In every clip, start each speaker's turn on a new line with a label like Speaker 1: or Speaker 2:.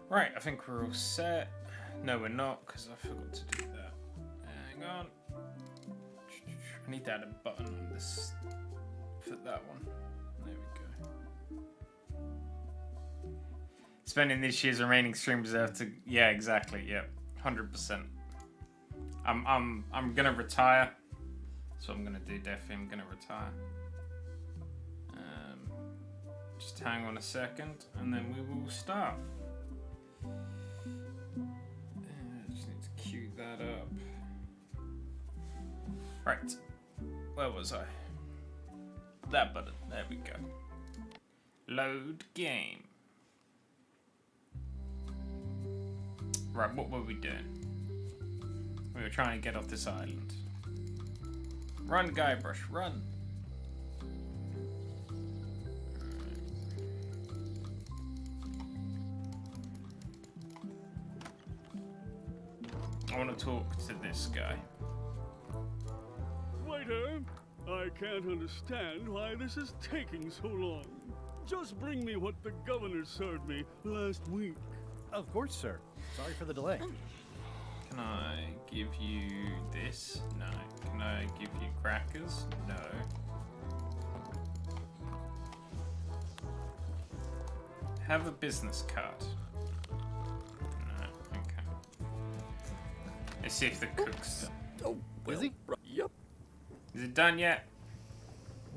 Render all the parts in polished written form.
Speaker 1: Right, I think we're all set. No, we're not, because I forgot to do that. Hang on. I need to add a button on this for that one. There we go. Spending this year's remaining stream reserve to... Yeah, exactly, yeah. 100%. I'm gonna retire. That's what I'm gonna do, definitely. I'm gonna retire. Just hang on a second, and then we will start. Just need to queue that up. Right. Where was I? That button. There we go. Load game. Right, what were we doing? We were trying to get off this island. Run, Guybrush, run! I want to talk to this guy.
Speaker 2: Waiter, I can't understand why this is taking so long. Just bring me what the governor served me last week.
Speaker 3: Of course, sir. Sorry for the delay.
Speaker 1: Can I give you this? No. Can I give you crackers? No. Have a business card. No. Okay. Let's see if the cook's...
Speaker 2: Oh, well,
Speaker 3: Is he?
Speaker 2: Yep.
Speaker 1: Is it done yet?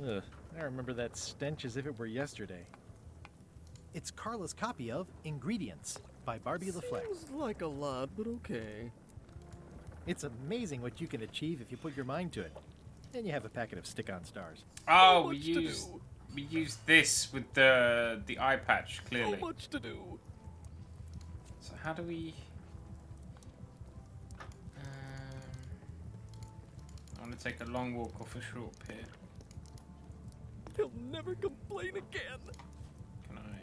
Speaker 3: Ugh, I remember that stench as if it were yesterday. It's Carla's copy of Ingredients by Barbie LaFlex.
Speaker 2: Seems like a lot, but okay.
Speaker 3: It's amazing what you can achieve if you put your mind to it. And you have a packet of stick-on stars.
Speaker 1: Oh,
Speaker 2: much to do?
Speaker 1: we used this with the eye patch, clearly.
Speaker 2: So much to do.
Speaker 1: So how do we... I want to take a long walk off a short pier.
Speaker 2: He'll never complain again.
Speaker 1: Can I...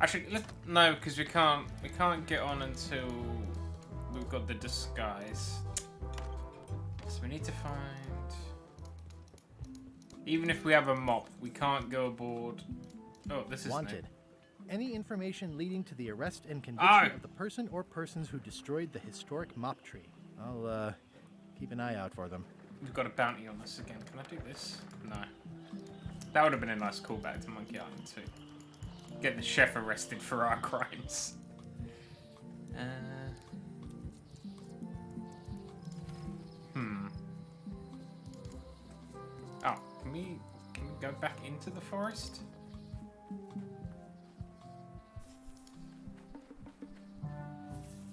Speaker 1: Actually, no, because we can't get on until we've got the disguise. So we need to find... Even if we have a mop, we can't go aboard. Oh, this is
Speaker 3: Wanted. Any information leading to the arrest and conviction of the person or persons who destroyed the historic mop tree. I'll keep an eye out for them.
Speaker 1: We've got a bounty on us again. Can I do this? No. That would have been a nice callback to Monkey Island 2. Get the chef arrested for our crimes. Oh, can we go back into the forest?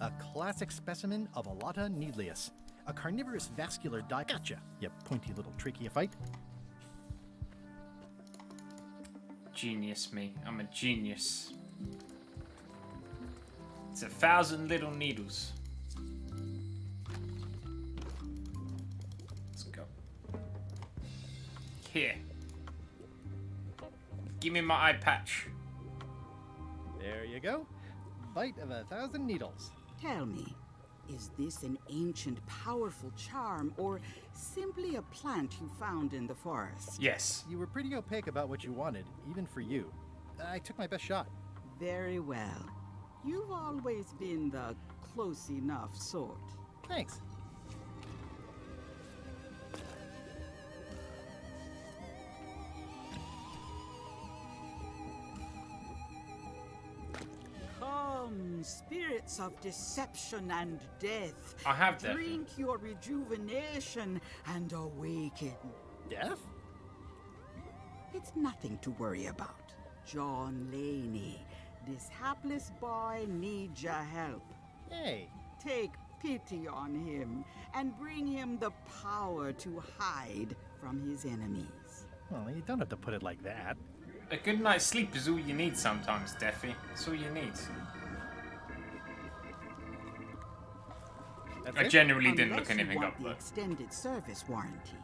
Speaker 3: A classic specimen of Alata needlius. A carnivorous vascular Gotcha, you pointy little tracheophyte.
Speaker 1: Genius me. I'm a genius. It's 1,000 little needles. Let's go. Here. Give me my eye patch.
Speaker 3: There you go. Bite of 1,000 needles.
Speaker 4: Tell me, is this an ancient, powerful charm, or simply a plant you found in the forest?
Speaker 1: Yes.
Speaker 3: You were pretty opaque about what you wanted, even for you. I took my best shot.
Speaker 4: Very well. You've always been the close enough sort.
Speaker 3: Thanks.
Speaker 4: Come spirits of deception and death.
Speaker 1: I have that.
Speaker 4: Drink your rejuvenation and awaken.
Speaker 3: Death?
Speaker 4: It's nothing to worry about. John Laney, this hapless boy needs your help.
Speaker 3: Hey,
Speaker 4: Take pity on him and bring him the power to hide from his enemies.
Speaker 3: well, you don't have to put it like that.
Speaker 1: A good night's sleep is all you need sometimes, Deafy. That's all you need.
Speaker 3: That's
Speaker 1: I
Speaker 3: it?
Speaker 1: genuinely didn't
Speaker 4: Unless
Speaker 1: look
Speaker 4: you
Speaker 1: anything
Speaker 4: want
Speaker 1: up,
Speaker 4: the
Speaker 1: but
Speaker 4: extended service warranty.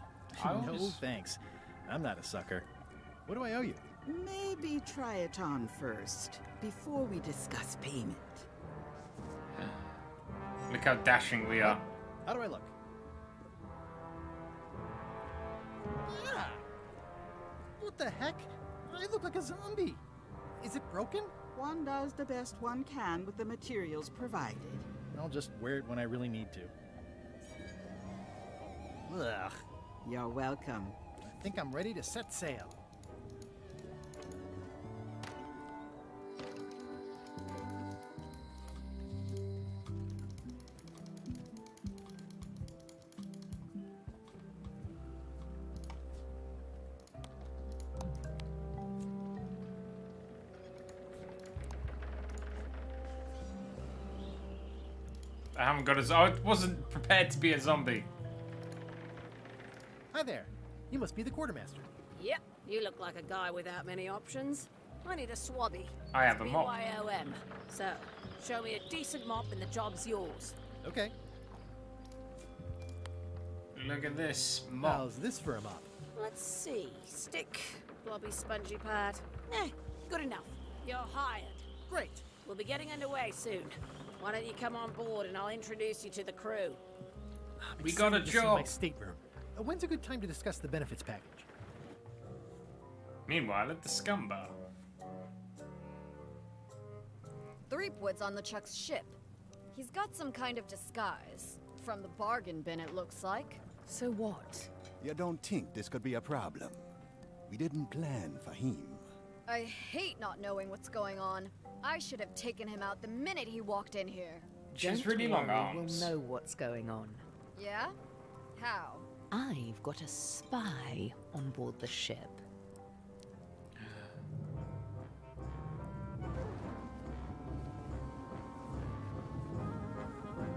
Speaker 1: I
Speaker 3: No,
Speaker 1: was-
Speaker 3: thanks. I'm not a sucker. What do I owe you?
Speaker 4: Maybe try it on first, before we discuss payment.
Speaker 1: look how dashing we are.
Speaker 3: How do I look? Yeah. What the heck? I look like a zombie. Is it broken?
Speaker 4: One does the best one can with the materials provided.
Speaker 3: I'll just wear it when I really need to. Ugh.
Speaker 4: You're welcome.
Speaker 3: I think I'm ready to set sail.
Speaker 1: I haven't got I wasn't prepared to be a zombie.
Speaker 3: Hi there. You must be the quartermaster.
Speaker 5: Yep, you look like a guy without many options. I need a swabby.
Speaker 1: I have a mop.
Speaker 5: BYOM. So, show me a decent mop and the job's yours.
Speaker 3: Okay.
Speaker 1: Look at this mop.
Speaker 3: How's this for a mop?
Speaker 5: Let's see. Stick, blobby spongy pad. Good enough. You're hired.
Speaker 3: Great.
Speaker 5: We'll be getting underway soon. Why don't you come on board and I'll introduce you to the crew?
Speaker 3: I'm
Speaker 1: We got a
Speaker 3: excited to see
Speaker 1: job.
Speaker 3: my stateroom. When's a good time to discuss the benefits package?
Speaker 1: Meanwhile, at the scum bar.
Speaker 6: Threepwood's on the Chuck's ship. He's got some kind of disguise. From the bargain bin, it looks like.
Speaker 5: So what?
Speaker 7: You don't think this could be a problem? We didn't plan for him.
Speaker 6: I hate not knowing what's going on. I should have taken him out the minute he walked in here.
Speaker 1: She has
Speaker 8: Don't
Speaker 1: really long
Speaker 8: worry,
Speaker 1: arms.
Speaker 8: We'll know what's going on.
Speaker 6: Yeah? How?
Speaker 8: I've got a spy on board the ship.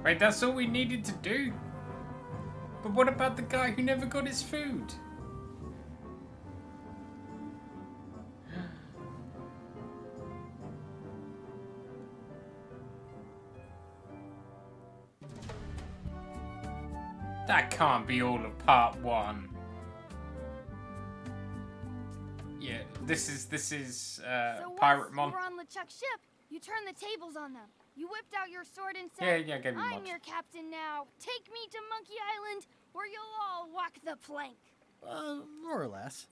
Speaker 1: Wait, that's all we needed to do? But what about the guy who never got his food? That can't be all of part one. Yeah, this is
Speaker 9: So
Speaker 1: Pirate
Speaker 9: once
Speaker 1: Mon.
Speaker 9: you were on LeChuck's ship, you turned the tables on them. You whipped out your sword and
Speaker 1: Yeah,
Speaker 9: said,
Speaker 1: yeah, get me
Speaker 9: I'm
Speaker 1: mod.
Speaker 9: your captain now. Take me to Monkey Island, where you'll all walk the plank.
Speaker 3: More or less.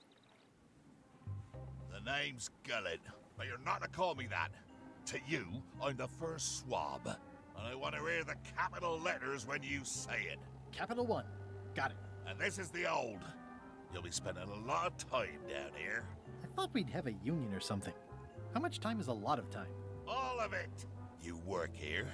Speaker 10: The name's Gullet, but you're not to call me that. To you, I'm the first swab, and I want to hear the capital letters when you say it.
Speaker 3: Capital One. Got it.
Speaker 10: And this is the old. You'll be spending a lot of time down here.
Speaker 3: I thought we'd have a union or something. How much time is a lot of time?
Speaker 10: All of it. You work here,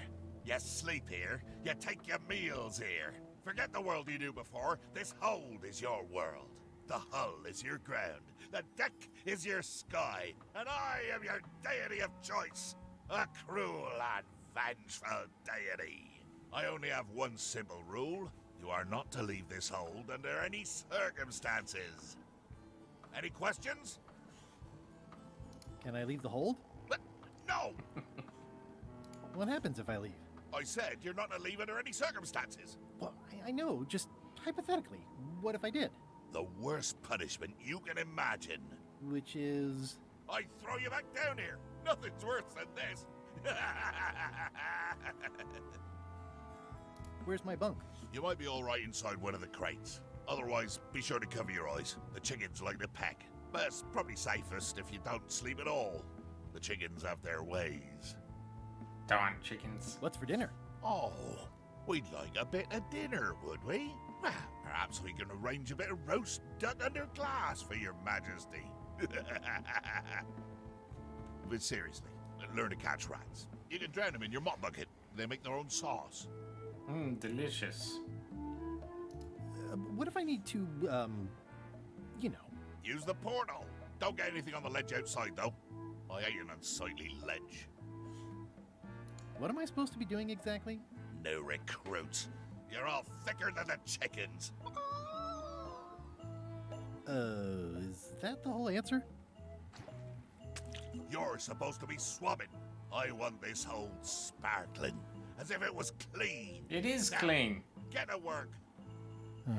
Speaker 10: you sleep here, you take your meals here. Forget the world you knew before. This hold is your world. The hull is your ground. The deck is your sky. And I am your deity of choice. A cruel and vengeful deity. I only have one simple rule. You are not to leave this hold under any circumstances. Any questions?
Speaker 3: Can I leave the hold?
Speaker 10: But no!
Speaker 3: What happens if I leave?
Speaker 10: I said you're not to leave under any circumstances.
Speaker 3: Well, I know, just hypothetically. What if I did?
Speaker 10: The worst punishment you can imagine.
Speaker 3: Which is...
Speaker 10: I throw you back down here. Nothing's worse than this.
Speaker 3: Where's my bunk?
Speaker 10: You might be all right inside one of the crates. Otherwise, be sure to cover your eyes. The chickens like to peck. But it's probably safest if you don't sleep at all. The chickens have their ways.
Speaker 1: Darn chickens.
Speaker 3: What's for dinner?
Speaker 10: Oh, we'd like a bit of dinner, would we? Well, perhaps we can arrange a bit of roast duck under glass for your majesty. But seriously, learn to catch rats. You can drown them in your mop bucket. They make their own sauce.
Speaker 1: Mmm, delicious.
Speaker 3: What if I need to, you know?
Speaker 10: Use the portal. Don't get anything on the ledge outside, though. I hate an unsightly ledge.
Speaker 3: What am I supposed to be doing exactly?
Speaker 10: No recruits. You're all thicker than the chickens.
Speaker 3: Is that the whole answer?
Speaker 10: You're supposed to be swabbing. I want this hole sparkling, as if it was clean.
Speaker 1: It is
Speaker 10: Now,
Speaker 1: clean.
Speaker 10: Get to work.
Speaker 3: Yo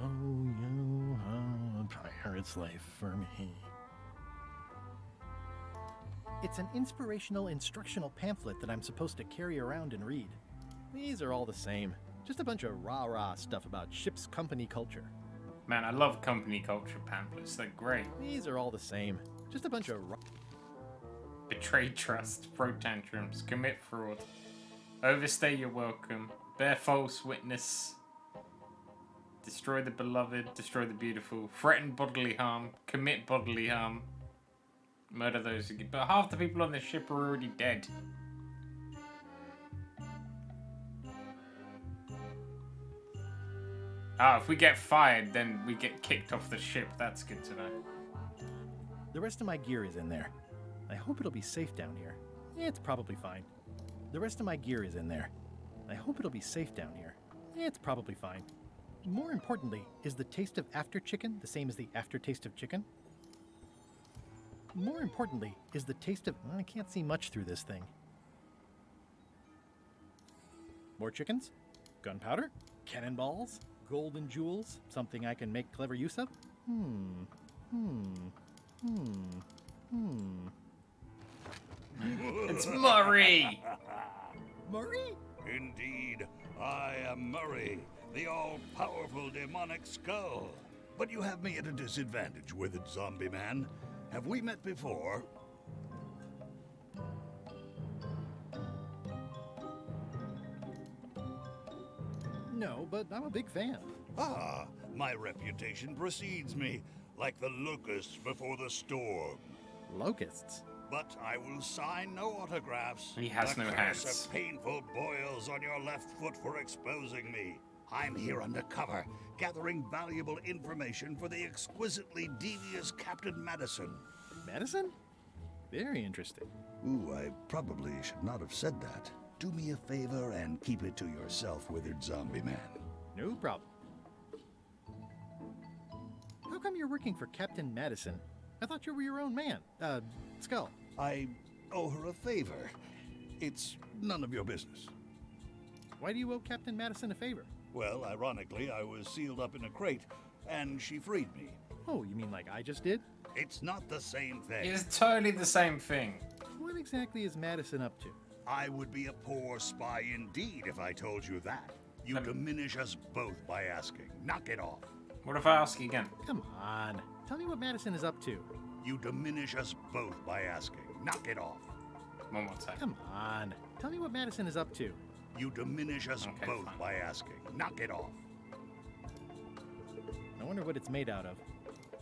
Speaker 3: ho, yo ho, a pirate's life for me. It's an inspirational instructional pamphlet that I'm supposed to carry around and read. These are all the same. Just a bunch of rah-rah stuff about ship's company culture.
Speaker 1: Man, I love company culture pamphlets. They're great.
Speaker 3: These are all the same. Just a bunch of
Speaker 1: Betray trust, throw tantrums, commit fraud, overstay your welcome, bear false witness, destroy the beloved, destroy the beautiful, threaten bodily harm, commit bodily harm, murder those who... But half the people on the ship are already dead. Ah, if we get fired, then we get kicked off the ship. That's good to know.
Speaker 3: The rest of my gear is in there. I hope it'll be safe down here. It's probably fine. The rest of my gear is in there. I hope it'll be safe down here. It's probably fine. More importantly, is the taste of after chicken the same as the aftertaste of chicken? More importantly, is the taste of... I can't see much through this thing. More chickens? Gunpowder? Cannonballs? Golden jewels? Something I can make clever use of?
Speaker 1: It's Murray!
Speaker 3: Murray?
Speaker 11: Indeed, I am Murray, the all-powerful demonic skull. But you have me at a disadvantage, withered zombie man. Have we met before?
Speaker 3: No, but I'm a big fan.
Speaker 11: Ah, my reputation precedes me, like the locusts before the storm.
Speaker 3: Locusts?
Speaker 11: But I will sign no autographs.
Speaker 1: He has no
Speaker 11: The curse
Speaker 1: hands.
Speaker 11: of painful boils on your left foot for exposing me. I'm here undercover, gathering valuable information for the exquisitely devious Captain Madison.
Speaker 3: Madison? Very interesting.
Speaker 11: Ooh, I probably should not have said that. Do me a favor and keep it to yourself, withered zombie man.
Speaker 3: No problem. How come you're working for Captain Madison? I thought you were your own man. Skull.
Speaker 11: I owe her a favor. It's none of your business.
Speaker 3: Why do you owe Captain Madison a favor?
Speaker 11: Well, ironically, I was sealed up in a crate, and she freed me.
Speaker 3: Oh, you mean like I just did?
Speaker 11: It's not the same thing.
Speaker 1: It's totally the same thing.
Speaker 3: What exactly is Madison up to?
Speaker 11: I would be a poor spy indeed if I told you that. You diminish us both by asking. Knock it off.
Speaker 1: What if I ask you again?
Speaker 3: Come on. Tell me what Madison is up to.
Speaker 11: You diminish us both by asking. Knock it off.
Speaker 1: One more time.
Speaker 3: Come on. Tell me what Madison is up to.
Speaker 11: You diminish us
Speaker 1: Okay,
Speaker 11: both
Speaker 1: fine.
Speaker 11: by asking. Knock it off.
Speaker 3: I wonder what it's made out of.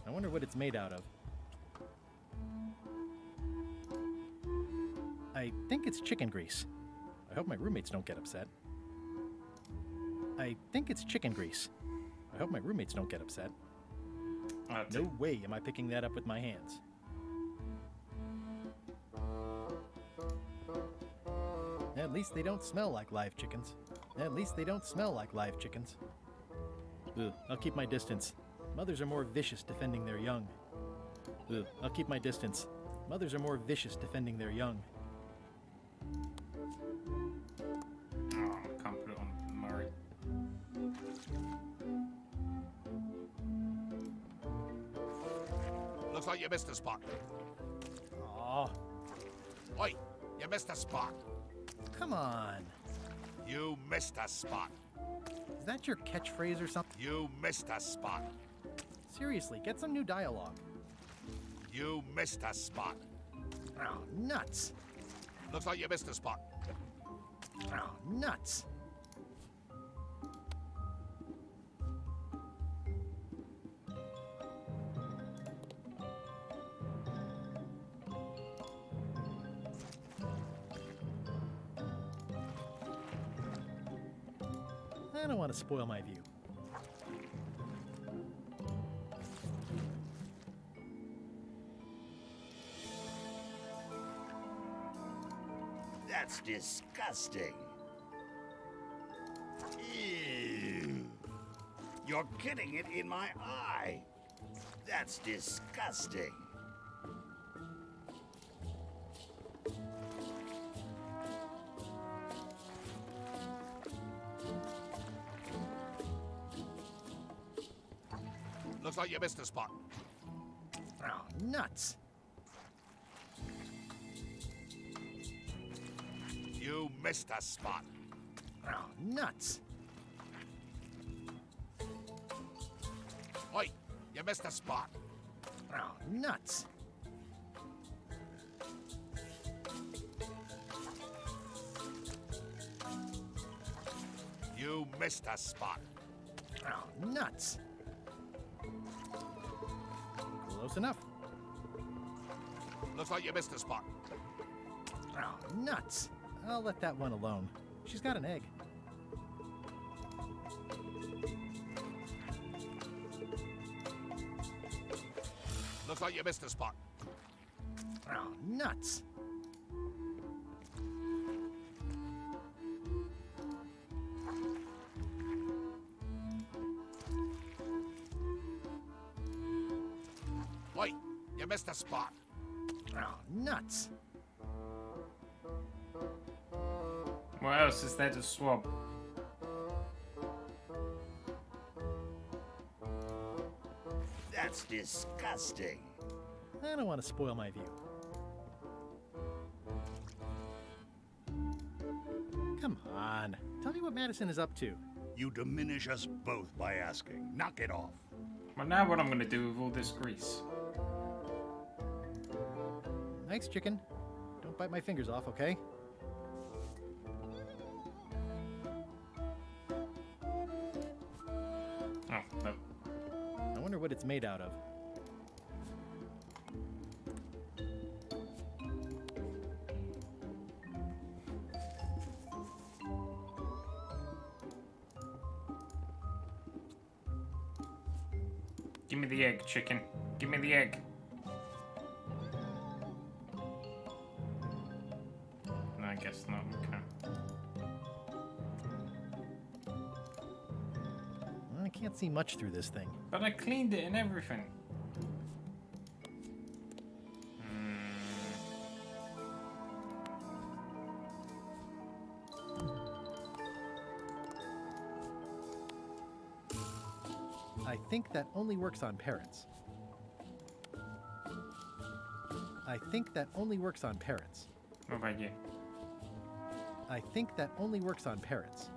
Speaker 3: I wonder what it's made out of. I think it's chicken grease. I hope my roommates don't get upset. I think it's chicken grease. I hope my roommates don't get upset. No way am I picking that up with my hands. At least they don't smell like live chickens. At least they don't smell like live chickens. Ugh, I'll keep my distance. Mothers are more vicious defending their young. Ugh, I'll keep my distance. Mothers are more vicious defending their young.
Speaker 1: Oh, can't put it on Murray.
Speaker 10: Looks like you missed a spot.
Speaker 3: Aw,
Speaker 10: Oi, you missed a spot.
Speaker 3: come on.
Speaker 10: You missed a spot.
Speaker 3: Is that your catchphrase or something?
Speaker 10: You missed a spot.
Speaker 3: Seriously, get some new dialogue.
Speaker 10: You missed a spot.
Speaker 3: Oh, nuts.
Speaker 10: Looks like you missed a spot.
Speaker 3: Oh, nuts. I don't want to spoil my view.
Speaker 11: That's disgusting. Ew. You're getting it in my eye. That's disgusting.
Speaker 10: Looks like you missed a spot.
Speaker 3: Oh, nuts.
Speaker 10: You missed a spot.
Speaker 3: Oh, nuts.
Speaker 10: Oi, you missed a spot.
Speaker 3: Oh, nuts.
Speaker 10: You missed a spot.
Speaker 3: Oh, nuts. Close enough.
Speaker 10: Looks like you missed a spot.
Speaker 3: Oh, nuts. I'll let that one alone. She's got an egg.
Speaker 10: Looks like you missed a spot.
Speaker 3: Oh, nuts.
Speaker 10: Oi, you missed a spot.
Speaker 3: Oh, nuts.
Speaker 1: What else is there to swab?
Speaker 11: That's disgusting.
Speaker 3: I don't want to spoil my view. Come on. Tell me what Madison is up to.
Speaker 11: You diminish us both by asking. Knock it off.
Speaker 1: Well, now what I'm gonna do with all this grease?
Speaker 3: Thanks, chicken. Don't bite my fingers off, okay?
Speaker 1: Oh, no.
Speaker 3: I wonder what it's made out of.
Speaker 1: Give me the egg, chicken. Give me the egg. No, I guess not. Okay.
Speaker 3: I can't see much through this thing.
Speaker 1: But I cleaned it and everything.
Speaker 3: I think that only works on parrots. I think that only works on parrots.
Speaker 1: What about you?
Speaker 3: I think that only works on parrots.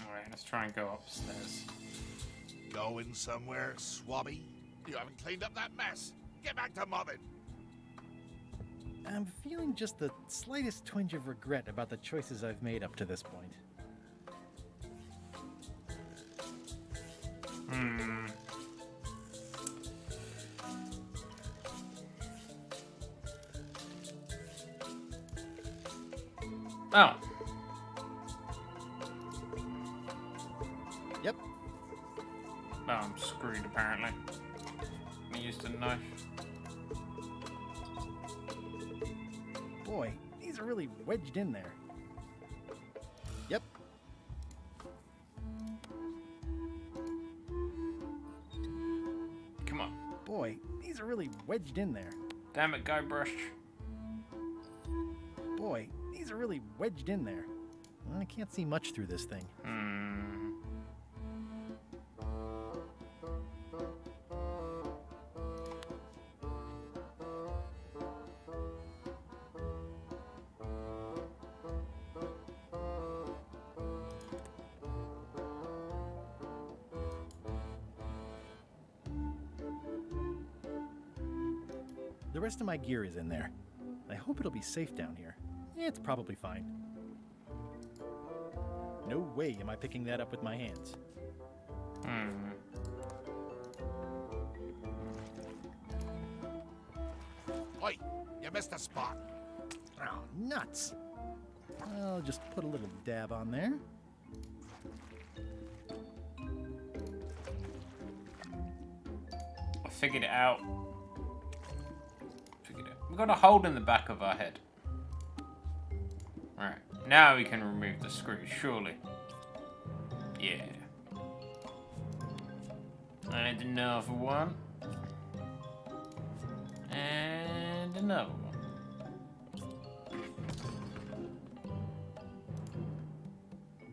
Speaker 1: Alright, let's try and go upstairs.
Speaker 10: Going somewhere, Swabby? You haven't cleaned up that mess. Get back to mobbing.
Speaker 3: I'm feeling just the slightest twinge of regret about the choices I've made up to this point.
Speaker 1: Oh.
Speaker 3: Yep.
Speaker 1: Oh, I'm screwed apparently. I used a knife.
Speaker 3: Boy, these are really wedged in there. Yep.
Speaker 1: Come on.
Speaker 3: Boy, these are really wedged in there.
Speaker 1: Damn it, Guybrush.
Speaker 3: Boy, these are really wedged in there. I can't see much through this thing. The rest of my gear is in there. I hope it'll be safe down here. It's probably fine. No way am I picking that up with my hands.
Speaker 10: Oi, you missed a spot.
Speaker 3: Oh, nuts. I'll just put a little dab on there.
Speaker 1: I figured it out. We've got a hole in the back of our head. Alright, now we can remove the screws, surely. Yeah. And another one. And another one.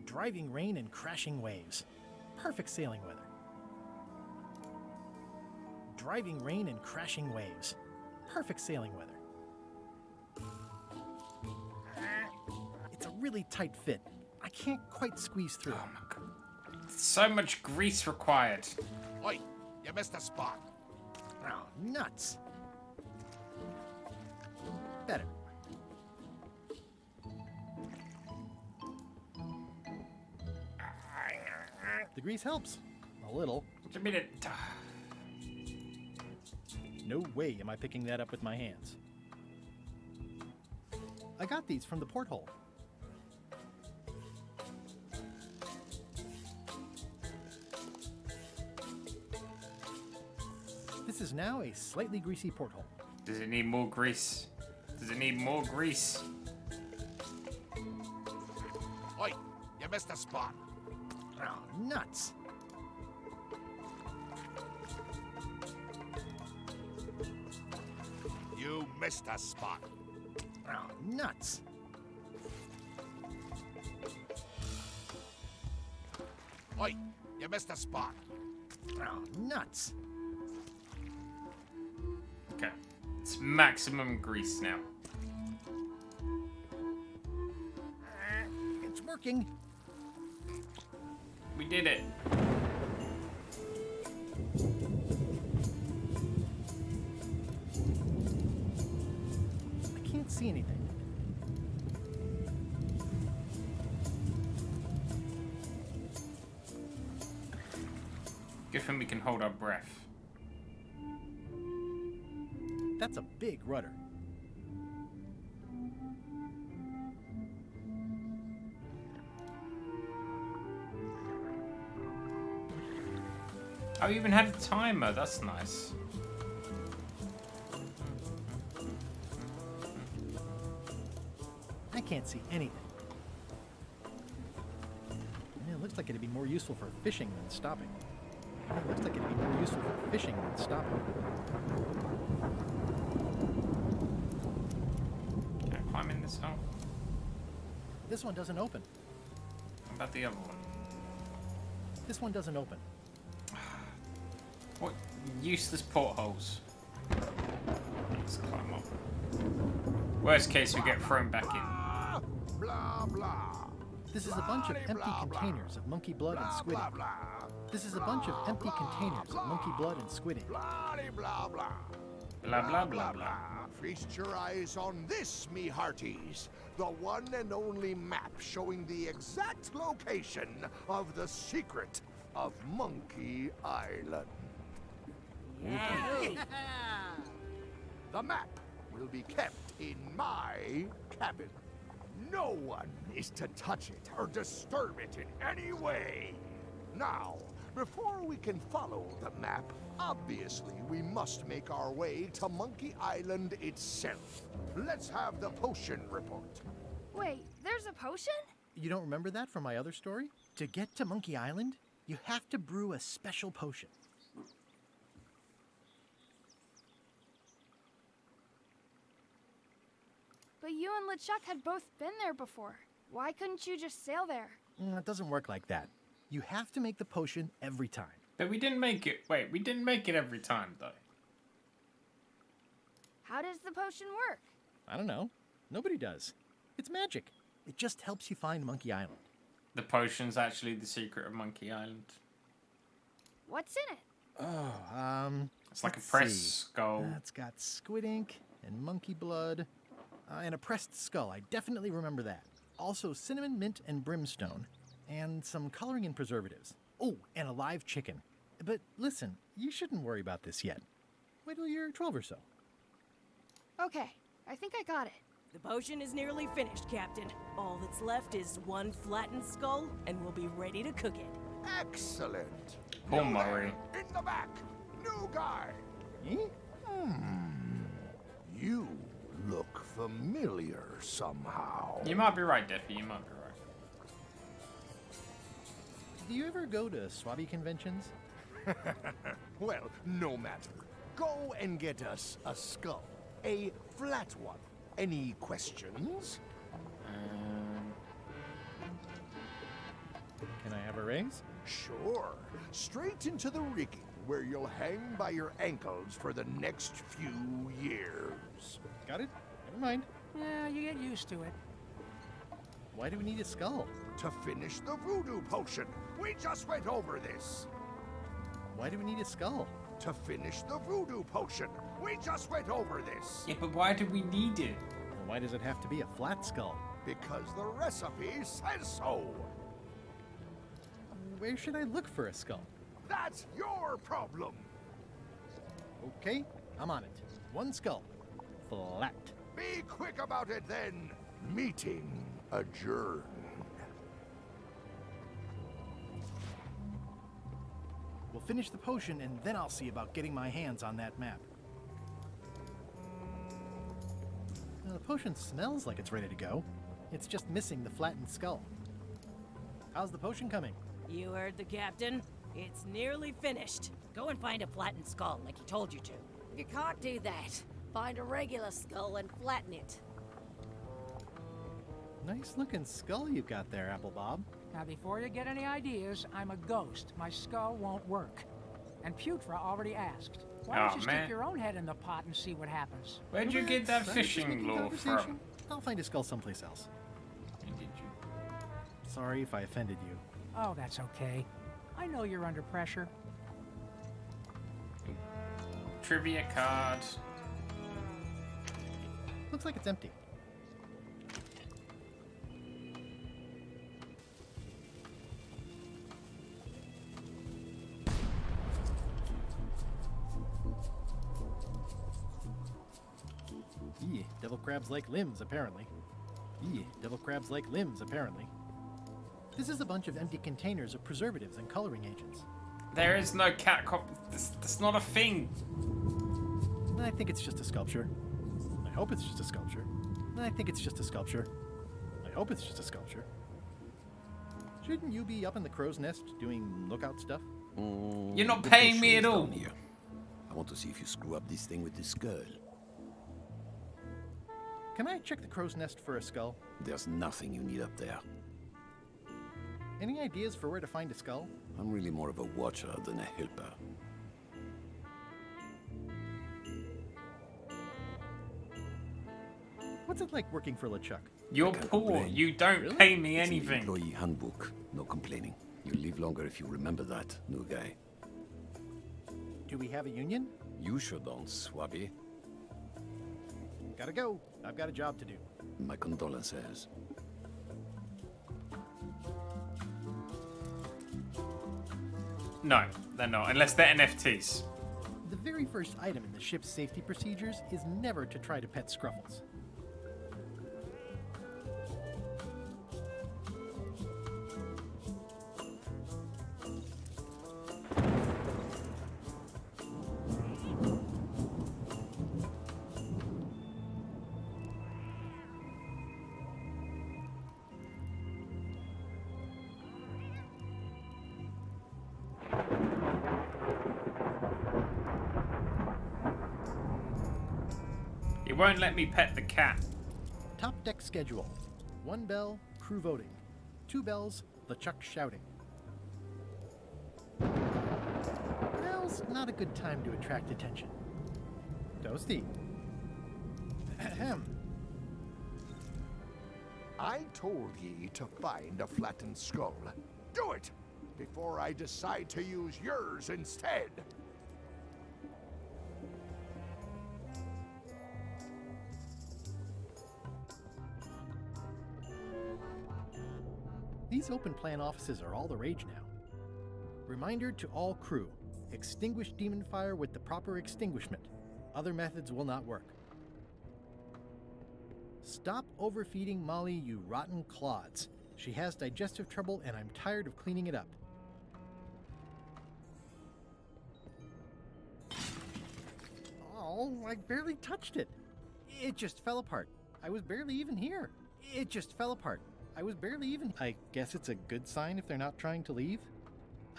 Speaker 3: Driving rain and crashing waves. Perfect sailing weather. Driving rain and crashing waves. Perfect sailing weather. It's a really tight fit. I can't quite squeeze through.
Speaker 1: Oh my god. So much grease required.
Speaker 10: Oi, you missed a spot.
Speaker 3: Oh, nuts. Better. The grease helps. A little.
Speaker 1: Wait a minute.
Speaker 3: No way am I picking that up with my hands. I got these from the porthole. This is now a slightly greasy porthole.
Speaker 1: Does it need more grease? Does it need more grease?
Speaker 10: Oi, you missed a spot.
Speaker 3: Oh, nuts.
Speaker 10: You missed a spot.
Speaker 3: Oh, nuts.
Speaker 10: Oi, you missed a spot.
Speaker 3: Oh, nuts.
Speaker 1: Okay. It's maximum grease now.
Speaker 3: It's working.
Speaker 1: We did it.
Speaker 3: I can't see anything.
Speaker 1: Good thing we can hold our breath.
Speaker 3: That's a big rudder.
Speaker 1: Oh, you even had a timer. That's nice.
Speaker 3: I can't see anything. It looks like it'd be more useful for fishing than stopping. It looks like it'd be more useful for fishing than stopping.
Speaker 1: Can I climb in this hole?
Speaker 3: This one doesn't open.
Speaker 1: What about the other one?
Speaker 3: This one doesn't open.
Speaker 1: What useless portholes? Let's climb up. Worst case, we get thrown back in.
Speaker 10: Blah, blah.
Speaker 3: This is a bunch of empty containers of monkey blood and squid ink. This is a bunch of empty containers of monkey blood and squid ink.
Speaker 10: Blah, blah, blah.
Speaker 1: Blah, blah, blah, blah.
Speaker 10: Feast your eyes on this, me hearties. The one and only map showing the exact location of the secret of Monkey Island. The map will be kept in my cabin. No one is to touch it or disturb it in any way. Now, before we can follow the map, obviously we must make our way to Monkey Island itself. Let's have the potion report.
Speaker 9: Wait, there's a potion?
Speaker 3: You don't remember that from my other story? To get to Monkey Island, you have to brew a special potion.
Speaker 9: But you and LeChuck had both been there before. Why couldn't you just sail there?
Speaker 3: It doesn't work like that. You have to make the potion every time.
Speaker 1: But we didn't make it. Wait, we didn't make it every time, though.
Speaker 9: How does the potion work?
Speaker 3: I don't know. Nobody does. It's magic. It just helps you find Monkey Island.
Speaker 1: The potion's actually the secret of Monkey Island.
Speaker 9: What's in it?
Speaker 3: Oh,
Speaker 1: It's like a
Speaker 3: let's
Speaker 1: pressed
Speaker 3: see.
Speaker 1: skull.
Speaker 3: It's got squid ink and monkey blood and a pressed skull. I definitely remember that. Also cinnamon, mint, and brimstone. And some coloring and preservatives. Oh, and a live chicken. But listen, you shouldn't worry about this yet. Wait till you're 12 or so.
Speaker 9: Okay, I think I got it.
Speaker 12: The potion is nearly finished, Captain. All that's left is one flattened skull, and we'll be ready to cook it.
Speaker 10: Excellent.
Speaker 1: Poor Murray.
Speaker 10: In the back. New guy.
Speaker 13: You look familiar somehow.
Speaker 1: You might be right, Diffie. You might be right.
Speaker 3: Do you ever go to Swabby conventions?
Speaker 13: Well, no matter. Go and get us a skull. A flat one. Any questions?
Speaker 3: Can I have a raise?
Speaker 13: Sure. Straight into the rigging, where you'll hang by your ankles for the next few years.
Speaker 3: Got it? Never mind.
Speaker 14: Yeah, you get used to it.
Speaker 3: Why do we need a skull?
Speaker 13: To finish the voodoo potion. We just went over this.
Speaker 3: Why do we need a skull?
Speaker 13: To finish the voodoo potion. We just went over this.
Speaker 1: Yeah, but why do we need it?
Speaker 3: Well, why does it have to be a flat skull?
Speaker 13: Because the recipe says so.
Speaker 3: Where should I look for a skull?
Speaker 13: That's your problem.
Speaker 3: Okay, I'm on it. One skull. Flat.
Speaker 13: Be quick about it then. Meeting adjourned.
Speaker 3: We'll finish the potion and then I'll see about getting my hands on that map. Now, the potion smells like it's ready to go. It's just missing the flattened skull. How's the potion coming?
Speaker 12: You heard the captain. It's nearly finished. Go and find a flattened skull like he told you to.
Speaker 5: You can't do that. Find a regular skull and flatten it.
Speaker 3: Nice looking skull you got there, Apple Bob.
Speaker 14: Now, before you get any ideas, I'm a ghost. My skull won't work. And Putra already asked. Why don't you stick your own head in the pot and see what happens?
Speaker 1: Where'd you get that fishing lure from?
Speaker 3: I'll find a skull someplace else.
Speaker 1: Did you?
Speaker 3: Sorry if I offended you.
Speaker 14: Oh, that's okay. I know you're under pressure.
Speaker 1: Trivia card.
Speaker 3: Looks like it's empty. Devil crabs like limbs, apparently. Devil crabs like limbs, apparently. This is a bunch of empty containers of preservatives and coloring agents.
Speaker 1: There is no cat cop. That's not a thing.
Speaker 3: I think it's just a sculpture. I hope it's just a sculpture. I think it's just a sculpture. I hope it's just a sculpture. Shouldn't you be up in the crow's nest doing lookout stuff?
Speaker 1: You're not paying me at all.
Speaker 15: Here. I want to see if you screw up this thing with this girl.
Speaker 3: Can I check the crow's nest for a skull?
Speaker 15: There's nothing you need up there.
Speaker 3: Any ideas for where to find a skull?
Speaker 15: I'm really more of a watcher than a helper.
Speaker 3: What's it like working for LeChuck?
Speaker 1: You're poor. You don't pay me
Speaker 15: It's in the
Speaker 1: anything.
Speaker 15: employee handbook. No complaining. You'll live longer if you remember that, new guy.
Speaker 3: Do we have a union?
Speaker 15: You sure don't, Swabby.
Speaker 3: Gotta go. I've got a job to do.
Speaker 15: My condolences.
Speaker 1: No, they're not. Unless they're NFTs.
Speaker 3: The very first item in the ship's safety procedures is never to try to pet Scruffles.
Speaker 1: It won't let me pet the cat.
Speaker 3: Top deck schedule. 1 bell, crew voting. 2 bells, LeChuck shouting. Now's not a good time to attract attention. Toasty. Ahem.
Speaker 13: I told ye to find a flattened skull. Do it! Before I decide to use yours instead.
Speaker 3: These open plan offices are all the rage now. Reminder to all crew, extinguish demon fire with the proper extinguishment. Other methods will not work. Stop overfeeding Molly, you rotten clods. She has digestive trouble and I'm tired of cleaning it up. Oh, I barely touched it. It just fell apart. I was barely even here. It just fell apart. I was barely even... I guess it's a good sign if they're not trying to leave?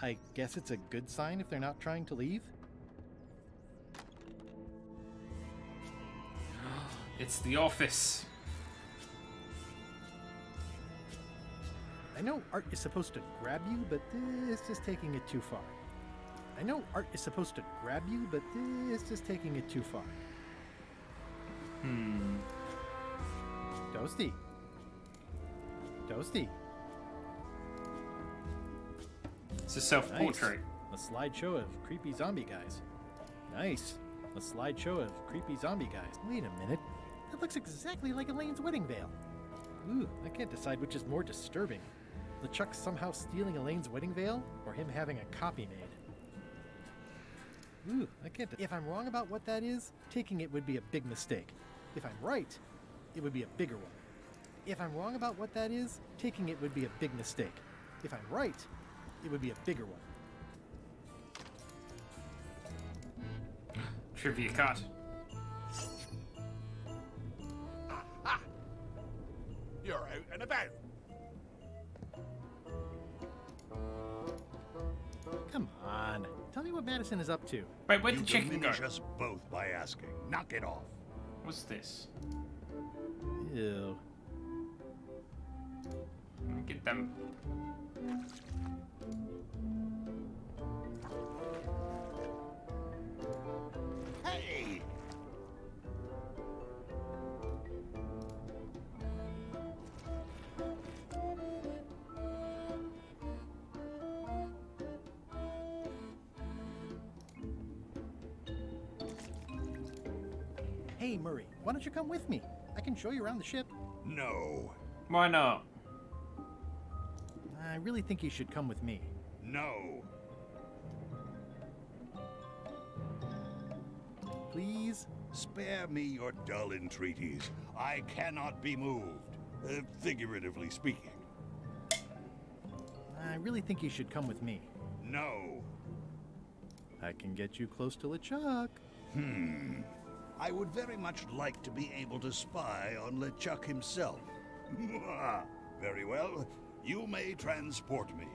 Speaker 3: I guess it's a good sign if they're not trying to leave?
Speaker 1: It's the office.
Speaker 3: I know Art is supposed to grab you, but this is taking it too far. I know Art is supposed to grab you, but this is taking it too far. Toasty. Toasty.
Speaker 1: It's a self-portrait.
Speaker 3: Nice. A slideshow of creepy zombie guys. Nice. A slideshow of creepy zombie guys. Wait a minute. That looks exactly like Elaine's wedding veil. Ooh, I can't decide which is more disturbing. LeChuck somehow stealing Elaine's wedding veil, or him having a copy made. Ooh, I can't... If I'm wrong about what that is, taking it would be a big mistake. If I'm right, it would be a bigger one. If I'm wrong about what that is, taking it would be a big mistake. If I'm right, it would be a bigger one.
Speaker 1: Trivia card.
Speaker 10: Aha! You're out and about.
Speaker 3: Come on. Tell me what Madison is up to.
Speaker 1: Wait, where'd the chicken go?
Speaker 11: You diminish us both by asking. Knock it off.
Speaker 1: What's this?
Speaker 3: Ew.
Speaker 1: Let me get them.
Speaker 10: Hey!
Speaker 3: Hey, Murray, why don't you come with me? I can show you around the ship.
Speaker 11: No.
Speaker 1: Why not?
Speaker 3: I really think you should come with me.
Speaker 11: No.
Speaker 3: Please?
Speaker 11: Spare me your dull entreaties. I cannot be moved, figuratively speaking.
Speaker 3: I really think you should come with me.
Speaker 11: No.
Speaker 3: I can get you close to LeChuck.
Speaker 11: I would very much like to be able to spy on LeChuck himself. Very well. You may transport me.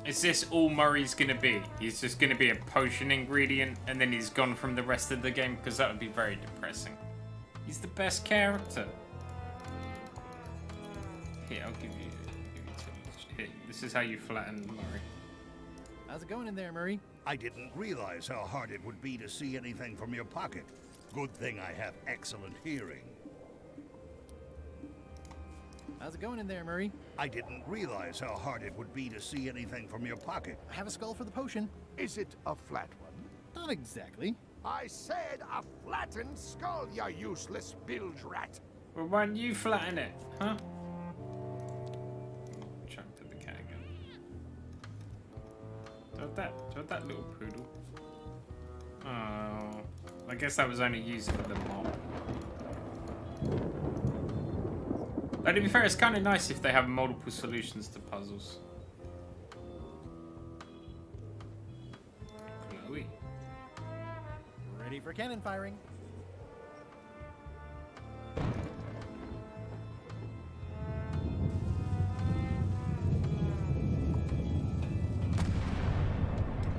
Speaker 1: Is this all Murray's gonna be? He's just gonna be a potion ingredient and then he's gone from the rest of the game? Because that would be very depressing. He's the best character. Here, I'll give you two. Here, this is how you flatten Murray.
Speaker 3: How's it going in there, Murray?
Speaker 11: I didn't realize how hard it would be to see anything from your pocket. Good thing I have excellent hearing.
Speaker 3: How's it going in there, Murray?
Speaker 11: I didn't realize how hard it would be to see anything from your pocket.
Speaker 3: I have a skull for the potion.
Speaker 13: Is it a flat one?
Speaker 3: Not exactly.
Speaker 13: I said a flattened skull, you useless bilge rat.
Speaker 1: Well, why don't you flatten it, huh? Chuck to the cat again. Don't that little poodle. Oh, I guess that was only used for the mob. But to be fair, it's kind of nice if they have multiple solutions to puzzles. Chloe.
Speaker 3: Ready for cannon firing.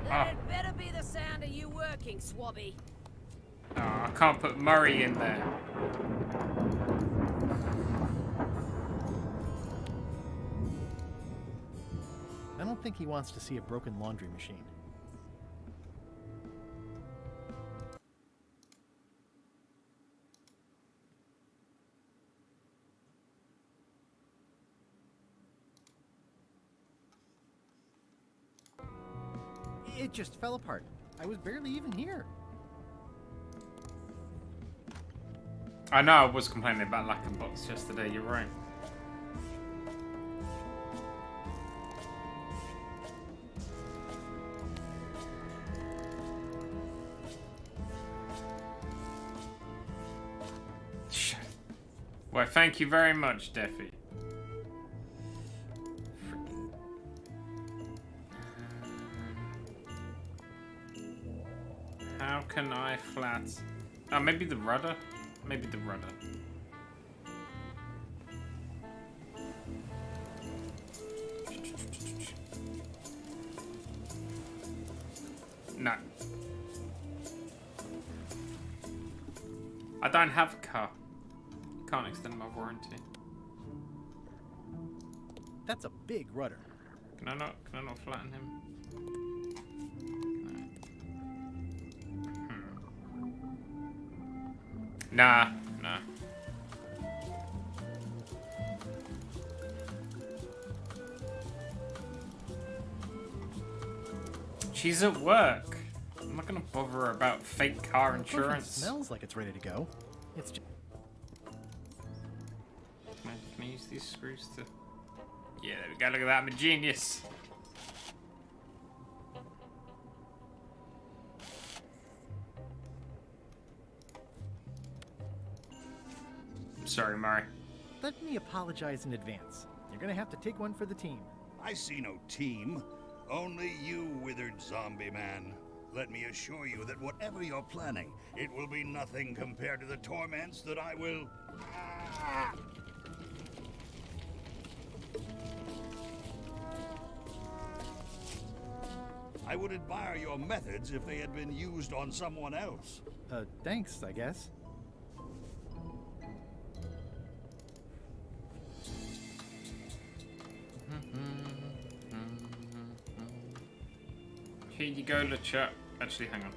Speaker 5: That better be the sound of you working, Swabby.
Speaker 1: Oh, I can't put Murray in there.
Speaker 3: I don't think he wants to see a broken laundry machine. It just fell apart. I was barely even here.
Speaker 1: I know I was complaining about lack of box yesterday, you're right. Well, thank you very much, Deafy. How can I flat? Oh, maybe the rudder? Maybe the rudder. No. I don't have a car. Can't extend my warranty.
Speaker 3: That's a big rudder.
Speaker 1: Can I not flatten him? Nah. She's at work. I'm not gonna bother her about fake car insurance.
Speaker 3: It smells like it's ready to go. It's just...
Speaker 1: Can I use these screws to... Yeah, there we go. Look at that. I'm a genius. I'm sorry, Murray.
Speaker 3: Let me apologize in advance. You're gonna have to take one for the team.
Speaker 11: I see no team. Only you, withered zombie man. Let me assure you that whatever you're planning, it will be nothing compared to the torments that I will... I would admire your methods if they had been used on someone else.
Speaker 3: Thanks, I guess.
Speaker 1: Here you go, LeChuck. Actually, hang on.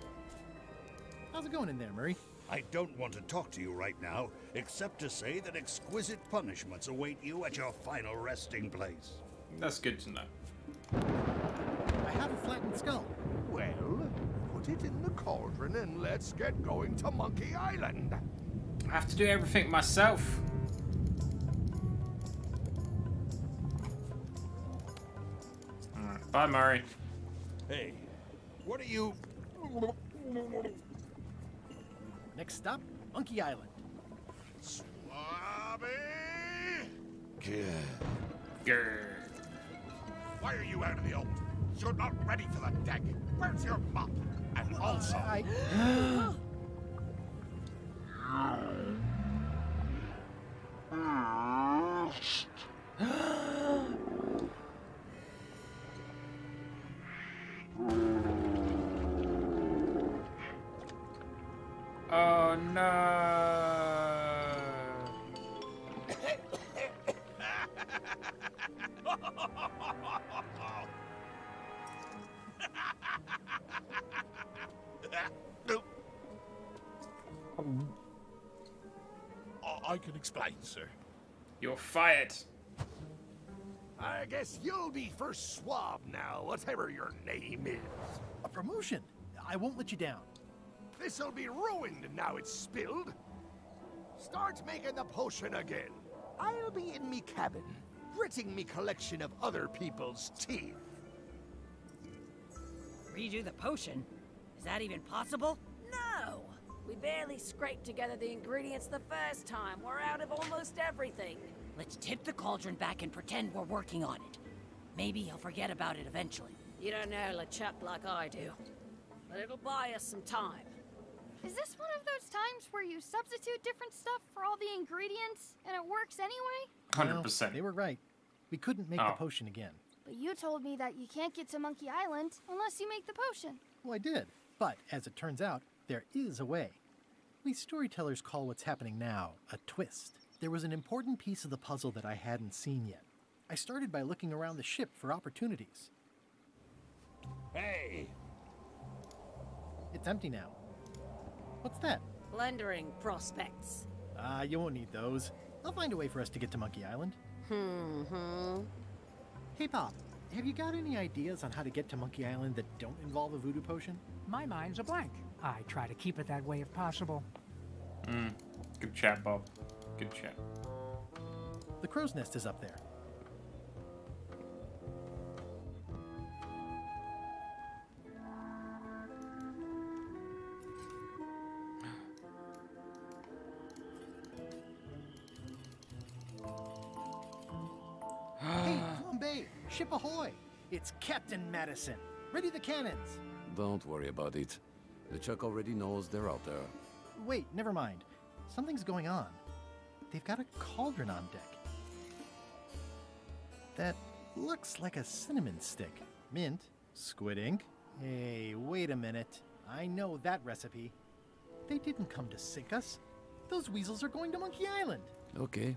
Speaker 3: How's it going in there, Murray?
Speaker 11: I don't want to talk to you right now, except to say that exquisite punishments await you at your final resting place.
Speaker 1: That's good to know.
Speaker 3: I have a flattened skull.
Speaker 13: Well, put it in the cauldron and let's get going to Monkey Island.
Speaker 1: I have to do everything myself. Alright, bye, Murray.
Speaker 11: Hey, what are you...
Speaker 3: Next stop, Monkey Island.
Speaker 10: Swabby!
Speaker 1: Grr.
Speaker 10: Why are you out of the old? You're not ready for the deck. Where's your mop? And also...
Speaker 1: Oh no!
Speaker 13: I can explain, sir.
Speaker 1: You're fired.
Speaker 13: I guess you'll be first swab now, whatever your name is.
Speaker 3: A promotion. I won't let you down.
Speaker 13: This'll be ruined now it's spilled. Start making the potion again. I'll be in me cabin, gritting me collection of other people's teeth.
Speaker 16: Redo the potion? Is that even possible?
Speaker 5: No! We barely scraped together the ingredients the first time. We're out of almost everything.
Speaker 16: Let's tip the cauldron back and pretend we're working on it. Maybe he'll forget about it eventually.
Speaker 5: You don't know LeChuck like I do. But it'll buy us some time.
Speaker 9: Is this one of those times where you substitute different stuff for all the ingredients and it works anyway?
Speaker 1: 100%.
Speaker 3: Well, they were right. We couldn't make the potion again.
Speaker 9: But you told me that you can't get to Monkey Island unless you make the potion.
Speaker 3: Well, I did. But, as it turns out, there is a way. We storytellers call what's happening now a twist. There was an important piece of the puzzle that I hadn't seen yet. I started by looking around the ship for opportunities.
Speaker 11: Hey!
Speaker 3: It's empty now. What's that?
Speaker 5: Plundering prospects.
Speaker 3: You won't need those. I'll find a way for us to get to Monkey Island. Hey, Pop, have you got any ideas on how to get to Monkey Island that don't involve a voodoo potion?
Speaker 14: My mind's a blank. I try to keep it that way if possible.
Speaker 1: Good chat, Bob. Good chat.
Speaker 3: The crow's nest is up there. Bay! Ship ahoy! It's Captain Madison! Ready the cannons!
Speaker 15: Don't worry about it. The Chuck already knows they're out there.
Speaker 3: Wait, never mind. Something's going on. They've got a cauldron on deck. That looks like a cinnamon stick. Mint, squid ink. Hey, wait a minute. I know that recipe. They didn't come to sink us. Those weasels are going to Monkey Island.
Speaker 15: Okay.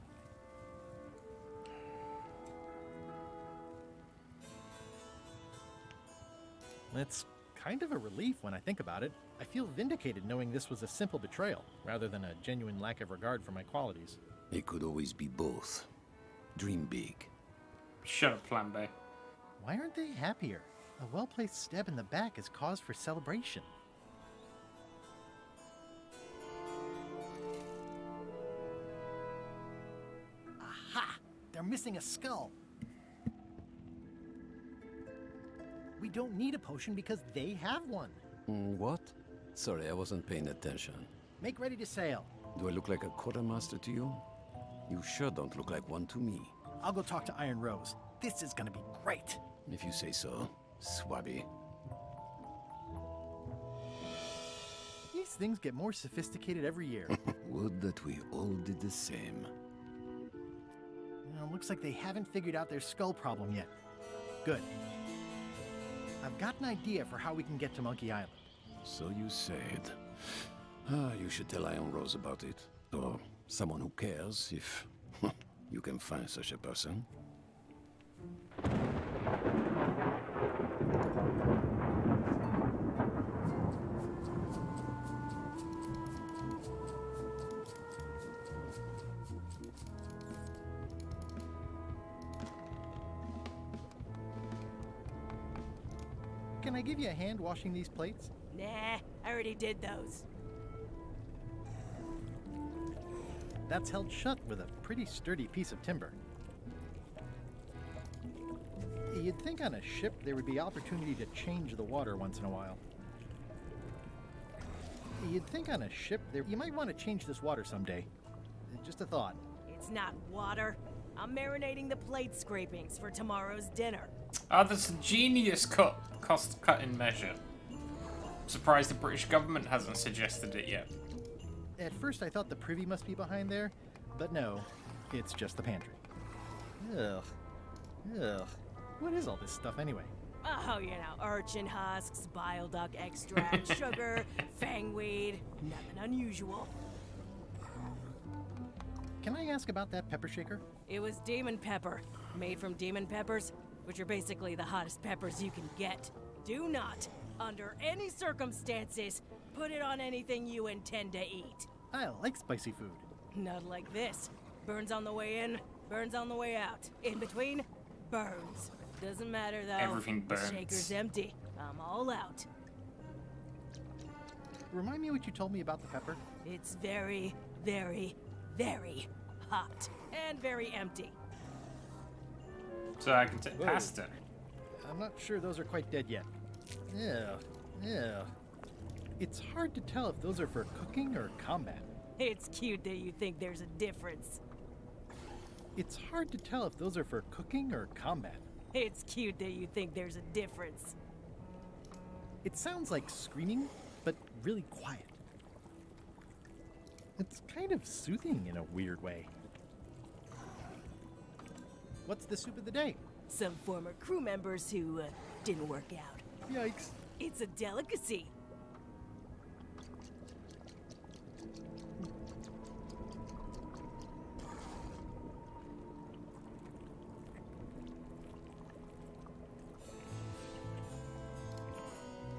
Speaker 3: It's kind of a relief when I think about it. I feel vindicated knowing this was a simple betrayal, rather than a genuine lack of regard for my qualities.
Speaker 15: It could always be both. Dream big.
Speaker 1: Shut up, Plan B.
Speaker 3: Why aren't they happier? A well-placed stab in the back is cause for celebration. Aha! They're missing a skull. We don't need a potion because they have one.
Speaker 15: What? Sorry, I wasn't paying attention.
Speaker 3: Make ready to sail.
Speaker 15: Do I look like a quartermaster to you? You sure don't look like one to me.
Speaker 3: I'll go talk to Iron Rose. This is gonna be great.
Speaker 15: If you say so, Swabby.
Speaker 3: These things get more sophisticated every year.
Speaker 15: Would that we all did the same.
Speaker 3: Well, looks like they haven't figured out their skull problem yet. Good. I've got an idea for how we can get to Monkey Island.
Speaker 15: So you said. You should tell Iron Rose about it. Or someone who cares, if you can find such a person.
Speaker 3: Can I give you a hand washing these plates?
Speaker 12: Nah, I already did those.
Speaker 3: That's held shut with a pretty sturdy piece of timber. You'd think on a ship there would be opportunity to change the water once in a while. You'd think on a ship you might want to change this water someday. Just a thought.
Speaker 12: It's not water. I'm marinating the plate scrapings for tomorrow's dinner.
Speaker 1: Oh, that's a genius cost-cutting measure. Surprised the British government hasn't suggested it yet.
Speaker 3: At first I thought the privy must be behind there, but no, it's just the pantry. Ugh. Ugh. What is all this stuff anyway?
Speaker 12: Oh, you know, urchin husks, bile duck extract, sugar, fangweed. Nothing unusual.
Speaker 3: Can I ask about that pepper shaker?
Speaker 12: It was demon pepper, made from demon peppers, which are basically the hottest peppers you can get. Do not, under any circumstances, put it on anything you intend to eat.
Speaker 3: I like spicy food.
Speaker 12: Not like this. Burns on the way in, burns on the way out. In between, burns. Doesn't matter though.
Speaker 1: Everything burns.
Speaker 12: The shaker's empty. I'm all out.
Speaker 3: Remind me what you told me about the pepper?
Speaker 12: It's very, very, very hot. And very empty.
Speaker 1: So I can take pasta.
Speaker 3: I'm not sure those are quite dead yet. Yeah, yeah. It's hard to tell if those are for cooking or combat.
Speaker 12: It's cute that you think there's a difference.
Speaker 3: It's hard to tell if those are for cooking or combat.
Speaker 12: It's cute that you think there's a difference.
Speaker 3: It sounds like screaming, but really quiet. It's kind of soothing in a weird way. What's the soup of the day?
Speaker 12: Some former crew members who didn't work out.
Speaker 3: Yikes.
Speaker 12: It's a delicacy.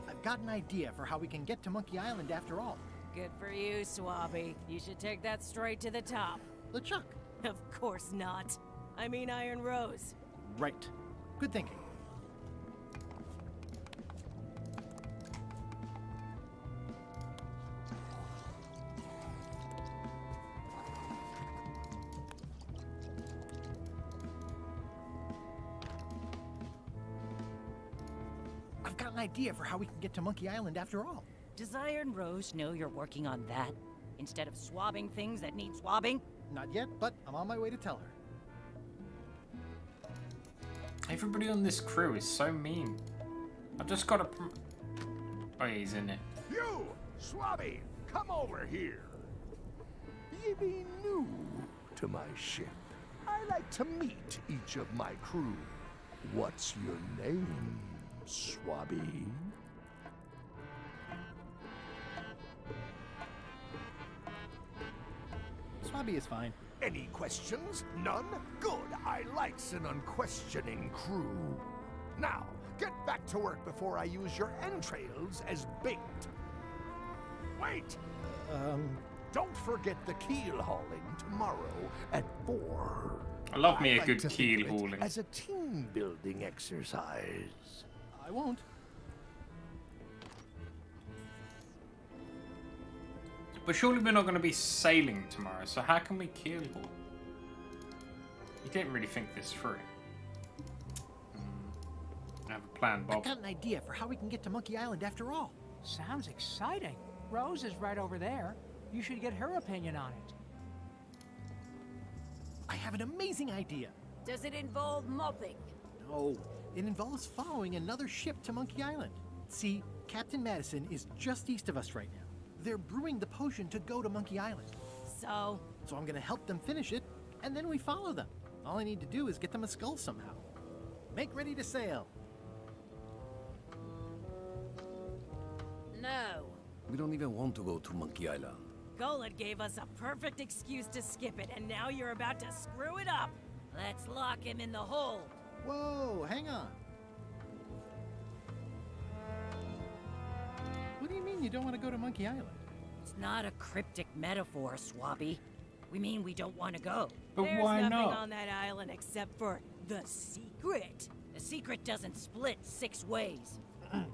Speaker 3: I've got an idea for how we can get to Monkey Island after all.
Speaker 12: Good for you, Swabby. You should take that straight to the top.
Speaker 3: LeChuck.
Speaker 12: Of course not. I mean Iron Rose.
Speaker 3: Right. Good thinking. I've got an idea for how we can get to Monkey Island after all.
Speaker 16: Does Iron Rose know you're working on that? Instead of swabbing things that need swabbing?
Speaker 3: Not yet, but I'm on my way to tell her.
Speaker 1: Everybody on this crew is so mean. I just gotta... Oh, he's in it.
Speaker 13: You, Swabby, come over here. Ye be new to my ship. I like to meet each of my crew. What's your name, Swabby?
Speaker 3: Swabby is fine.
Speaker 13: Any questions? None? Good. I likes an unquestioning crew. Now, get back to work before I use your entrails as bait. Wait! Don't forget the keel hauling tomorrow at 4.
Speaker 1: I love me a
Speaker 13: like
Speaker 1: good
Speaker 13: to think
Speaker 1: keel
Speaker 13: of it
Speaker 1: hauling.
Speaker 13: as a team building exercise.
Speaker 3: I won't.
Speaker 1: But surely we're not going to be sailing tomorrow, so how can we keel haul? You didn't really think this through. I have a plan, Bob.
Speaker 3: I got an idea for how we can get to Monkey Island after all.
Speaker 14: Sounds exciting. Rose is right over there. You should get her opinion on it.
Speaker 3: I have an amazing idea.
Speaker 5: Does it involve mopping?
Speaker 3: No, it involves following another ship to Monkey Island. See, Captain Madison is just east of us right now. They're brewing the potion to go to Monkey Island.
Speaker 12: So
Speaker 3: I'm gonna help them finish it, and then we follow them. All I need to do is get them a skull somehow. Make ready to sail.
Speaker 5: No.
Speaker 15: We don't even want to go to Monkey Island.
Speaker 12: Golod gave us a perfect excuse to skip it, and now you're about to screw it up.
Speaker 16: Let's lock him in the hole.
Speaker 3: Whoa, hang on. What do you mean you don't want to go to Monkey Island?
Speaker 16: It's not a cryptic metaphor, Swabby. We mean we don't want to go.
Speaker 1: But
Speaker 12: There's
Speaker 1: why
Speaker 12: nothing
Speaker 1: not?
Speaker 12: on that island except for the secret.
Speaker 16: The secret doesn't split 6 ways.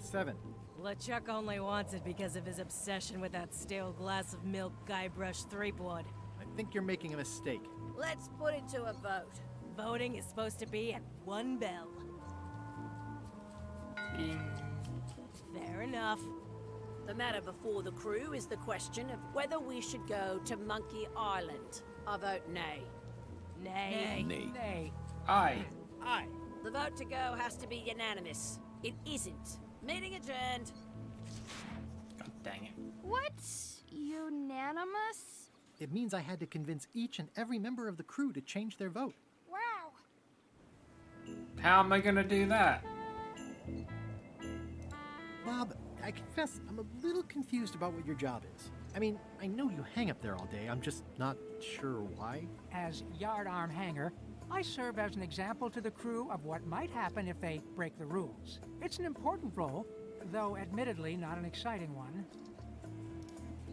Speaker 3: 7.
Speaker 12: LeChuck only wants it because of his obsession with that stale glass of milk Guybrush Threepwood.
Speaker 3: I think you're making a mistake.
Speaker 5: Let's put it to a vote.
Speaker 12: Voting is supposed to be at 1 bell. Fair enough.
Speaker 5: The matter before the crew is the question of whether we should go to Monkey Island. I vote nay.
Speaker 12: Nay.
Speaker 15: Nay.
Speaker 14: Nay.
Speaker 1: Aye.
Speaker 14: Aye.
Speaker 5: The vote to go has to be unanimous. It isn't. Meeting adjourned.
Speaker 1: God dang it.
Speaker 9: What's unanimous?
Speaker 3: It means I had to convince each and every member of the crew to change their vote.
Speaker 9: Wow.
Speaker 1: How am I going to do that?
Speaker 3: Bob, I confess I'm a little confused about what your job is. I mean, I know you hang up there all day. I'm just not sure why.
Speaker 14: As yardarm hanger, I serve as an example to the crew of what might happen if they break the rules. It's an important role, though admittedly not an exciting one.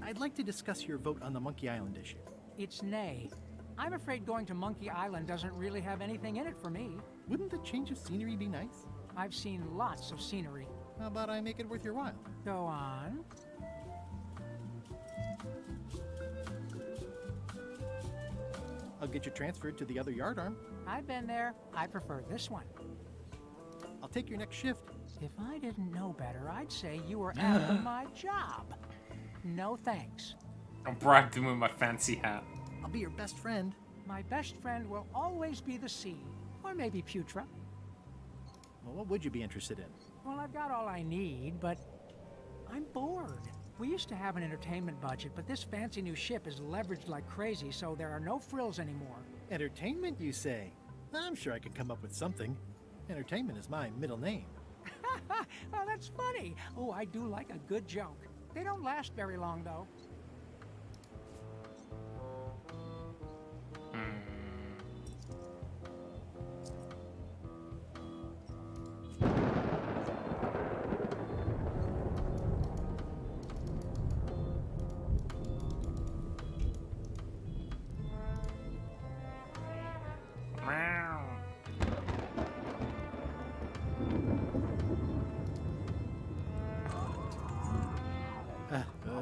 Speaker 3: I'd like to discuss your vote on the Monkey Island issue.
Speaker 14: It's nay. I'm afraid going to Monkey Island doesn't really have anything in it for me.
Speaker 3: Wouldn't a change of scenery be nice?
Speaker 14: I've seen lots of scenery.
Speaker 3: How about I make it worth your while?
Speaker 14: Go on.
Speaker 3: I'll get you transferred to the other yardarm.
Speaker 14: I've been there. I prefer this one.
Speaker 3: I'll take your next shift.
Speaker 14: If I didn't know better, I'd say you were after my job. No thanks.
Speaker 1: I bribed him with my fancy hat.
Speaker 3: I'll be your best friend.
Speaker 14: My best friend will always be the sea. Or maybe Putra.
Speaker 3: Well, what would you be interested in?
Speaker 14: Well, I've got all I need, but I'm bored. We used to have an entertainment budget, but this fancy new ship is leveraged like crazy, so there are no frills anymore.
Speaker 3: Entertainment, you say? I'm sure I could come up with something. Entertainment is my middle name.
Speaker 14: Oh, that's funny. Oh, I do like a good joke. They don't last very long, though.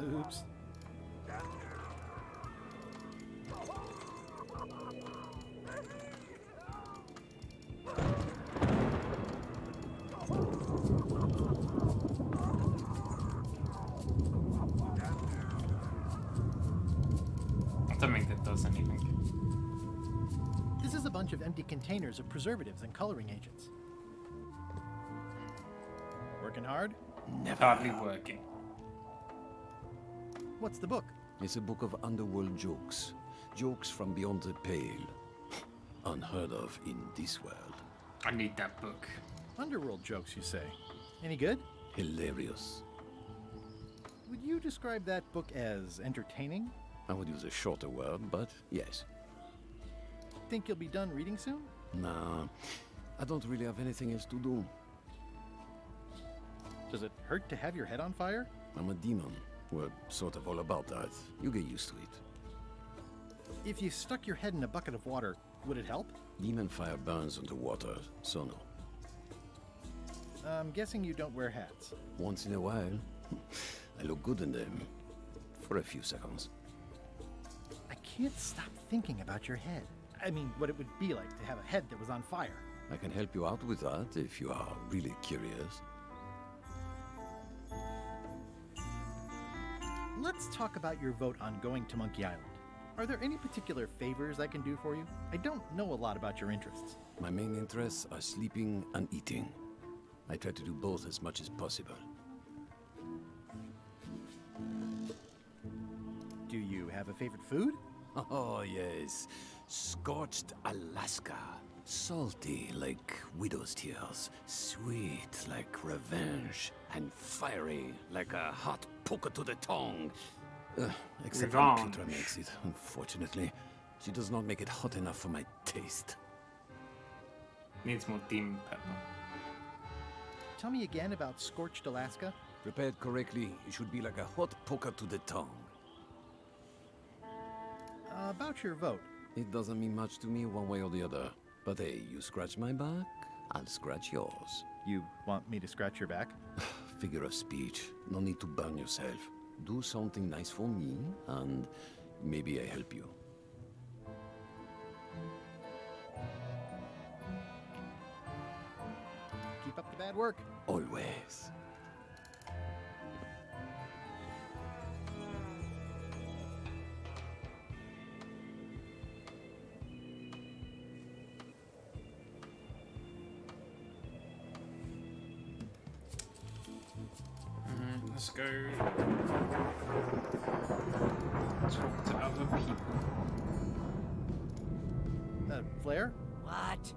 Speaker 3: Oops.
Speaker 1: I don't think that does anything.
Speaker 3: This is a bunch of empty containers of preservatives and coloring agents. Working hard?
Speaker 15: Never.
Speaker 1: Hardly working.
Speaker 3: What's the book?
Speaker 15: It's a book of underworld jokes. Jokes from beyond the pale. Unheard of in this world.
Speaker 1: I need that book.
Speaker 3: Underworld jokes, you say? Any good?
Speaker 15: Hilarious.
Speaker 3: Would you describe that book as entertaining?
Speaker 15: I would use a shorter word, but yes.
Speaker 3: Think you'll be done reading soon?
Speaker 15: Nah, I don't really have anything else to do.
Speaker 3: Does it hurt to have your head on fire?
Speaker 15: I'm a demon. We're sort of all about that. You get used to it.
Speaker 3: If you stuck your head in a bucket of water, would it help?
Speaker 15: Demon fire burns underwater, so no.
Speaker 3: I'm guessing you don't wear hats.
Speaker 15: Once in a while, I look good in them. For a few seconds.
Speaker 3: I can't stop thinking about your head. I mean, what it would be like to have a head that was on fire.
Speaker 15: I can help you out with that if you are really curious.
Speaker 3: Let's talk about your vote on going to Monkey Island. Are there any particular favors I can do for you? I don't know a lot about your interests.
Speaker 15: My main interests are sleeping and eating. I try to do both as much as possible.
Speaker 3: Do you have a favorite food?
Speaker 15: Oh, yes. Scorched Alaska. Salty like widow's tears. Sweet like revenge. And fiery like a hot poker to the tongue. Except when
Speaker 1: Revenge.
Speaker 15: Petra makes it, unfortunately. She does not make it hot enough for my taste.
Speaker 1: Needs more demon pepper.
Speaker 3: Tell me again about Scorched Alaska.
Speaker 15: Prepared correctly, it should be like a hot poker to the tongue.
Speaker 3: About your vote.
Speaker 15: It doesn't mean much to me one way or the other. But hey, you scratch my back, I'll scratch yours.
Speaker 3: You want me to scratch your back?
Speaker 15: Figure of speech. No need to burn yourself. Do something nice for me, and maybe I help you.
Speaker 3: Keep up the bad work.
Speaker 15: Always.
Speaker 1: Let's go talk to other people.
Speaker 3: Flair?
Speaker 12: What?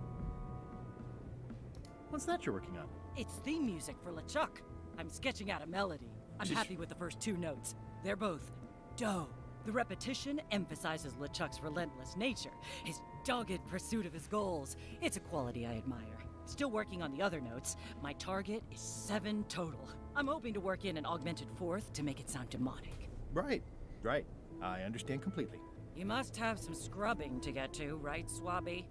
Speaker 3: What's that you're working on?
Speaker 12: It's theme music for LeChuck. I'm sketching out a melody. I'm happy with the first two notes. They're both dope. The repetition emphasizes LeChuck's relentless nature, his dogged pursuit of his goals. It's a quality I admire. Still working on the other notes. My target is 7 total. I'm hoping to work in an augmented 4th to make it sound demonic.
Speaker 3: Right. I understand completely.
Speaker 12: You must have some scrubbing to get to, right, Swabby?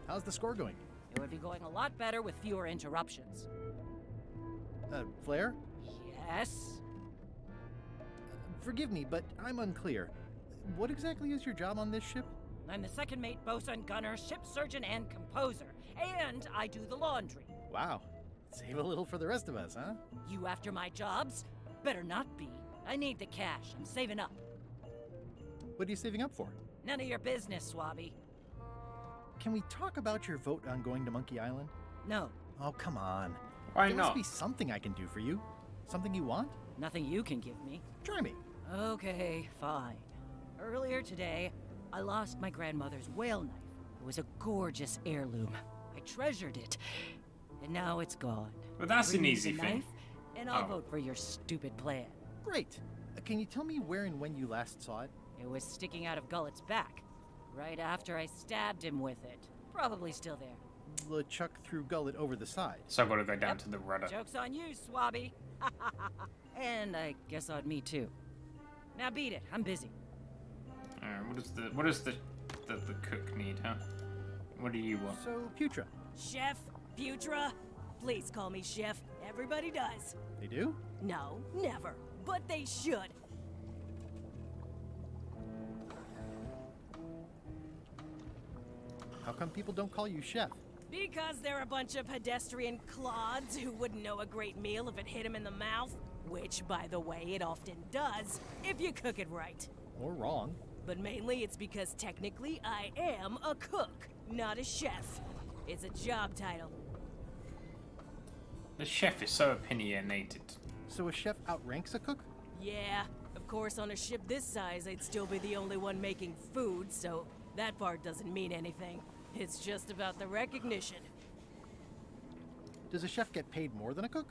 Speaker 3: How's the score going?
Speaker 12: It would be going a lot better with fewer interruptions.
Speaker 3: Flair?
Speaker 12: Yes?
Speaker 3: Forgive me, but I'm unclear. What exactly is your job on this ship?
Speaker 12: I'm the second mate, bosun, gunner, ship surgeon, and composer. And I do the laundry.
Speaker 3: Wow. Save a little for the rest of us, huh?
Speaker 12: You after my jobs? Better not be. I need the cash. I'm saving up.
Speaker 3: What are you saving up for?
Speaker 12: None of your business, Swabby.
Speaker 3: Can we talk about your vote on going to Monkey Island?
Speaker 12: No.
Speaker 3: Oh, come on.
Speaker 1: Why
Speaker 3: there
Speaker 1: not?
Speaker 3: must be something I can do for you. Something you want?
Speaker 12: Nothing you can give me.
Speaker 3: Try me.
Speaker 12: Okay, fine. Earlier today, I lost my grandmother's whale knife. It was a gorgeous heirloom. I treasured it. And now it's gone.
Speaker 1: But that's
Speaker 12: Bring
Speaker 1: an
Speaker 12: me
Speaker 1: easy
Speaker 12: the
Speaker 1: thing.
Speaker 12: knife, and I'll
Speaker 1: Oh.
Speaker 12: vote for your stupid plan.
Speaker 3: Great. Can you tell me where and when you last saw it?
Speaker 12: It was sticking out of Gullet's back, right after I stabbed him with it. Probably still there.
Speaker 3: LeChuck threw Gullet over the side.
Speaker 1: So I've got to go down to the rudder.
Speaker 12: Joke's on you, Swabby. And I guess on me too. Now beat it. I'm busy.
Speaker 1: Alright, what does the cook need, huh? What do you want?
Speaker 3: So, Putra.
Speaker 12: Chef Putra? Please call me Chef. Everybody does.
Speaker 3: They do?
Speaker 12: No, never. But they should.
Speaker 3: How come people don't call you Chef?
Speaker 12: Because they're a bunch of pedestrian clods who wouldn't know a great meal if it hit them in the mouth. Which, by the way, it often does, if you cook it right.
Speaker 3: Or wrong.
Speaker 12: But mainly it's because technically I am a cook, not a chef. It's a job title.
Speaker 1: The chef is so opinionated.
Speaker 3: So a chef outranks a cook?
Speaker 12: Yeah, of course on a ship this size I'd still be the only one making food, so that part doesn't mean anything. It's just about the recognition.
Speaker 3: Does a chef get paid more than a cook?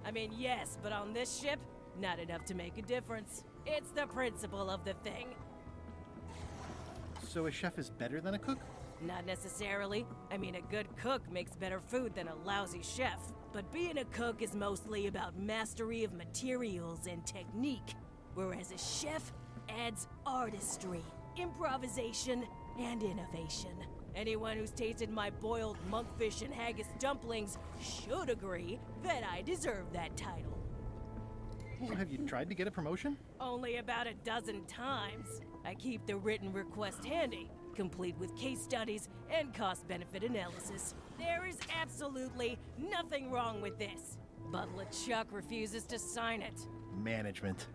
Speaker 12: I mean, yes, but on this ship, not enough to make a difference. It's the principle of the thing.
Speaker 3: So a chef is better than a cook?
Speaker 12: Not necessarily. I mean, a good cook makes better food than a lousy chef. But being a cook is mostly about mastery of materials and technique, whereas a chef adds artistry, improvisation, and innovation. Anyone who's tasted my boiled monkfish and haggis dumplings should agree that I deserve that title.
Speaker 3: Well, have you tried to get a promotion?
Speaker 12: Only about a dozen times. I keep the written request handy, complete with case studies and cost-benefit analysis. There is absolutely nothing wrong with this, but LeChuck refuses to sign it.
Speaker 3: Management.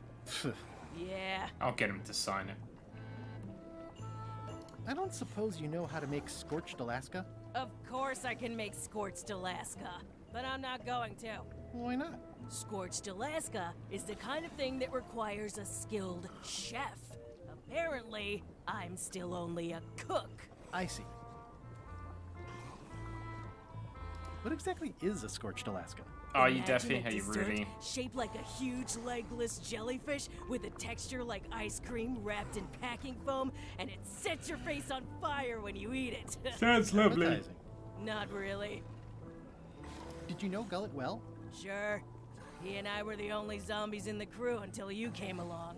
Speaker 12: Yeah.
Speaker 1: I'll get him to sign it.
Speaker 3: I don't suppose you know how to make scorched Alaska?
Speaker 12: Of course I can make Scorched Alaska, but I'm not going to.
Speaker 3: Why not?
Speaker 12: Scorched Alaska is the kind of thing that requires a skilled chef. Apparently, I'm still only a cook.
Speaker 3: I see. What exactly is a scorched Alaska?
Speaker 1: Are you
Speaker 12: Imagine
Speaker 1: Daffy?
Speaker 12: a
Speaker 1: Are you
Speaker 12: dessert
Speaker 1: really?
Speaker 12: Shaped like a huge legless jellyfish with a texture like ice cream wrapped in packing foam, and it sets your face on fire when you eat it.
Speaker 1: Sounds lovely.
Speaker 3: Appetizing.
Speaker 12: Not really.
Speaker 3: Did you know Gullet well?
Speaker 12: Sure. He and I were the only zombies in the crew until you came along.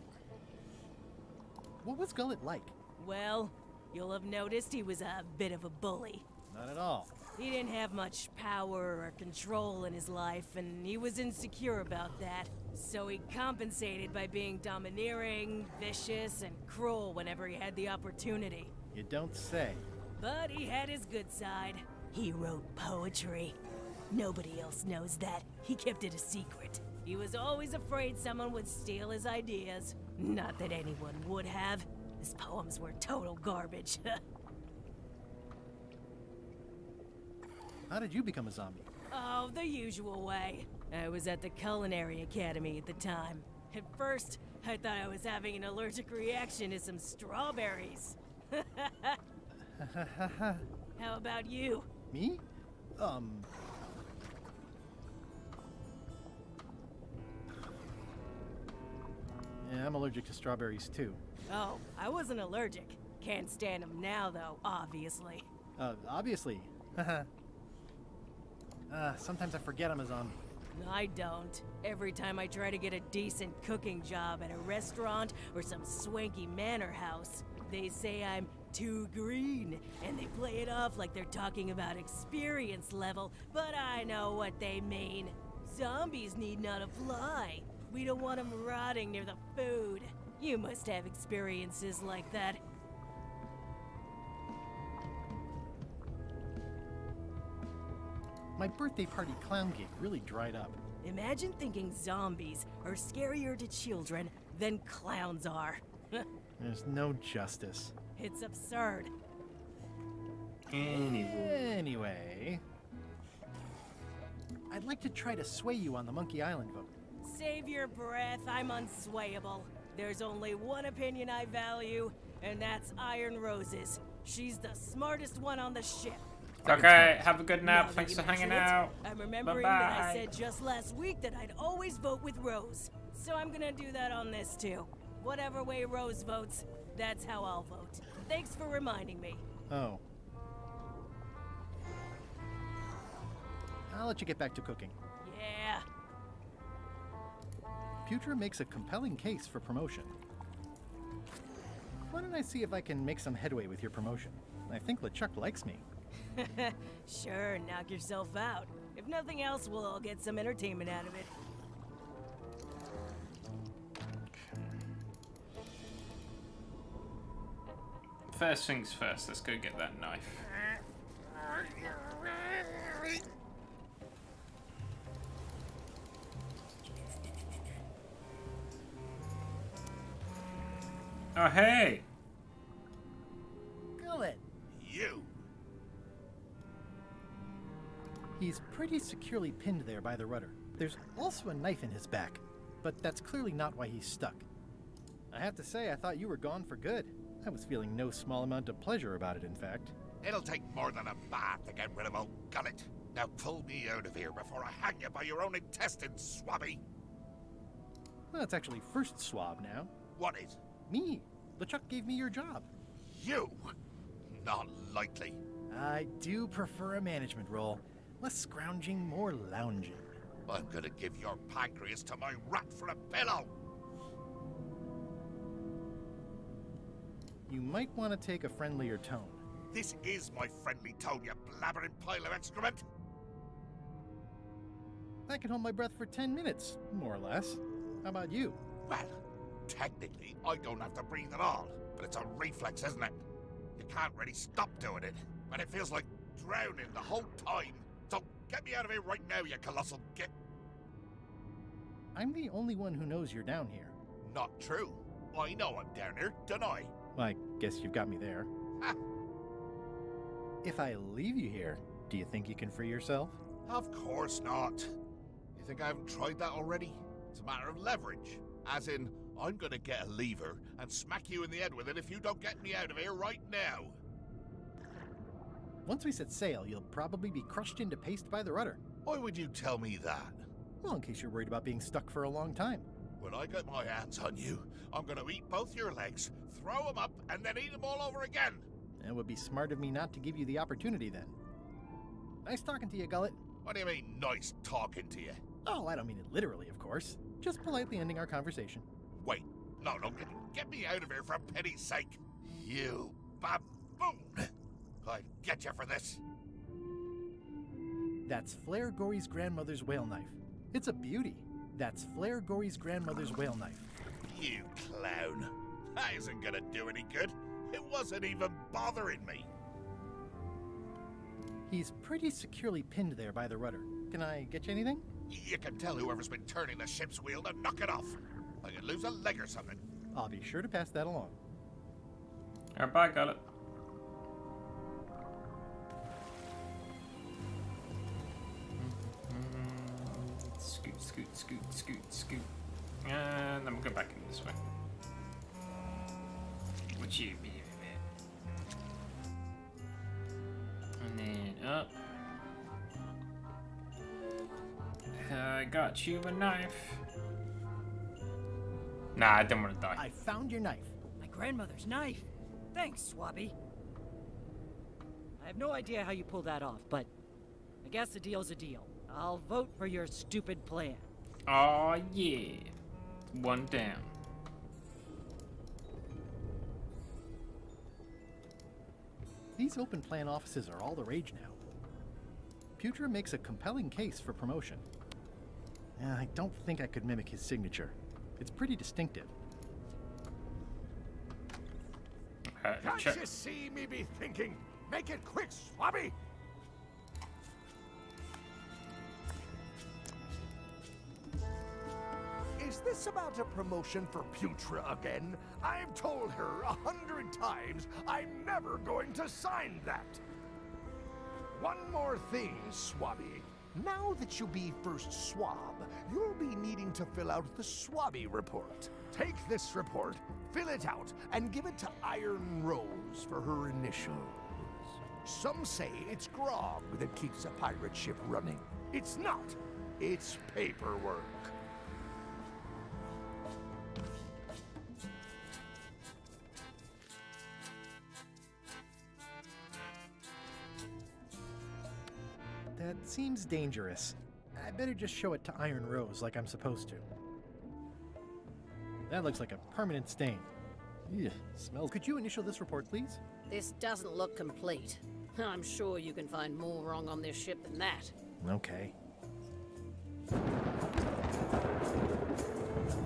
Speaker 3: What was Gullet like?
Speaker 12: Well, you'll have noticed he was a bit of a bully.
Speaker 3: Not at all.
Speaker 12: He didn't have much power or control in his life, and he was insecure about that. So he compensated by being domineering, vicious, and cruel whenever he had the opportunity.
Speaker 3: You don't say.
Speaker 12: But he had his good side. He wrote poetry. Nobody else knows that. He kept it a secret. He was always afraid someone would steal his ideas. Not that anyone would have. His poems were total garbage.
Speaker 3: How did you become a zombie?
Speaker 12: Oh, the usual way. I was at the Culinary Academy at the time. At first, I thought I was having an allergic reaction to some strawberries. How about you?
Speaker 3: Me? Yeah, I'm allergic to strawberries too.
Speaker 12: Oh, I wasn't allergic. Can't stand them now, though, obviously.
Speaker 3: Obviously. Sometimes I forget I'm a zombie.
Speaker 12: I don't. Every time I try to get a decent cooking job at a restaurant or some swanky manor house, they say I'm too green, and they play it off like they're talking about experience level, but I know what they mean. Zombies need not to fly. We don't want them rotting near the food. You must have experiences like that.
Speaker 3: My birthday party clown gig really dried up.
Speaker 12: Imagine thinking zombies are scarier to children than clowns are.
Speaker 3: There's no justice.
Speaker 12: It's absurd.
Speaker 3: Anyway, I'd like to try to sway you on the Monkey Island vote.
Speaker 12: Save your breath, I'm unswayable. There's only one opinion I value, and that's Iron Rose's. She's the smartest one on the ship.
Speaker 1: Okay, have a good nap.
Speaker 12: Now that
Speaker 1: Thanks
Speaker 12: you
Speaker 1: for hanging
Speaker 12: mention it,
Speaker 1: out.
Speaker 12: I'm remembering
Speaker 1: Bye-bye.
Speaker 12: that I said just last week that I'd always vote with Rose. So I'm gonna do that on this too. Whatever way Rose votes, that's how I'll vote. Thanks for reminding me.
Speaker 3: Oh. I'll let you get back to cooking.
Speaker 12: Yeah.
Speaker 3: Putra makes a compelling case for promotion. Why don't I see if I can make some headway with your promotion? I think LeChuck likes me.
Speaker 12: Sure, knock yourself out. If nothing else, we'll all get some entertainment out of it.
Speaker 1: First things first, let's go get that knife. Oh, hey!
Speaker 3: Gullet!
Speaker 10: You!
Speaker 3: He's pretty securely pinned there by the rudder. There's also a knife in his back, but that's clearly not why he's stuck. I have to say, I thought you were gone for good. I was feeling no small amount of pleasure about it, in fact.
Speaker 10: It'll take more than a bath to get rid of old Gullet. Now pull me out of here before I hang you by your own intestines, swabby.
Speaker 3: Well, it's actually first swab now.
Speaker 10: What is?
Speaker 3: Me. LeChuck gave me your job.
Speaker 10: You? Not likely.
Speaker 3: I do prefer a management role. Less scrounging, more lounging.
Speaker 10: I'm gonna give your pancreas to my rat for a pillow.
Speaker 3: You might want to take a friendlier tone.
Speaker 10: This is my friendly tone, you blabbering pile of excrement.
Speaker 3: I can hold my breath for 10 minutes, more or less. How about you?
Speaker 10: Well, technically, I don't have to breathe at all, but it's a reflex, isn't it? You can't really stop doing it, but it feels like drowning the whole time. So get me out of here right now, you colossal git.
Speaker 3: I'm the only one who knows you're down here.
Speaker 10: Not true. I know I'm down here, don't I?
Speaker 3: I guess you've got me there.
Speaker 10: Ha!
Speaker 3: If I leave you here, do you think you can free yourself?
Speaker 10: Of course not. You think I haven't tried that already? It's a matter of leverage. As in, I'm gonna get a lever and smack you in the head with it if you don't get me out of here right now.
Speaker 3: Once we set sail, you'll probably be crushed into paste by the rudder.
Speaker 10: Why would you tell me that?
Speaker 3: Well, in case you're worried about being stuck for a long time.
Speaker 10: When I get my hands on you, I'm gonna eat both your legs, throw them up, and then eat them all over again.
Speaker 3: It would be smart of me not to give you the opportunity then. Nice talking to you, Gullet.
Speaker 10: What do you mean, nice talking to you?
Speaker 3: Oh, I don't mean it literally, of course. Just politely ending our conversation.
Speaker 10: Wait, no, get me out of here for pity's sake. You baboon! I'll get you for this.
Speaker 3: That's Flair Gory's grandmother's whale knife. It's a beauty. That's Flair Gory's grandmother's whale knife.
Speaker 10: You clown. That isn't gonna do any good. It wasn't even bothering me.
Speaker 3: He's pretty securely pinned there by the rudder. Can I get you anything?
Speaker 10: You can tell whoever's been turning the ship's wheel to knock it off. I could lose a leg or something.
Speaker 3: I'll be sure to pass that along.
Speaker 1: Alright, bye, got it. Scoot, scoot, scoot, scoot, scoot. And then we'll go back in this way. What you be? And then up. I got you a knife. Nah, I didn't want to die.
Speaker 3: I found your knife.
Speaker 12: My grandmother's knife. Thanks, Swabby. I have no idea how you pulled that off, but I guess a deal's a deal. I'll vote for your stupid plan.
Speaker 1: Aw, yeah. One down.
Speaker 3: These open plan offices are all the rage now. Putra makes a compelling case for promotion. I don't think I could mimic his signature. It's pretty distinctive.
Speaker 13: Can't you see me be thinking? Make it quick, Swabby! Is this about a promotion for Putra again? I've told her 100 times I'm never going to sign that. One more thing, Swabby. Now that you be first swab, you'll be needing to fill out the Swabby report. Take this report, fill it out, and give it to Iron Rose for her initials. Some say it's grog that keeps a pirate ship running. It's not. It's paperwork.
Speaker 3: That seems dangerous. I better just show it to Iron Rose like I'm supposed to. That looks like a permanent stain. Ugh, smells. Could you initial this report, please?
Speaker 5: This doesn't look complete. I'm sure you can find more wrong on this ship than that.
Speaker 3: Okay.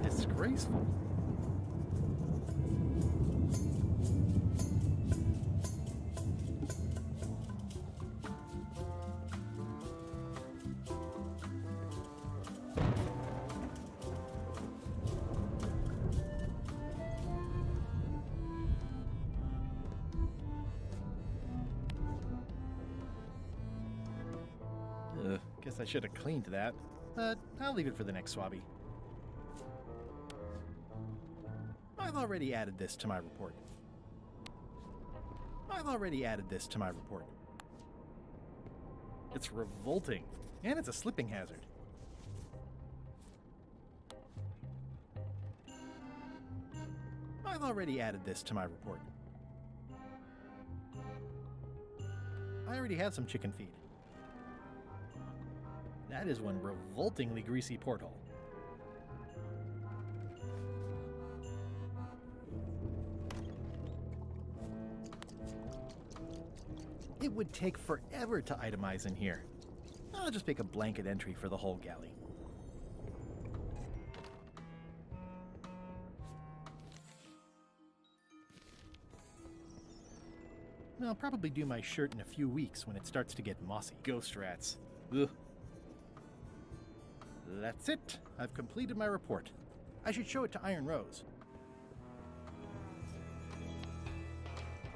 Speaker 3: Disgraceful. Guess I should have cleaned that, but I'll leave it for the next swabby. I've already added this to my report. It's revolting, and it's a slipping hazard. I've already added this to my report. I already have some chicken feed. That is one revoltingly greasy porthole. It would take forever to itemize in here. I'll just make a blanket entry for the whole galley. I'll probably do my shirt in a few weeks when it starts to get mossy. Ghost rats. Ugh. That's it. I've completed my report. I should show it to Iron Rose.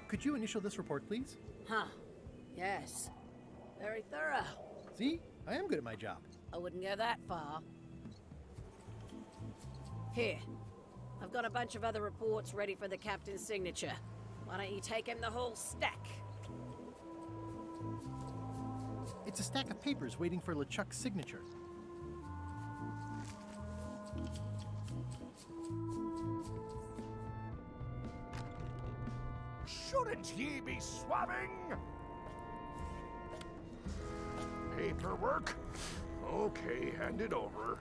Speaker 3: Could you initial this report, please?
Speaker 5: Huh. Yes. Very thorough.
Speaker 3: See? I am good at my job.
Speaker 5: I wouldn't go that far. Here. I've got a bunch of other reports ready for the captain's signature. Why don't you take him the whole stack?
Speaker 3: It's a stack of papers waiting for LeChuck's signature.
Speaker 13: Shouldn't ye be swabbing? Paperwork? Okay, hand it over.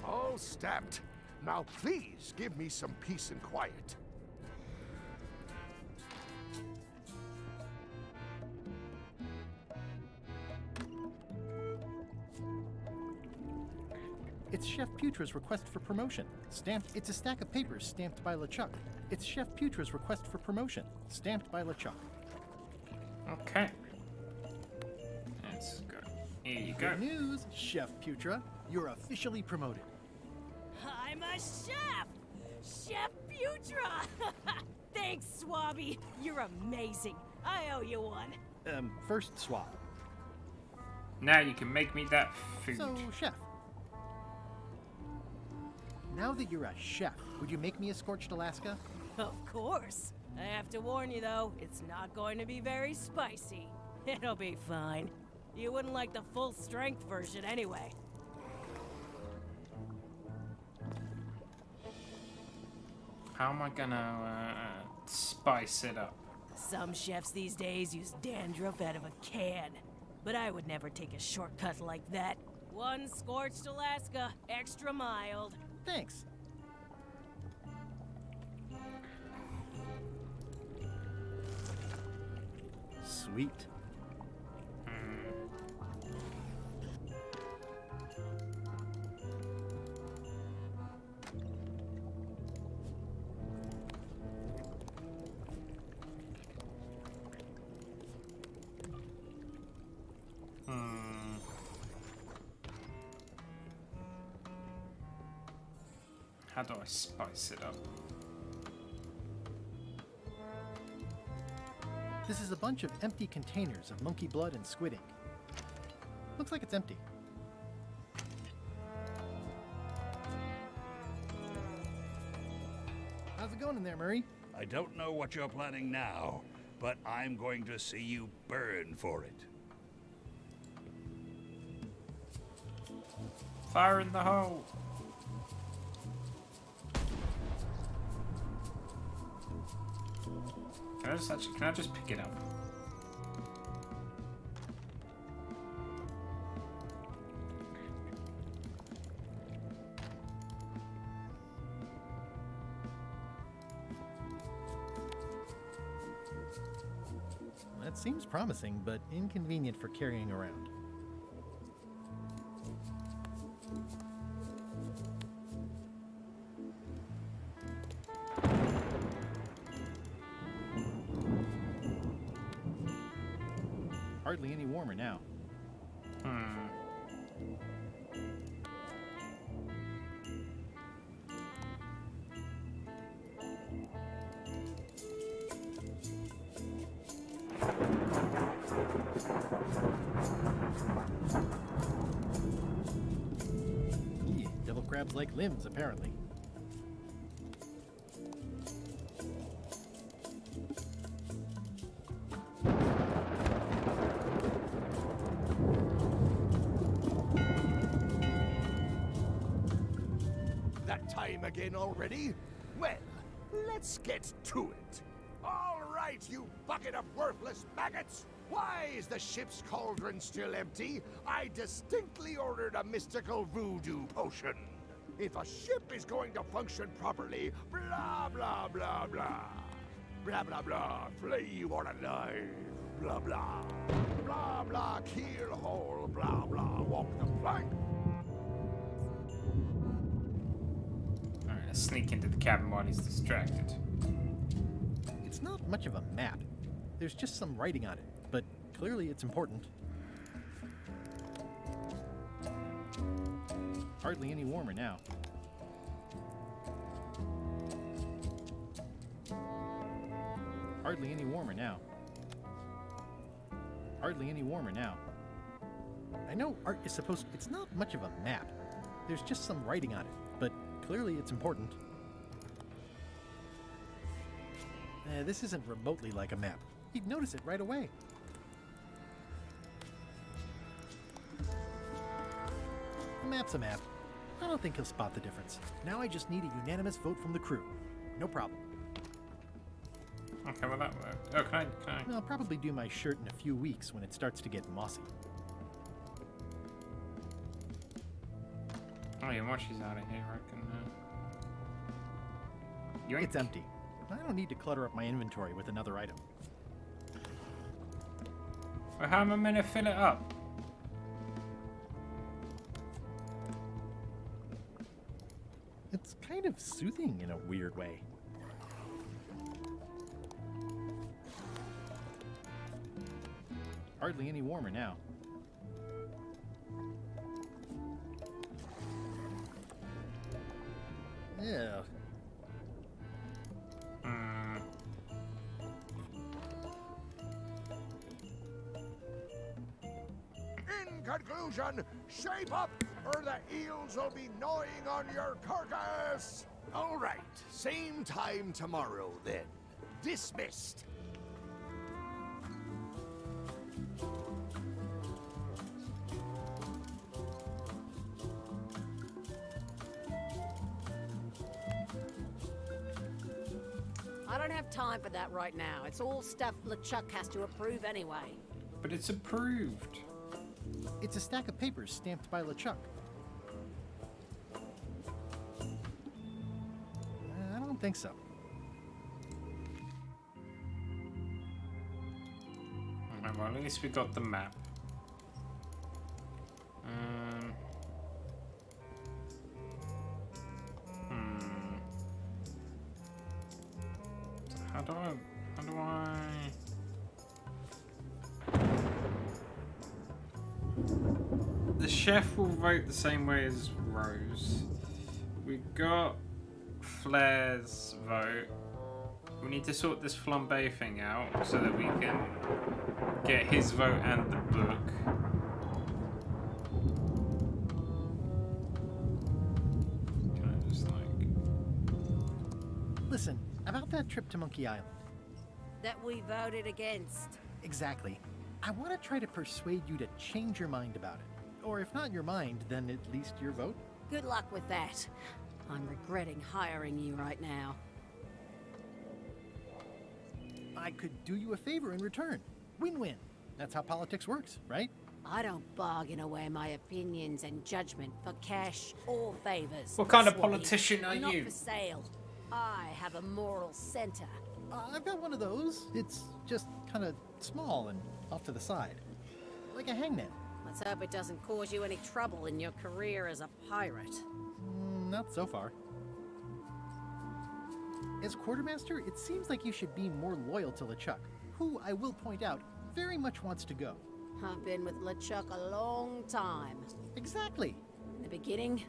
Speaker 13: All stamped. Now please give me some peace and quiet.
Speaker 3: It's Chef Putra's request for promotion. Stamped. It's a stack of papers stamped by LeChuck. It's Chef Putra's request for promotion. Stamped by LeChuck.
Speaker 1: Okay. Let's go. Here you go.
Speaker 3: Good news, Chef Putra. You're officially promoted.
Speaker 12: I'm a chef! Chef Putra! Thanks, Swabby. You're amazing. I owe you one.
Speaker 3: First swab.
Speaker 1: Now you can make me that food.
Speaker 3: So, Chef. Now that you're a chef, would you make me a scorched Alaska?
Speaker 12: Of course. I have to warn you, though, it's not going to be very spicy. It'll be fine. You wouldn't like the full-strength version anyway.
Speaker 1: How am I gonna spice it up?
Speaker 12: Some chefs these days use dandruff out of a can. But I would never take a shortcut like that. One scorched Alaska, extra mild.
Speaker 3: Thanks. Sweet.
Speaker 1: How do I spice it up?
Speaker 3: This is a bunch of empty containers of monkey blood and squid ink. Looks like it's empty. How's it going in there, Murray?
Speaker 11: I don't know what you're planning now, but I'm going to see you burn for it.
Speaker 1: Fire in the hole! Can I just pick it up?
Speaker 3: That seems promising, but inconvenient for carrying around. Hardly any warmer now. crabs like limbs, apparently.
Speaker 13: That time again already? Well, let's get to it. All right, you bucket of worthless maggots! Why is the ship's cauldron still empty? I distinctly ordered a mystical voodoo potion. If a ship is going to function properly, blah, blah, blah, blah. Blah, blah, blah, flay you on alive. Blah, blah. Blah, blah, keel hole. Blah, blah, walk the plank.
Speaker 1: Alright, let's sneak into the cabin while he's distracted.
Speaker 3: It's not much of a map. There's just some writing on it, but clearly it's important. Hardly any warmer now. Hardly any warmer now. Hardly any warmer now. I know art is supposed... It's not much of a map. There's just some writing on it, but clearly it's important. This isn't remotely like a map. He'd notice it right away. A map's a map. I don't think he'll spot the difference. Now I just need a unanimous vote from the crew. No problem.
Speaker 1: Okay, well that worked. Oh, can I?
Speaker 3: I'll probably do my shirt in a few weeks when it starts to get mossy.
Speaker 1: Oh yeah, once she's out of here, I reckon.
Speaker 3: It's empty. I don't need to clutter up my inventory with another item.
Speaker 1: Well, how am I meant to fill it up?
Speaker 3: It's kind of soothing in a weird way. Hardly any warmer now. Yeah.
Speaker 13: In conclusion, shape up, or the eels will be gnawing on your carcass. All right, same time tomorrow then. Dismissed.
Speaker 5: I don't have time for that right now. It's all stuff LeChuck has to approve anyway.
Speaker 1: But it's approved.
Speaker 3: It's a stack of papers stamped by LeChuck. I don't think so.
Speaker 1: Alright, well, at least we got the map. How do I... The chef will vote the same way as Rose. We got Flair's vote. We need to sort this flambe thing out so that we can get his vote and the book. Can I just like...
Speaker 3: Listen, about that trip to Monkey Island.
Speaker 5: That we voted against.
Speaker 3: Exactly. I want to try to persuade you to change your mind about it. Or if not your mind, then at least your vote.
Speaker 5: Good luck with that. I'm regretting hiring you right now.
Speaker 3: I could do you a favor in return. Win-win. That's how politics works, right?
Speaker 5: I don't bargain away my opinions and judgment for cash or favors.
Speaker 1: What kind of
Speaker 5: Swanee.
Speaker 1: politician are
Speaker 5: Not
Speaker 1: you?
Speaker 5: for sale. I have a moral center.
Speaker 3: I've got one of those. It's just kind of small and off to the side. Like a hangnail.
Speaker 5: Let's hope it doesn't cause you any trouble in your career as a pirate.
Speaker 3: Not so far. As quartermaster, it seems like you should be more loyal to LeChuck, who, I will point out, very much wants to go.
Speaker 5: I've been with LeChuck a long time.
Speaker 3: Exactly.
Speaker 5: In the beginning,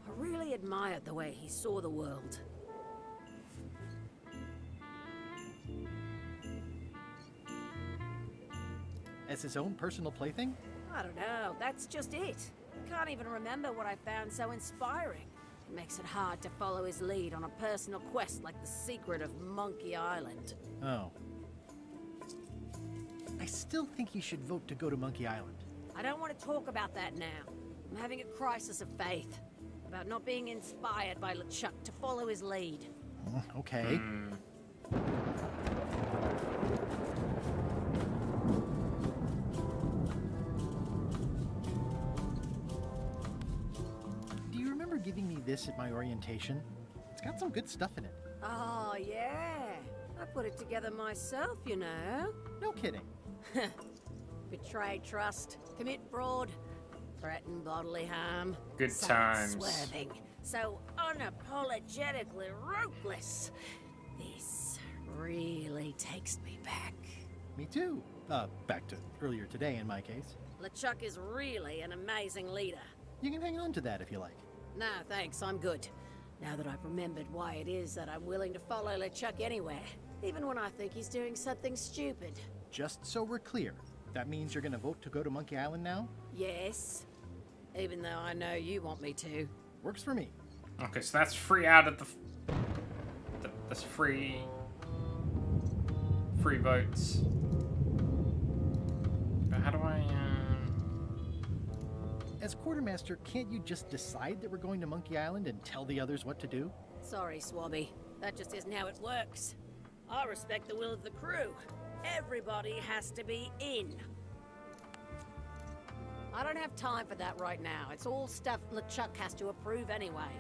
Speaker 5: I really admired the way he saw the world.
Speaker 3: As his own personal plaything?
Speaker 5: I don't know, that's just it. can't even remember what I found so inspiring. It makes it hard to follow his lead on a personal quest like the secret of Monkey Island.
Speaker 3: Oh. I still think you should vote to go to Monkey Island.
Speaker 5: I don't want to talk about that now. I'm having a crisis of faith. About not being inspired by LeChuck to follow his lead.
Speaker 3: Okay. Do you remember giving me this at my orientation? It's got some good stuff in it.
Speaker 5: Oh, yeah. I put it together myself, you know.
Speaker 3: No kidding.
Speaker 5: Betray trust, commit fraud, threaten bodily harm.
Speaker 1: Good
Speaker 5: so
Speaker 1: times.
Speaker 5: Swerving, so unapologetically ruthless. This really takes me back.
Speaker 3: Me too. Back to earlier today in my case.
Speaker 5: LeChuck is really an amazing leader.
Speaker 3: You can hang on to that if you like.
Speaker 5: No, thanks, I'm good. Now that I've remembered why it is that I'm willing to follow LeChuck anywhere, even when I think he's doing something stupid.
Speaker 3: Just so we're clear, that means you're gonna vote to go to Monkey Island now?
Speaker 5: Yes, even though I know you want me to.
Speaker 3: Works for me.
Speaker 1: Okay, so that's free out of the that's free votes. But how do I?
Speaker 3: As quartermaster, can't you just decide that we're going to Monkey Island and tell the others what to do?
Speaker 5: Sorry, Swabby. That just isn't how it works. I respect the will of the crew. Everybody has to be in. I don't have time for that right now. It's all stuff LeChuck has to approve anyway.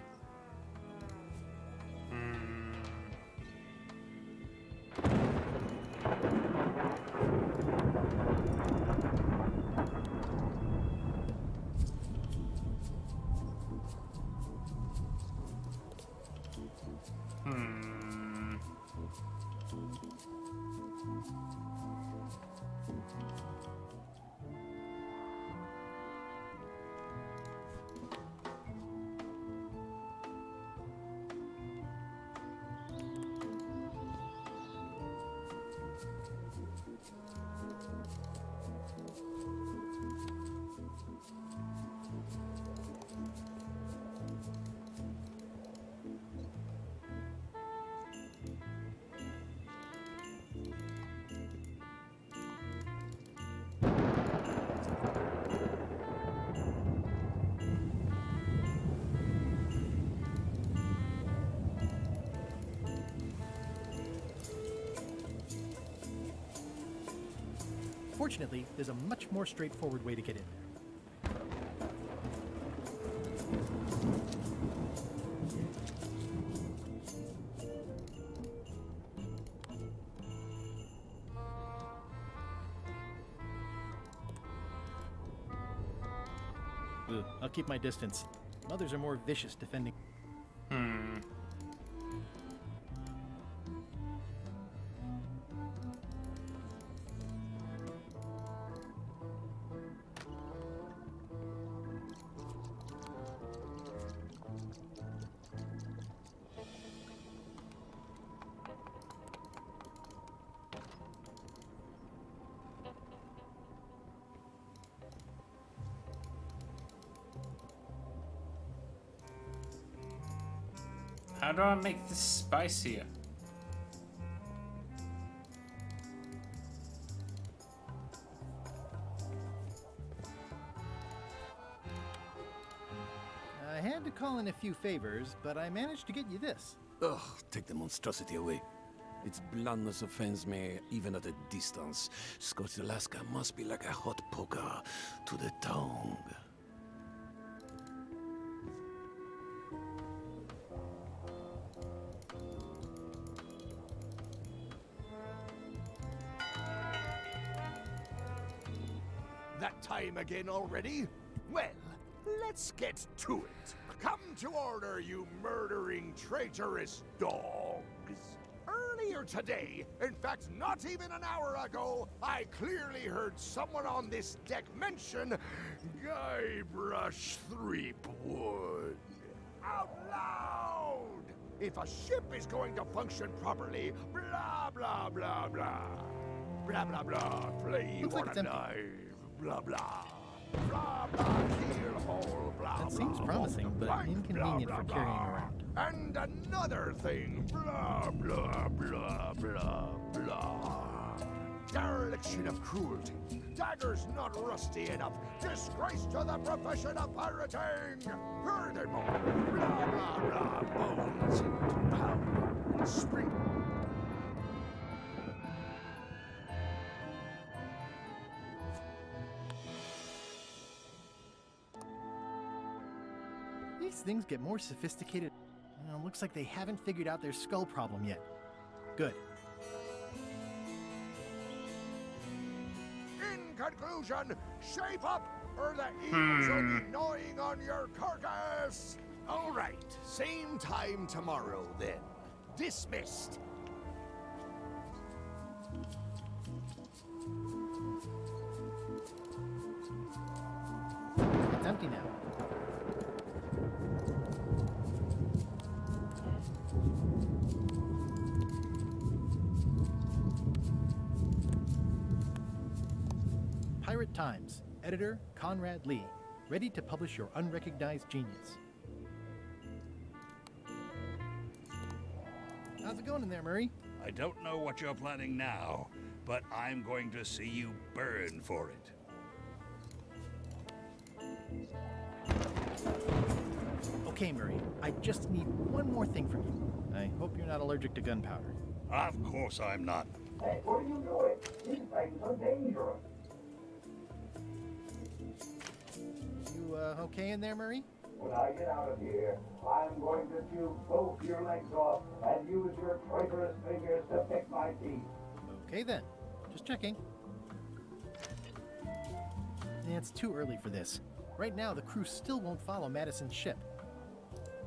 Speaker 3: Fortunately, there's a much more straightforward way to get in there. Ugh, I'll keep my distance. Others are more vicious defending.
Speaker 1: How do I make this spicier?
Speaker 3: I had to call in a few favors, but I managed to get you this.
Speaker 15: Ugh, take the monstrosity away. Its blandness offends me even at a distance. Scotch Alaska must be like a hot poker to the tongue.
Speaker 13: That time again already? Well, let's get to it. Come to order, you murdering, traitorous dogs. Earlier today, in fact, not even an hour ago, I clearly heard someone on this deck mention Guybrush Threepwood. Out loud! If a ship is going to function properly, blah, blah, blah, blah. Blah, blah, blah. Flame
Speaker 3: Looks like
Speaker 13: on
Speaker 3: it's
Speaker 13: a
Speaker 3: empty.
Speaker 13: knife. Blah, blah. Blah, blah, keelhole, blah,
Speaker 3: That seems
Speaker 13: blah,
Speaker 3: promising, but
Speaker 13: blank,
Speaker 3: inconvenient
Speaker 13: blah,
Speaker 3: for
Speaker 13: blah,
Speaker 3: carrying
Speaker 13: blah.
Speaker 3: around.
Speaker 13: And another thing, blah, blah, blah, blah, blah. Dereliction of cruelty. Daggers not rusty enough. Disgrace to the profession of pirating. Furthermore, blah, blah, blah, bones into powder and spring.
Speaker 3: These things get more sophisticated. Looks like they haven't figured out their skull problem yet. Good.
Speaker 13: In conclusion, shape up, or the eels will be gnawing on your carcass. All right, same time tomorrow then. Dismissed.
Speaker 3: It's empty now. Pirate Times, editor Conrad Lee, ready to publish your unrecognized genius. How's it going in there, Murray?
Speaker 11: I don't know what you're planning now, but I'm going to see you burn for it.
Speaker 3: Okay, Murray, I just need one more thing from you. I hope you're not allergic to gunpowder.
Speaker 11: Of course I'm not.
Speaker 17: Hey, what are you doing? These things are dangerous.
Speaker 3: You, okay in there, Murray?
Speaker 17: When I get out of here, I'm going to chew both your legs off and use your traitorous fingers to pick my teeth.
Speaker 3: Okay then. Just checking. It's too early for this. Right now, the crew still won't follow Madison's ship.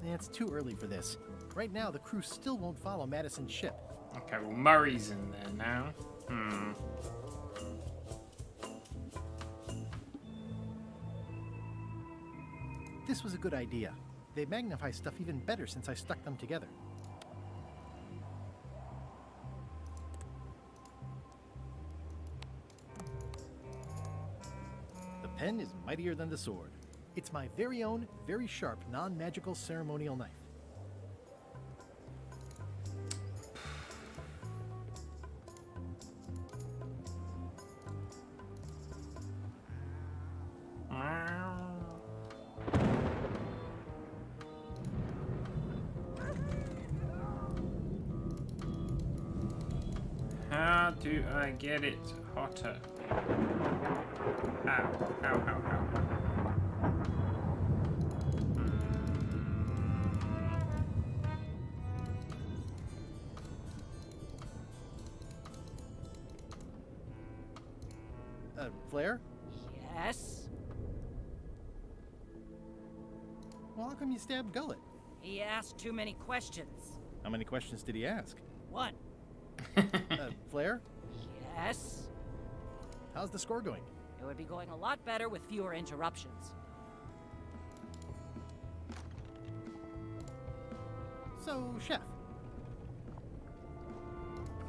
Speaker 3: It's too early for this. Right now, the crew still won't follow Madison's ship.
Speaker 1: Okay, well, Murray's in there now.
Speaker 3: This was a good idea. They magnify stuff even better since I stuck them together. The pen is mightier than the sword. It's my very own, very sharp, non-magical ceremonial knife.
Speaker 1: How do I get it hotter? How?
Speaker 3: Flair?
Speaker 16: Yes?
Speaker 3: Well, how come you stabbed Gullet?
Speaker 16: He asked too many questions.
Speaker 3: How many questions did he ask?
Speaker 16: One.
Speaker 3: Flair?
Speaker 16: Yes?
Speaker 3: How's the score going?
Speaker 16: It would be going a lot better with fewer interruptions.
Speaker 3: So, Chef.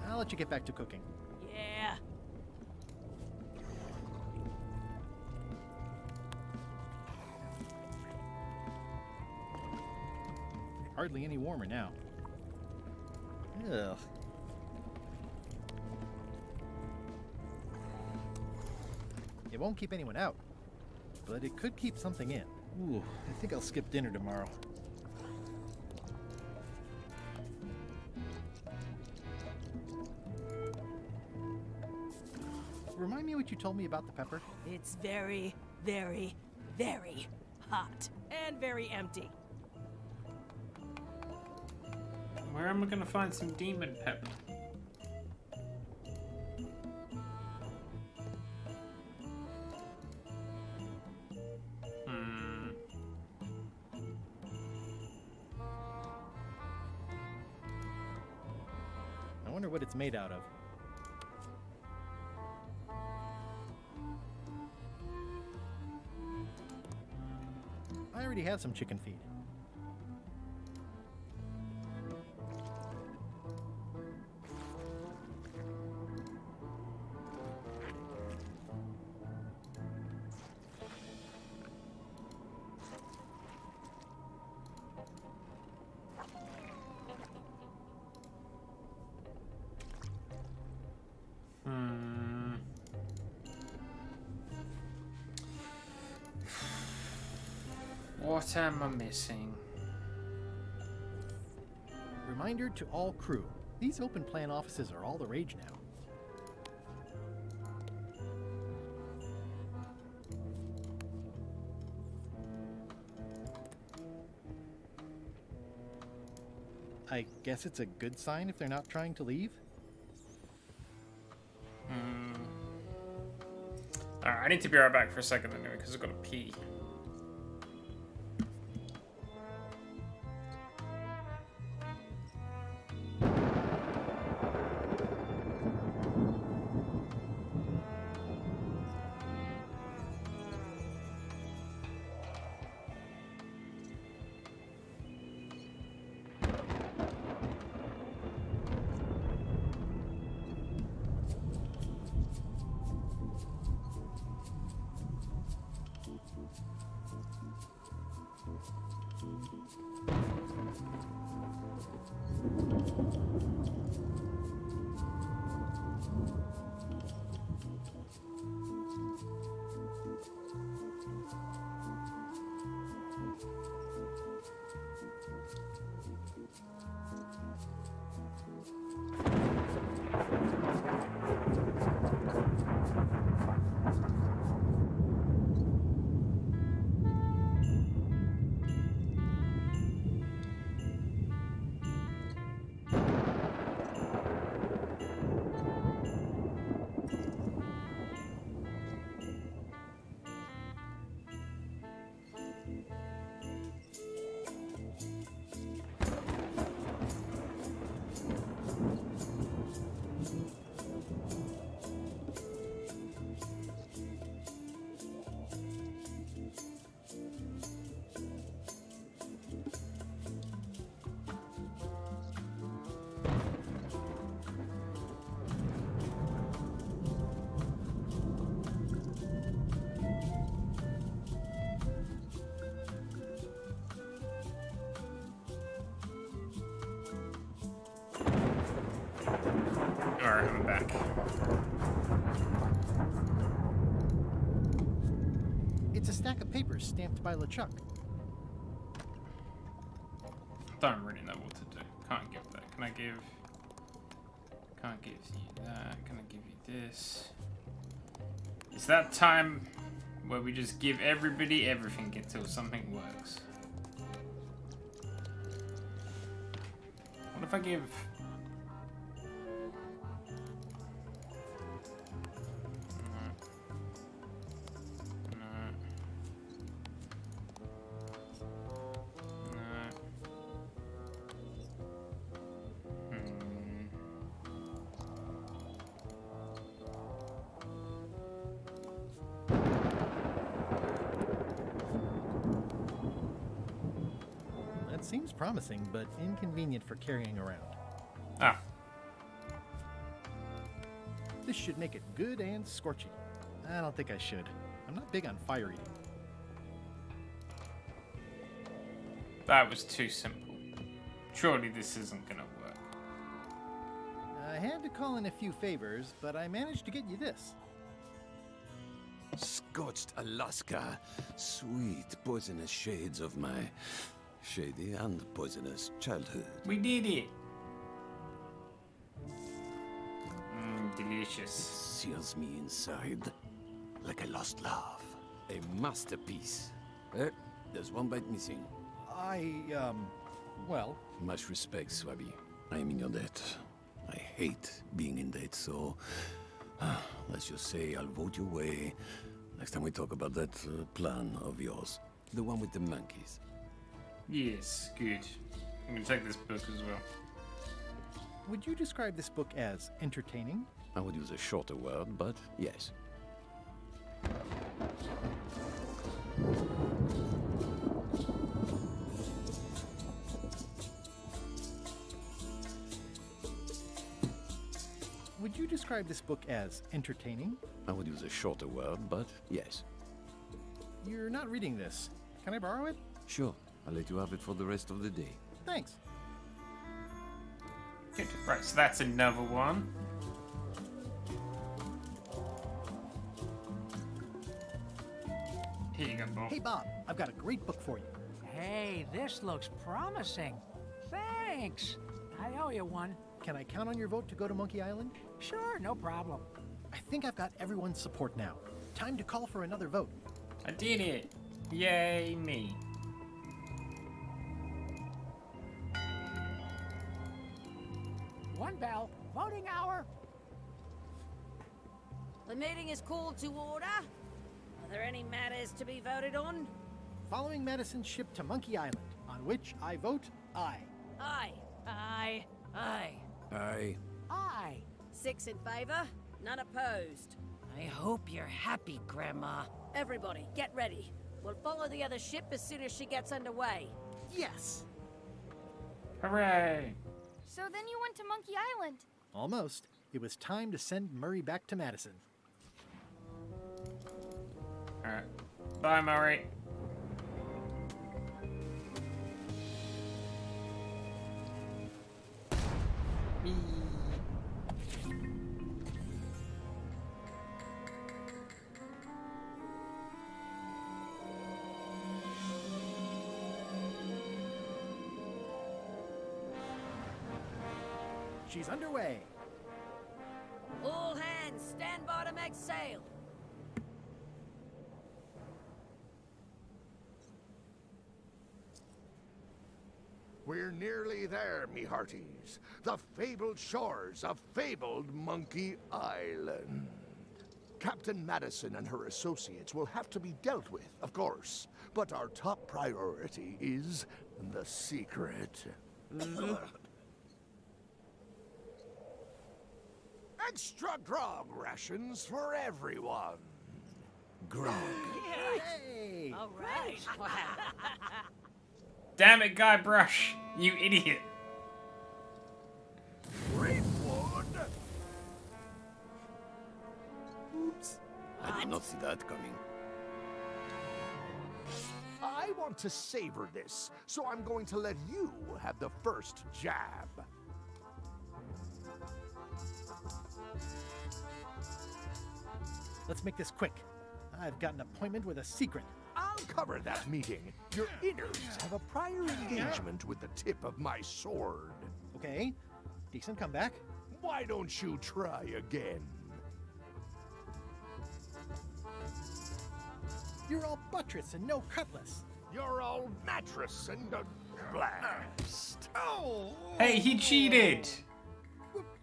Speaker 3: I'll let you get back to cooking.
Speaker 16: Yeah.
Speaker 3: Hardly any warmer now. Ugh. It won't keep anyone out, but it could keep something in. Ooh, I think I'll skip dinner tomorrow. Remind me what you told me about the pepper?
Speaker 12: It's very, very, very hot and very empty.
Speaker 1: Where am I gonna find some demon pepper?
Speaker 3: I wonder what it's made out of. I already have some chicken feed.
Speaker 1: What am I missing?
Speaker 3: Reminder to all crew. These open plan offices are all the rage now. I guess it's a good sign if they're not trying to leave?
Speaker 1: Alright, I need to be right back for a second anyway, because I've got to pee. Alright, I'm back.
Speaker 3: It's a stack of papers stamped by LeChuck.
Speaker 1: Don't really know what to do. Can't give that. Can I give... Can't give you that. Can I give you this? It's that time where we just give everybody everything until something works. What if I give...
Speaker 3: Seems promising, but inconvenient for carrying around.
Speaker 1: Ah.
Speaker 3: This should make it good and scorchy. I don't think I should. I'm not big on fire eating.
Speaker 1: That was too simple. Surely this isn't gonna work.
Speaker 3: I had to call in a few favors, but I managed to get you this.
Speaker 15: Scorched Alaska. Sweet poisonous shades of my shady and poisonous childhood.
Speaker 1: We did it. Delicious.
Speaker 15: It seals me inside like a lost love. A masterpiece. There's one bite missing.
Speaker 3: Well...
Speaker 15: Much respect, Swabby. I am in your debt. I hate being in debt, so... let's just say I'll vote your way next time we talk about that plan of yours. The one with the monkeys.
Speaker 1: Yes, good. I'm gonna take this book as well.
Speaker 3: Would you describe this book as entertaining?
Speaker 15: I would use a shorter word, but yes.
Speaker 3: Would you describe this book as entertaining?
Speaker 15: I would use a shorter word, but yes.
Speaker 3: You're not reading this. Can I borrow it?
Speaker 15: Sure. I'll let you have it for the rest of the day.
Speaker 3: Thanks.
Speaker 1: Good. Right, so that's another one. Here you go, Bob.
Speaker 3: Hey, Bob, I've got a great book for you.
Speaker 14: Hey, this looks promising. Thanks. I owe you one.
Speaker 3: Can I count on your vote to go to Monkey Island?
Speaker 14: Sure, no problem.
Speaker 3: I think I've got everyone's support now. Time to call for another vote.
Speaker 1: I did it. Yay, me.
Speaker 14: One bell. Voting hour.
Speaker 5: The meeting is called to order. Are there any matters to be voted on?
Speaker 3: Following Madison's ship to Monkey Island, on which I vote aye.
Speaker 5: Aye.
Speaker 12: Aye.
Speaker 5: Aye.
Speaker 15: Aye.
Speaker 14: Aye.
Speaker 5: 6 in favor, none opposed.
Speaker 16: I hope you're happy, Grandma.
Speaker 5: Everybody, get ready. We'll follow the other ship as soon as she gets underway.
Speaker 3: Yes!
Speaker 1: Hooray!
Speaker 9: So then you went to Monkey Island.
Speaker 3: Almost. It was time to send Murray back to Madison.
Speaker 1: Alright. Bye, Murray. Me.
Speaker 3: She's underway.
Speaker 5: All hands, stand by to make sail.
Speaker 13: We're nearly there, me hearties. The fabled shores of fabled Monkey Island. Captain Madison and her associates will have to be dealt with, of course. But our top priority is the secret. Extra grog rations for everyone.
Speaker 15: Grog.
Speaker 3: Hey!
Speaker 5: All right.
Speaker 1: Damn it, Guybrush! You idiot!
Speaker 13: Rapewood!
Speaker 15: Oops. I did not see that coming.
Speaker 13: I want to savor this, so I'm going to let you have the first jab.
Speaker 3: Let's make this quick. I've got an appointment with a secret.
Speaker 13: I'll cover that meeting. Your innards have a prior engagement with the tip of my sword.
Speaker 3: Okay. Decent comeback.
Speaker 13: Why don't you try again?
Speaker 3: You're all buttress and no cutlass.
Speaker 13: You're all mattress and a blast.
Speaker 3: Oh!
Speaker 1: Hey, he cheated!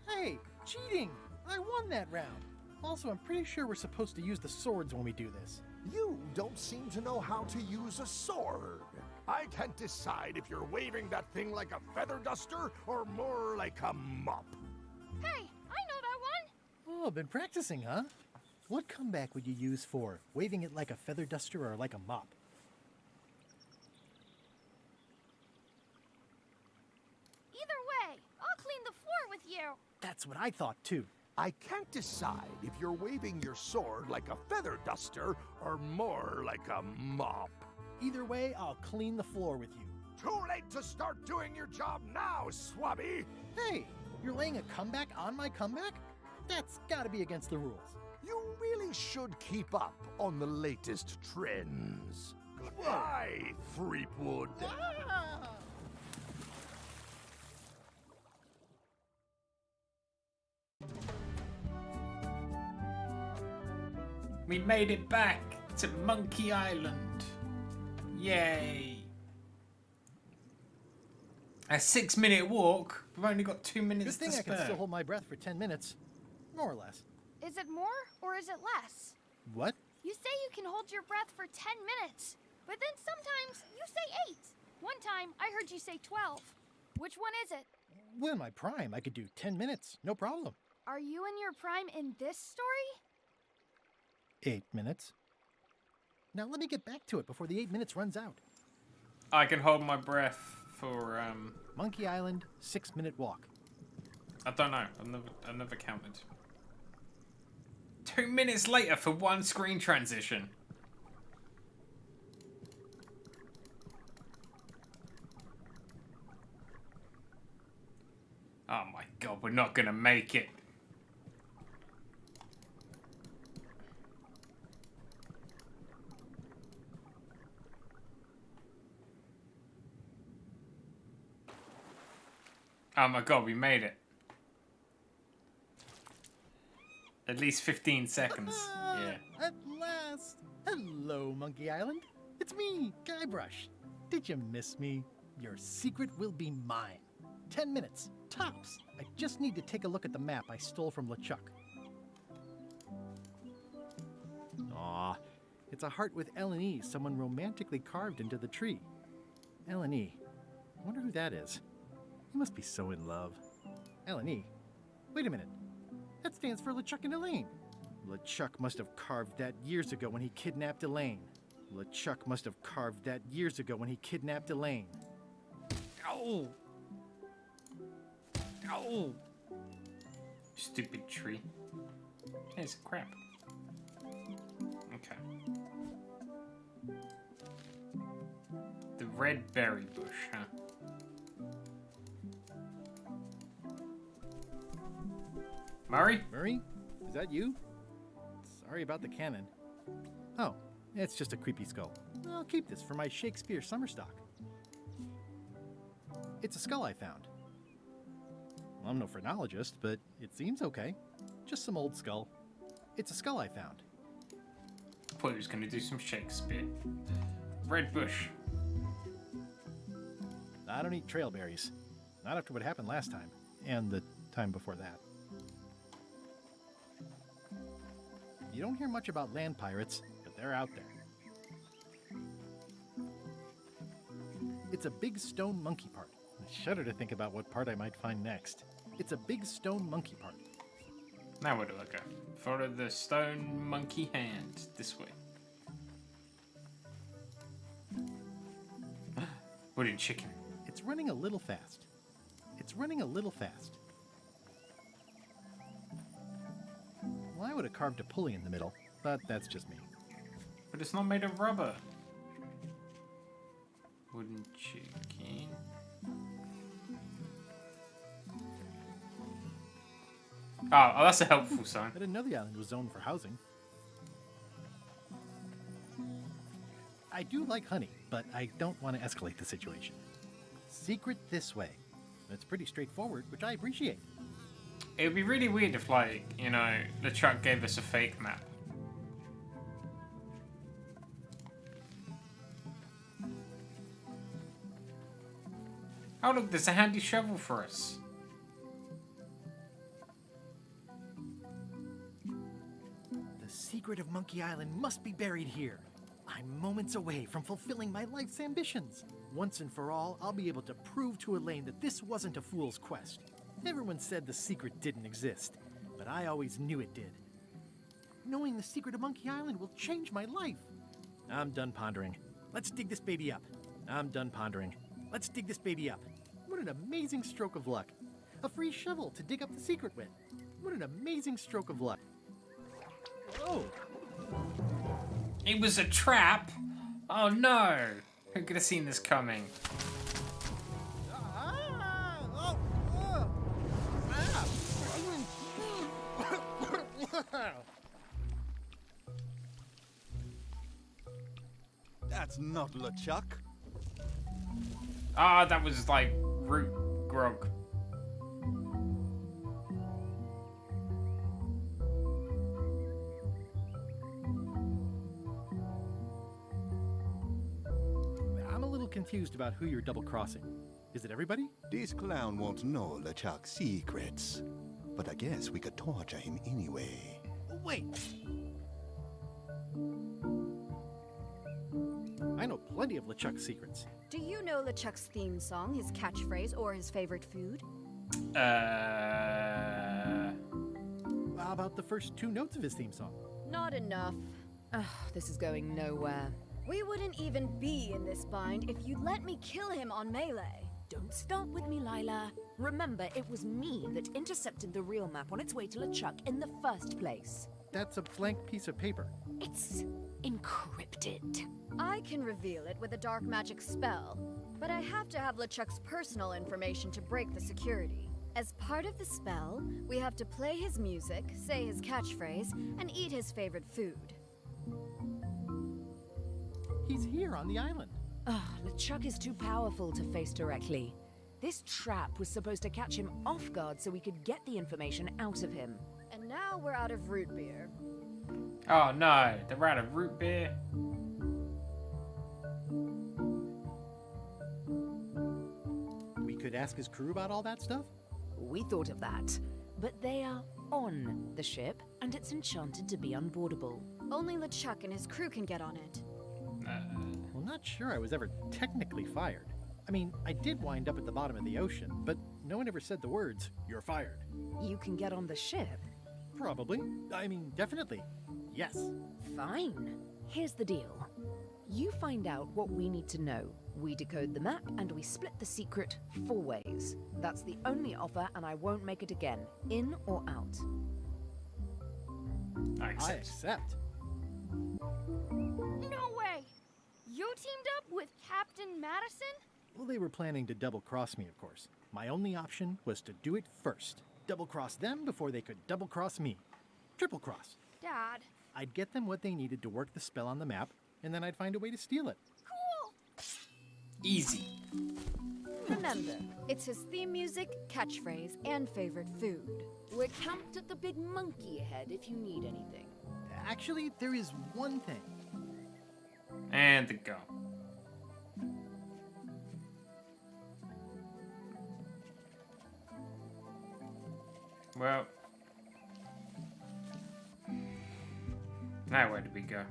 Speaker 3: Hey, cheating! I won that round. Also, I'm pretty sure we're supposed to use the swords when we do this.
Speaker 13: You don't seem to know how to use a sword. I can't decide if you're waving that thing like a feather duster or more like a mop.
Speaker 9: Hey, I know that one.
Speaker 3: Oh, been practicing, huh? What comeback would you use for waving it like a feather duster or like a mop?
Speaker 9: Either way, I'll clean the floor with you.
Speaker 3: That's what I thought, too.
Speaker 13: I can't decide if you're waving your sword like a feather duster or more like a mop.
Speaker 3: Either way, I'll clean the floor with you.
Speaker 13: Too late to start doing your job now, Swabby!
Speaker 3: Hey, you're laying a comeback on my comeback? That's gotta be against the rules.
Speaker 13: You really should keep up on the latest trends. Goodbye, Threepwood.
Speaker 1: We made it back to Monkey Island. Yay. A 6-minute walk. We've only got 2 minutes
Speaker 3: Good thing
Speaker 1: to
Speaker 3: I
Speaker 1: spare.
Speaker 3: can still hold my breath for 10 minutes. More or less.
Speaker 9: Is it more or is it less?
Speaker 3: What?
Speaker 9: You say you can hold your breath for 10 minutes, but then sometimes you say 8. One time I heard you say 12. Which one is it?
Speaker 3: Well, in my prime, I could do 10 minutes. No problem.
Speaker 9: Are you in your prime in this story?
Speaker 3: 8 minutes. Now let me get back to it before the 8 minutes runs out.
Speaker 1: I can hold my breath for
Speaker 3: Monkey Island, 6-minute walk.
Speaker 1: I don't know. I've never counted. 2 minutes later for one screen transition. Oh my god, we're not gonna make it. Oh my god, we made it. At least 15 seconds. Yeah.
Speaker 3: At last! Hello, Monkey Island. It's me, Guybrush. Did you miss me? Your secret will be mine. 10 minutes, tops. I just need to take a look at the map I stole from LeChuck. Aw, it's a heart with L&E someone romantically carved into the tree. L&E. I wonder who that is. He must be so in love. L&E? Wait a minute. That stands for LeChuck and Elaine. LeChuck must have carved that years ago when he kidnapped Elaine. LeChuck must have carved that years ago when he kidnapped Elaine. Ow! Ow!
Speaker 1: Stupid tree. Hey, it's crap. Okay. The red berry bush, huh? Murray?
Speaker 3: Murray? Is that you? Sorry about the cannon. Oh, it's just a creepy skull. I'll keep this for my Shakespeare summer stock. It's a skull I found. I'm no phrenologist, but it seems okay. Just some old skull. It's a skull I found.
Speaker 1: I thought he was going to do some Shakespeare. Red bush.
Speaker 3: I don't eat trail berries. Not after what happened last time, and the time before that. You don't hear much about land pirates, but they're out there. It's a big stone monkey part. I shudder to think about what part I might find next. It's a big stone monkey part.
Speaker 1: Now where do I go? Follow the stone monkey hand. This way. Wooden chicken.
Speaker 3: It's running a little fast. It's running a little fast. Well, I would have carved a pulley in the middle, but that's just me.
Speaker 1: But it's not made of rubber. Wooden chicken. Oh, that's a helpful sign.
Speaker 3: I didn't know the island was zoned for housing. I do like honey, but I don't want to escalate the situation. Secret this way. It's pretty straightforward, which I appreciate.
Speaker 1: It would be really weird if, like, you know, LeChuck gave us a fake map. Oh look, there's a handy shovel for us.
Speaker 3: The secret of Monkey Island must be buried here. I'm moments away from fulfilling my life's ambitions. Once and for all, I'll be able to prove to Elaine that this wasn't a fool's quest. Everyone said the secret didn't exist, but I always knew it did. Knowing the secret of Monkey Island will change my life. I'm done pondering. Let's dig this baby up. I'm done pondering. Let's dig this baby up. What an amazing stroke of luck. A free shovel to dig up the secret with. What an amazing stroke of luck. Oh!
Speaker 1: It was a trap? Oh no! Who could have seen this coming?
Speaker 7: That's not LeChuck.
Speaker 1: Ah, that was like root grog.
Speaker 3: I'm a little confused about who you're double-crossing. Is it everybody?
Speaker 7: This clown won't know LeChuck's secrets, but I guess we could torture him anyway.
Speaker 3: Wait! I know plenty of LeChuck's secrets.
Speaker 6: Do you know LeChuck's theme song, his catchphrase, or his favorite food?
Speaker 3: How about the first two notes of his theme song?
Speaker 6: Not enough.
Speaker 8: Ugh, this is going nowhere.
Speaker 6: We wouldn't even be in this bind if you'd let me kill him on Melee.
Speaker 8: Don't start with me, Lila. Remember, it was me that intercepted the real map on its way to LeChuck in the first place.
Speaker 3: That's a blank piece of paper.
Speaker 8: It's encrypted.
Speaker 6: I can reveal it with a dark magic spell, but I have to have LeChuck's personal information to break the security. As part of the spell, we have to play his music, say his catchphrase, and eat his favorite food.
Speaker 3: He's here on the island.
Speaker 8: Ugh, LeChuck is too powerful to face directly. This trap was supposed to catch him off guard so we could get the information out of him.
Speaker 6: And now we're out of root beer.
Speaker 1: Oh no, they're out of root beer.
Speaker 3: We could ask his crew about all that stuff?
Speaker 8: We thought of that, but they are on the ship, and it's enchanted to be unboardable.
Speaker 6: Only LeChuck and his crew can get on it.
Speaker 3: Well, not sure I was ever technically fired. I mean, I did wind up at the bottom of the ocean, but no one ever said the words, "You're fired."
Speaker 8: You can get on the ship?
Speaker 3: Probably. I mean, definitely. Yes.
Speaker 8: Fine. Here's the deal. You find out what we need to know. We decode the map, and we split the secret 4 ways. That's the only offer, and I won't make it again. In or out?
Speaker 1: I accept.
Speaker 3: I accept.
Speaker 9: No way! You teamed up with Captain Madison?
Speaker 3: Well, they were planning to double-cross me, of course. My only option was to do it first. Double-cross them before they could double-cross me. Triple-cross.
Speaker 9: Dad.
Speaker 3: I'd get them what they needed to work the spell on the map, and then I'd find a way to steal it.
Speaker 9: Cool!
Speaker 1: Easy.
Speaker 6: Remember, it's his theme music, catchphrase, and favorite food.
Speaker 8: We're camped at the Big Monkey Head if you need anything.
Speaker 3: Actually, there is one thing.
Speaker 1: And the go. Well. Now where did we go?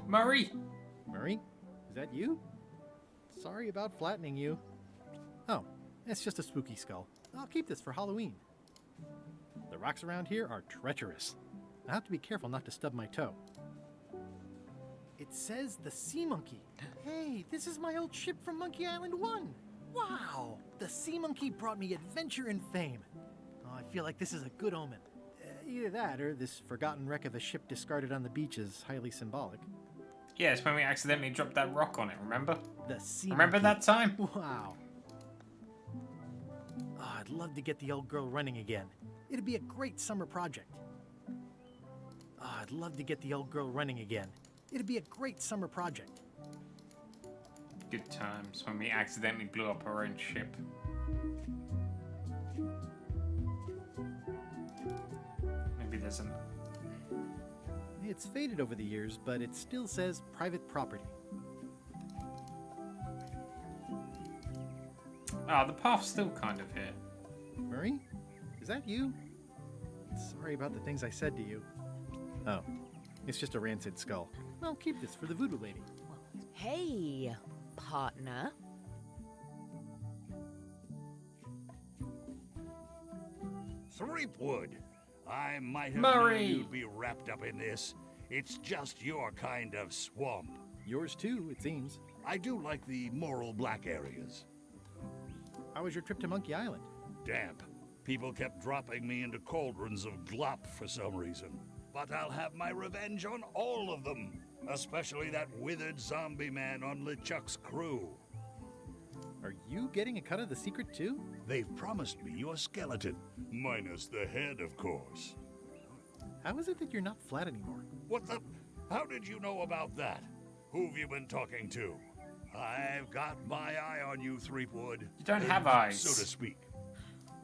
Speaker 1: Murray!
Speaker 3: Murray? Is that you? Sorry about flattening you. Oh, it's just a spooky skull. I'll keep this for Halloween. The rocks around here are treacherous. I have to be careful not to stub my toe. It says the Sea Monkey. Hey, this is my old ship from Monkey Island 1. Wow! The Sea Monkey brought me adventure and fame. Oh, I feel like this is a good omen. Either that or this forgotten wreck of a ship discarded on the beach is highly symbolic.
Speaker 1: Yeah, it's when we accidentally dropped that rock on it, remember?
Speaker 3: The Sea
Speaker 1: Remember
Speaker 3: Monkey.
Speaker 1: that time?
Speaker 3: Wow. Oh, I'd love to get the old girl running again. It'd be a great summer project. Oh, I'd love to get the old girl running again. It'd be a great summer project.
Speaker 1: Good times when we accidentally blew up our own ship. Maybe there's an...
Speaker 3: It's faded over the years, but it still says private property.
Speaker 1: Ah, the path's still kind of here.
Speaker 3: Murray? Is that you? Sorry about the things I said to you. Oh, it's just a rancid skull. I'll keep this for the voodoo lady.
Speaker 8: Hey, partner.
Speaker 11: Threepwood, I might have
Speaker 1: Murray!
Speaker 11: known you'd be wrapped up in this. It's just your kind of swamp.
Speaker 3: Yours too, it seems.
Speaker 11: I do like the moral black areas.
Speaker 3: How was your trip to Monkey Island?
Speaker 11: Damp. People kept dropping me into cauldrons of glop for some reason. But I'll have my revenge on all of them. Especially that withered zombie man on LeChuck's crew.
Speaker 3: Are you getting a cut of the secret too?
Speaker 11: They've promised me your skeleton. Minus the head, of course.
Speaker 3: How is it that you're not flat anymore?
Speaker 11: What the? How did you know about that? Who've you been talking to? I've got my eye on you, Threepwood.
Speaker 1: You don't have eyes.
Speaker 11: So to speak.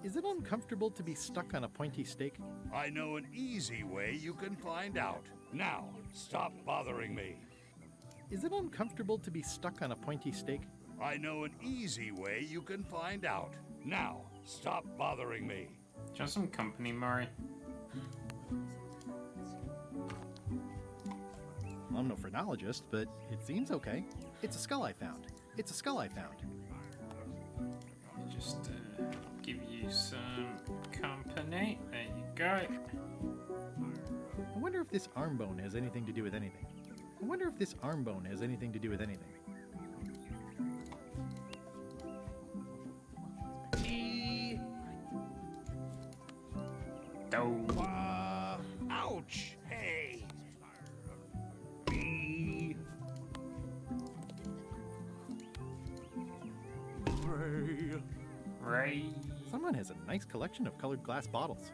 Speaker 3: Is it uncomfortable to be stuck on a pointy stake?
Speaker 11: I know an easy way you can find out. Now, stop bothering me.
Speaker 3: Is it uncomfortable to be stuck on a pointy stake?
Speaker 11: I know an easy way you can find out. Now, stop bothering me.
Speaker 1: Do you want some company, Murray?
Speaker 3: Well, I'm no phrenologist, but it seems okay. It's a skull I found. It's a skull I found.
Speaker 1: Just give you some company. There you go.
Speaker 3: I wonder if this arm bone has anything to do with anything. I wonder if this arm bone has anything to do with anything.
Speaker 1: Oh.
Speaker 11: Ouch! Hey!
Speaker 2: Ray.
Speaker 1: Ray.
Speaker 3: Someone has a nice collection of colored glass bottles.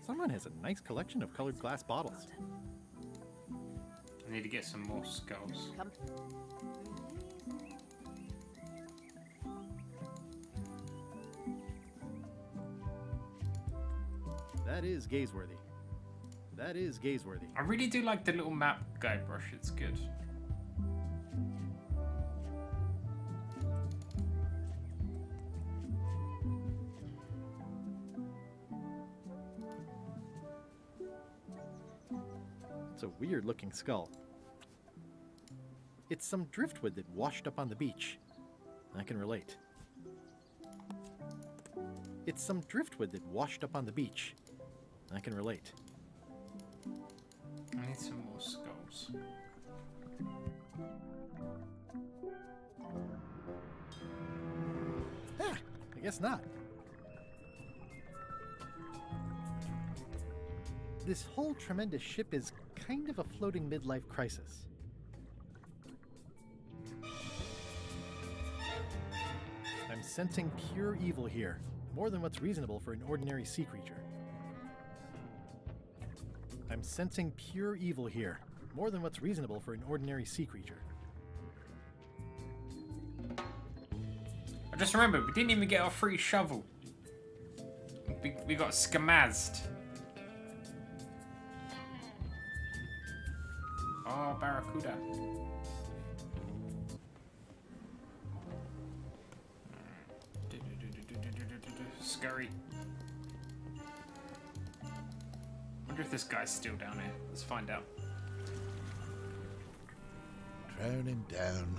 Speaker 3: Someone has a nice collection of colored glass bottles.
Speaker 1: I need to get some more skulls.
Speaker 8: Come.
Speaker 3: That is gazeworthy. That is gazeworthy.
Speaker 1: I really do like the little map guide brush. It's good.
Speaker 3: It's a weird looking skull. It's some driftwood that washed up on the beach. I can relate. It's some driftwood that washed up on the beach. I can relate.
Speaker 1: I need some more skulls.
Speaker 3: Ah, I guess not. This whole tremendous ship is kind of a floating midlife crisis. I'm sensing pure evil here, more than what's reasonable for an ordinary sea creature. I'm sensing pure evil here, more than what's reasonable for an ordinary sea creature.
Speaker 1: I just remembered, we didn't even get our free shovel. We got scamazed. Oh, Barracuda. Scurry. Wonder if this guy's still down here. Let's find out.
Speaker 10: Drowning down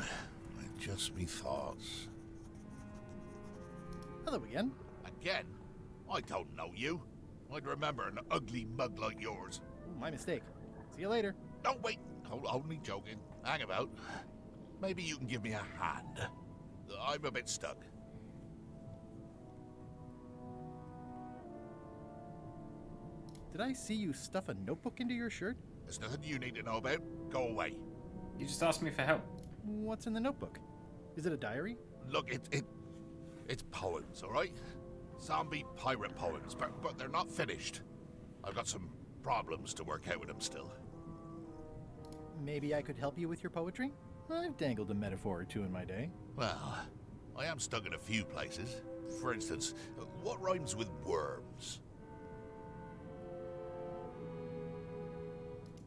Speaker 10: with just me thoughts.
Speaker 3: Hello again.
Speaker 10: Again? I don't know you. I'd remember an ugly mug like yours.
Speaker 3: My mistake. See you later.
Speaker 10: No, wait. Only joking. Hang about. Maybe you can give me a hand. I'm a bit stuck.
Speaker 3: Did I see you stuff a notebook into your shirt?
Speaker 10: There's nothing you need to know about. Go away.
Speaker 1: You just asked me for help.
Speaker 3: What's in the notebook? Is it a diary?
Speaker 10: Look, it's poems, all right? Zombie pirate poems, but they're not finished. I've got some problems to work out with them still.
Speaker 3: Maybe I could help you with your poetry? I've dangled a metaphor or two in my day.
Speaker 10: Well, I am stuck in a few places. For instance, what rhymes with worms?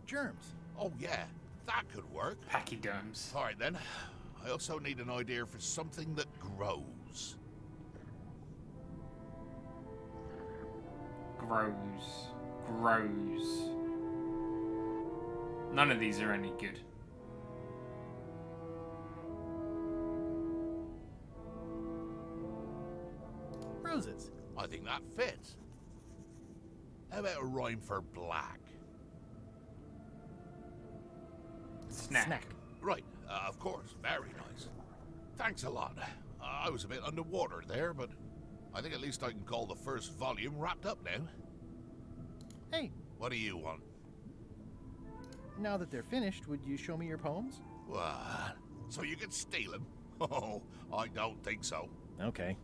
Speaker 3: Germs.
Speaker 10: Oh yeah, that could work.
Speaker 1: Pachyderms.
Speaker 10: All right then. I also need an idea for something that grows.
Speaker 1: Grows. None of these are any good.
Speaker 3: Roses.
Speaker 10: I think that fits. How about a rhyme for black?
Speaker 1: Snack.
Speaker 10: Right, of course. Very nice. Thanks a lot. I was a bit underwater there, but I think at least I can call the first volume wrapped up now.
Speaker 3: Hey.
Speaker 10: What do you want?
Speaker 3: Now that they're finished, would you show me your poems?
Speaker 10: What? So you can steal them? Oh, I don't think so.
Speaker 3: Okay.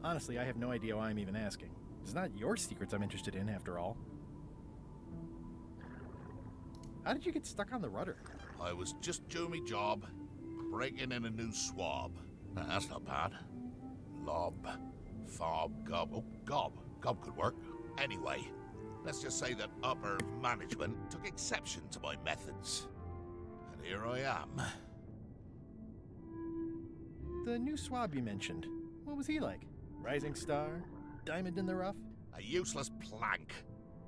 Speaker 3: Honestly, I have no idea why I'm even asking. It's not your secrets I'm interested in, after all. How did you get stuck on the rudder?
Speaker 10: I was just doing my job, breaking in a new swab. That's not bad. Lob, fob, gob. Oh, gob. Gob could work. Anyway, let's just say that upper management took exception to my methods. And here I am.
Speaker 3: The new swab you mentioned. What was he like? Rising star? Diamond in the rough?
Speaker 10: A useless plank.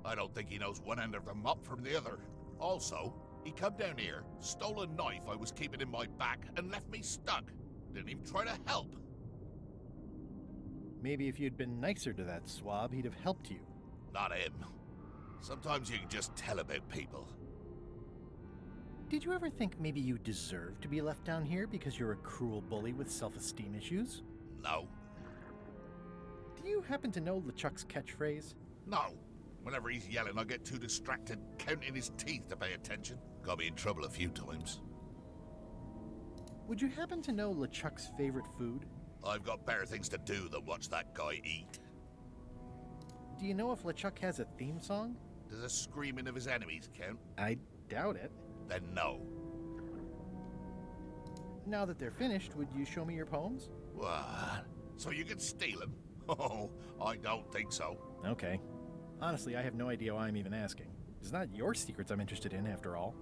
Speaker 10: I don't think he knows one end of the mop from the other. Also, he come down here, stole a knife I was keeping in my back, and left me stuck. Didn't even try to help.
Speaker 3: Maybe if you'd been nicer to that swab, he'd have helped you.
Speaker 10: Not him. Sometimes you can just tell about people.
Speaker 3: Did you ever think maybe you deserve to be left down here because you're a cruel bully with self-esteem issues?
Speaker 10: No.
Speaker 3: Do you happen to know LeChuck's catchphrase?
Speaker 10: No. Whenever he's yelling, I get too distracted counting his teeth to pay attention. Got me in trouble a few times.
Speaker 3: Would you happen to know LeChuck's favorite food?
Speaker 10: I've got better things to do than watch that guy eat.
Speaker 3: Do you know if LeChuck has a theme song?
Speaker 10: Does the screaming of his enemies count?
Speaker 3: I doubt it.
Speaker 10: Then no.
Speaker 3: Now that they're finished, would you show me your poems?
Speaker 10: What? So you can steal them? Oh, I don't think so.
Speaker 3: Okay. Honestly, I have no idea why I'm even asking. It's not your secrets I'm interested in, after all.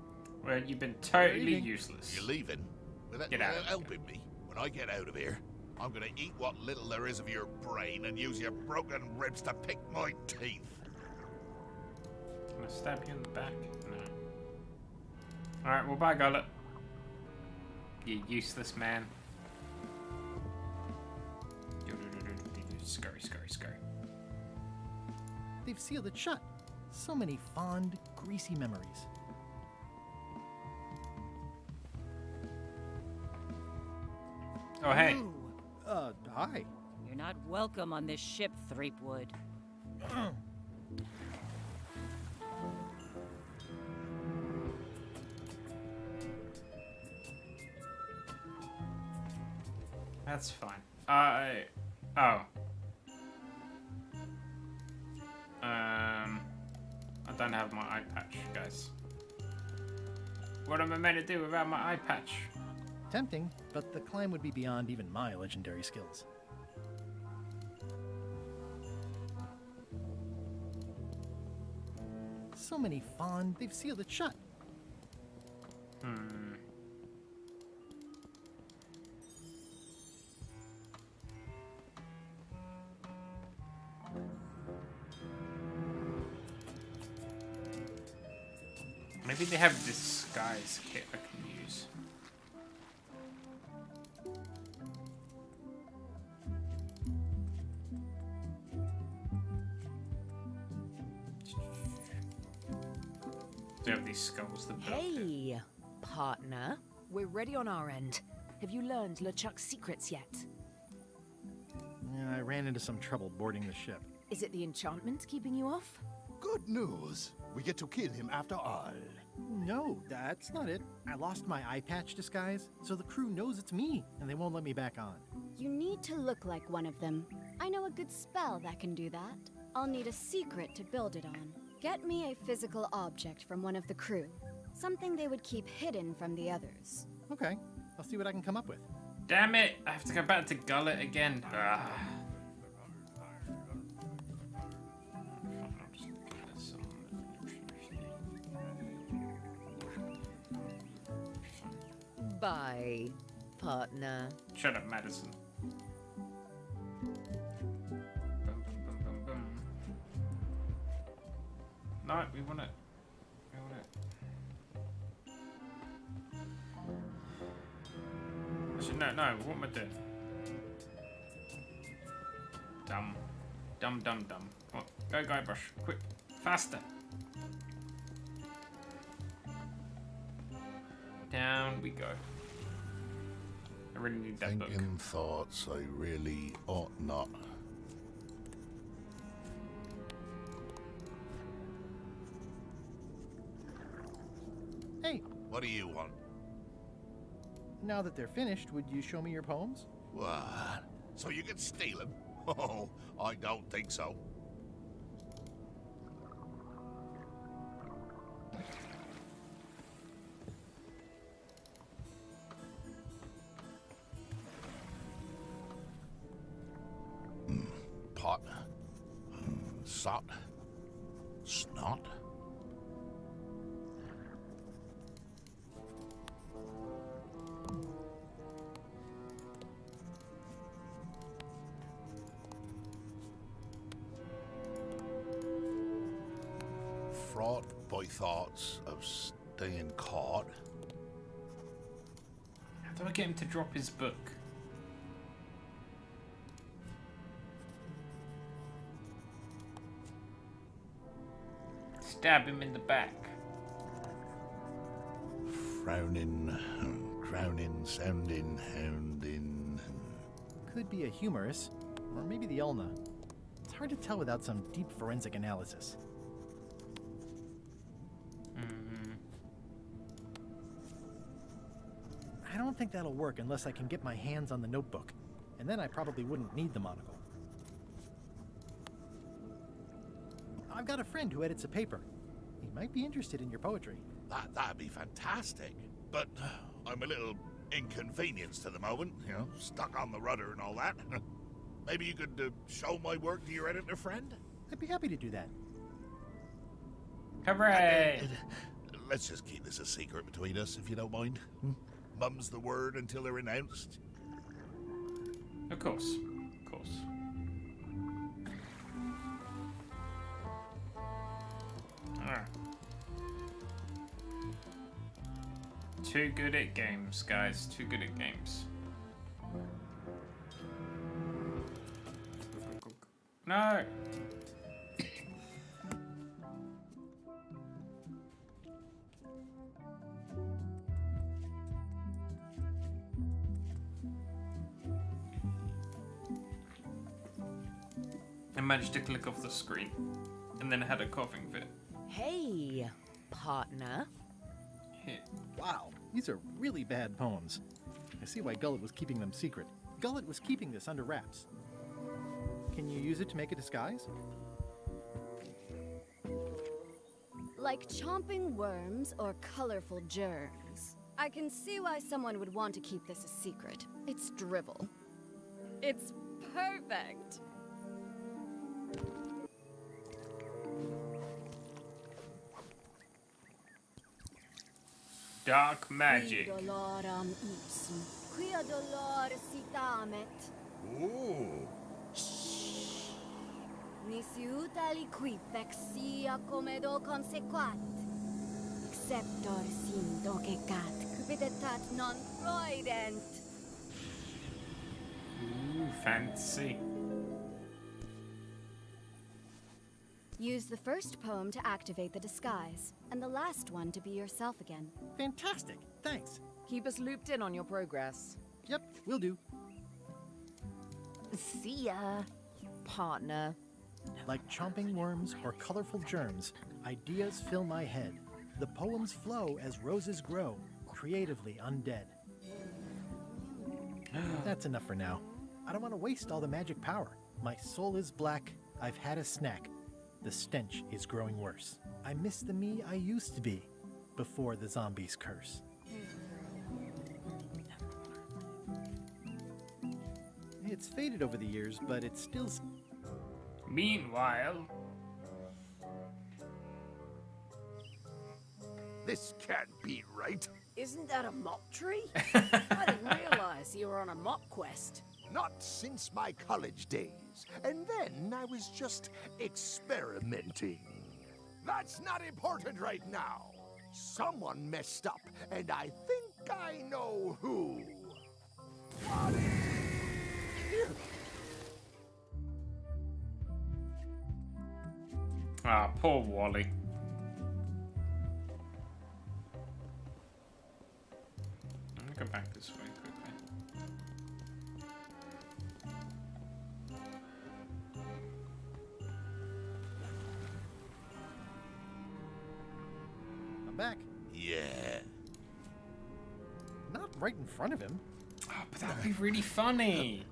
Speaker 1: Well, you've been totally useless.
Speaker 10: You're leaving? Without helping me? When I get out of here, I'm gonna eat what little there is of your brain and use your broken ribs to pick my teeth.
Speaker 1: Can I stab you in the back? No. Alright, well, bye, Gullet. You useless man. Scurry, scurry, scurry.
Speaker 3: They've sealed it shut. So many fond, greasy memories.
Speaker 1: Oh, hey.
Speaker 12: Ooh.
Speaker 3: Hi.
Speaker 16: You're not welcome on this ship, Threepwood.
Speaker 1: That's fine. I don't have my eye patch, guys. What am I meant to do without my eye patch?
Speaker 3: Tempting, but the climb would be beyond even my legendary skills. So many fond, they've sealed it shut.
Speaker 1: Maybe they have a disguise kit I can use. They have these skulls that build it.
Speaker 8: Hey, partner. We're ready on our end. Have you learned LeChuck's secrets yet?
Speaker 3: Yeah, I ran into some trouble boarding the ship.
Speaker 8: Is it the enchantment keeping you off?
Speaker 7: Good news. We get to kill him after all.
Speaker 3: No, that's not it. I lost my eye patch disguise, so the crew knows it's me, and they won't let me back on.
Speaker 18: You need to look like one of them. I know a good spell that can do that. I'll need a secret to build it on. Get me a physical object from one of the crew. Something they would keep hidden from the others.
Speaker 3: Okay, I'll see what I can come up with.
Speaker 1: Damn it! I have to go back to Gullet again.
Speaker 8: Bye, partner.
Speaker 1: Shut up, Madison. No, we want it. Actually, no, what am I doing? Dumb. Come on, go, Guybrush. Quick. Faster. Down we go. I really need that book.
Speaker 10: Thinking thoughts I really ought not.
Speaker 3: Hey!
Speaker 10: What do you want?
Speaker 3: Now that they're finished, would you show me your poems?
Speaker 10: What? So you can steal them? Oh, I don't think so. Pot. Sot. Snot. Fraught by thoughts of staying caught.
Speaker 1: How do I get him to drop his book? Stab him in the back.
Speaker 10: Frowning, crowning, sounding, hounding.
Speaker 3: Could be a humorous, or maybe the ulna. It's hard to tell without some deep forensic analysis. I don't think that'll work unless I can get my hands on the notebook, and then I probably wouldn't need the monocle. I've got a friend who edits a paper. He might be interested in your poetry.
Speaker 10: That'd be fantastic. But I'm a little inconvenienced at the moment, you know, stuck on the rudder and all that. Maybe you could show my work to your editor friend?
Speaker 3: I'd be happy to do that.
Speaker 1: Hooray!
Speaker 10: Let's just keep this a secret between us, if you don't mind. Mum's the word until they're announced.
Speaker 1: Of course. Of course. Alright. Too good at games, guys. Too good at games. No! I managed to click off the screen, and then had a coughing fit.
Speaker 8: Hey, partner.
Speaker 3: Wow, these are really bad poems. I see why Gullet was keeping them secret. Gullet was keeping this under wraps. Can you use it to make a disguise?
Speaker 18: Like chomping worms or colorful germs. I can see why someone would want to keep this a secret. It's drivel. It's perfect.
Speaker 1: Dark magic.
Speaker 18: Qui doloram ipsum, quia dolor sitamet.
Speaker 10: Ooh.
Speaker 18: Nisi utali vexia comedo consequat. Exceptor sim docecat, cupiditat non proident.
Speaker 1: Ooh, fancy.
Speaker 18: Use the first poem to activate the disguise, and the last one to be yourself again.
Speaker 3: Fantastic, thanks.
Speaker 8: Keep us looped in on your progress.
Speaker 3: Yep, will do.
Speaker 8: See ya, partner.
Speaker 3: Like chomping worms or colorful germs, ideas fill my head. The poems flow as roses grow, creatively undead. That's enough for now. I don't want to waste all the magic power. My soul is black, I've had a snack. The stench is growing worse. I miss the me I used to be before the zombies curse. It's faded over the years, but it's still...
Speaker 1: Meanwhile...
Speaker 13: This can't be right.
Speaker 5: Isn't that a mop tree? I didn't realize you were on a mop quest.
Speaker 13: Not since my college days. And then I was just experimenting. That's not important right now. Someone messed up, and I think I know who.
Speaker 1: Ah, poor Wally. I'm gonna go back this way quickly.
Speaker 3: I'm back.
Speaker 10: Yeah.
Speaker 3: Not right in front of him.
Speaker 1: Oh, but that'd be really funny.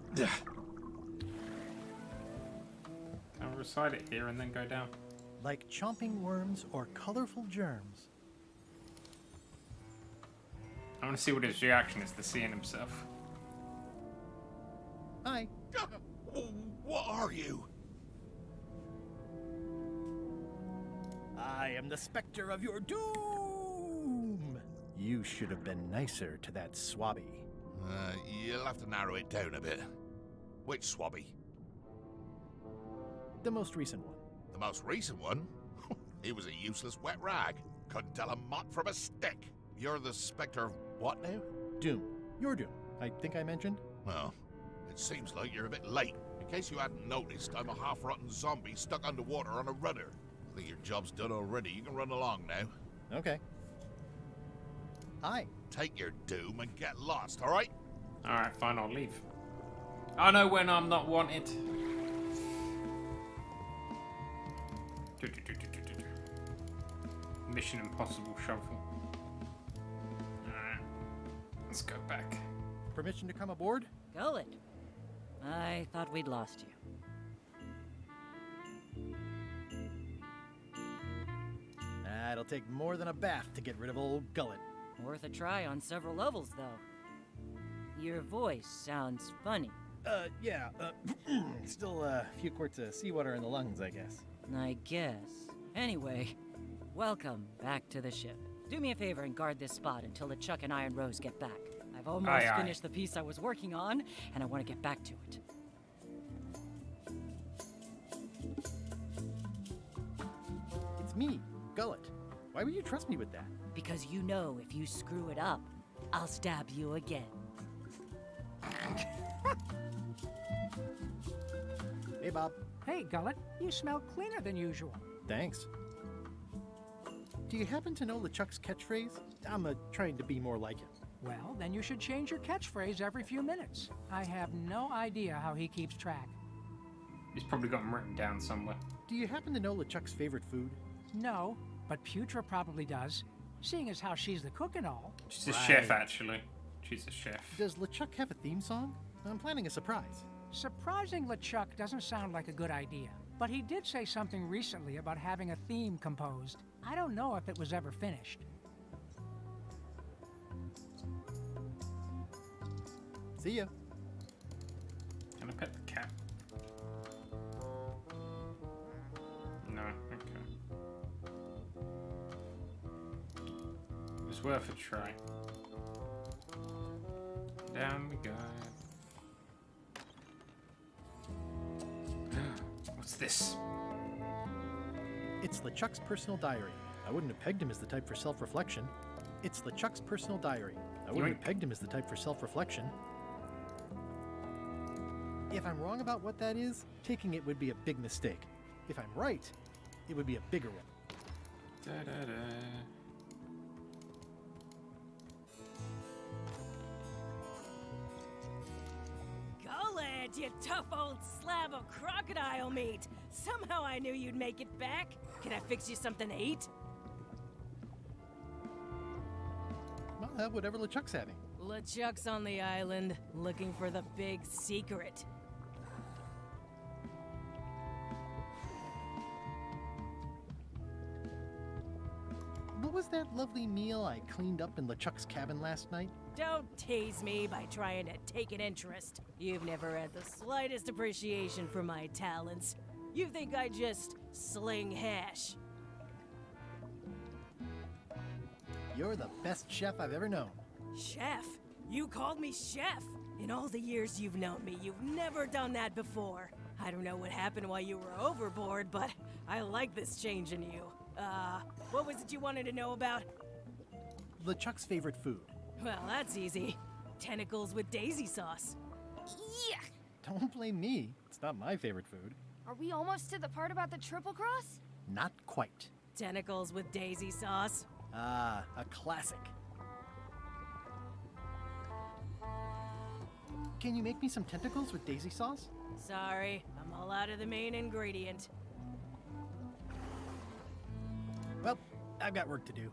Speaker 1: I'll recite it here and then go down.
Speaker 3: Like chomping worms or colorful germs.
Speaker 1: I want to see what his reaction is to seeing himself.
Speaker 3: Hi.
Speaker 10: What are you?
Speaker 3: I am the specter of your doom. You should have been nicer to that swabby.
Speaker 10: You'll have to narrow it down a bit. Which swabby?
Speaker 3: The most recent one.
Speaker 10: The most recent one? He was a useless wet rag. Couldn't tell a mott from a stick. You're the specter of what now?
Speaker 3: Doom. Your doom. I think I mentioned.
Speaker 10: Well, it seems like you're a bit late. In case you hadn't noticed, I'm a half-rotten zombie stuck underwater on a rudder. I think your job's done already. You can run along now.
Speaker 3: Okay. Hi.
Speaker 10: Take your doom and get lost, all right?
Speaker 1: All right, fine, I'll leave. I know when I'm not wanted. Mission Impossible shovel. Alright, let's go back.
Speaker 3: Permission to come aboard?
Speaker 16: Gullet. I thought we'd lost you.
Speaker 3: It'll take more than a bath to get rid of old Gullet.
Speaker 16: Worth a try on several levels, though. Your voice sounds funny.
Speaker 3: Yeah, still a few quarts of seawater in the lungs, I guess.
Speaker 16: I guess. Anyway, welcome back to the ship. Do me a favor and guard this spot until LeChuck and I and Rose get back. I've almost finished the piece I was working on, and I want to get back to it.
Speaker 3: It's me, Gullet. Why would you trust me with that?
Speaker 16: Because you know if you screw it up, I'll stab you again.
Speaker 3: Hey, Bob.
Speaker 14: Hey, Gullet, you smell cleaner than usual.
Speaker 3: Thanks. Do you happen to know LeChuck's catchphrase? I'm trying to be more like him.
Speaker 14: Well, then you should change your catchphrase every few minutes. I have no idea how he keeps track.
Speaker 1: He's probably got them written down somewhere.
Speaker 3: Do you happen to know LeChuck's favorite food?
Speaker 14: No, but Putra probably does, seeing as how she's the cook and all.
Speaker 1: She's a chef, actually. She's a chef.
Speaker 3: Does LeChuck have a theme song? I'm planning a surprise.
Speaker 14: Surprising LeChuck doesn't sound like a good idea, but he did say something recently about having a theme composed. I don't know if it was ever finished.
Speaker 3: See ya.
Speaker 1: Can I pet the cat? No, okay. It's worth a try. Down we go. What's this?
Speaker 3: It's LeChuck's personal diary. I wouldn't have pegged him as the type for self-reflection. It's LeChuck's personal diary. I wouldn't have pegged him as the type for self-reflection. If I'm wrong about what that is, taking it would be a big mistake. If I'm right, it would be a bigger one.
Speaker 1: Da-da-da.
Speaker 12: Gullet, you tough old slab of crocodile meat! Somehow I knew you'd make it back. Can I fix you something to eat?
Speaker 3: I'll have whatever LeChuck's having.
Speaker 12: LeChuck's on the island, looking for the big secret.
Speaker 3: What was that lovely meal I cleaned up in LeChuck's cabin last night?
Speaker 12: Don't tease me by trying to take an interest. You've never had the slightest appreciation for my talents. You think I just sling hash.
Speaker 3: You're the best chef I've ever known.
Speaker 12: Chef? You called me chef? In all the years you've known me, you've never done that before. I don't know what happened while you were overboard, but I like this change in you. What was it you wanted to know about?
Speaker 3: LeChuck's favorite food.
Speaker 12: Well, that's easy. Tentacles with daisy sauce.
Speaker 9: Yeah.
Speaker 3: Don't blame me. It's not my favorite food.
Speaker 9: Are we almost to the part about the triple cross?
Speaker 3: Not quite.
Speaker 12: Tentacles with daisy sauce.
Speaker 3: Ah, a classic. Can you make me some tentacles with daisy sauce?
Speaker 12: Sorry, I'm all out of the main ingredient.
Speaker 3: Well, I've got work to do.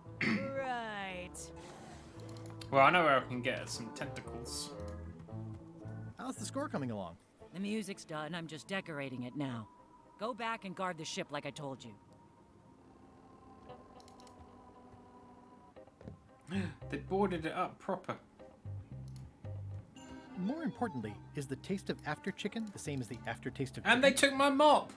Speaker 12: Right.
Speaker 1: Well, I know where I can get some tentacles.
Speaker 3: How's the score coming along?
Speaker 16: The music's done, I'm just decorating it now. Go back and guard the ship like I told you.
Speaker 1: They boarded it up proper.
Speaker 3: More importantly, is the taste of after chicken the same as the aftertaste of
Speaker 1: And they
Speaker 3: chicken?
Speaker 1: took my mop!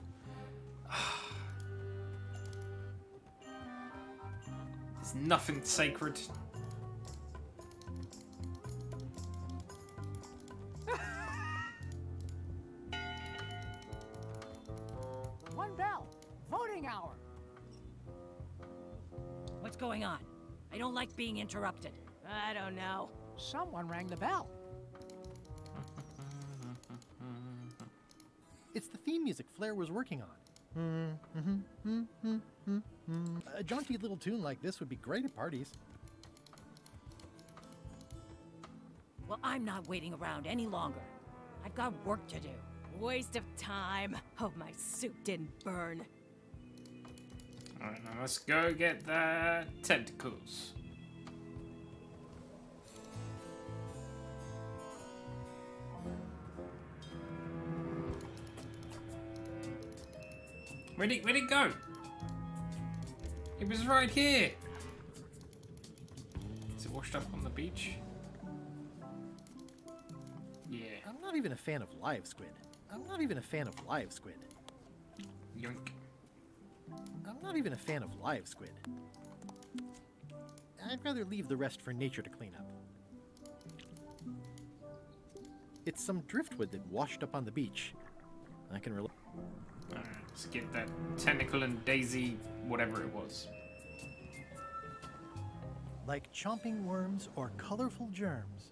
Speaker 1: There's nothing sacred.
Speaker 14: One bell. Voting hour.
Speaker 16: What's going on? I don't like being interrupted.
Speaker 12: I don't know.
Speaker 14: Someone rang the bell.
Speaker 3: It's the theme music Flair was working on. A jaunty little tune like this would be great at parties.
Speaker 16: Well, I'm not waiting around any longer. I've got work to do.
Speaker 12: Waste of time. Hope my suit didn't burn.
Speaker 1: Alright, now let's go get the tentacles. Where'd it go? It It was right here. Is it washed up on the beach? Yeah.
Speaker 3: I'm not even a fan of live squid. I'm not even a fan of live squid.
Speaker 1: Yoink.
Speaker 3: I'm not even a fan of live squid. I'd rather leave the rest for nature to clean up. It's some driftwood that washed up on the beach. I can relate.
Speaker 1: Alright, let's get that tentacle and daisy, whatever it was.
Speaker 3: Like chomping worms or colorful germs.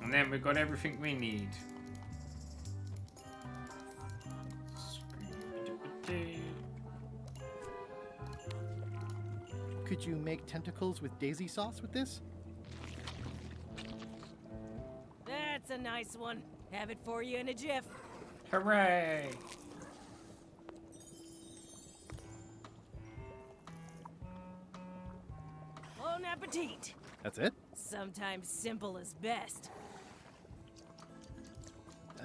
Speaker 1: And then we've got everything we need.
Speaker 3: Could you make tentacles with daisy sauce with this?
Speaker 12: That's a nice one. Have it for you in a jiff.
Speaker 1: Hooray!
Speaker 12: Bon appetit.
Speaker 3: That's it?
Speaker 12: Sometimes simple is best.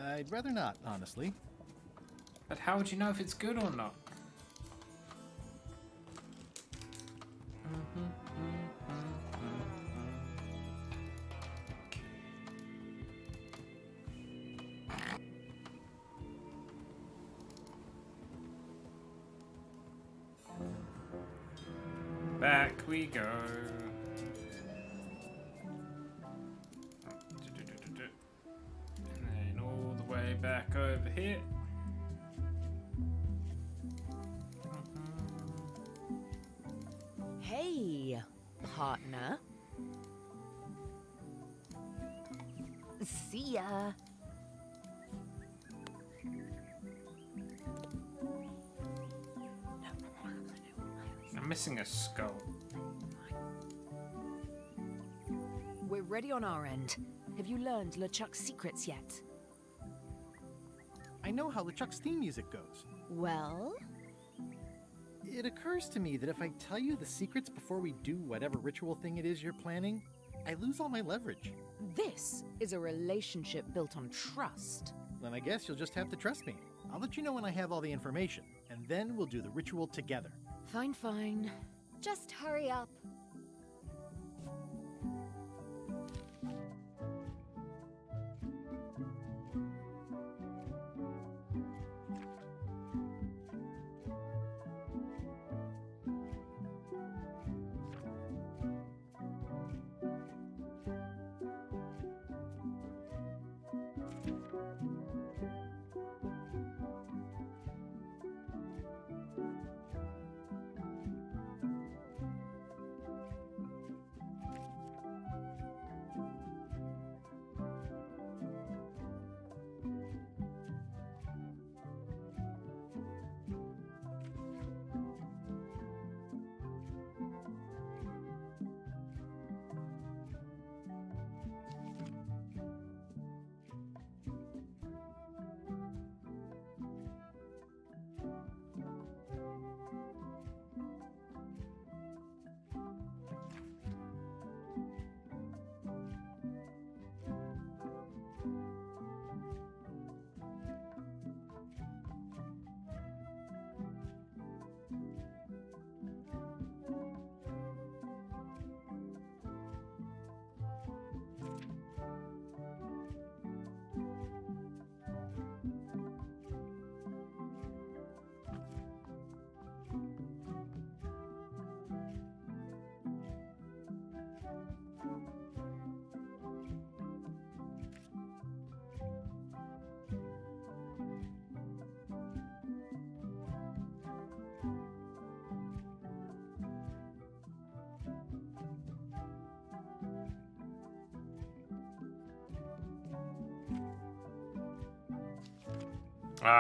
Speaker 3: I'd rather not, honestly.
Speaker 1: But how would you know if it's good or not? Back we go. And then all the way back over here.
Speaker 8: Hey, partner. See ya.
Speaker 1: I'm missing a skull.
Speaker 8: We're ready on our end. Have you learned LeChuck's secrets yet?
Speaker 3: I know how LeChuck's theme music goes.
Speaker 18: Well?
Speaker 3: It occurs to me that if I tell you the secrets before we do whatever ritual thing it is you're planning, I lose all my leverage.
Speaker 8: This is a relationship built on trust.
Speaker 3: Then I guess you'll just have to trust me. I'll let you know when I have all the information, and then we'll do the ritual together.
Speaker 8: Fine, fine.
Speaker 18: Just hurry up.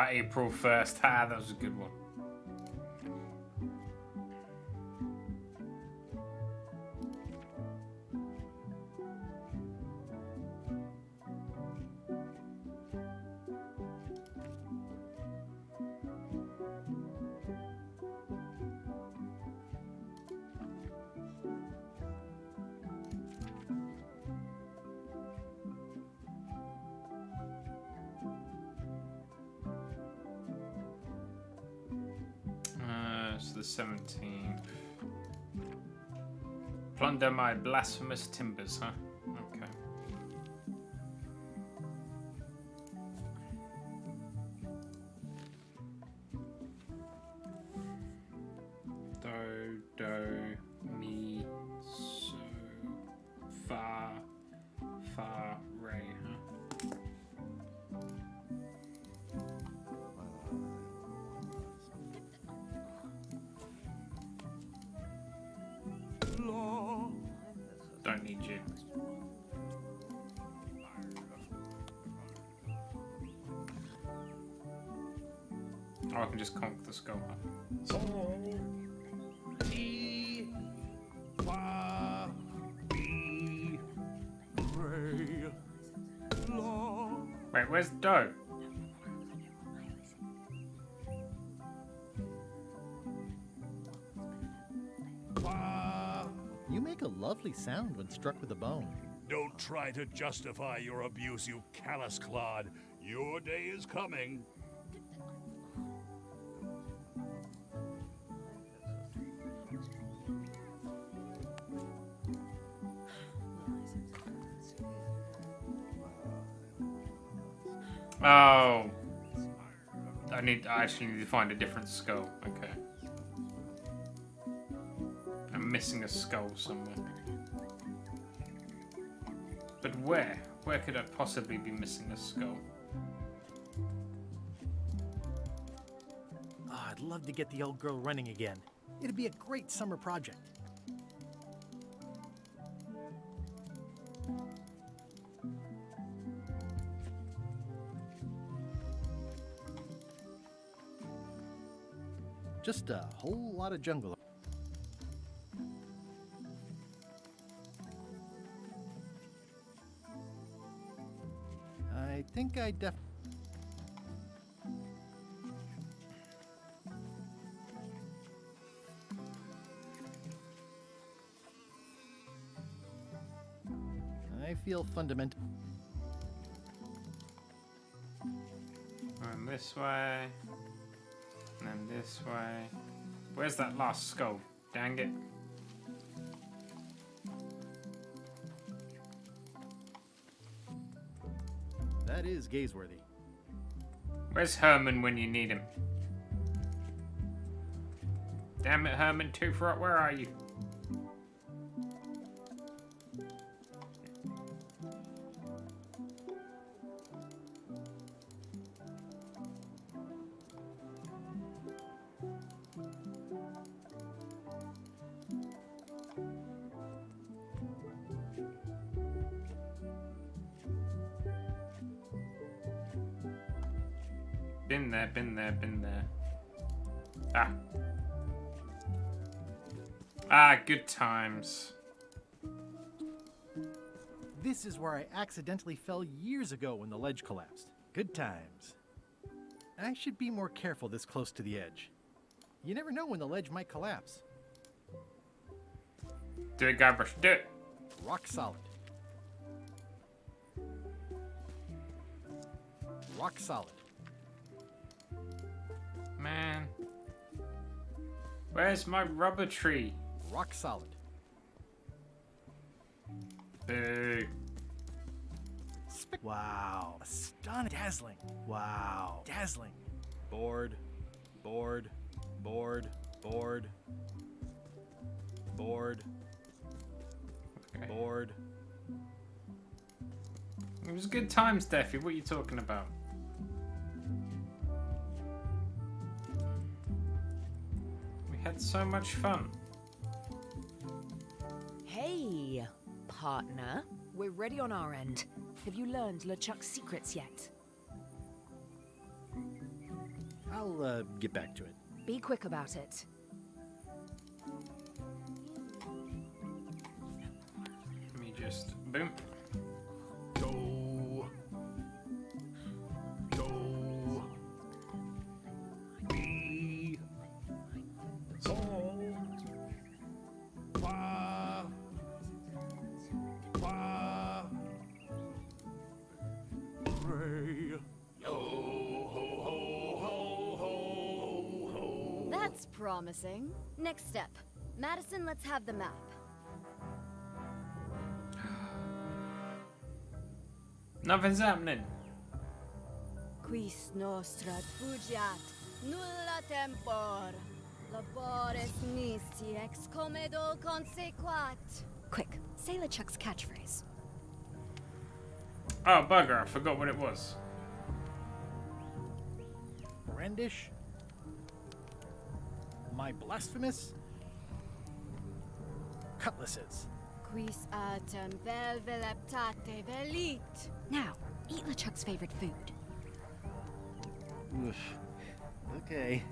Speaker 1: April 1st. Ah, that was a good one. the 17th. Plunder my blasphemous timbers, huh? Okay. Do, mi, so, fa, re, huh? Don't need you. Oh, I can just conk the skull. Wait, where's Do?
Speaker 3: You make a lovely sound when struck with a bone.
Speaker 11: Don't try to justify your abuse, you callous clod. Your day is coming.
Speaker 1: Oh. I actually need to find a different skull. Okay. I'm missing a skull somewhere. But where? Where could I possibly be missing a skull?
Speaker 3: Oh, I'd love to get the old girl running again. It'd be a great summer project. Just a whole lot of jungle. I think I feel fundamental.
Speaker 1: And this way. And then this way. Where's that last skull? Dang it.
Speaker 3: That is gazeworthy.
Speaker 1: Where's Herman when you need him? Damn it, Herman Toothrot, where are you? Been there, been there, been there. Ah. Ah, good times.
Speaker 3: This is where I accidentally fell years ago when the ledge collapsed. Good times. I should be more careful this close to the edge. You never know when the ledge might collapse.
Speaker 1: Do it, Guybrush, do it.
Speaker 3: Rock solid. Rock solid.
Speaker 1: Man. Where's my rubber tree?
Speaker 3: Rock solid.
Speaker 1: Boo.
Speaker 3: Wow. Stunning. Dazzling. Wow. Dazzling. Board. Board. Board. Board. Board.
Speaker 1: Okay.
Speaker 3: Board.
Speaker 1: It was good times, Steffi. What are you talking about? We had so much fun.
Speaker 8: Hey, partner. We're ready on our end. Have you learned LeChuck's secrets yet?
Speaker 3: I'll get back to it.
Speaker 8: Be quick about it.
Speaker 1: Let me just boom.
Speaker 13: Go. Go. Be. So. Fa. Fa. Ray. Yo ho ho ho ho ho ho.
Speaker 6: That's
Speaker 18: promising. Next step. Madison, let's have the map.
Speaker 1: Nothing's happening.
Speaker 18: Quis nostra fugiat, nulla tempor. Labores nisi ex comedo consequat. Quick, say LeChuck's catchphrase.
Speaker 1: Oh, bugger, I forgot what it was.
Speaker 3: Brandish? My blasphemous? Cutlasses.
Speaker 18: Quis autem vel veleptate velit. Now, eat LeChuck's favorite food.
Speaker 3: Oof. Okay.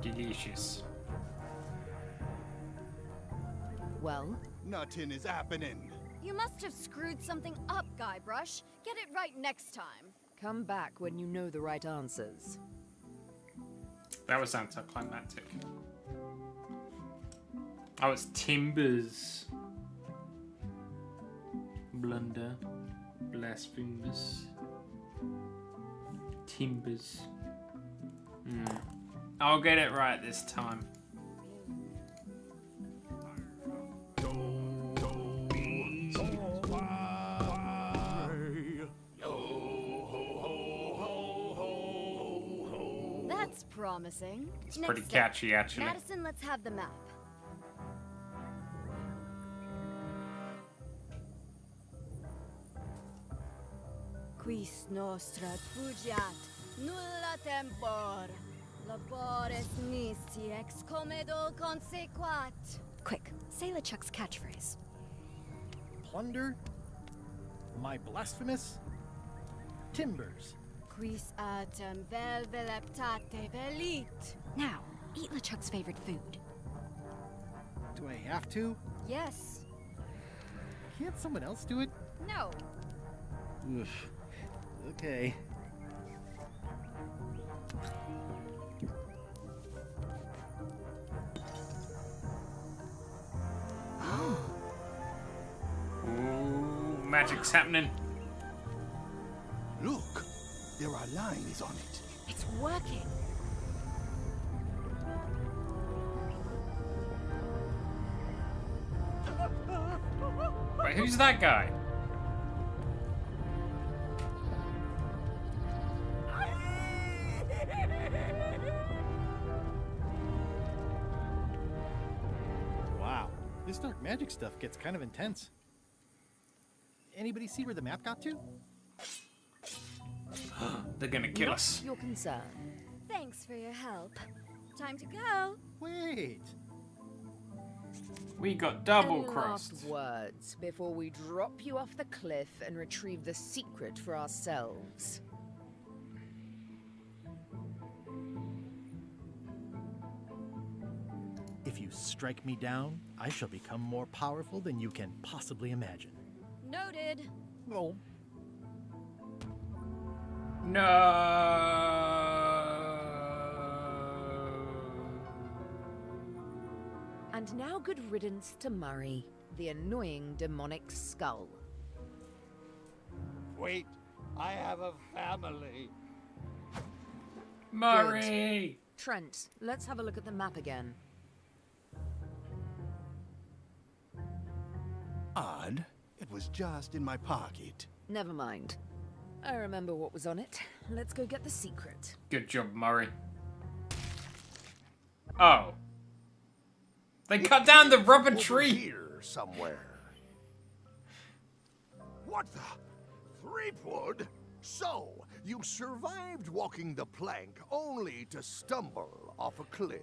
Speaker 1: Delicious.
Speaker 8: Well?
Speaker 7: Nothing is happening.
Speaker 18: You must have screwed something up, Guybrush. Get it right next time.
Speaker 8: Come back when you know the right answers.
Speaker 1: That was anticlimactic. Oh, it's Timbers. Blunder. Blasphemous. Timbers. I'll get it right this time.
Speaker 18: That's promising.
Speaker 1: It's
Speaker 18: Next
Speaker 1: pretty
Speaker 18: step.
Speaker 1: catchy, actually.
Speaker 18: Madison, let's have the map. Quis nostra fugiat, nulla tempor. Labores nisi ex comedo consequat. Quick, say LeChuck's catchphrase.
Speaker 3: Plunder? My blasphemous? Timbers.
Speaker 18: Quis autem vel veleptate velit. Now, eat LeChuck's favorite food.
Speaker 3: Do I have to?
Speaker 18: Yes.
Speaker 3: Can't someone else do it?
Speaker 18: No.
Speaker 3: Oof. Okay.
Speaker 1: Ooh, magic's happening.
Speaker 7: Look, there are lines on it.
Speaker 18: It's working.
Speaker 1: Wait, who's that guy?
Speaker 3: Wow, this dark magic stuff gets kind of intense. Anybody see where the map got to?
Speaker 1: They're gonna kill us.
Speaker 8: Your concern.
Speaker 18: Thanks for your help. Time to go.
Speaker 3: Wait.
Speaker 1: We got double
Speaker 8: Any
Speaker 1: crossed.
Speaker 8: last words before we drop you off the cliff and retrieve the secret for ourselves.
Speaker 3: If you strike me down, I shall become more powerful than you can possibly imagine.
Speaker 18: Noted.
Speaker 3: Oh.
Speaker 1: No.
Speaker 8: And now good riddance to Murray, the annoying demonic skull.
Speaker 11: Wait, I have a family.
Speaker 1: Murray!
Speaker 8: Trent, let's have a look at the map again.
Speaker 7: Odd. It was just in my pocket.
Speaker 8: Never mind. I remember what was on it. Let's go get the secret.
Speaker 1: Good job, Murray. Oh. They cut down the rubber tree.
Speaker 13: Here somewhere. What the? Threepwood? So, you survived walking the plank only to stumble off a cliff.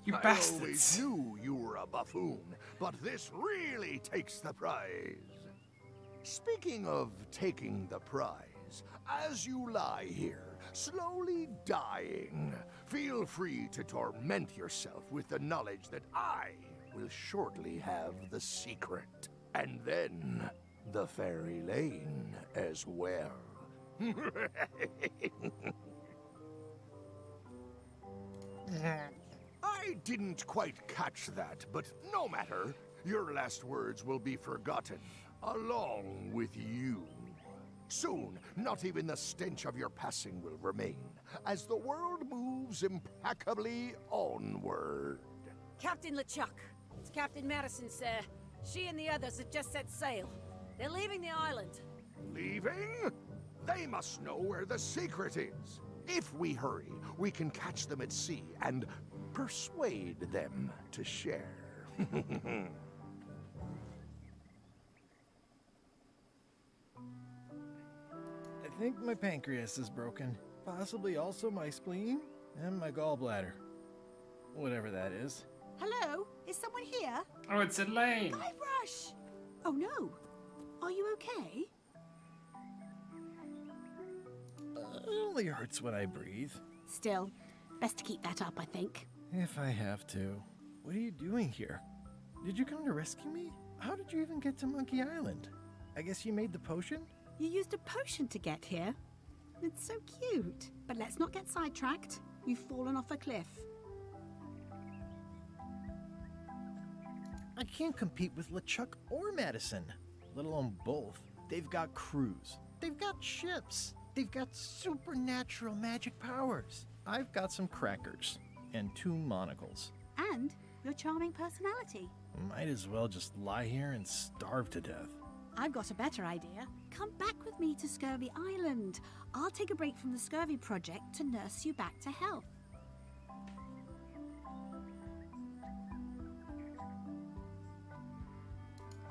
Speaker 1: You
Speaker 13: I
Speaker 1: bastards.
Speaker 13: always knew you were a buffoon, but this really takes the prize. Speaking of taking the prize, as you lie here, slowly dying, feel free to torment yourself with the knowledge that I will shortly have the secret. And then the fairy lane as well. I didn't quite catch that, but no matter. Your last words will be forgotten, along with you. Soon, not even the stench of your passing will remain, as the world moves impeccably onward.
Speaker 5: Captain LeChuck, it's Captain Madison, sir. She and the others have just set sail. They're leaving the island.
Speaker 13: Leaving? They must know where the secret is. If we hurry, we can catch them at sea and persuade them to share.
Speaker 3: I think my pancreas is broken. Possibly also my spleen and my gallbladder. Whatever that is.
Speaker 4: Hello? Is someone here?
Speaker 1: Oh, it's Elaine.
Speaker 4: Guybrush! Oh no. Are you okay?
Speaker 3: It only hurts when I breathe.
Speaker 4: Still, best to keep that up, I think.
Speaker 3: If I have to. What are you doing here? Did you come to rescue me? How did you even get to Monkey Island? I guess you made the potion?
Speaker 4: You used a potion to get here. It's so cute. But let's not get sidetracked. You've fallen off a cliff.
Speaker 3: I can't compete with LeChuck or Madison, let alone both. They've got crews. They've got ships. They've got supernatural magic powers. I've got some crackers and 2 monocles.
Speaker 4: And your charming personality.
Speaker 3: Might as well just lie here and starve to death.
Speaker 4: I've got a better idea. Come back with me to Scurvy Island. I'll take a break from the Scurvy Project to nurse you back to health.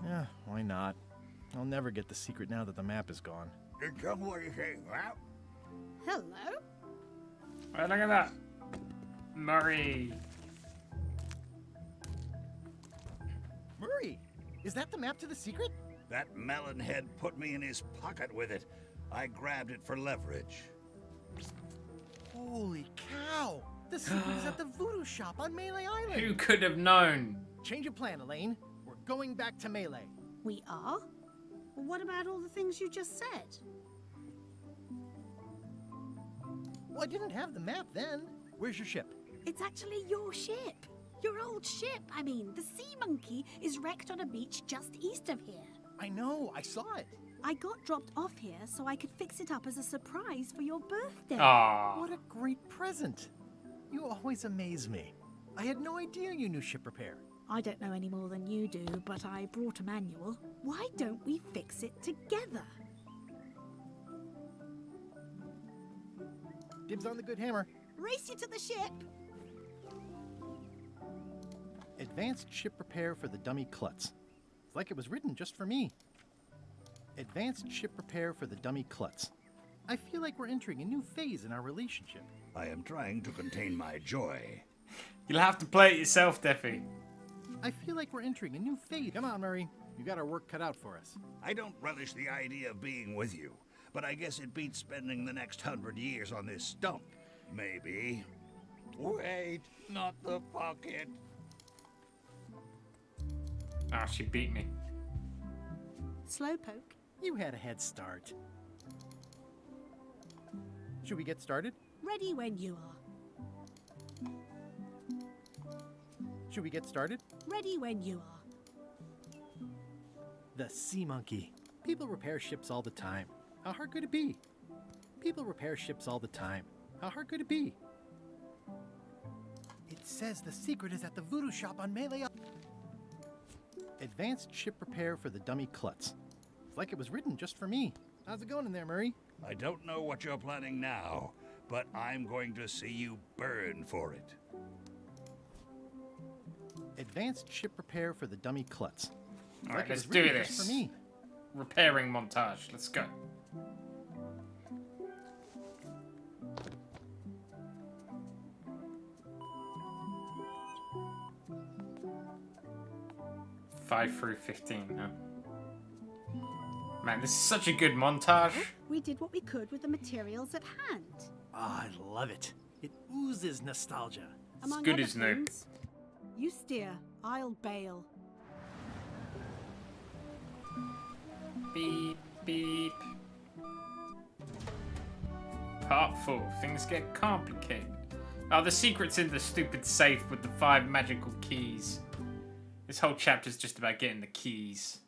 Speaker 3: Yeah, why not? I'll never get the secret now that the map is gone.
Speaker 11: What do you think, huh?
Speaker 4: Hello?
Speaker 1: Oh, look at that. Murray.
Speaker 3: Murray, is that the map to the secret?
Speaker 11: That melonhead put me in his pocket with it. I grabbed it for leverage.
Speaker 3: Holy cow! The secret is at the voodoo shop on Melee Island!
Speaker 1: Who could have known?
Speaker 3: Change of plan, Elaine. We're going back to Melee.
Speaker 4: We are? Well, what about all the things you just said?
Speaker 3: Well, I didn't have the map then. Where's your ship?
Speaker 4: It's actually your ship. Your old ship, I mean. The Sea Monkey is wrecked on a beach just east of here.
Speaker 3: I know, I saw it.
Speaker 4: I got dropped off here so I could fix it up as a surprise for your birthday.
Speaker 1: Aww.
Speaker 3: What a great present. You always amaze me. I had no idea you knew ship repair.
Speaker 4: I don't know any more than you do, but I brought a manual. Why don't we fix it together?
Speaker 3: Dibs on the good hammer.
Speaker 4: Race you to the ship!
Speaker 3: Advanced ship repair for the dummy klutz. It's like it was written just for me. Advanced ship repair for the dummy klutz. I feel like we're entering a new phase in our relationship.
Speaker 11: I am trying to contain my joy.
Speaker 1: You'll have to play it yourself, Deffy.
Speaker 3: I feel like we're entering a new phase. Come on, Murray. You got our work cut out for us.
Speaker 11: I don't relish the idea of being with you, but I guess it beats spending the next 100 years on this stump. Maybe. Wait, not the pocket.
Speaker 1: Ah, she beat me.
Speaker 4: Slowpoke.
Speaker 3: You had a head start. Should we get started?
Speaker 4: Ready when you are.
Speaker 3: Should we get started?
Speaker 4: Ready when you are.
Speaker 3: The Sea Monkey. People repair ships all the time. How hard could it be? People repair ships all the time. How hard could it be? It says the secret is at the voodoo shop on Melee. Advanced ship repair for the dummy klutz. It's like it was written just for me. How's it going in there, Murray?
Speaker 11: I don't know what you're planning now, but I'm going to see you burn for it.
Speaker 3: Advanced ship repair for the dummy klutz.
Speaker 1: All right, let's do this.
Speaker 3: For me.
Speaker 1: Repairing montage. Let's go. Five through 15, huh? Man, this is such a good montage.
Speaker 4: We did what we could with the materials at hand.
Speaker 3: Ah, I love it. It oozes nostalgia.
Speaker 4: Among
Speaker 1: good
Speaker 4: other
Speaker 1: as new.
Speaker 4: things, you steer, I'll bail.
Speaker 1: Beep, beep. Part 4. Things get complicated. Oh, the secret's in the stupid safe with the 5 magical keys. This whole chapter's just about getting the keys.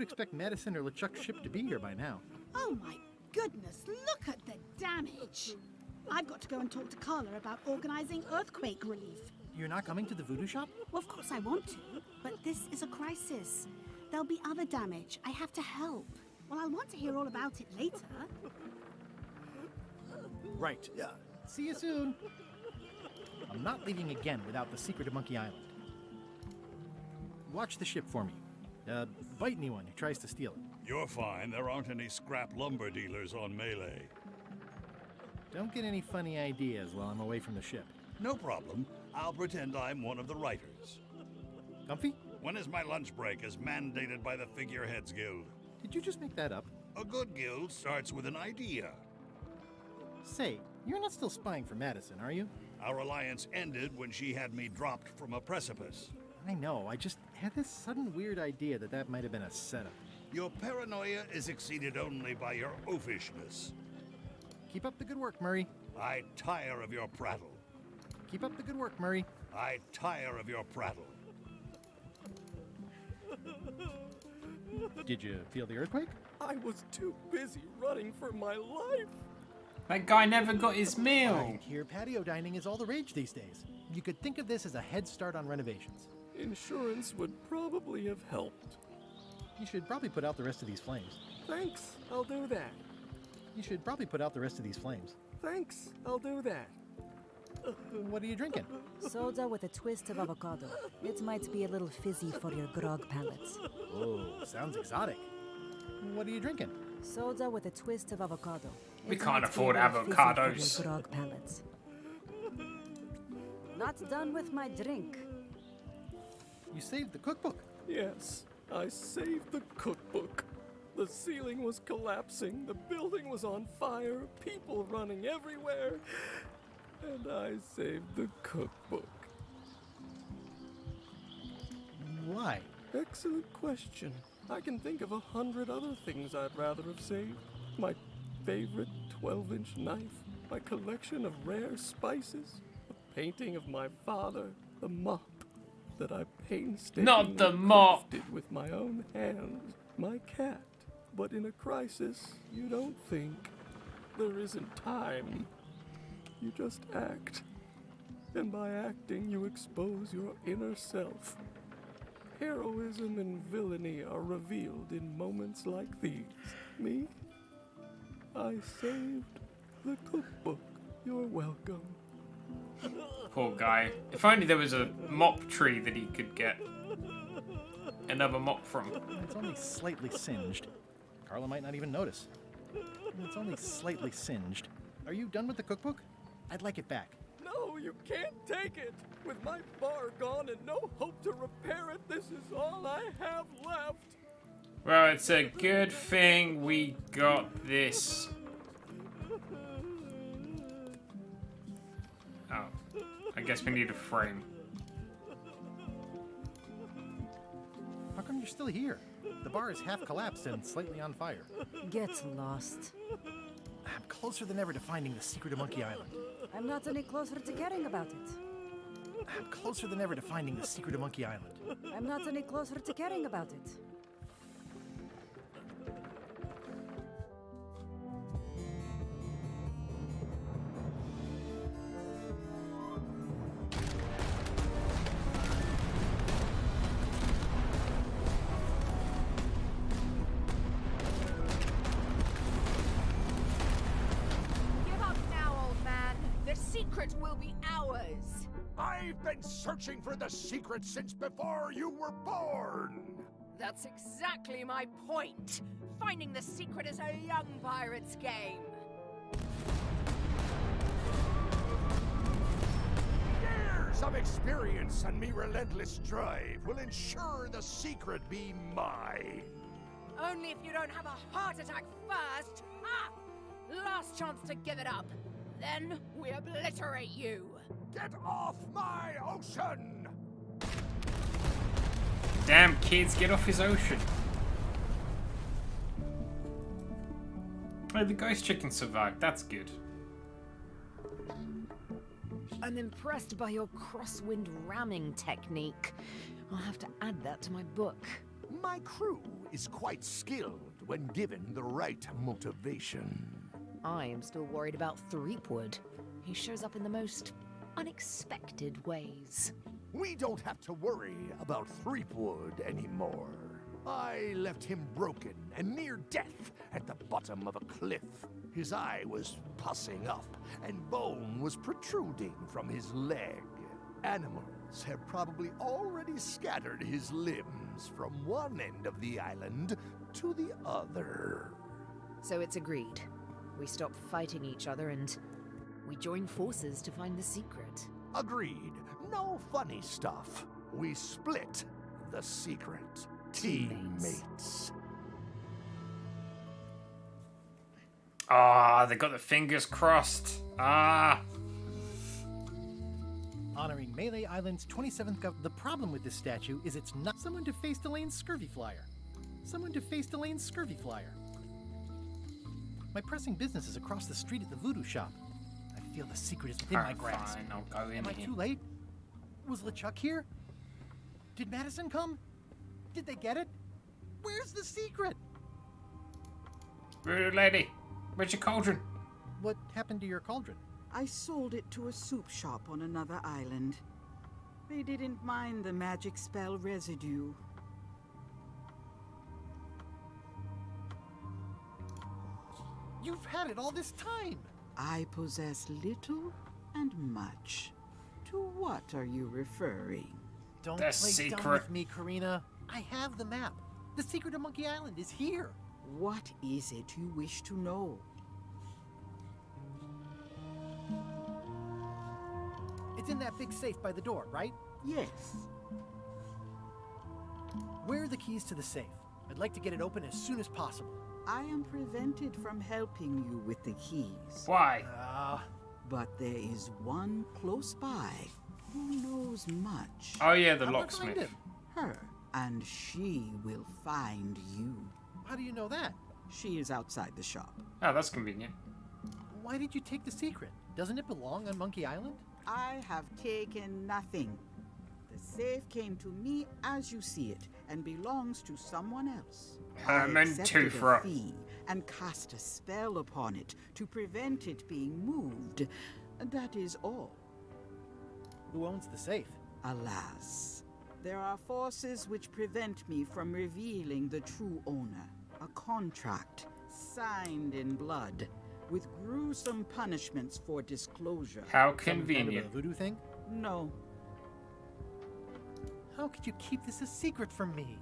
Speaker 3: expect Madison or LeChuck's ship to be here by now.
Speaker 19: Oh my goodness, look at the damage. I've got to go and talk to Carla about organizing earthquake relief.
Speaker 3: You're not coming to the voodoo shop?
Speaker 19: Well, of course I want to, but this is a crisis. There'll be other damage. I have to help. Well, I'll want to hear all about it later.
Speaker 3: Right. See you soon. I'm not leaving again without the secret of Monkey Island. Watch the ship for me. Bite anyone who tries to steal it.
Speaker 11: You're fine. There aren't any scrap lumber dealers on Melee.
Speaker 3: Don't get any funny ideas while I'm away from the ship.
Speaker 11: No problem. I'll pretend I'm one of the writers.
Speaker 3: Comfy?
Speaker 11: When is my lunch break as mandated by the Figureheads Guild?
Speaker 3: Did you just make that up?
Speaker 11: A good guild starts with an idea.
Speaker 3: Say, you're not still spying for Madison, are you?
Speaker 11: Our alliance ended when she had me dropped from a precipice.
Speaker 3: I know, I just had this sudden weird idea that might have been a setup.
Speaker 11: Your paranoia is exceeded only by your oafishness.
Speaker 3: Keep up the good work, Murray.
Speaker 11: I tire of your prattle.
Speaker 3: Keep up the good work, Murray.
Speaker 11: I tire of your prattle.
Speaker 3: Did you feel the earthquake?
Speaker 20: I was too busy running for my life.
Speaker 1: That guy never got his meal.
Speaker 3: I hear patio dining is all the rage these days. You could think of this as a head start on renovations.
Speaker 20: Insurance would probably have helped.
Speaker 3: You should probably put out the rest of these flames.
Speaker 20: Thanks, I'll do that.
Speaker 3: You should probably put out the rest of these flames.
Speaker 20: Thanks, I'll do that.
Speaker 3: What are you drinking?
Speaker 21: Soda with a twist of avocado. It might be a little fizzy for your grog palates.
Speaker 3: Oh, sounds exotic. What are you drinking?
Speaker 21: Soda with a twist of avocado.
Speaker 1: We
Speaker 21: It
Speaker 1: can't
Speaker 21: might be
Speaker 1: afford
Speaker 21: a little fizzy
Speaker 1: avocados.
Speaker 21: for your grog palates. Not done with my drink.
Speaker 3: You saved the cookbook.
Speaker 20: Yes, I saved the cookbook. The ceiling was collapsing, the building was on fire, people running everywhere, and I saved the cookbook.
Speaker 3: Why?
Speaker 20: Excellent question. I can think of 100 other things I'd rather have saved. My favorite 12-inch knife, my collection of rare spices, a painting of my father, the mop that I painstakingly crafted with my own hands, my cat. But in a crisis, you don't think. There isn't time. You just act. And by acting, you expose your inner self. Heroism and villainy are revealed in moments like these. Me? I saved the cookbook. You're welcome.
Speaker 1: Poor guy. If only there was a mop tree that he could get another mop from.
Speaker 3: It's only slightly singed. Carla might not even notice. It's only slightly singed. Are you done with the cookbook? I'd like it back.
Speaker 20: No, you can't take it. With my bar gone and no hope to repair it, this is all I have left.
Speaker 1: Well, it's a good thing we got this. Oh, I guess we need a frame.
Speaker 3: How come you're still here? The bar is half collapsed and slightly on fire.
Speaker 21: Get lost.
Speaker 3: I'm closer than ever to finding the secret of Monkey Island.
Speaker 21: I'm not any closer to caring about it.
Speaker 3: I'm closer than ever to finding the secret of Monkey Island.
Speaker 21: I'm not any closer to caring about it.
Speaker 22: Will be ours.
Speaker 13: I've been searching for the secret since before you were born.
Speaker 22: That's exactly my point. Finding the secret is a young pirate's game.
Speaker 13: Years of experience and me relentless drive will ensure the secret be mine.
Speaker 22: Only if you don't have a heart attack first. Ah! Last chance to give it up. Then we obliterate you.
Speaker 13: Get off my ocean!
Speaker 1: Damn kids, get off his ocean. Oh, the ghost chicken survived. That's good.
Speaker 8: I'm impressed by your crosswind ramming technique. I'll have to add that to my book.
Speaker 13: My crew is quite skilled when given the right motivation.
Speaker 8: I am still worried about Threepwood. He shows up in the most unexpected ways.
Speaker 13: We don't have to worry about Threepwood anymore. I left him broken and near death at the bottom of a cliff. His eye was pussing up, and bone was protruding from his leg. Animals have probably already scattered his limbs from one end of the island to the other.
Speaker 8: So it's agreed. We stop fighting each other and we join forces to find the secret.
Speaker 13: Agreed. No funny stuff. We split the secret. Teammates.
Speaker 1: Ah, they got the fingers crossed. Ah.
Speaker 3: Honoring Melee Island's 27th The problem with this statue is it's not someone to face Delane's scurvy flyer. Someone to face Delane's scurvy flyer. My pressing business is across the street at the voodoo shop. I feel the secret is within my grasp.
Speaker 1: Fine, I'll go in
Speaker 3: Am I
Speaker 1: here.
Speaker 3: too late? Was LeChuck here? Did Madison come? Did they get it? Where's the secret?
Speaker 1: Voodoo lady, where's your cauldron?
Speaker 3: What happened to your cauldron?
Speaker 4: I sold it to a soup shop on another island. They didn't mind the magic spell residue.
Speaker 3: You've had it all this time!
Speaker 4: I possess little and much. To what are you referring?
Speaker 3: Don't play dumb with me, Karina. I have the map. The secret of Monkey Island is here.
Speaker 4: What is it you wish to know?
Speaker 3: It's in that big safe by the door, right?
Speaker 4: Yes.
Speaker 3: Where are the keys to the safe? I'd like to get it open as soon as possible.
Speaker 4: I am prevented from helping you with the keys.
Speaker 1: Why?
Speaker 4: But there is one close by who knows much.
Speaker 1: Oh yeah, the
Speaker 3: How will I find
Speaker 1: locksmith.
Speaker 3: him?
Speaker 4: Her, and she will find you.
Speaker 3: How do you know that?
Speaker 4: She is outside the shop.
Speaker 1: Oh, that's convenient.
Speaker 3: Why did you take the secret? Doesn't it belong on Monkey Island?
Speaker 4: I have taken nothing. The safe came to me as you see it, and belongs to someone else. I accepted a fee and cast a spell upon it to prevent it being moved. That is all.
Speaker 3: Who owns the safe?
Speaker 4: Alas, there are forces which prevent me from revealing the true owner. A contract signed in blood, with gruesome punishments for disclosure.
Speaker 1: How
Speaker 3: Some kind of
Speaker 1: convenient.
Speaker 3: a voodoo thing?
Speaker 4: No.
Speaker 3: How could you keep this a secret from me?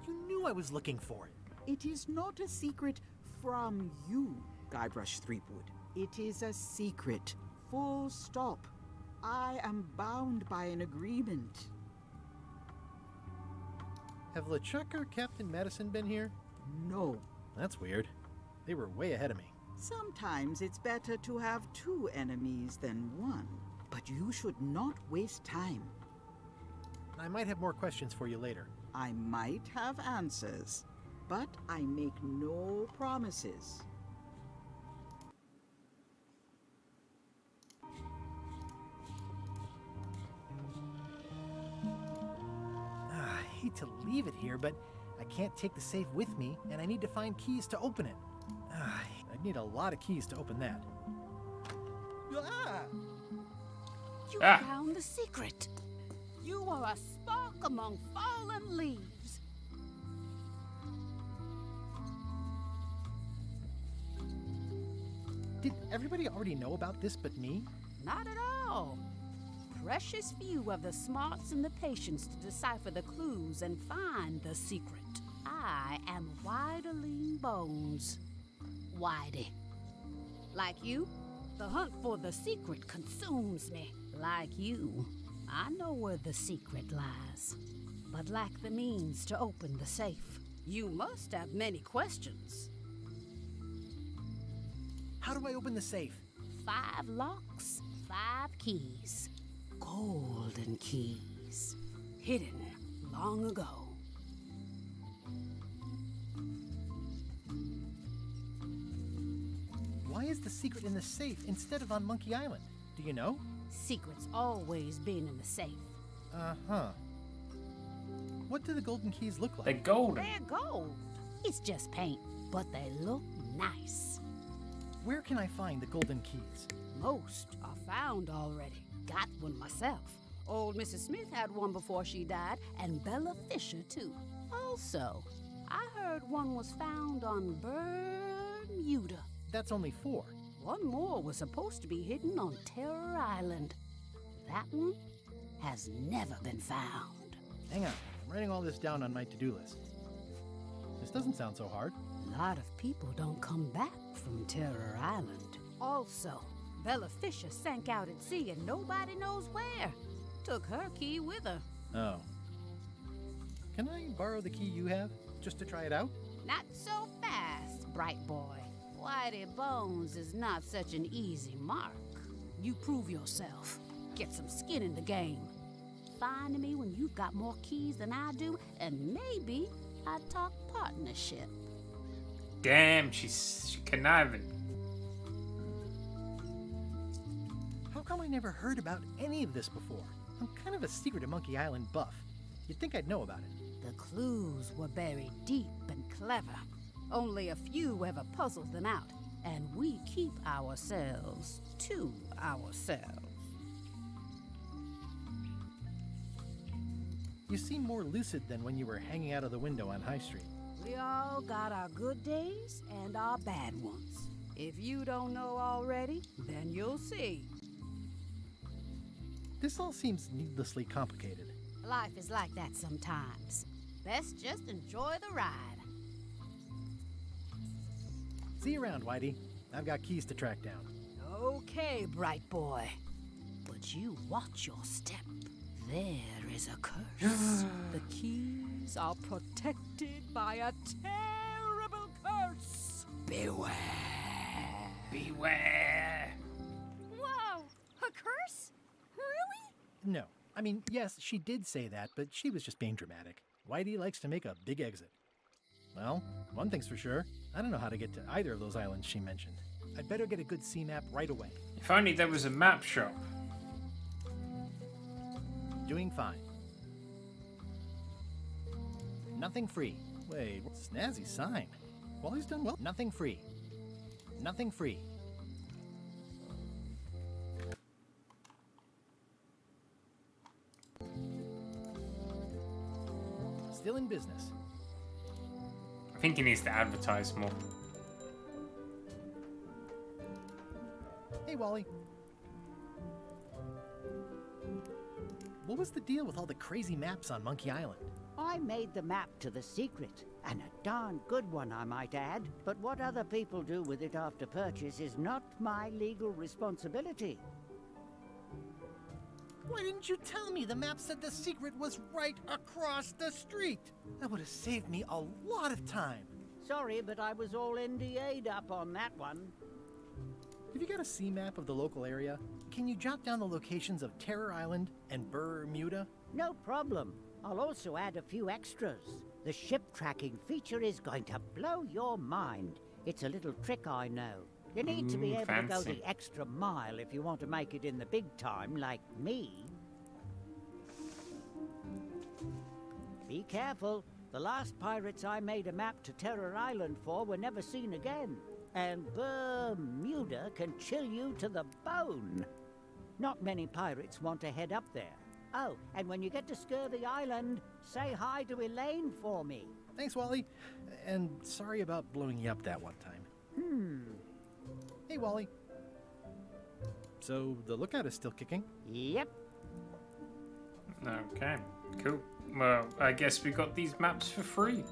Speaker 3: You knew I was looking for it.
Speaker 4: It is not a secret from you, Guybrush Threepwood. It is a secret. Full stop. I am bound by an agreement.
Speaker 3: Have LeChuck or Captain Madison been here?
Speaker 4: No.
Speaker 3: That's weird. They were way ahead of me.
Speaker 4: Sometimes it's better to have two enemies than one. But you should not waste time.
Speaker 3: I might have more questions for you later.
Speaker 4: I might have answers, but I make no promises.
Speaker 3: I hate to leave it here, but I can't take the safe with me, and I need to find keys to open it. I'd need a lot of keys to open that.
Speaker 19: You found the secret. You are a spark among fallen leaves.
Speaker 3: Did everybody already know about this but me?
Speaker 19: Not at all. Precious few have the smarts and the patience to decipher the clues and find the secret. I am Widerling Bones. Whitey. Like you, the hunt for the secret consumes me. Like you, I know where the secret lies, but lack the means to open the safe. You must have many questions.
Speaker 3: How do I open the safe?
Speaker 19: 5 locks, 5 keys. Golden keys. Hidden long ago.
Speaker 3: Why is the secret in the safe instead of on Monkey Island? Do you know?
Speaker 19: Secret's always been in the safe.
Speaker 3: Uh-huh. What do the golden keys look like?
Speaker 1: They're golden.
Speaker 19: They're gold. It's just paint, but they look nice.
Speaker 3: Where can I find the golden keys?
Speaker 19: Most are found already. Got one myself. Old Mrs. Smith had one before she died, and Bella Fisher, too. Also, I heard one was found on Bermuda.
Speaker 3: That's only 4.
Speaker 19: One more was supposed to be hidden on Terror Island. That one has never been found.
Speaker 3: Hang on, I'm writing all this down on my to-do list. This doesn't sound so hard.
Speaker 19: A lot of people don't come back from Terror Island. Also, Bella Fisher sank out at sea and nobody knows where. Took her key with her.
Speaker 3: Oh. Can I borrow the key you have, just to try it out?
Speaker 19: Not so fast, bright boy. Whitey Bones is not such an easy mark. You prove yourself. Get some skin in the game. Find me when you've got more keys than I do, and maybe I'd talk partnership.
Speaker 1: Damn, she's conniving.
Speaker 3: How come I never heard about any of this before? I'm kind of a secret at Monkey Island buff. You'd think I'd know about it.
Speaker 19: The clues were buried deep and clever. Only a few ever puzzled them out, and we keep ourselves to ourselves.
Speaker 3: You seem more lucid than when you were hanging out of the window on High Street.
Speaker 19: We all got our good days and our bad ones. If you don't know already, then you'll see.
Speaker 3: This all seems needlessly complicated.
Speaker 19: Life is like that sometimes. Best just enjoy the ride.
Speaker 3: See you around, Whitey. I've got keys to track down.
Speaker 19: Okay, bright boy. But you watch your step. There is a curse. The keys are protected by a terrible curse. Beware.
Speaker 1: Beware.
Speaker 9: Whoa! A curse? Really?
Speaker 3: No. I mean, yes, she did say that, but she was just being dramatic. Whitey likes to make a big exit. Well, one thing's for sure. I don't know how to get to either of those islands she mentioned. I'd better get a good sea map right away.
Speaker 1: If only there was a map shop.
Speaker 3: Doing fine. Nothing free. Wait, snazzy sign. Wally's done well. Nothing free. Nothing free. Still in business.
Speaker 1: I think he needs to advertise more.
Speaker 3: Hey, Wally. What was the deal with all the crazy maps on Monkey Island?
Speaker 15: I made the map to the secret, and a darn good one, I might add. But what other people do with it after purchase is not my legal responsibility.
Speaker 3: Why didn't you tell me the map said the secret was right across the street? That would have saved me a lot of time.
Speaker 15: Sorry, but I was all NDA'd up on that one.
Speaker 3: Have you got a sea map of the local area? Can you jot down the locations of Terror Island and Bermuda?
Speaker 15: No problem. I'll also add a few extras. The ship tracking feature is going to blow your mind. It's a little trick, I know. You need to be able to go the extra mile if you want to make it in the big time, like me. Be careful. The last pirates I made a map to Terror Island for were never seen again. And Bermuda can chill you to the bone. Not many pirates want to head up there. Oh, and when you get to Scurvy Island, say hi to Elaine for me.
Speaker 3: Thanks, Wally. And sorry about blowing you up that one time. Hey, Wally. So, the lookout is still kicking?
Speaker 15: Yep.
Speaker 1: Okay, cool. Well, I guess we got these maps for free.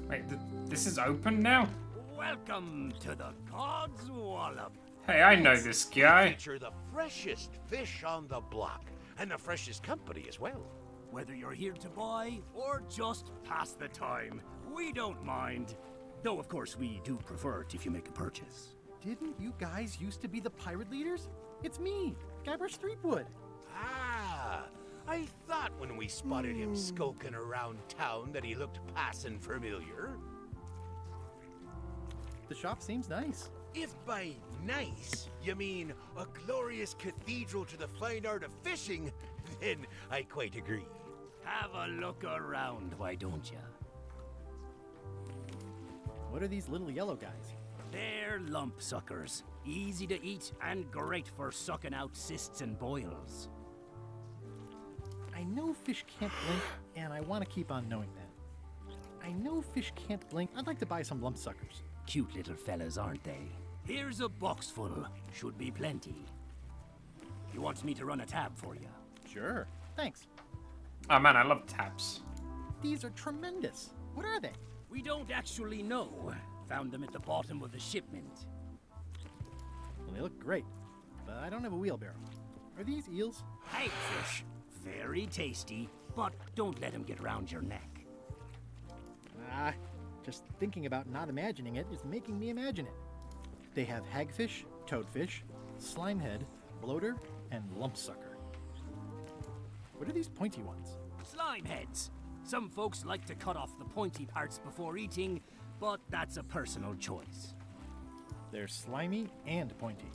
Speaker 1: Wait, this is open now?
Speaker 10: Welcome to the God's Wallop.
Speaker 1: Hey, I know this guy.
Speaker 10: Feature the freshest fish on the block, and the freshest company as well.
Speaker 2: Whether you're here to buy or just pass the time, we don't mind. Though, of course, we do prefer it if you make a purchase.
Speaker 3: Didn't you guys used to be the pirate leaders? It's me, Guybrush Threepwood.
Speaker 10: Ah, I thought when we spotted him skulking around town that he looked passing familiar.
Speaker 3: The shop seems nice.
Speaker 10: If by nice you mean a glorious cathedral to the fine art of fishing, then I quite agree.
Speaker 14: Have a look around, why don't ya?
Speaker 3: What are these little yellow guys?
Speaker 14: They're lump suckers. Easy to eat and great for sucking out cysts and boils.
Speaker 3: I know fish can't blink, and I want to keep on knowing that. I know fish can't blink. I'd like to buy some lump suckers.
Speaker 14: Cute little fellas, aren't they? Here's a box full. Should be plenty. You want me to run a tab for you?
Speaker 3: Sure. Thanks.
Speaker 1: Oh man, I love tabs.
Speaker 3: These are tremendous. What are they?
Speaker 14: We don't actually know. Found them at the bottom of the shipment.
Speaker 3: Well, they look great, but I don't have a wheelbarrow. Are these eels?
Speaker 14: Hagfish. Very tasty, but don't let them get round your neck.
Speaker 3: Just thinking about not imagining it is making me imagine it. They have hagfish, toadfish, slimehead, bloater, and lumpsucker. What are these pointy ones?
Speaker 14: Slime heads. Some folks like to cut off the pointy parts before eating, but that's a personal choice.
Speaker 3: They're slimy and pointy.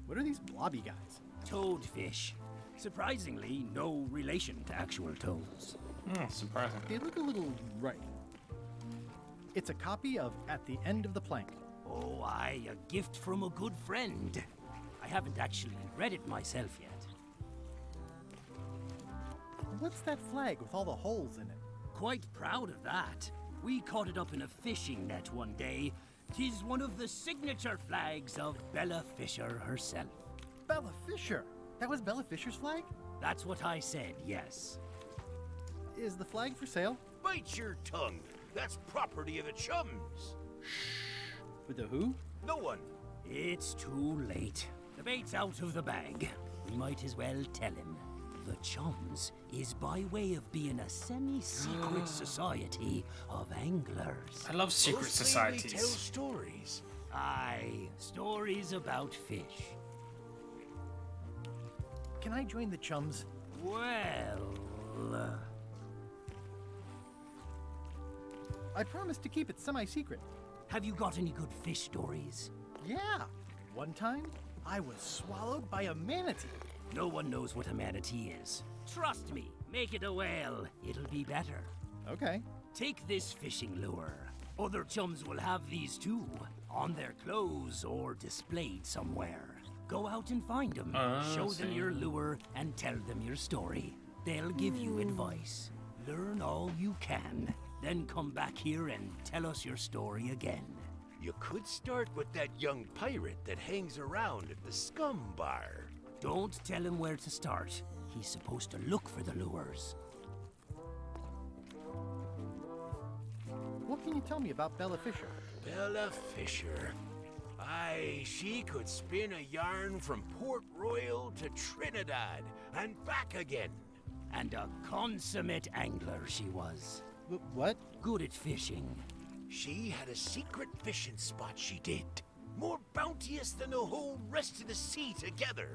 Speaker 3: What are these blobby guys?
Speaker 14: Toadfish. Surprisingly, no relation to actual toads.
Speaker 1: Surprising.
Speaker 3: They look a little right. It's a copy of At the End of the Plank.
Speaker 14: Oh, aye, a gift from a good friend. I haven't actually read it myself yet.
Speaker 3: What's that flag with all the holes in it?
Speaker 14: Quite proud of that. We caught it up in a fishing net one day. 'Tis one of the signature flags of Bella Fisher herself.
Speaker 3: Bella Fisher? That was Bella Fisher's flag?
Speaker 14: That's what I said, yes.
Speaker 3: Is the flag for sale?
Speaker 10: Bite your tongue. That's property of the chums.
Speaker 3: With the who?
Speaker 10: No one.
Speaker 14: It's too late. The bait's out of the bag. We might as well tell him. The Chums is by way of being a semi-secret society of anglers.
Speaker 1: I love secret
Speaker 10: Mostly
Speaker 1: societies.
Speaker 10: We tell stories.
Speaker 14: Aye, stories about fish.
Speaker 3: Can I join the Chums?
Speaker 14: Well...
Speaker 3: I promised to keep it semi-secret.
Speaker 14: Have you got any good fish stories?
Speaker 3: Yeah. One time, I was swallowed by a manatee.
Speaker 14: No one knows what a manatee is. Trust me, make it a whale. It'll be better.
Speaker 3: Okay.
Speaker 14: Take this fishing lure. Other chums will have these too, on their clothes or displayed somewhere. Go out and find them, show them your lure, and tell them your story. They'll give you advice. Learn all you can, then come back here and tell us your story again.
Speaker 10: You could start with that young pirate that hangs around at the Scum Bar.
Speaker 14: Don't tell him where to start. He's supposed to look for the lures.
Speaker 3: What can you tell me about Bella Fisher?
Speaker 10: Bella Fisher. Aye, she could spin a yarn from Port Royal to Trinidad and back again.
Speaker 14: And a consummate angler she was.
Speaker 3: What?
Speaker 14: Good at fishing.
Speaker 10: She had a secret fishing spot, she did. More bounteous than the whole rest of the sea together.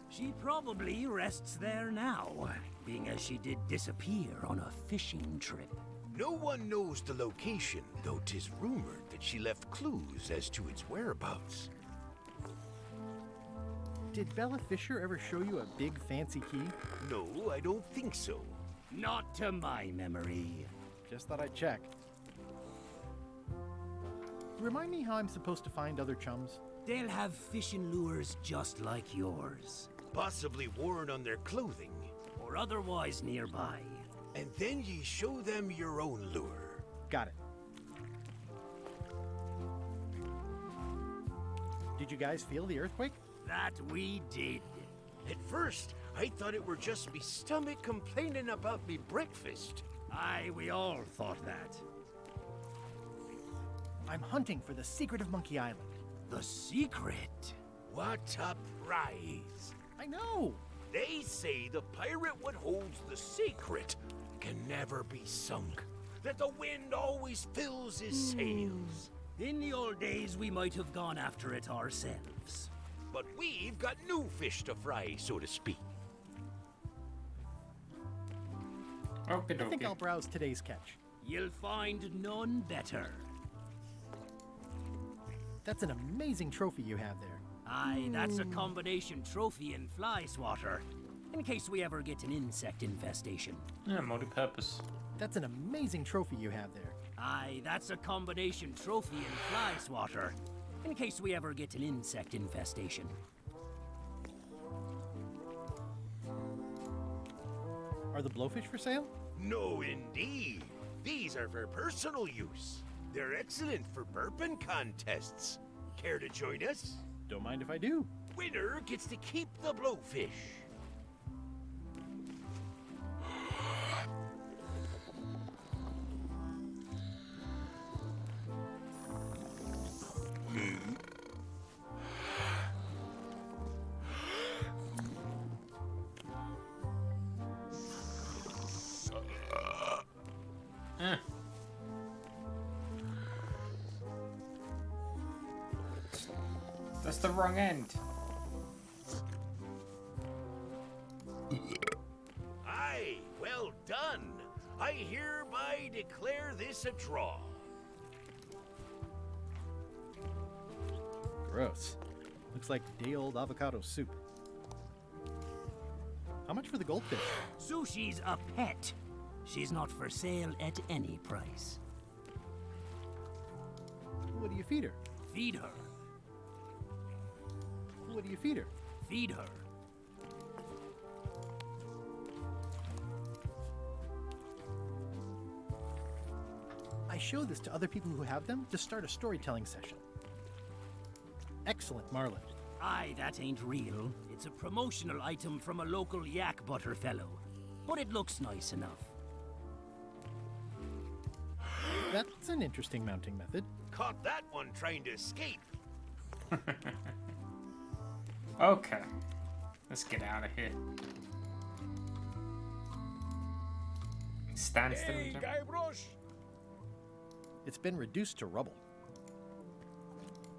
Speaker 14: She probably rests there now, being as she did disappear on a fishing trip.
Speaker 10: No one knows the location, though 'tis rumored that she left clues as to its whereabouts.
Speaker 3: Did Bella Fisher ever show you a big fancy key?
Speaker 10: No, I don't think so.
Speaker 14: Not to my memory.
Speaker 3: Just thought I'd check. Remind me how I'm supposed to find other chums?
Speaker 14: They'll have fishing lures just like yours.
Speaker 10: Possibly worn on their clothing.
Speaker 14: Or otherwise nearby.
Speaker 10: And then ye show them your own lure.
Speaker 3: Got it. Did you guys feel the earthquake?
Speaker 14: That we did.
Speaker 10: At first, I thought it were just me stomach complaining about me breakfast.
Speaker 14: Aye, we all thought that.
Speaker 3: I'm hunting for the secret of Monkey Island.
Speaker 14: The secret?
Speaker 10: What a prize.
Speaker 3: I know.
Speaker 10: They say the pirate what holds the secret can never be sunk. That the wind always fills his sails.
Speaker 14: In the old days, we might have gone after it ourselves.
Speaker 10: But we've got new fish to fry, so to speak.
Speaker 3: I think I'll browse today's catch.
Speaker 14: You'll find none better.
Speaker 3: That's an amazing trophy you have there.
Speaker 14: Aye, that's a combination trophy and fly swatter. in case we ever get an insect infestation.
Speaker 1: Yeah, multi-purpose.
Speaker 3: That's an amazing trophy you have there.
Speaker 14: Aye, that's a combination trophy and fly swatter, in case we ever get an insect infestation.
Speaker 3: Are the blowfish for sale?
Speaker 10: No, indeed. These are for personal use. They're excellent for burping contests. Care to join us?
Speaker 3: Don't mind if I do.
Speaker 10: Winner gets to keep the blowfish.
Speaker 1: That's the wrong end.
Speaker 10: Aye, well done. I hereby declare this a draw.
Speaker 3: Gross. Looks like day-old avocado soup. How much for the goldfish?
Speaker 14: Sushi's a pet. She's not for sale at any price.
Speaker 3: What do you feed her?
Speaker 14: Feed her.
Speaker 3: What do you feed her?
Speaker 14: Feed her.
Speaker 3: I show this to other people who have them to start a storytelling session. Excellent, Marlin.
Speaker 14: Aye, that ain't real. It's a promotional item from a local yak butter fellow. But it looks nice enough.
Speaker 3: That's an interesting mounting method.
Speaker 10: Caught that one trying to escape.
Speaker 1: Okay. Let's get out of here. Stand still.
Speaker 13: Hey, Guybrush!
Speaker 3: It's been reduced to rubble.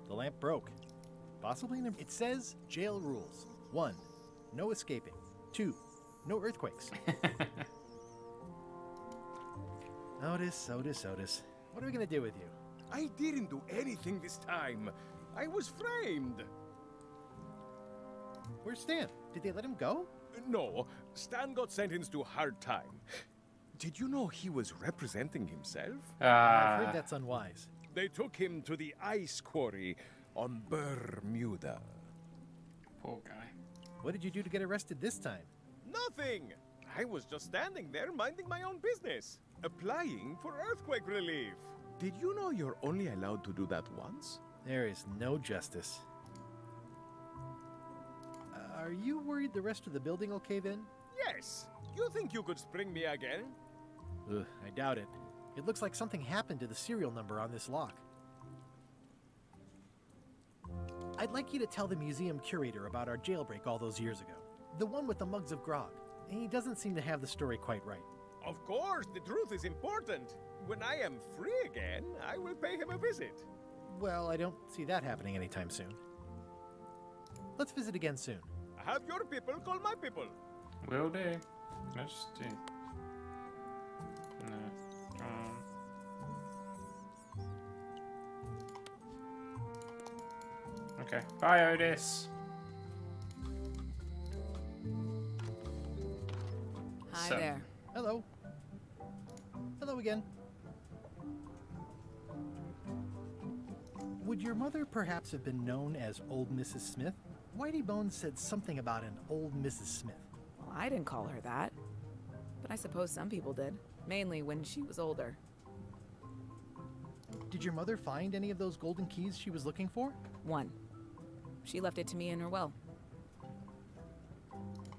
Speaker 3: The lamp broke. Possibly it says jail rules. 1. No escaping. 2. No earthquakes. Otis. What are we gonna do with you?
Speaker 13: I didn't do anything this time. I was framed.
Speaker 3: Where's Stan? Did they let him go?
Speaker 13: No, Stan got sentenced to hard time. Did you know he was representing himself?
Speaker 3: I've heard that's unwise.
Speaker 13: They took him to the ice quarry on Bermuda.
Speaker 1: Poor guy.
Speaker 3: What did you do to get arrested this time?
Speaker 13: Nothing! I was just standing there minding my own business, applying for earthquake relief. Did you know you're only allowed to do that once?
Speaker 3: There is no justice. Are you worried the rest of the building will cave in?
Speaker 13: Yes. You think you could spring me again?
Speaker 3: Ugh, I doubt it. It looks like something happened to the serial number on this lock. I'd like you to tell the museum curator about our jailbreak all those years ago. The one with the mugs of grog. He doesn't seem to have the story quite right.
Speaker 13: Of course, the truth is important. When I am free again, I will pay him a visit.
Speaker 3: Well, I don't see that happening anytime soon. Let's visit again soon.
Speaker 13: Have your people call my people.
Speaker 1: Will do. Let's do. No. Okay. Bye, Otis.
Speaker 8: Hi there.
Speaker 3: Hello. Hello again. Would your mother perhaps have been known as Old Mrs. Smith? Whitey Bones said something about an old Mrs. Smith.
Speaker 8: Well, I didn't call her that. But I suppose some people did. Mainly when she was older.
Speaker 3: Did your mother find any of those golden keys she was looking for?
Speaker 8: One. She left it to me in her will.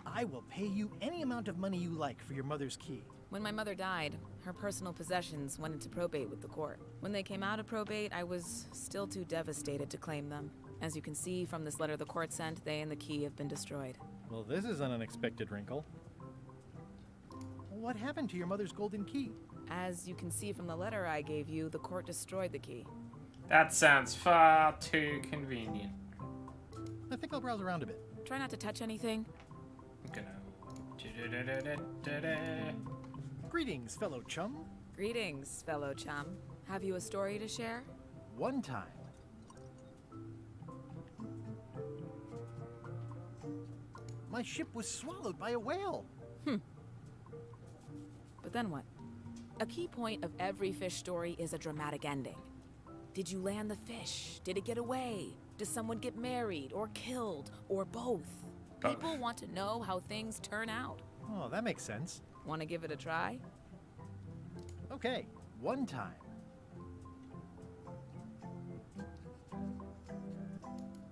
Speaker 3: I will pay you any amount of money you like for your mother's key.
Speaker 8: When my mother died, her personal possessions went into probate with the court. When they came out of probate, I was still too devastated to claim them. As you can see from this letter the court sent, they and the key have been destroyed.
Speaker 3: Well, this is an unexpected wrinkle. What happened to your mother's golden key?
Speaker 8: As you can see from the letter I gave you, the court destroyed the key.
Speaker 1: That sounds far too convenient.
Speaker 3: I think I'll browse around a bit.
Speaker 8: Try not to touch anything.
Speaker 1: I'm gonna.
Speaker 3: Greetings, fellow chum.
Speaker 8: Greetings, fellow chum. Have you a story to share?
Speaker 3: One time. My ship was swallowed by a whale.
Speaker 16: But then what? A key point of every fish story is a dramatic ending. Did you land the fish? Did it get away? Does someone get married or killed or both? People want to know how things turn out.
Speaker 3: Oh, that makes sense.
Speaker 16: Want to give it a try?
Speaker 3: Okay, one time.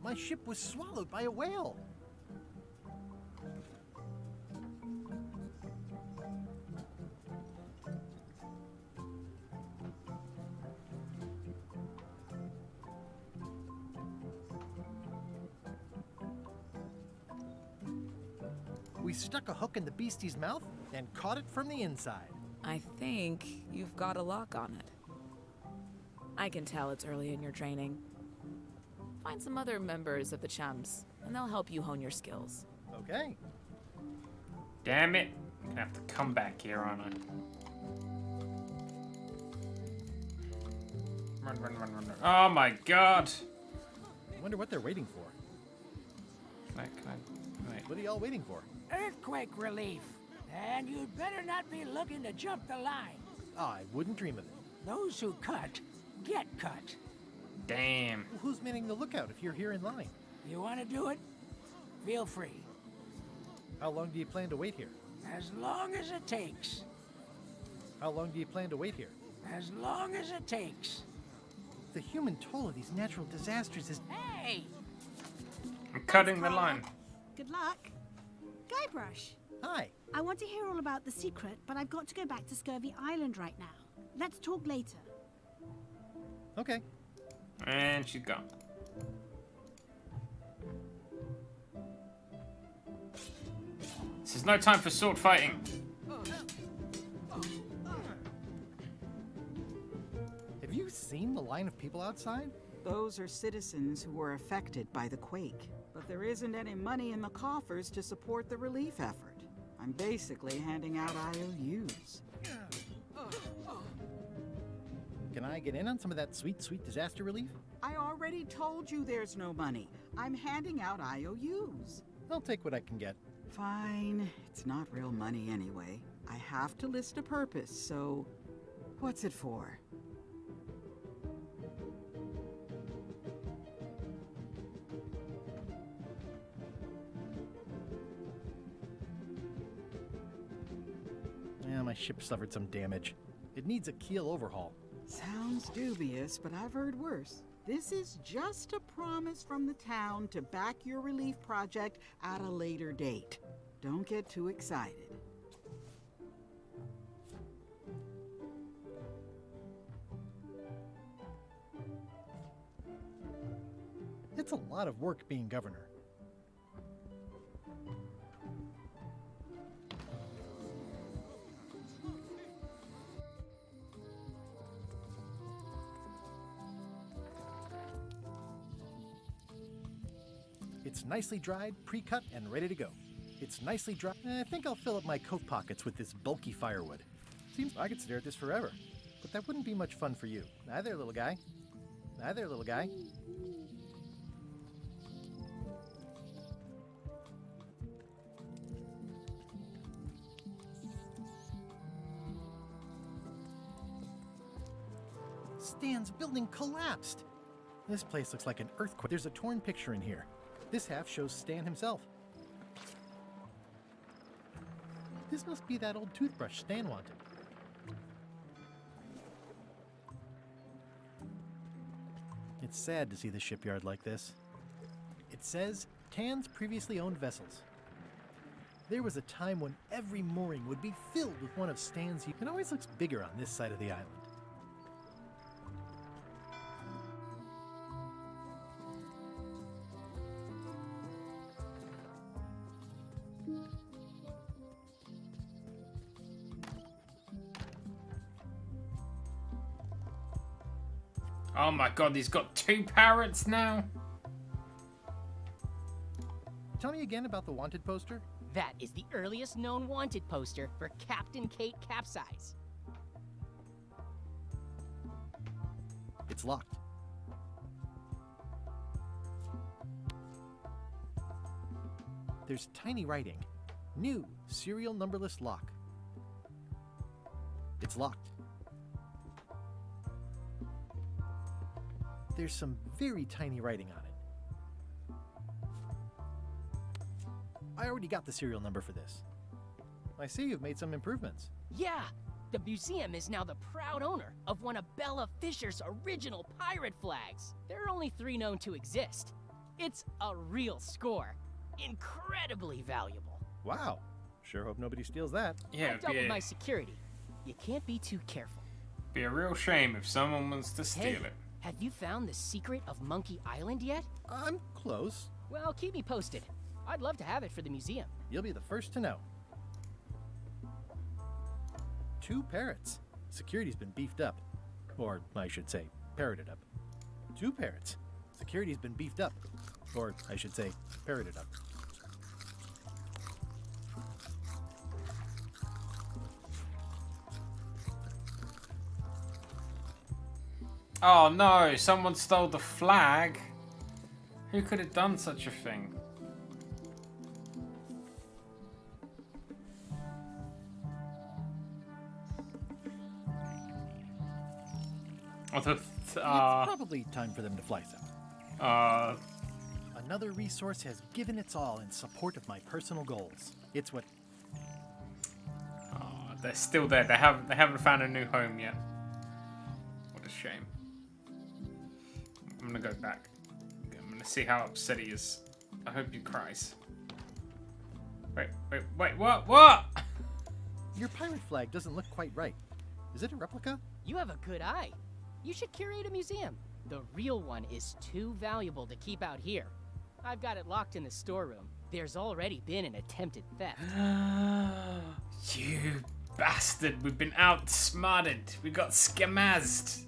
Speaker 3: My ship was swallowed by a whale. We stuck a hook in the beastie's mouth and caught it from the inside.
Speaker 16: I think you've got a lock on it. I can tell it's early in your training. Find some other members of the Chums, and they'll help you hone your skills.
Speaker 3: Okay.
Speaker 1: Damn it. I'm gonna have to come back here, aren't I? Run, run, run, run, run. Oh my god!
Speaker 3: I wonder what they're waiting for.
Speaker 1: Wait.
Speaker 3: What are y'all waiting for?
Speaker 15: Earthquake relief. And you'd better not be looking to jump the line.
Speaker 3: I wouldn't dream of it.
Speaker 15: Those who cut, get cut.
Speaker 1: Damn.
Speaker 3: Well, who's manning the lookout if you're here in line?
Speaker 15: You want to do it? Feel free.
Speaker 3: How long do you plan to wait here?
Speaker 15: As long as it takes.
Speaker 3: How long do you plan to wait here?
Speaker 15: As long as it takes.
Speaker 3: The human toll of these natural disasters is...
Speaker 15: Hey!
Speaker 1: I'm cutting the line.
Speaker 17: Good luck. Guybrush.
Speaker 3: Hi.
Speaker 17: I want to hear all about the secret, but I've got to go back to Scurvy Island right now. Let's talk later.
Speaker 3: Okay.
Speaker 1: And she's gone. This is no time for sword fighting.
Speaker 3: Have you seen the line of people outside?
Speaker 4: Those are citizens who were affected by the quake. But there isn't any money in the coffers to support the relief effort. I'm basically handing out IOUs.
Speaker 3: Can I get in on some of that sweet, sweet disaster relief?
Speaker 4: I already told you there's no money. I'm handing out IOUs.
Speaker 3: I'll take what I can get.
Speaker 4: Fine. It's not real money anyway. I have to list a purpose, so what's it for?
Speaker 3: Yeah, my ship suffered some damage. It needs a keel overhaul.
Speaker 4: Sounds dubious, but I've heard worse. This is just a promise from the town to back your relief project at a later date. Don't get too excited.
Speaker 3: It's a lot of work being governor. It's nicely dried, pre-cut, and ready to go. It's nicely dried. I think I'll fill up my coat pockets with this bulky firewood. Seems I could stare at this forever, but that wouldn't be much fun for you. Hi there, little guy. Hi there, little guy. Stan's building collapsed. This place looks like an earthquake. There's a torn picture in here. This half shows Stan himself. This must be that old toothbrush Stan wanted. It's sad to see the shipyard like this. It says, Tan's previously owned vessels. There was a time when every mooring would be filled with one of Stan's... It always looks bigger on this side of the island.
Speaker 1: Oh my god, he's got 2 parrots now?
Speaker 3: Tell me again about the wanted poster.
Speaker 23: That is the earliest known wanted poster for Captain Kate Capsize.
Speaker 3: It's locked. There's tiny writing. New serial numberless lock. It's locked. There's some very tiny writing on it. I already got the serial number for this. I see you've made some improvements.
Speaker 23: Yeah, the museum is now the proud owner of one of Bella Fisher's original pirate flags. There are only 3 known to exist. It's a real score. Incredibly valuable.
Speaker 3: Wow. Sure hope nobody steals that.
Speaker 1: Yeah,
Speaker 23: I've doubled my security. You can't be too careful.
Speaker 1: Be a real shame if someone wants to steal it.
Speaker 23: Have you found the secret of Monkey Island yet?
Speaker 3: I'm close.
Speaker 23: Well, keep me posted. I'd love to have it for the museum.
Speaker 3: You'll be the first to know. 2 parrots. Security's been beefed up. Or, I should say, parroted up. 2 parrots. Security's been beefed up. Or, I should say, parroted up.
Speaker 1: Oh no, someone stole the flag. Who could have done such a thing?
Speaker 3: It's probably time for them to fly south. Another resource has given its all in support of my personal goals. It's what...
Speaker 1: Oh, they're still there. They haven't found a new home yet. What a shame. I'm gonna go back. I'm gonna see how upset he is. I hope he cries. Wait, what?
Speaker 3: Your pirate flag doesn't look quite right. Is it a replica?
Speaker 23: You have a good eye. You should curate a museum. The real one is too valuable to keep out here. I've got it locked in the storeroom. There's already been an attempted theft.
Speaker 1: You bastard, we've been outsmarted. We got scamazed.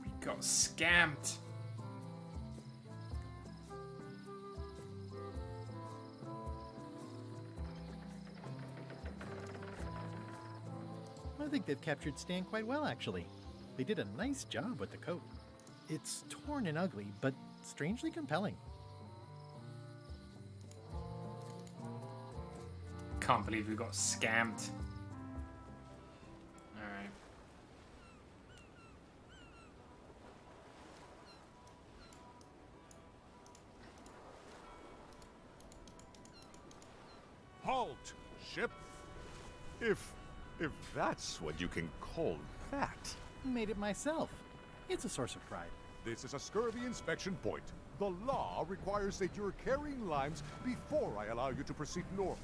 Speaker 1: We got scammed.
Speaker 3: I think they've captured Stan quite well, actually. They did a nice job with the coat. It's torn and ugly, but strangely compelling.
Speaker 1: Can't believe we got scammed. Alright.
Speaker 13: Halt, ship! If that's what you can call that.
Speaker 3: Made it myself. It's a source of pride.
Speaker 13: This is a scurvy inspection point. The law requires that you're carrying limes before I allow you to proceed north.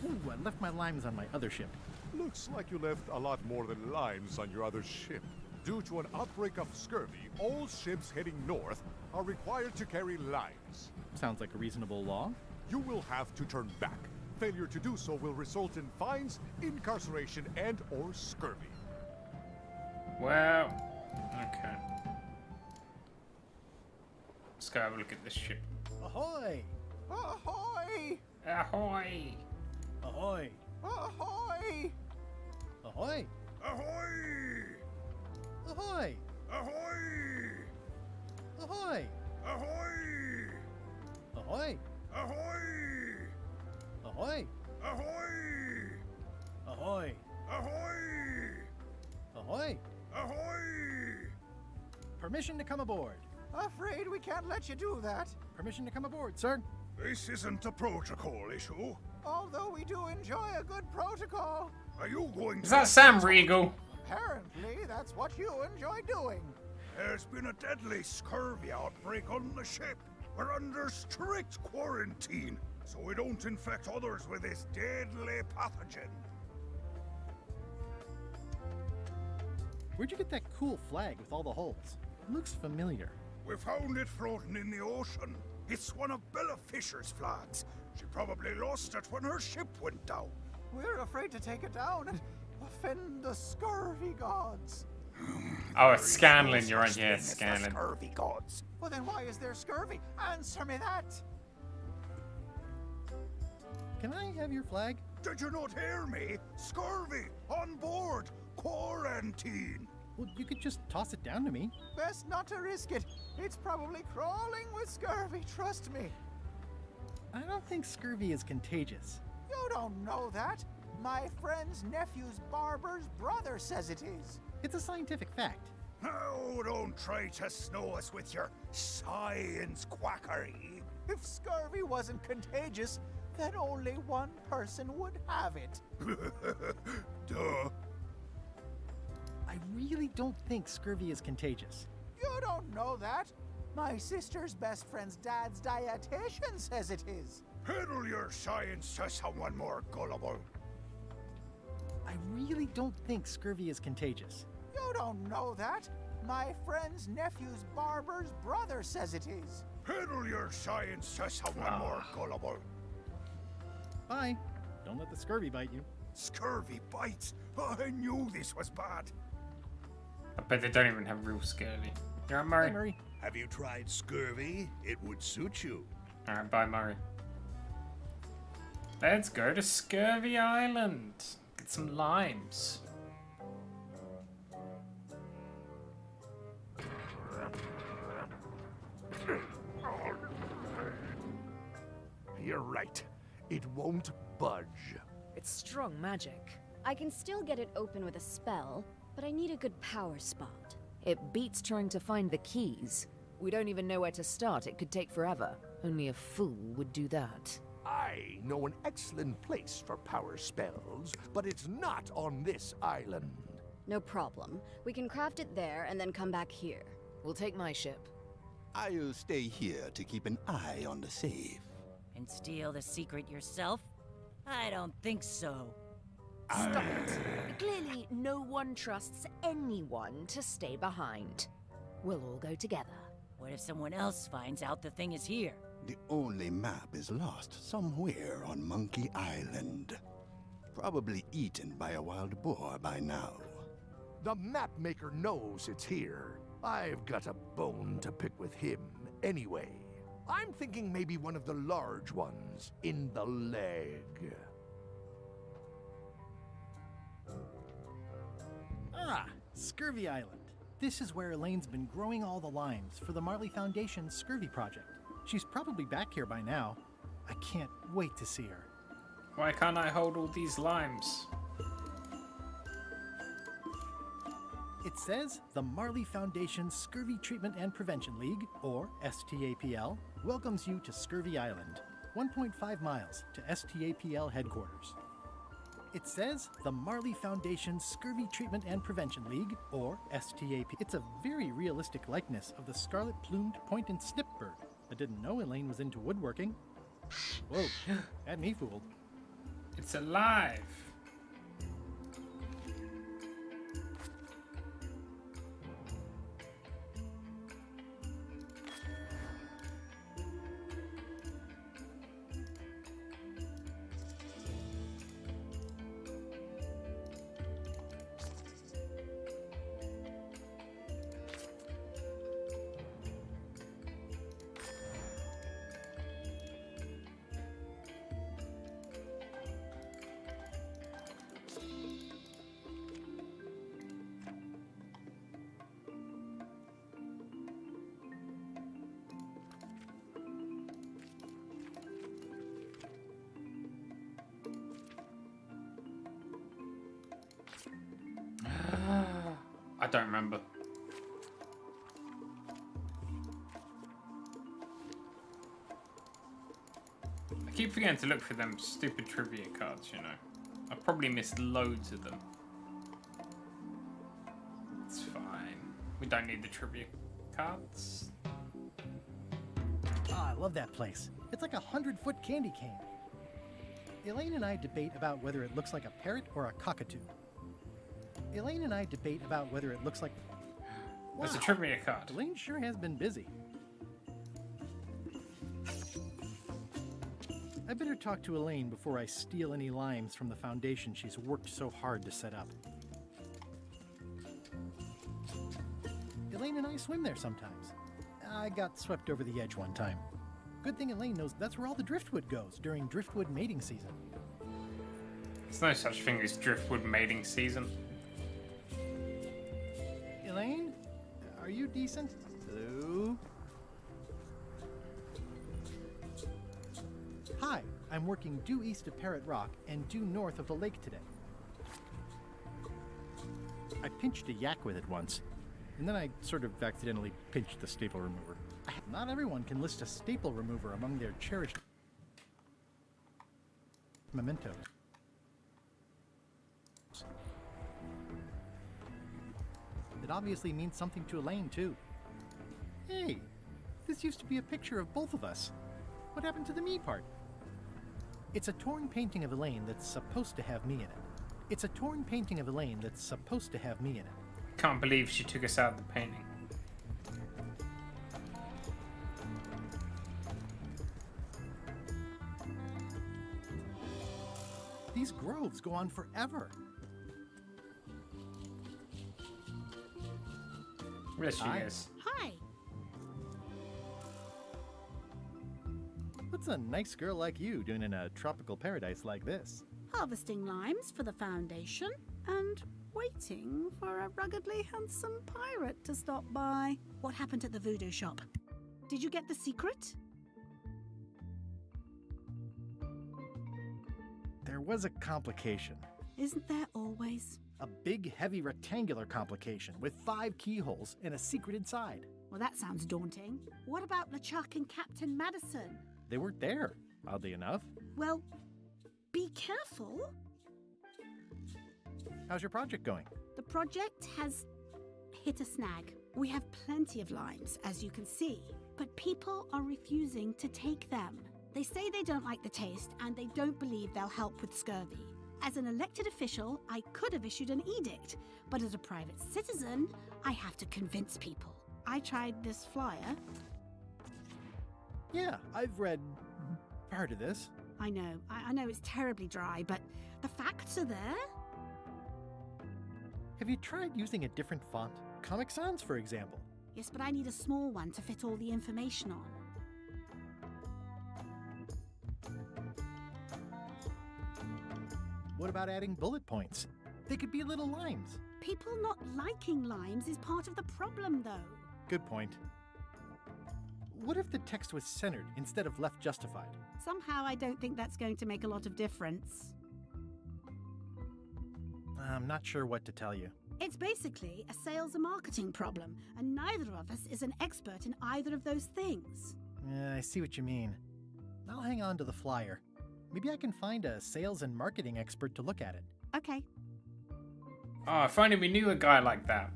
Speaker 3: Ooh, I left my limes on my other ship.
Speaker 13: Looks like you left a lot more than limes on your other ship. Due to an outbreak of scurvy, all ships heading north are required to carry limes.
Speaker 3: Sounds like a reasonable law.
Speaker 13: You will have to turn back. Failure to do so will result in fines, incarceration, and/or scurvy.
Speaker 1: Well, okay. Let's go have a look at this ship.
Speaker 3: Ahoy!
Speaker 4: Ahoy!
Speaker 1: Ahoy!
Speaker 3: Ahoy!
Speaker 4: Ahoy!
Speaker 3: Ahoy!
Speaker 10: Ahoy!
Speaker 3: Ahoy!
Speaker 10: Ahoy!
Speaker 3: Ahoy!
Speaker 10: Ahoy!
Speaker 3: Ahoy!
Speaker 10: Ahoy!
Speaker 3: Ahoy!
Speaker 10: Ahoy!
Speaker 3: Ahoy!
Speaker 10: Ahoy!
Speaker 3: Ahoy!
Speaker 10: Ahoy!
Speaker 3: Permission to come aboard.
Speaker 4: Afraid we can't let you do that.
Speaker 3: Permission to come aboard, sir.
Speaker 10: This isn't a protocol issue.
Speaker 4: Although we do enjoy a good protocol.
Speaker 10: Are you going
Speaker 1: Is that Sam Riegel?
Speaker 4: Apparently, that's what you enjoy doing.
Speaker 10: There's been a deadly scurvy outbreak on the ship. We're under strict quarantine, so we don't infect others with this deadly pathogen.
Speaker 3: Where'd you get that cool flag with all the holes? It looks familiar.
Speaker 10: We found it floating in the ocean. It's one of Bella Fisher's flags. She probably lost it when her ship went down.
Speaker 4: We're afraid to take it down and offend the scurvy gods.
Speaker 1: Oh, it's Scanlan. You're right. Yeah, Scanlan.
Speaker 10: Scurvy gods.
Speaker 4: Well, then why is there scurvy? Answer me that.
Speaker 3: Can I have your flag?
Speaker 13: Did you not hear me? Scurvy! On board! Quarantine!
Speaker 3: Well, you could just toss it down to me.
Speaker 6: Best not to risk it. It's probably crawling with scurvy, trust me.
Speaker 3: I don't think scurvy is contagious.
Speaker 6: You don't know that. My friend's nephew's barber's brother says it is.
Speaker 3: It's a scientific fact.
Speaker 13: Oh, don't try to snow us with your science quackery.
Speaker 6: If scurvy wasn't contagious, then only one person would have it.
Speaker 13: Duh.
Speaker 3: I really don't think scurvy is contagious.
Speaker 6: You don't know that. My sister's best friend's dad's dietitian says it is.
Speaker 13: Peddle your science to someone more gullible.
Speaker 3: I really don't think scurvy is contagious.
Speaker 6: You don't know that. My friend's nephew's barber's brother says it is.
Speaker 13: Peddle your science to someone more gullible.
Speaker 3: Bye. Don't let the scurvy bite you.
Speaker 13: Scurvy bites? I knew this was bad.
Speaker 1: I bet they don't even have real scurvy. You alright, Murray?
Speaker 3: Hey, Murray.
Speaker 11: Have you tried scurvy? It would suit you.
Speaker 1: Alright, bye, Murray. Let's go to Scurvy Island. Get some limes.
Speaker 13: You're right. It won't budge.
Speaker 8: It's strong magic.
Speaker 12: I can still get it open with a spell, but I need a good power spot.
Speaker 8: It beats trying to find the keys. We don't even know where to start. It could take forever. Only a fool would do that.
Speaker 13: I know an excellent place for power spells, but it's not on this island.
Speaker 12: No problem. We can craft it there and then come back here.
Speaker 8: We'll take my ship.
Speaker 7: I'll stay here to keep an eye on the safe.
Speaker 18: And steal the secret yourself? I don't think so.
Speaker 8: Stop it. Clearly, no one trusts anyone to stay behind. We'll all go together.
Speaker 18: What if someone else finds out the thing is here?
Speaker 7: The only map is lost somewhere on Monkey Island. Probably eaten by a wild boar by now.
Speaker 13: The map maker knows it's here. I've got a bone to pick with him anyway. I'm thinking maybe one of the large ones in the leg.
Speaker 3: Ah, Scurvy Island. This is where Elaine's been growing all the limes for the Marley Foundation's Scurvy project. She's probably back here by now. I can't wait to see her.
Speaker 1: Why can't I hold all these limes?
Speaker 3: It says the Marley Foundation's Scurvy Treatment and Prevention League, or STAPL, welcomes you to Scurvy Island, 1.5 miles to STAPL headquarters. It says the Marley Foundation's Scurvy Treatment and Prevention League, or STAP. It's a very realistic likeness of the scarlet-plumed point and snip bird. I didn't know Elaine was into woodworking. Whoa, had me fooled.
Speaker 1: It's alive. I don't remember. I keep forgetting to look for them stupid trivia cards, you know. I probably missed loads of them. It's fine. We don't need the trivia cards.
Speaker 3: Ah, I love that place. It's like a 100-foot candy cane. Elaine and I debate about whether it looks like a parrot or a cockatoo. Elaine and I debate about whether it looks like... Wow.
Speaker 1: There's a trivia card.
Speaker 3: Elaine sure has been busy. I better talk to Elaine before I steal any limes from the foundation she's worked so hard to set up. Elaine and I swim there sometimes. I got swept over the edge one time. Good thing Elaine knows that's where all the driftwood goes during driftwood mating season.
Speaker 1: There's no such thing as driftwood mating season.
Speaker 3: Elaine? Are you decent? Hello? Hi, I'm working due east of Parrot Rock and due north of the lake today. I pinched a yak with it once, and then I sort of accidentally pinched the staple remover. Not everyone can list a staple remover among their cherished mementos. It obviously means something to Elaine, too. Hey, this used to be a picture of both of us. What happened to the me part? It's a torn painting of Elaine that's supposed to have me in it. It's a torn painting of Elaine that's supposed to have me in it.
Speaker 1: Can't believe she took us out of the painting.
Speaker 3: These groves go on forever.
Speaker 1: There she is.
Speaker 17: Hi.
Speaker 3: What's a nice girl like you doing in a tropical paradise like this?
Speaker 17: Harvesting limes for the Foundation and waiting for a ruggedly handsome pirate to stop by. What happened at the voodoo shop? Did you get the secret?
Speaker 3: There was a complication.
Speaker 17: Isn't there always?
Speaker 3: A big, heavy rectangular complication with 5 keyholes and a secret inside.
Speaker 17: Well, that sounds daunting. What about LeChuck and Captain Madison?
Speaker 3: They weren't there, oddly enough.
Speaker 17: Well, be careful.
Speaker 3: How's your project going?
Speaker 17: The project has hit a snag. We have plenty of limes, as you can see, but people are refusing to take them. They say they don't like the taste and they don't believe they'll help with scurvy. As an elected official, I could have issued an edict, but as a private citizen, I have to convince people. I tried this flyer.
Speaker 3: Yeah, I've read part of this.
Speaker 17: I know it's terribly dry, but the facts are there.
Speaker 3: Have you tried using a different font? Comic Sans, for example.
Speaker 17: Yes, but I need a small one to fit all the information on.
Speaker 3: What about adding bullet points? They could be little limes.
Speaker 17: People not liking limes is part of the problem, though.
Speaker 3: Good point. What if the text was centered instead of left justified?
Speaker 17: Somehow I don't think that's going to make a lot of difference.
Speaker 3: I'm not sure what to tell you.
Speaker 17: It's basically a sales and marketing problem, and neither of us is an expert in either of those things.
Speaker 3: Yeah, I see what you mean. I'll hang on to the flyer. Maybe I can find a sales and marketing expert to look at it.
Speaker 17: Okay.
Speaker 1: Oh, if only we knew a guy like that.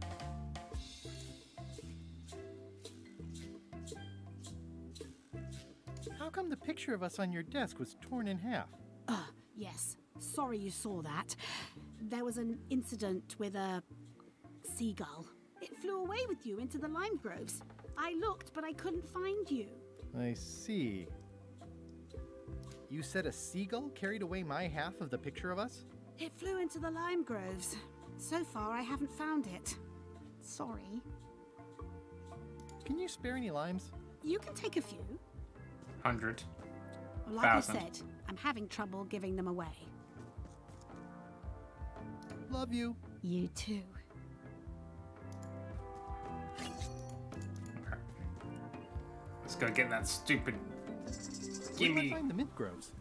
Speaker 3: How come the picture of us on your desk was torn in half?
Speaker 17: Yes. Sorry you saw that. There was an incident with a seagull. It flew away with you into the lime groves. I looked, but I couldn't find you.
Speaker 3: I see. You said a seagull carried away my half of the picture of us?
Speaker 17: It flew into the lime groves. So far, I haven't found it. Sorry.
Speaker 3: Can you spare any limes?
Speaker 17: You can take a few.
Speaker 1: 100.
Speaker 17: Well, like I said, I'm having trouble giving them away.
Speaker 3: Love you.
Speaker 17: You too.
Speaker 1: Okay. Let's go get that stupid...
Speaker 3: Where did I find the mint groves?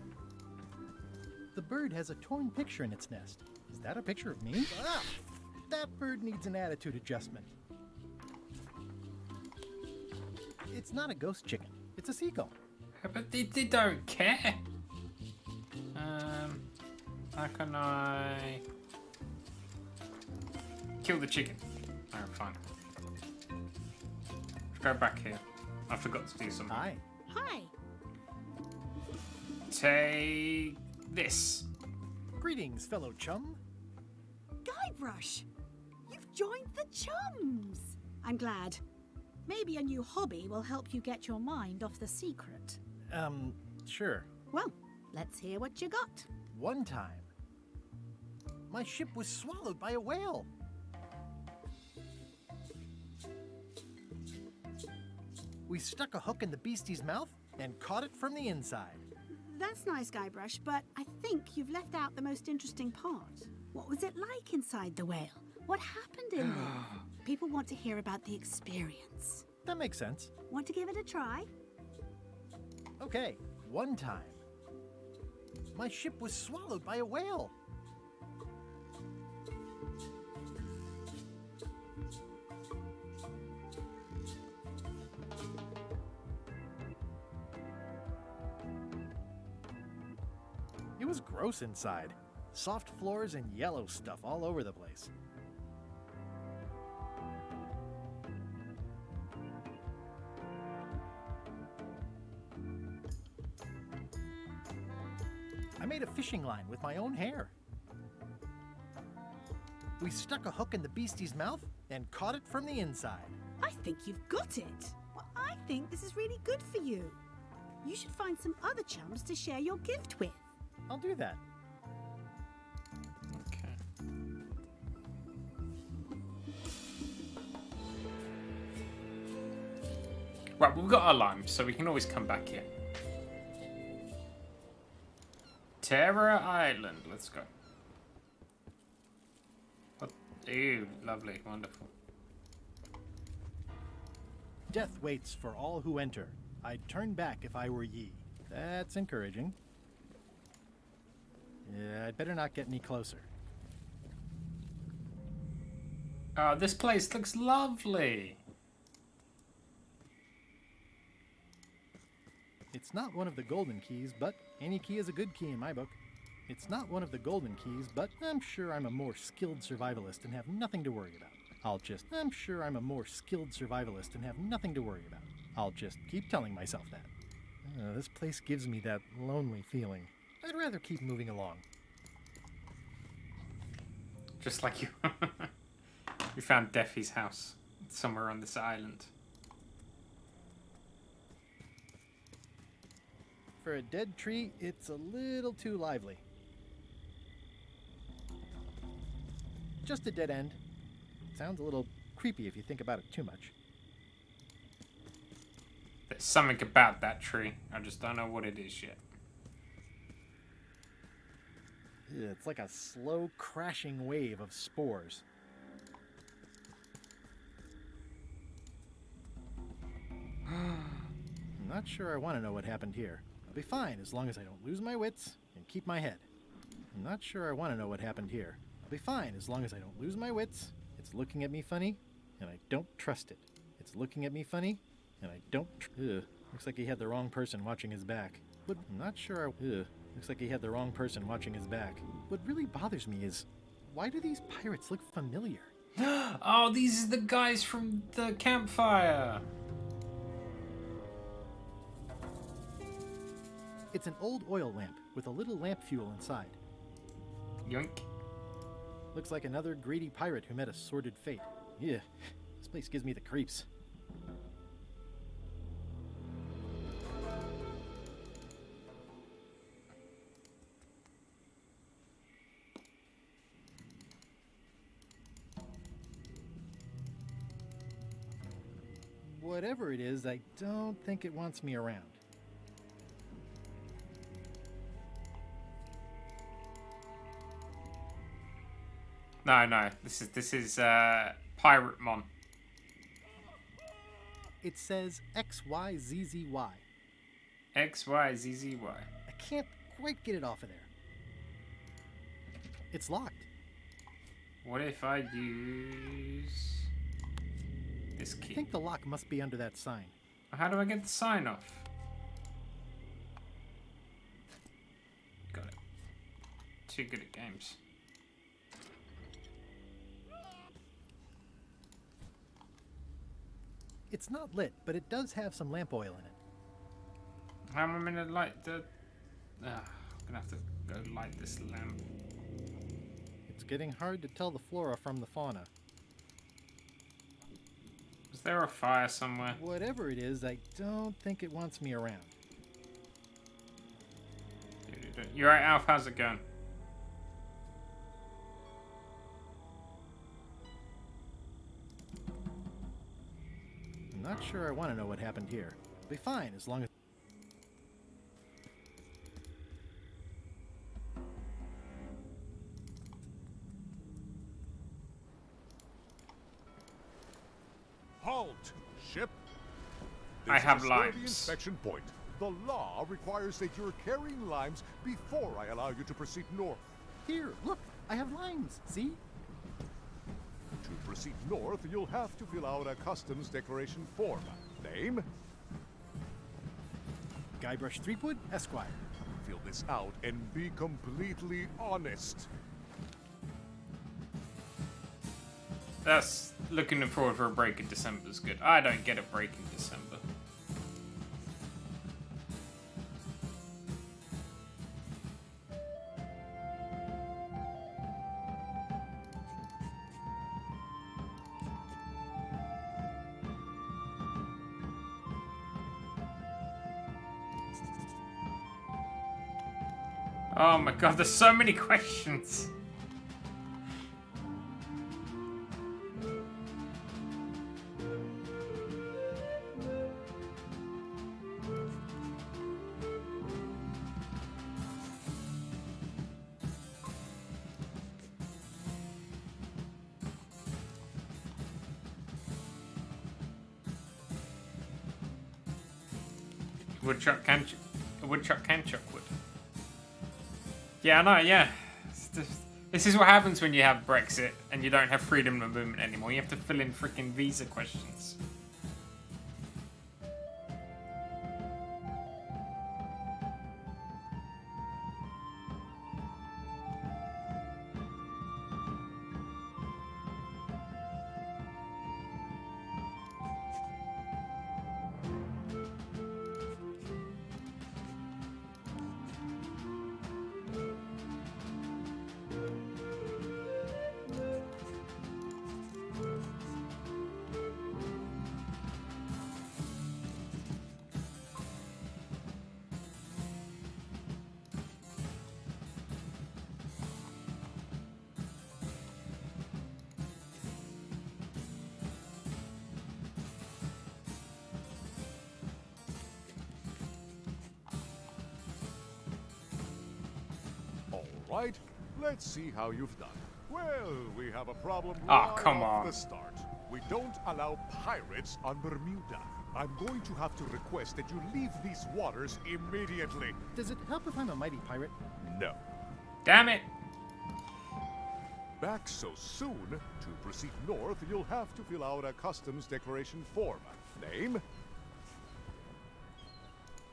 Speaker 3: The bird has a torn picture in its nest. Is that a picture of me? Ah, that bird needs an attitude adjustment. It's not a ghost chicken. It's a seagull.
Speaker 1: But they don't care. How can I kill the chicken? Oh, fine. Let's go back here. I forgot to do something.
Speaker 3: Hi.
Speaker 17: Hi.
Speaker 1: Take this.
Speaker 3: Greetings, fellow chum.
Speaker 17: Guybrush, you've joined the chums. I'm glad. Maybe a new hobby will help you get your mind off the secret.
Speaker 3: Sure.
Speaker 17: Well, let's hear what you got.
Speaker 3: One time, my ship was swallowed by a whale. We stuck a hook in the beastie's mouth and caught it from the inside.
Speaker 17: That's nice, Guybrush, but I think you've left out the most interesting part. What was it like inside the whale? What happened in there? People want to hear about the experience.
Speaker 3: That makes sense.
Speaker 17: Want to give it a try?
Speaker 3: Okay, one time. My ship was swallowed by a whale. It was gross inside. Soft floors and yellow stuff all over the place. I made a fishing line with my own hair. We stuck a hook in the beastie's mouth and caught it from the inside.
Speaker 17: I think you've got it. Well, I think this is really good for you. You should find some other chums to share your gift with.
Speaker 3: I'll do that.
Speaker 1: Okay. Right, we've got our limes, so we can always come back here. Terra Island, let's go. What? Ew, lovely, wonderful.
Speaker 3: Death waits for all who enter. I'd turn back if I were ye. That's encouraging. Yeah, I'd better not get any closer.
Speaker 1: This place looks lovely.
Speaker 3: It's not one of the golden keys, but any key is a good key in my book. It's not one of the golden keys, but I'm sure I'm a more skilled survivalist and have nothing to worry about. I'm sure I'm a more skilled survivalist and have nothing to worry about. I'll just keep telling myself that. This place gives me that lonely feeling. I'd rather keep moving along.
Speaker 1: Just like you. We found Deafy's house somewhere on this island.
Speaker 3: For a dead tree, it's a little too lively. Just a dead end. Sounds a little creepy if you think about it too much.
Speaker 1: There's something about that tree. I just don't know what it is yet.
Speaker 3: It's like a slow crashing wave of spores. I'm not sure I want to know what happened here. I'll be fine as long as I don't lose my wits and keep my head. I'm not sure I want to know what happened here. I'll be fine as long as I don't lose my wits. It's looking at me funny, and I don't trust it. It's looking at me funny, and I don't looks like he had the wrong person watching his back. But I'm not sure looks like he had the wrong person watching his back. What really bothers me is, why do these pirates look familiar?
Speaker 1: Oh, these are the guys from the campfire.
Speaker 3: It's an old oil lamp with a little lamp fuel inside.
Speaker 1: Yoink.
Speaker 3: Looks like another greedy pirate who met a sordid fate. Yeah, this place gives me the creeps. Whatever it is, I don't think it wants me around.
Speaker 1: No. This is Piramon.
Speaker 3: It says XYZZY.
Speaker 1: XYZZY.
Speaker 3: I can't quite get it off of there. It's locked.
Speaker 1: What if I use this key?
Speaker 3: I think the lock must be under that sign.
Speaker 1: How do I get the sign off? Got it. Too good at games.
Speaker 3: It's not lit, but it does have some lamp oil in it.
Speaker 1: How am I gonna light the... I'm gonna have to go light this lamp.
Speaker 3: It's getting hard to tell the flora from the fauna.
Speaker 1: Is there a fire somewhere?
Speaker 3: Whatever it is, I don't think it wants me around.
Speaker 1: You're right, Alf. How's it going?
Speaker 3: I'm not sure I want to know what happened here. I'll be fine as long as...
Speaker 13: Halt! Ship.
Speaker 1: I
Speaker 13: This
Speaker 1: have
Speaker 13: is the
Speaker 1: limes.
Speaker 13: inspection point. The law requires that you're carrying limes before I allow you to proceed north.
Speaker 3: Here, look, I have limes. See?
Speaker 13: To proceed north, you'll have to fill out a customs declaration form. Name?
Speaker 3: Guybrush Threepwood, Esquire.
Speaker 13: Fill this out and be completely honest.
Speaker 1: That's looking forward for a break in December is good. I don't get a break in December. Oh my god, there's so many questions. Woodchuck can chuck wood. Yeah, I know, yeah. This is what happens when you have Brexit and you don't have freedom of movement anymore. You have to fill in freaking visa questions.
Speaker 13: Right? Let's see how you've done. Well, we have a problem
Speaker 1: Oh, come
Speaker 13: off
Speaker 1: on.
Speaker 13: the start. We don't allow pirates on Bermuda. I'm going to have to request that you leave these waters immediately.
Speaker 3: Does it help if I'm a mighty pirate?
Speaker 13: No.
Speaker 1: Damn it!
Speaker 13: Back so soon? To proceed north, you'll have to fill out a customs declaration form. Name?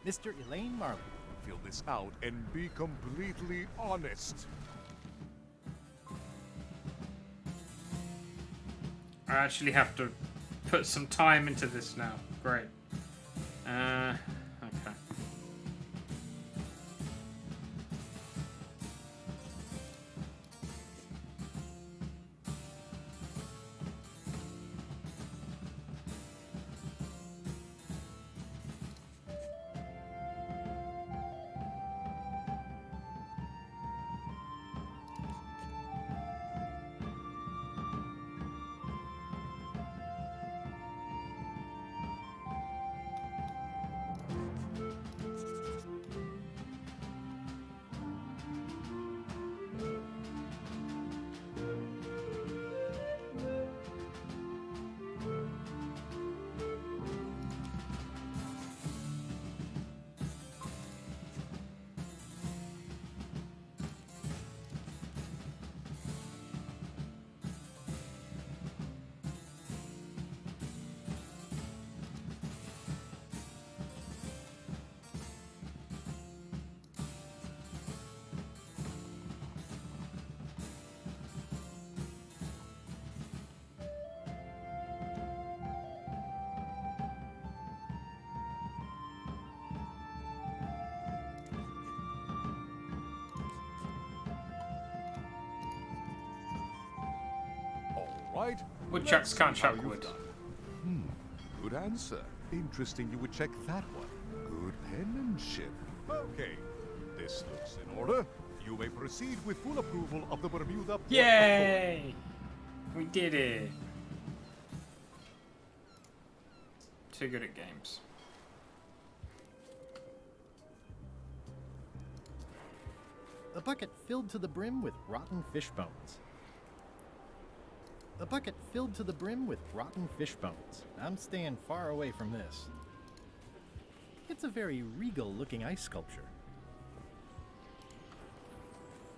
Speaker 3: Mr. Elaine Marley.
Speaker 13: Fill this out and be completely honest.
Speaker 1: I actually have to put some time into this now. Great. Okay.
Speaker 13: Right?
Speaker 1: Woodchucks
Speaker 13: Let's
Speaker 1: can't
Speaker 13: see how
Speaker 1: chuck
Speaker 13: you've
Speaker 1: wood.
Speaker 13: done. Good answer. Interesting you would check that one. Good penmanship. Okay, this looks in order. You may proceed with full approval of the Bermuda Port
Speaker 1: Yay! We did it. Too good at games.
Speaker 3: A bucket filled to the brim with rotten fish bones. A bucket filled to the brim with rotten fish bones. I'm staying far away from this. It's a very regal-looking ice sculpture.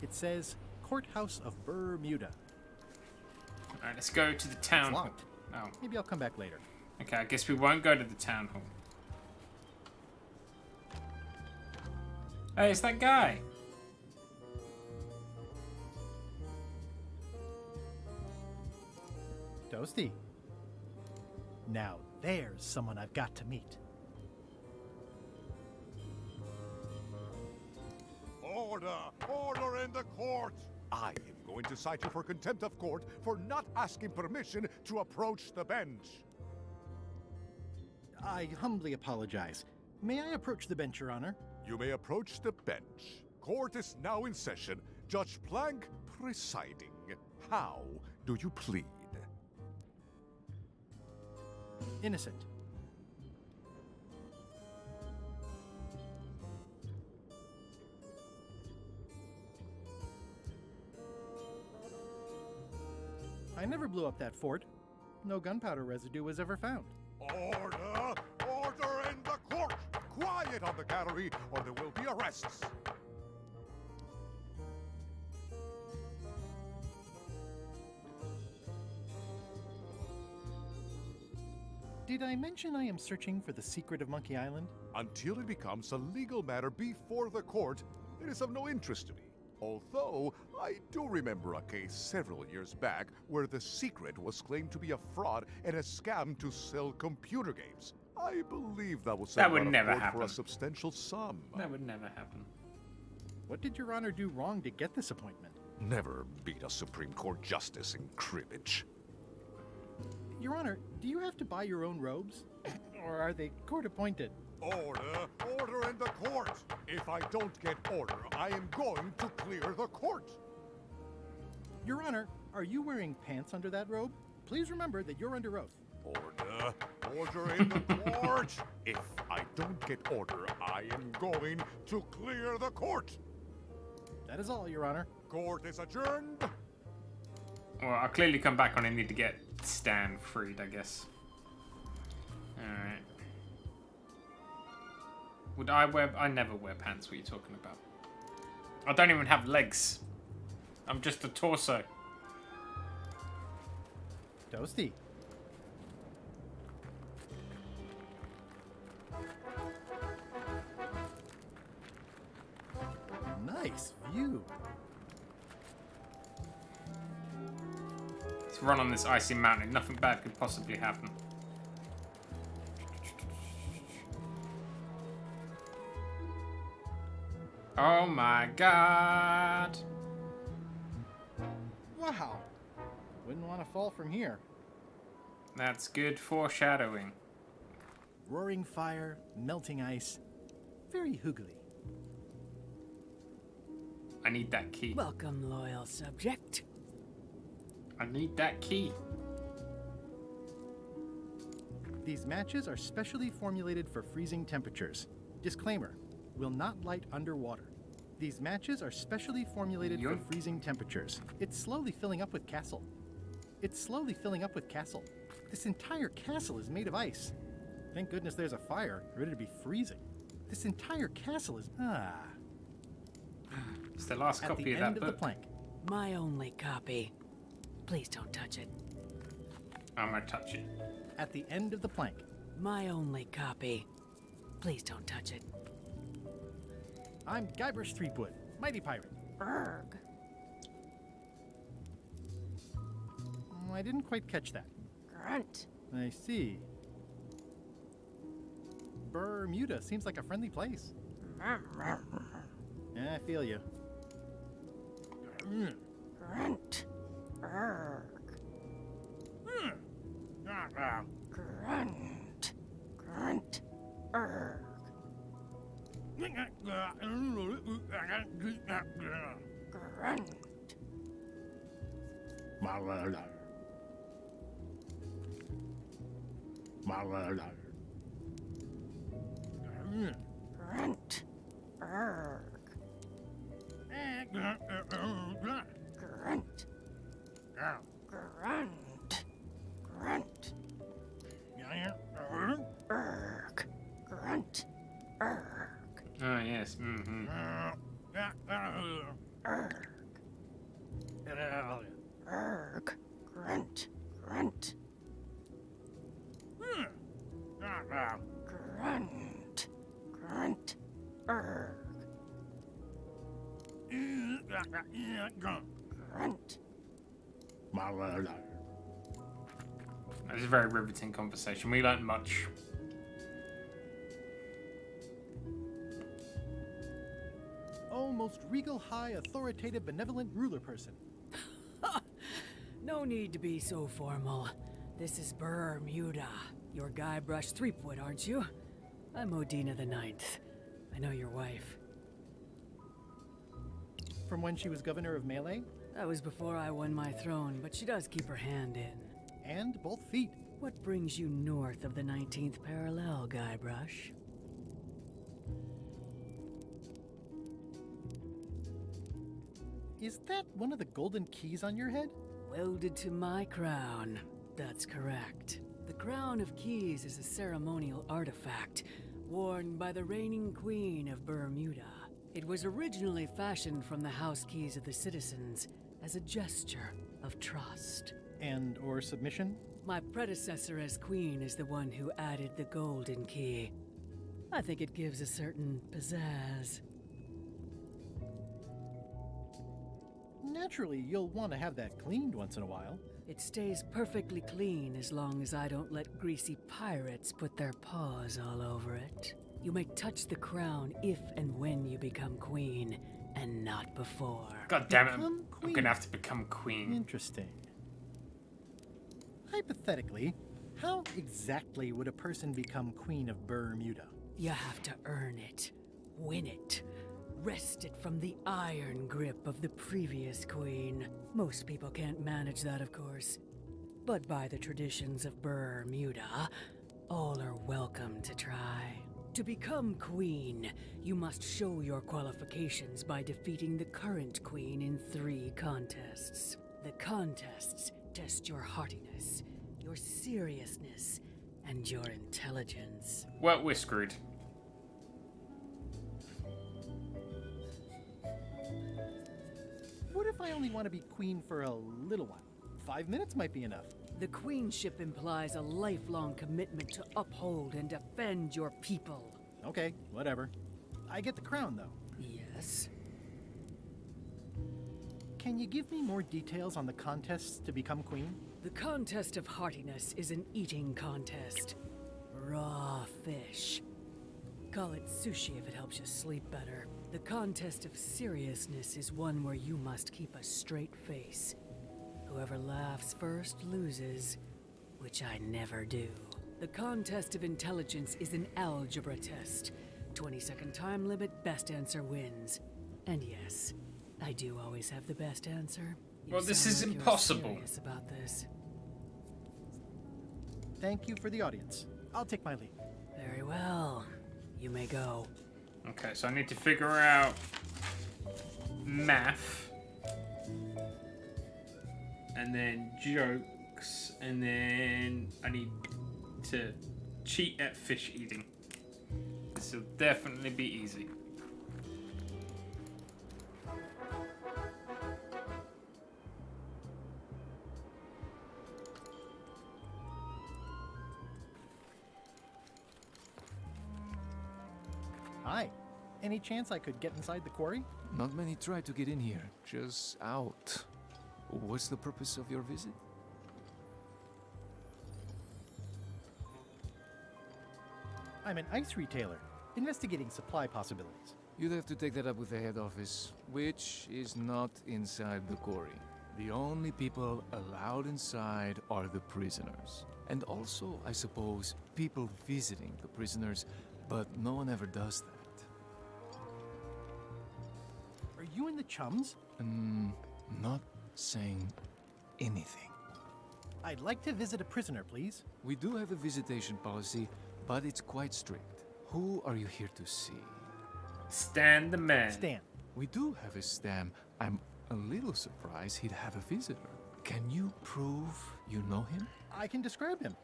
Speaker 3: It says, Courthouse of Bermuda.
Speaker 1: Alright, let's go to the town hall. Oh.
Speaker 3: Maybe I'll come back later.
Speaker 1: Okay, I guess we won't go to the town hall. Hey, it's that guy.
Speaker 3: Toasty. Now there's someone I've got to meet.
Speaker 13: Order! Order in the court! I am going to cite you for contempt of court for not asking permission to approach the bench.
Speaker 3: I humbly apologize. May I approach the bench, Your Honor?
Speaker 13: You may approach the bench. Court is now in session. Judge Plank presiding. How do you plead?
Speaker 3: Innocent. I never blew up that fort. No gunpowder residue was ever found.
Speaker 13: Order! Order in the court! Quiet on the gallery, or there will be arrests.
Speaker 3: Did I mention I am searching for the secret of Monkey Island?
Speaker 13: Until it becomes a legal matter before the court, it is of no interest to me. Although, I do remember a case several years back where the secret was claimed to be a fraud and a scam to sell computer games. I believe that was
Speaker 1: That would never happen.
Speaker 13: For a substantial sum.
Speaker 1: That would never happen.
Speaker 3: What did Your Honor do wrong to get this appointment?
Speaker 13: Never beat a Supreme Court justice in cribbage.
Speaker 3: Your Honor, do you have to buy your own robes? Or are they court-appointed?
Speaker 13: Order! Order in the court! If I don't get order, I am going to clear the court!
Speaker 3: Your Honor, are you wearing pants under that robe? Please remember that you're under oath.
Speaker 13: Order! Order in the court! If I don't get order, I am going to clear the court!
Speaker 3: That is all, Your Honor.
Speaker 13: Court is adjourned!
Speaker 1: Well, I'll clearly come back when I need to get Stan freed, I guess. Alright. Would I wear... I never wear pants, what are you talking about? I don't even have legs. I'm just a torso.
Speaker 3: Toasty. Nice view.
Speaker 1: Let's run on this icy mountain. Nothing bad could possibly happen. Oh my god.
Speaker 3: Wow. Wouldn't want to fall from here.
Speaker 1: That's good foreshadowing.
Speaker 3: Roaring fire, melting ice. Very hoogly.
Speaker 1: I need that key.
Speaker 16: Welcome, loyal subject.
Speaker 1: I need that key.
Speaker 3: These matches are specially formulated for freezing temperatures. Disclaimer, will not light underwater. These matches are specially formulated for freezing temperatures. It's slowly filling up with castle. It's slowly filling up with castle. This entire castle is made of ice. Thank goodness there's a fire, ready to be freezing. This entire castle is...
Speaker 1: It's the last copy of that book.
Speaker 3: At the end of the plank.
Speaker 16: My only copy. Please don't touch it.
Speaker 1: I'm gonna touch it.
Speaker 3: At the end of the plank.
Speaker 16: My only copy. Please don't touch it.
Speaker 3: I'm Guybrush Threepwood, mighty pirate.
Speaker 16: Berg.
Speaker 3: I didn't quite catch that.
Speaker 16: Grunt.
Speaker 3: I see. Bermuda seems like a friendly place. Yeah, I feel you.
Speaker 16: Grunt. Berg. Grunt. Grunt. Berg. Grunt. Grunt. Berg. Grunt. Grunt.
Speaker 22: Erg. Grunt. Grunt. Grunt. Grunt. Erg. Grunt.
Speaker 1: It was a very riveting conversation. We learned much.
Speaker 3: Oh, most regal, high, authoritative, benevolent ruler person.
Speaker 5: No need to be so formal. This is Bermuda. Your Guybrush Threepwood, aren't you? I'm Odina the Ninth. I know your wife.
Speaker 3: From when she was governor of Melee?
Speaker 5: That was before I won my throne, but she does keep her hand in.
Speaker 3: And both feet.
Speaker 5: What brings you north of the 19th parallel, Guybrush?
Speaker 3: Is that one of the golden keys on your head?
Speaker 5: Welded to my crown. That's correct. The Crown of Keys is a ceremonial artifact worn by the reigning queen of Bermuda. It was originally fashioned from the house keys of the citizens as a gesture of trust.
Speaker 3: And or submission?
Speaker 5: My predecessor as queen is the one who added the golden key. I think it gives a certain pizzazz.
Speaker 3: Naturally, you'll want to have that cleaned once in a while.
Speaker 5: It stays perfectly clean as long as I don't let greasy pirates put their paws all over it. You may touch the crown if and when you become queen, and not before.
Speaker 1: God damn it, I'm gonna have to become queen.
Speaker 3: Interesting. Hypothetically, how exactly would a person become queen of Bermuda?
Speaker 5: You have to earn it, win it, wrest it from the iron grip of the previous queen. Most people can't manage that, of course. But by the traditions of Bermuda, all are welcome to try. To become queen, you must show your qualifications by defeating the current queen in 3 contests. The contests test your heartiness, your seriousness, and your intelligence.
Speaker 1: Well, we're screwed.
Speaker 3: What if I only want to be queen for a little while? 5 minutes might be enough.
Speaker 5: The queenship implies a lifelong commitment to uphold and defend your people.
Speaker 3: Okay, whatever. I get the crown, though.
Speaker 5: Yes.
Speaker 3: Can you give me more details on the contests to become queen?
Speaker 5: The contest of heartiness is an eating contest. Raw fish. Call it sushi if it helps you sleep better. The contest of seriousness is one where you must keep a straight face. Whoever laughs first loses, which I never do. The contest of intelligence is an algebra test. 20-second time limit, best answer wins. And yes, I do always have the best answer.
Speaker 1: Well, this is
Speaker 5: You're
Speaker 1: impossible.
Speaker 5: serious about this.
Speaker 3: Thank you for the audience. I'll take my leave.
Speaker 5: Very well. You may go.
Speaker 1: Okay, so I need to figure out math, and then jokes, and then I need to cheat at fish eating. This will definitely be easy.
Speaker 3: Hi. Any chance I could get inside the quarry?
Speaker 20: Not many try to get in here, just out. What's the purpose of your visit?
Speaker 3: I'm an ice retailer, investigating supply possibilities.
Speaker 20: You'd have to take that up with the head office, which is not inside the quarry. The only people allowed inside are the prisoners. And also, I suppose, people visiting the prisoners, but no one ever does that.
Speaker 3: Are you in the Chums?
Speaker 20: Not saying anything.
Speaker 3: I'd like to visit a prisoner, please.
Speaker 20: We do have a visitation policy, but it's quite strict. Who are you here to see?
Speaker 1: Stan the man.
Speaker 3: Stan.
Speaker 20: We do have a Stan. I'm a little surprised he'd have a visitor. Can you prove you know him?
Speaker 3: I can describe him.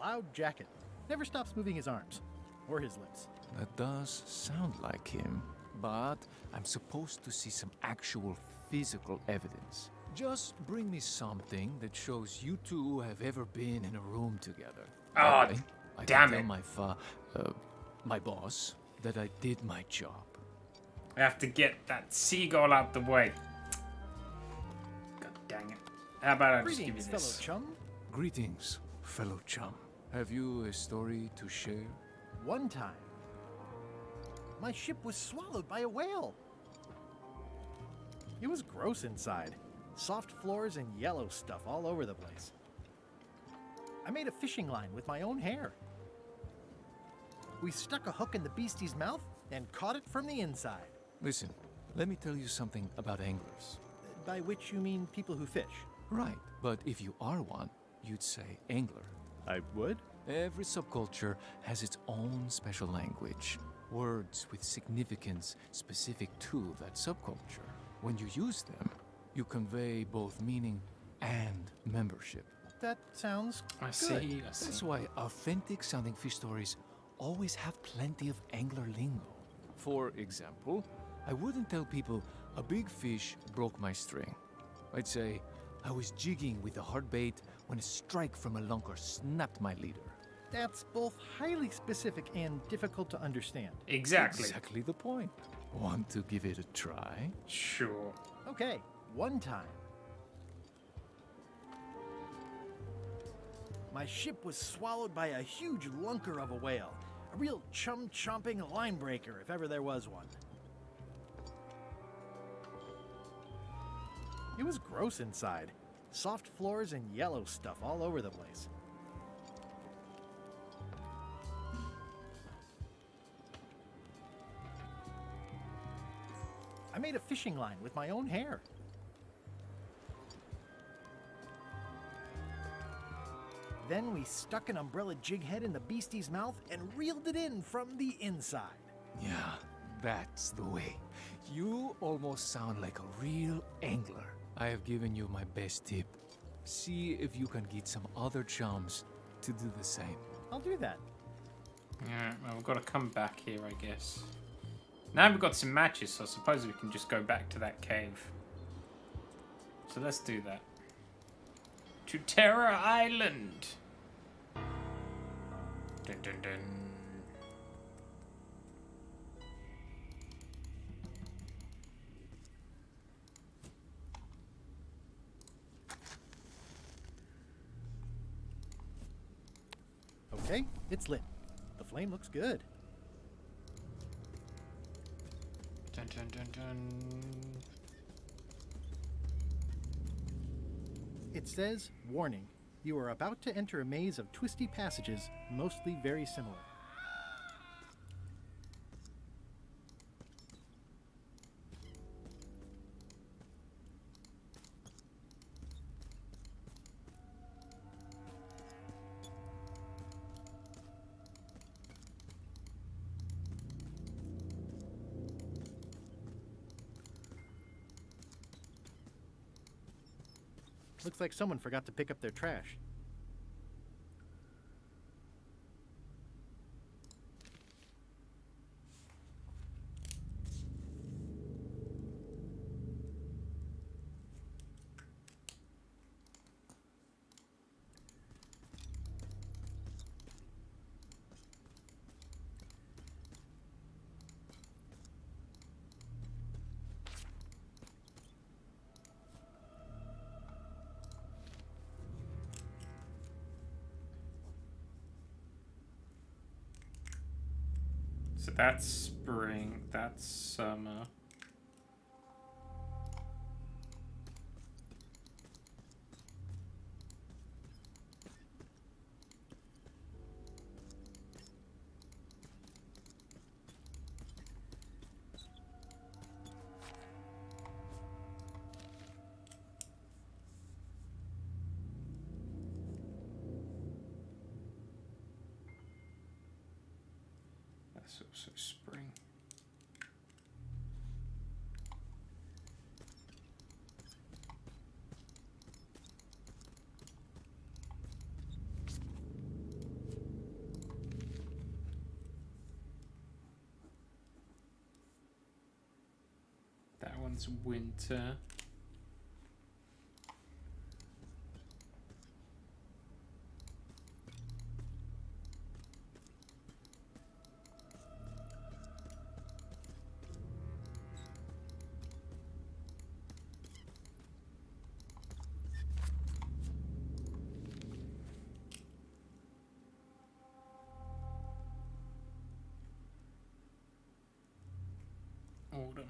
Speaker 3: Loud jacket. Never stops moving his arms. Or his lips.
Speaker 20: That does sound like him. but I'm supposed to see some actual physical evidence. Just bring me something that shows you two have ever been in a room together.
Speaker 1: Oh,
Speaker 20: I
Speaker 1: damn
Speaker 20: can
Speaker 1: it.
Speaker 20: tell my boss that I did my job.
Speaker 1: I have to get that seagull out the way. God dang it. How about I just give you
Speaker 3: Greetings,
Speaker 1: this?
Speaker 3: fellow chum.
Speaker 20: Greetings, fellow chum. Have you a story to share?
Speaker 3: One time, my ship was swallowed by a whale. It was gross inside. Soft floors and yellow stuff all over the place. I made a fishing line with my own hair. We stuck a hook in the beastie's mouth and caught it from the inside.
Speaker 20: Listen, let me tell you something about anglers.
Speaker 3: By which you mean people who fish?
Speaker 20: Right, but if you are one, you'd say angler.
Speaker 3: I would?
Speaker 20: Every subculture has its own special language. Words with significance specific to that subculture. When you use them, you convey both meaning and membership.
Speaker 3: That sounds
Speaker 1: I
Speaker 3: good.
Speaker 1: see.
Speaker 20: That's why authentic sounding fish stories always have plenty of angler lingo. For example, I wouldn't tell people a big fish broke my string. I'd say I was jigging with a hard bait when a strike from a lunker snapped my leader.
Speaker 3: That's both highly specific and difficult to understand.
Speaker 1: Exactly.
Speaker 20: Exactly the point. Want to give it a try?
Speaker 1: Sure.
Speaker 3: Okay, one time. My ship was swallowed by a huge lunker of a whale. A real chum-chomping line breaker, if ever there was one. It was gross inside. Soft floors and yellow stuff all over the place. I made a fishing line with my own hair. Then we stuck an umbrella jig head in the beastie's mouth and reeled it in from the inside.
Speaker 20: Yeah, that's the way. You almost sound like a real angler. I have given you my best tip. See if you can get some other chums to do the same.
Speaker 3: I'll do that.
Speaker 1: Yeah, well, we've got to come back here, I guess. Now we've got some matches, so I suppose we can just go back to that cave. So let's do that. To Terror Island! Dun dun dun.
Speaker 3: Okay, it's lit. The flame looks good.
Speaker 1: Dun dun dun dun.
Speaker 3: It says, warning, you are about to enter a maze of twisty passages, mostly very similar. Looks like someone forgot to pick up their trash.
Speaker 1: So that's spring, that's summer. That's also spring. one's winter. Autumn.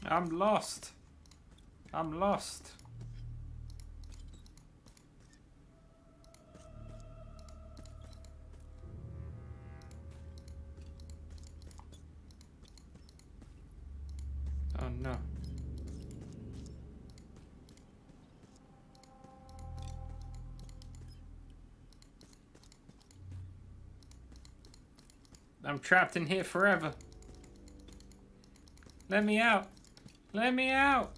Speaker 1: I'm lost. I'm lost. Oh no. I'm trapped in here forever. Let me out. Let me out!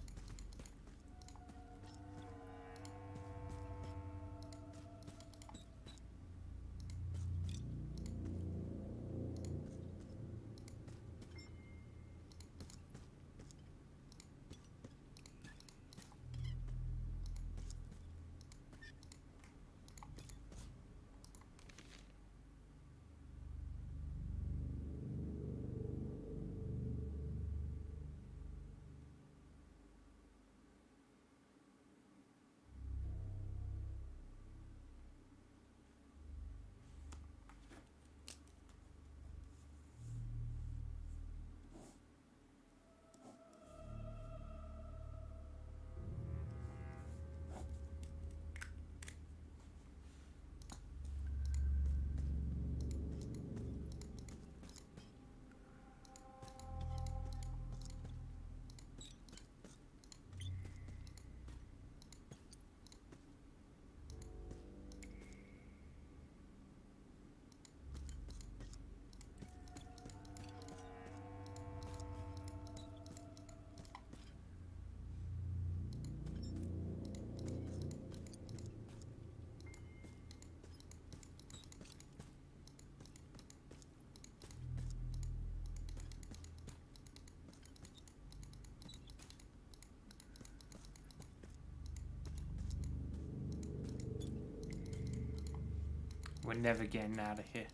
Speaker 1: We're never getting out of here.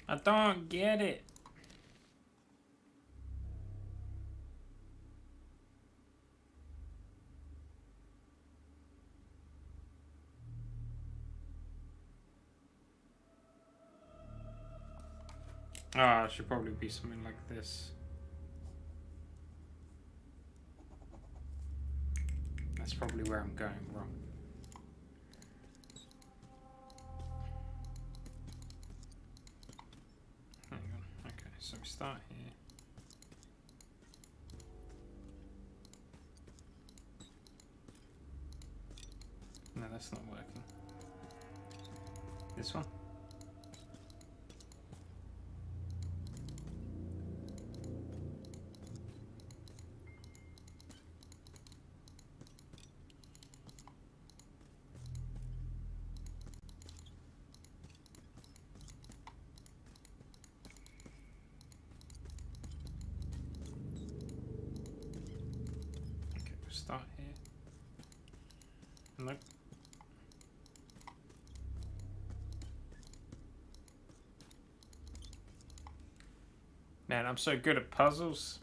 Speaker 1: I don't get it. Ah, it should probably be something like this. That's probably where I'm going wrong. So we start here. No, that's not working. This one? Okay, we'll start here. Nope. Man, I'm so good at puzzles.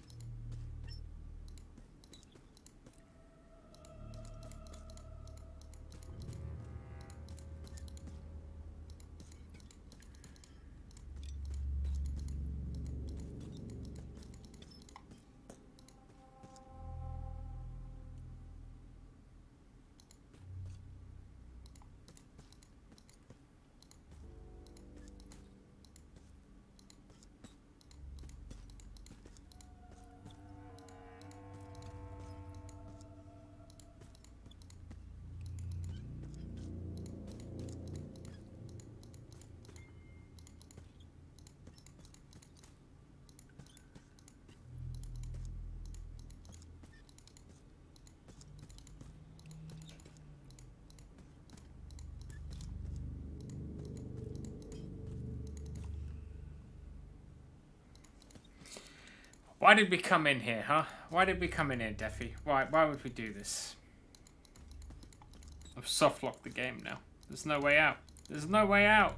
Speaker 1: Why did we come in here, huh? Why did we come in here, Defi? Why would we do this? I've soft locked the game now. There's no way out. There's no way out.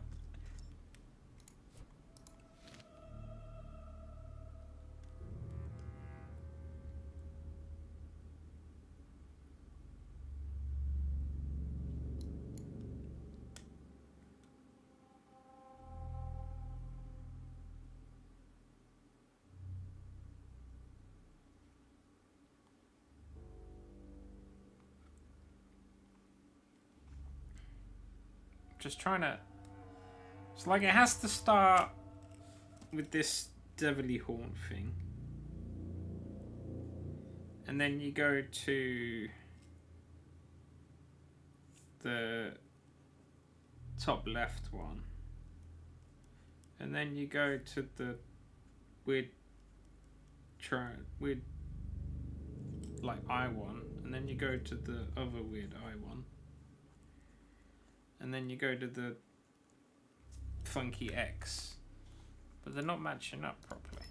Speaker 1: Just trying to... It's like it has to start with this Devilly Horn thing. And then you go to the top left one. And then you go to the weird like eye one. And then you go to the other weird eye one. And then you go to the funky X, but they're not matching up properly.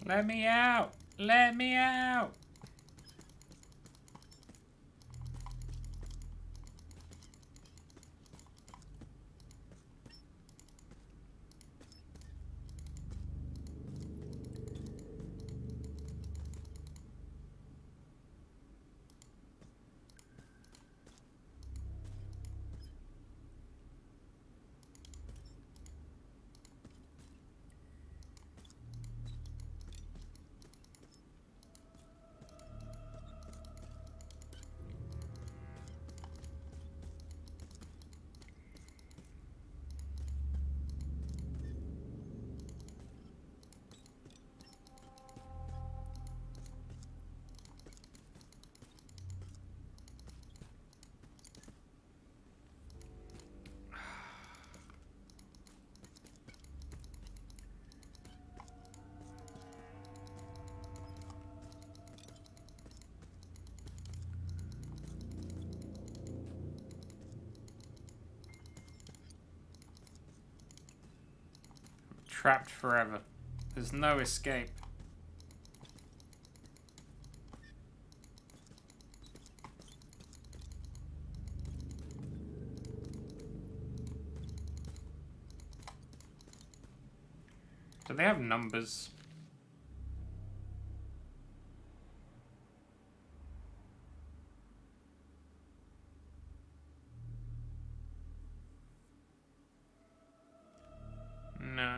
Speaker 1: Let me out! Let me out! Trapped forever. There's no escape. Do they have numbers? No.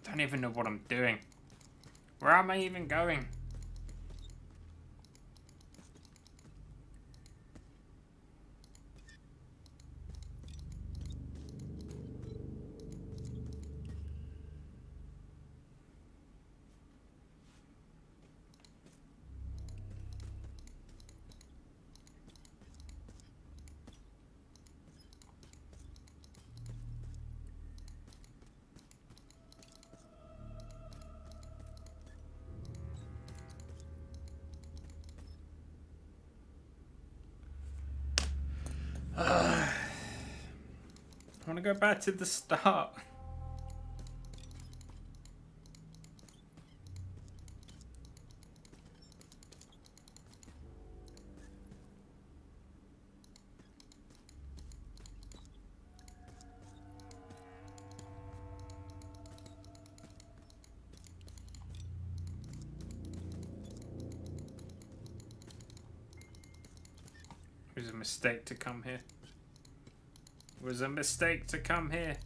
Speaker 1: I don't even know what I'm doing. Where am I even going? I want to go back to the start. It was a mistake to come here. It was a mistake to come here.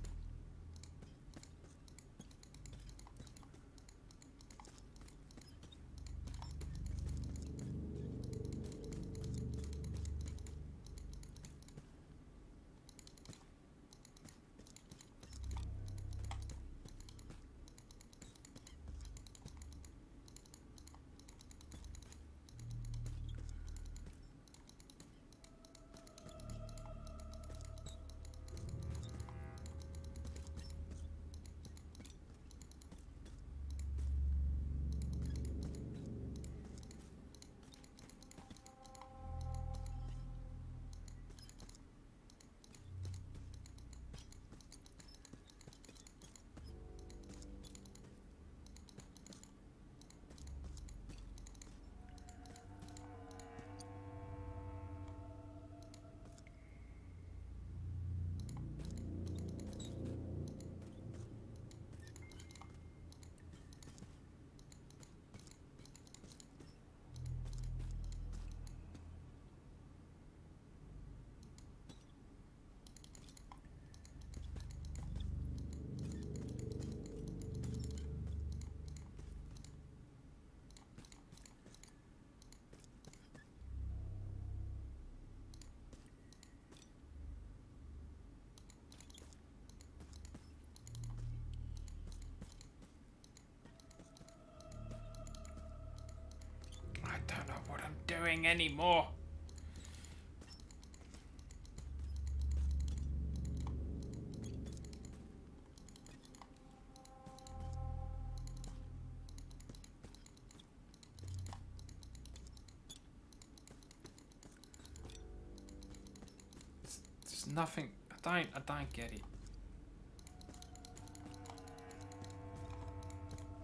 Speaker 1: I don't know what I'm doing anymore. There's nothing. I don't get it.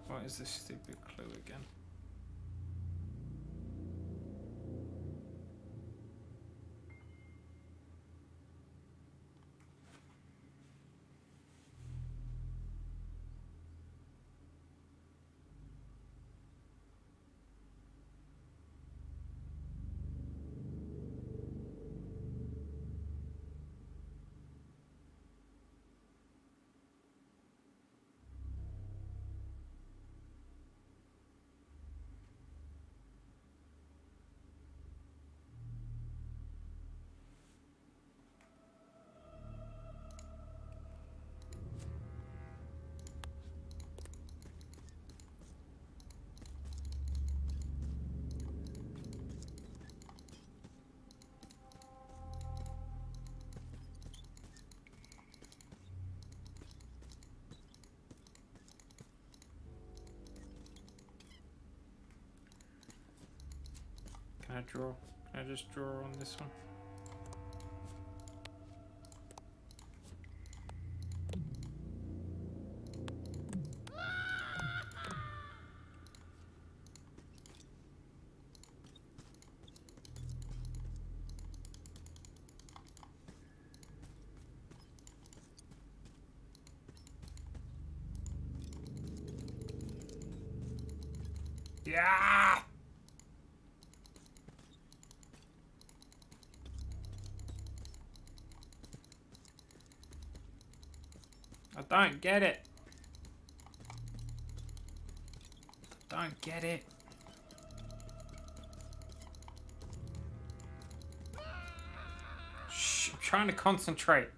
Speaker 1: What is this stupid clue again? I draw? Can I just draw on this one? Yeah! I don't get it. I don't get it. Shh, I'm trying to concentrate.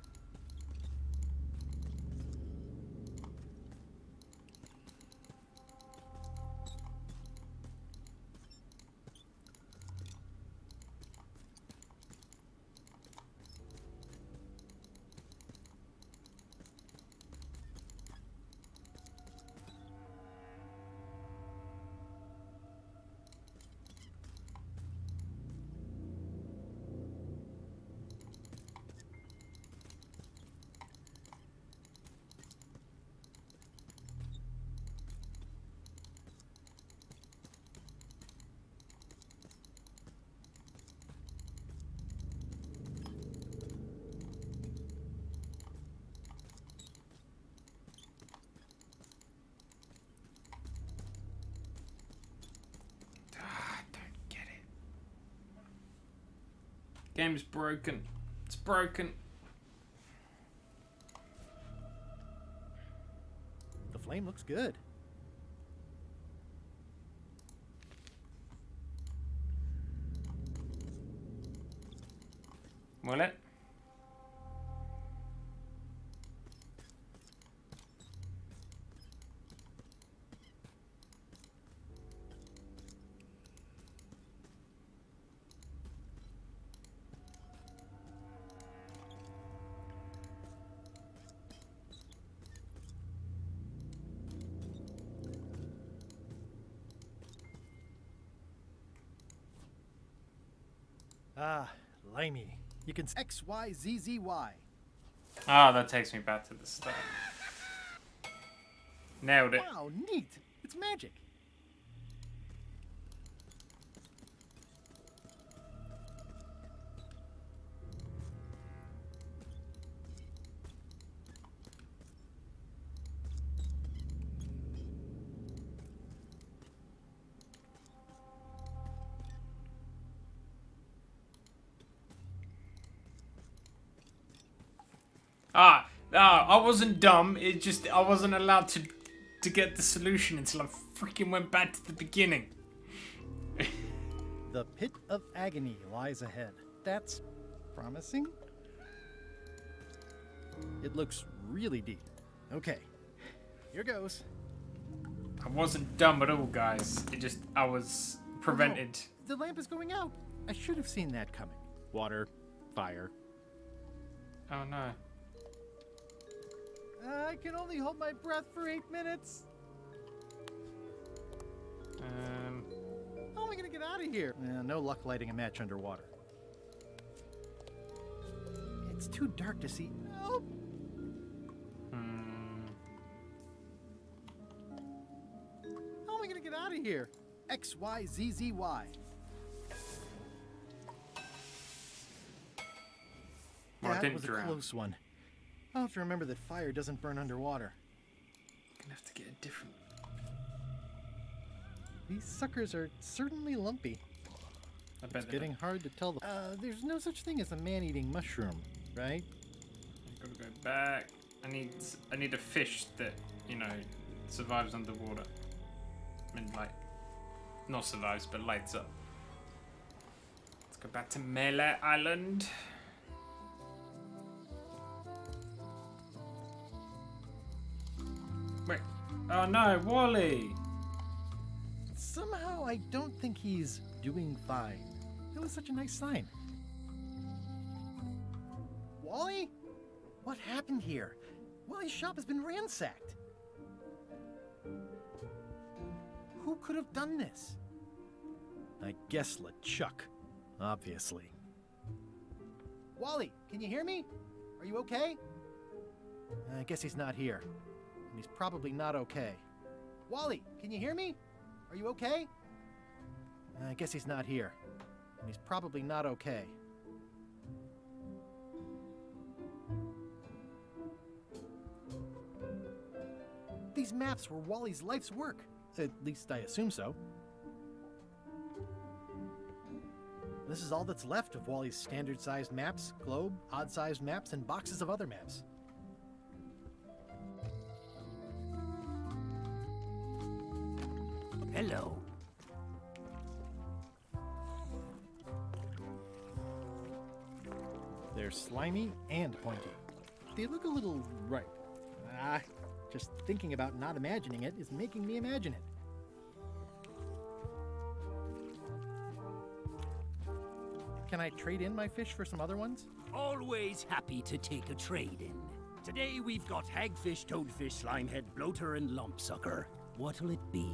Speaker 1: Game's broken. It's broken.
Speaker 3: The flame looks good.
Speaker 1: Will it?
Speaker 3: Ah, limey. You can X, Y, Z, Z, Y.
Speaker 1: Ah, that takes me back to the start. Nailed it.
Speaker 3: Wow, neat. It's magic.
Speaker 1: I wasn't dumb. It just I wasn't allowed to get the solution until I freaking went back to the beginning.
Speaker 3: The pit of agony lies ahead. That's promising. It looks really deep. Okay, here goes.
Speaker 1: I wasn't dumb at all, guys. It just I was prevented.
Speaker 3: Oh, no. The lamp is going out. I should have seen that coming. Water, fire.
Speaker 1: Oh no.
Speaker 3: I can only hold my breath for 8 minutes. How am I gonna get out of here? No luck lighting a match underwater. It's too dark to see. Help! How am I gonna get out of here? X, Y, Z, Z, Y. That was a close one. I'll have to remember that fire doesn't burn underwater.
Speaker 1: I'm gonna have to get a different...
Speaker 3: These suckers are certainly lumpy.
Speaker 1: I bet
Speaker 3: it's getting hard to tell. There's no such thing as a man-eating mushroom, right?
Speaker 1: I've got to go back. I need a fish that, you know, survives underwater. I mean, like, not survives, but lights up. Let's go back to Melee Island. Wait. Oh no, Wally!
Speaker 3: Somehow I don't think he's doing fine. It was such a nice sign. Wally? What happened here? Wally's shop has been ransacked. Who could have done this? I guess LeChuck. Obviously. Wally, can you hear me? Are you okay? I guess he's not here. And he's probably not okay. Wally, can you hear me? Are you okay? I guess he's not here. And he's probably not okay. These maps were Wally's life's work. At least I assume so. This is all that's left of Wally's standard-sized maps, globe, odd-sized maps, and boxes of other maps.
Speaker 14: Hello.
Speaker 3: They're slimy and pointy. They look a little ripe. Just thinking about not imagining it is making me imagine it. Can I trade in my fish for some other ones?
Speaker 14: Always happy to take a trade in. Today we've got hagfish, toadfish, slimehead, bloater, and lumpsucker. What'll it be?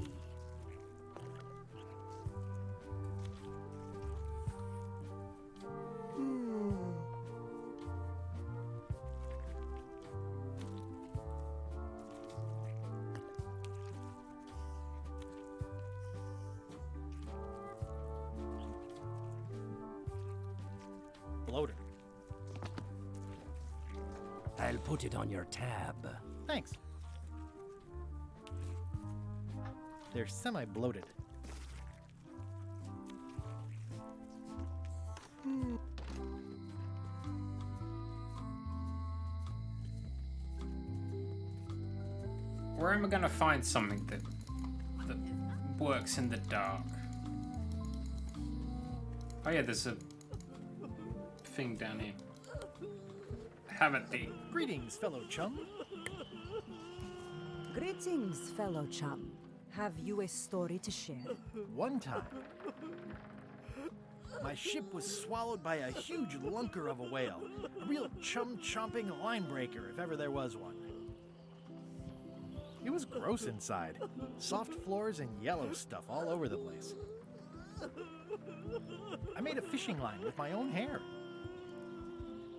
Speaker 3: Bloater.
Speaker 14: I'll put it on your tab.
Speaker 3: Thanks. They're semi-bloated.
Speaker 1: Where am I gonna find something that works in the dark? Oh yeah, there's a thing down here. Haven't they?
Speaker 3: Greetings, fellow chum.
Speaker 5: Greetings, fellow chum. Have you a story to share?
Speaker 3: One time, my ship was swallowed by a huge lunker of a whale. A real chum-chomping line breaker, if ever there was one. It was gross inside. Soft floors and yellow stuff all over the place. I made a fishing line with my own hair.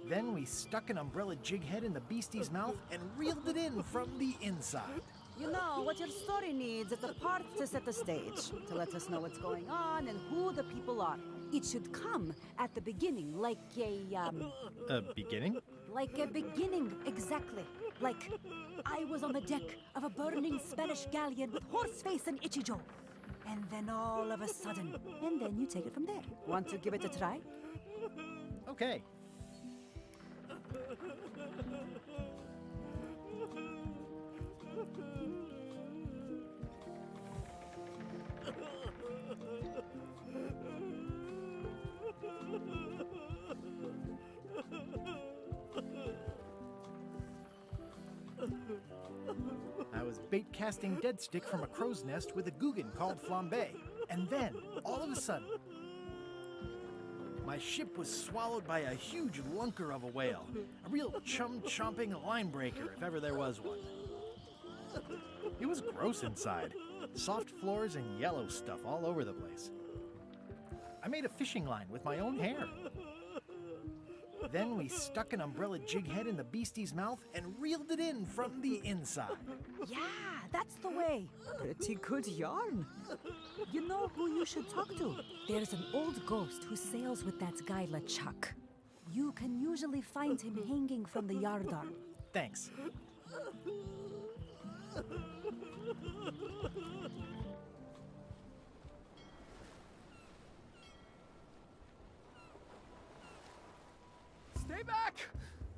Speaker 3: Then we stuck an umbrella jig head in the beastie's mouth and reeled it in from the inside.
Speaker 5: You know, what your story needs is a part to set the stage, to let us know what's going on and who the people are. It should come at the beginning, like
Speaker 3: A beginning?
Speaker 5: Like a beginning, exactly. Like, I was on the deck of a burning Spanish galleon with Horseface and Ichijo. And then all of a sudden, and then you take it from there. Want to give it a try?
Speaker 3: Okay. I was bait casting dead stick from a crow's nest with a Guggen called Flambe. And then, all of a sudden, my ship was swallowed by a huge lunker of a whale. A real chum-chomping line breaker, if ever there was one. It was gross inside. Soft floors and yellow stuff all over the place. I made a fishing line with my own hair. Then we stuck an umbrella jig head in the beastie's mouth and reeled it in from the inside.
Speaker 5: Yeah, that's the way. Pretty good yarn. You know who you should talk to? There's an old ghost who sails with that guy LeChuck. You can usually find him hanging from the yardarm.
Speaker 3: Thanks.
Speaker 9: Stay back!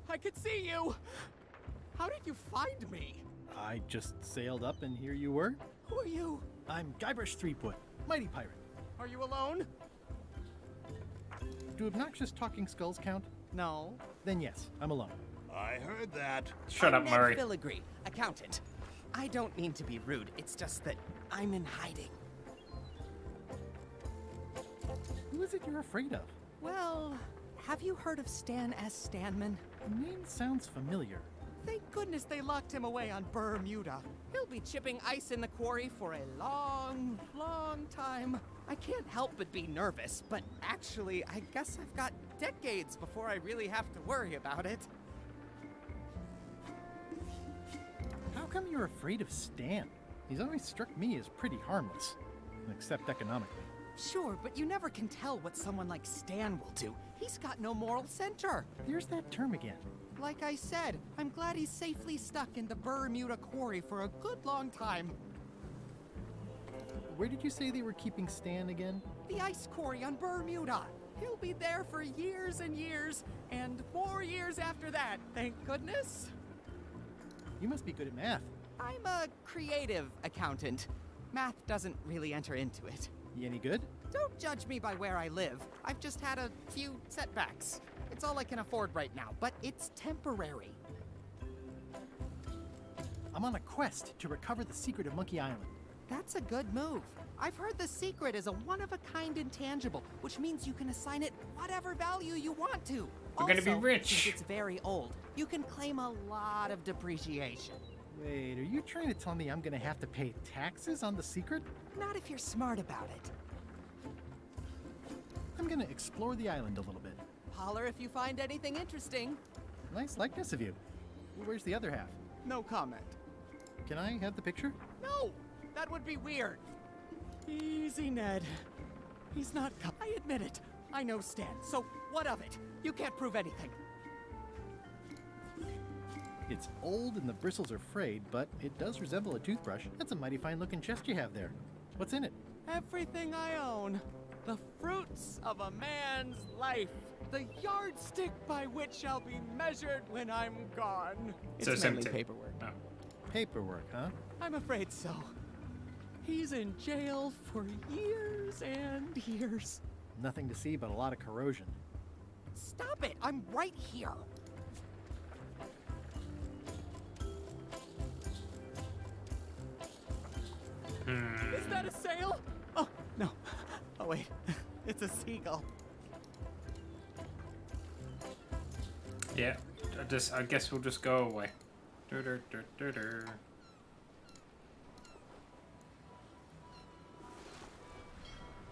Speaker 9: I could see you! How did you find me?
Speaker 3: I just sailed up and here you were.
Speaker 9: Who are you?
Speaker 3: I'm Guybrush Threepwood, mighty pirate.
Speaker 9: Are you alone?
Speaker 3: Do obnoxious talking skulls count?
Speaker 9: No.
Speaker 3: Then yes, I'm alone.
Speaker 11: I heard that.
Speaker 1: Shut up,
Speaker 9: Ned
Speaker 1: Murray.
Speaker 9: Filigree, accountant. I don't mean to be rude, it's just that I'm in hiding.
Speaker 3: Who is it you're afraid of?
Speaker 9: Well, have you heard of Stan S. Stanman?
Speaker 3: The name sounds familiar.
Speaker 9: Thank goodness they locked him away on Bermuda. He'll be chipping ice in the quarry for a long, long time. I can't help but be nervous, but actually, I guess I've got decades before I really have to worry about it.
Speaker 3: How come you're afraid of Stan? He's always struck me as pretty harmless, except economically.
Speaker 9: Sure, but you never can tell what someone like Stan will do. He's got no moral center.
Speaker 3: There's that term again.
Speaker 9: Like I said, I'm glad he's safely stuck in the Bermuda quarry for a good long time.
Speaker 3: Where did you say they were keeping Stan again?
Speaker 9: The ice quarry on Bermuda. He'll be there for years and years, and more years after that, thank goodness.
Speaker 3: You must be good at math.
Speaker 9: I'm a creative accountant. Math doesn't really enter into it.
Speaker 3: You any good?
Speaker 9: Don't judge me by where I live. I've just had a few setbacks. It's all I can afford right now, but it's temporary.
Speaker 3: I'm on a quest to recover the secret of Monkey Island.
Speaker 9: That's a good move. I've heard the secret is a one-of-a-kind intangible, which means you can assign it whatever value you want to.
Speaker 1: We're gonna be
Speaker 9: Also,
Speaker 1: rich.
Speaker 9: since it's very old, you can claim a lot of depreciation.
Speaker 3: Wait, are you trying to tell me I'm gonna have to pay taxes on the secret?
Speaker 9: Not if you're smart about it.
Speaker 3: I'm gonna explore the island a little bit.
Speaker 9: Holler if you find anything interesting.
Speaker 3: Nice likeness of you. Where's the other half?
Speaker 9: No comment.
Speaker 3: Can I have the picture?
Speaker 9: No! That would be weird. Easy, Ned. He's not I admit it. I know Stan, so what of it? You can't prove anything.
Speaker 3: It's old and the bristles are frayed, but it does resemble a toothbrush. That's a mighty fine looking chest you have there. What's in it?
Speaker 9: Everything I own. The fruits of a man's life. The yardstick by which I'll be measured when I'm gone. It's mainly paperwork.
Speaker 1: Oh.
Speaker 3: Paperwork, huh?
Speaker 9: I'm afraid so. He's in jail for years and years.
Speaker 3: Nothing to see but a lot of corrosion.
Speaker 9: Stop it! I'm right here. Is that a sail? Oh, no. Oh, wait. It's a seagull.
Speaker 1: Yeah, I guess we'll just go away.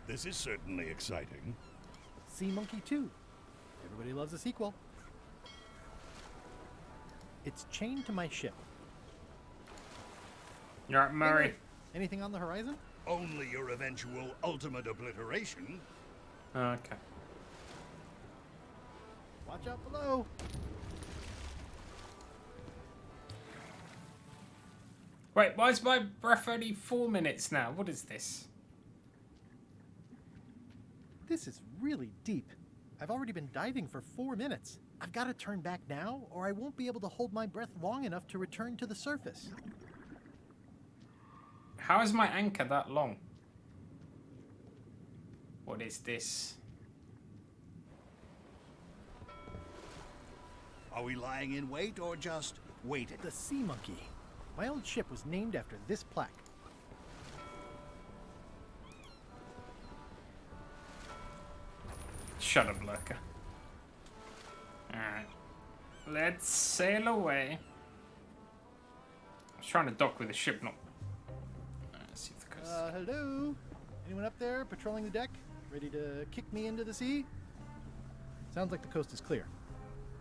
Speaker 11: This is certainly exciting.
Speaker 3: Sea Monkey 2. Everybody loves a sequel. It's chained to my ship.
Speaker 1: You're right, Murray.
Speaker 3: Hey, anything on the horizon?
Speaker 11: Only your eventual ultimate obliteration.
Speaker 1: Okay.
Speaker 3: Watch out below.
Speaker 1: Wait, why is my breath only 4 minutes now? What is this?
Speaker 3: This is really deep. I've already been diving for 4 minutes. I've got to turn back now, or I won't be able to hold my breath long enough to return to the surface.
Speaker 1: How is my anchor that long? What is this?
Speaker 11: Are we lying in wait or just waiting?
Speaker 3: The Sea Monkey. My old ship was named after this plaque.
Speaker 1: Shut up, Lurker. Alright. Let's sail away. I was trying to dock with the ship, not... Let's see if the coast...
Speaker 3: Hello? Anyone up there patrolling the deck? Ready to kick me into the sea? Sounds like the coast is clear.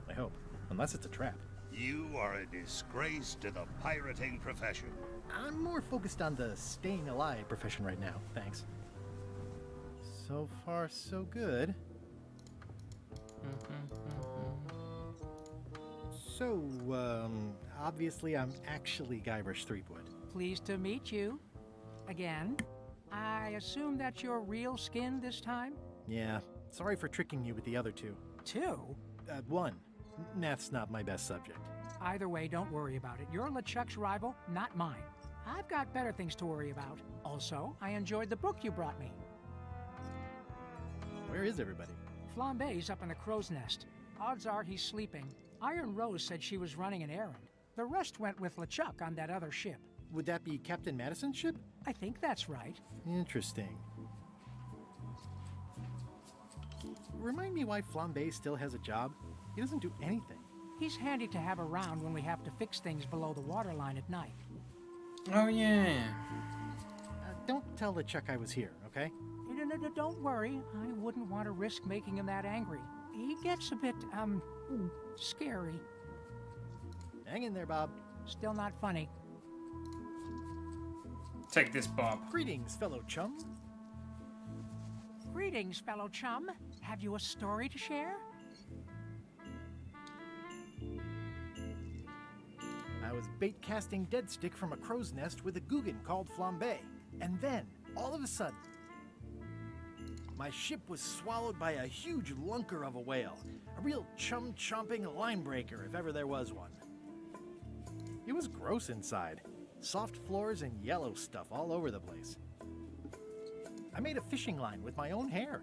Speaker 3: I hope. Unless it's a trap.
Speaker 11: You are a disgrace to the pirating profession.
Speaker 3: I'm more focused on the staying alive profession right now, thanks. So far, so good. So, obviously I'm actually Guybrush Threepwood.
Speaker 2: Pleased to meet you. Again. I assume that's your real skin this time?
Speaker 3: Yeah, sorry for tricking you with the other two.
Speaker 2: Two?
Speaker 3: One. Math's not my best subject.
Speaker 2: Either way, don't worry about it. You're LeChuck's rival, not mine. I've got better things to worry about. Also, I enjoyed the book you brought me.
Speaker 3: Where is everybody?
Speaker 2: Flambe's up in the crow's nest. Odds are he's sleeping. Iron Rose said she was running an errand. The rest went with LeChuck on that other ship.
Speaker 3: Would that be Captain Madison's ship?
Speaker 2: I think that's right.
Speaker 3: Interesting. Remind me why Flambe still has a job? He doesn't do anything.
Speaker 2: He's handy to have around when we have to fix things below the waterline at night.
Speaker 1: Oh, yeah.
Speaker 3: Don't tell LeChuck I was here, okay?
Speaker 2: He didn't don't worry. I wouldn't want to risk making him that angry. He gets a bit, scary.
Speaker 3: Hang in there, Bob.
Speaker 2: Still not funny.
Speaker 1: Take this, Bob.
Speaker 3: Greetings, fellow chum.
Speaker 2: Greetings, fellow chum. Have you a story to share?
Speaker 3: I was bait casting dead stick from a crow's nest with a Guggen called Flambe. And then, all of a sudden, my ship was swallowed by a huge lunker of a whale. A real chum-chomping line breaker, if ever there was one. It was gross inside. Soft floors and yellow stuff all over the place. I made a fishing line with my own hair.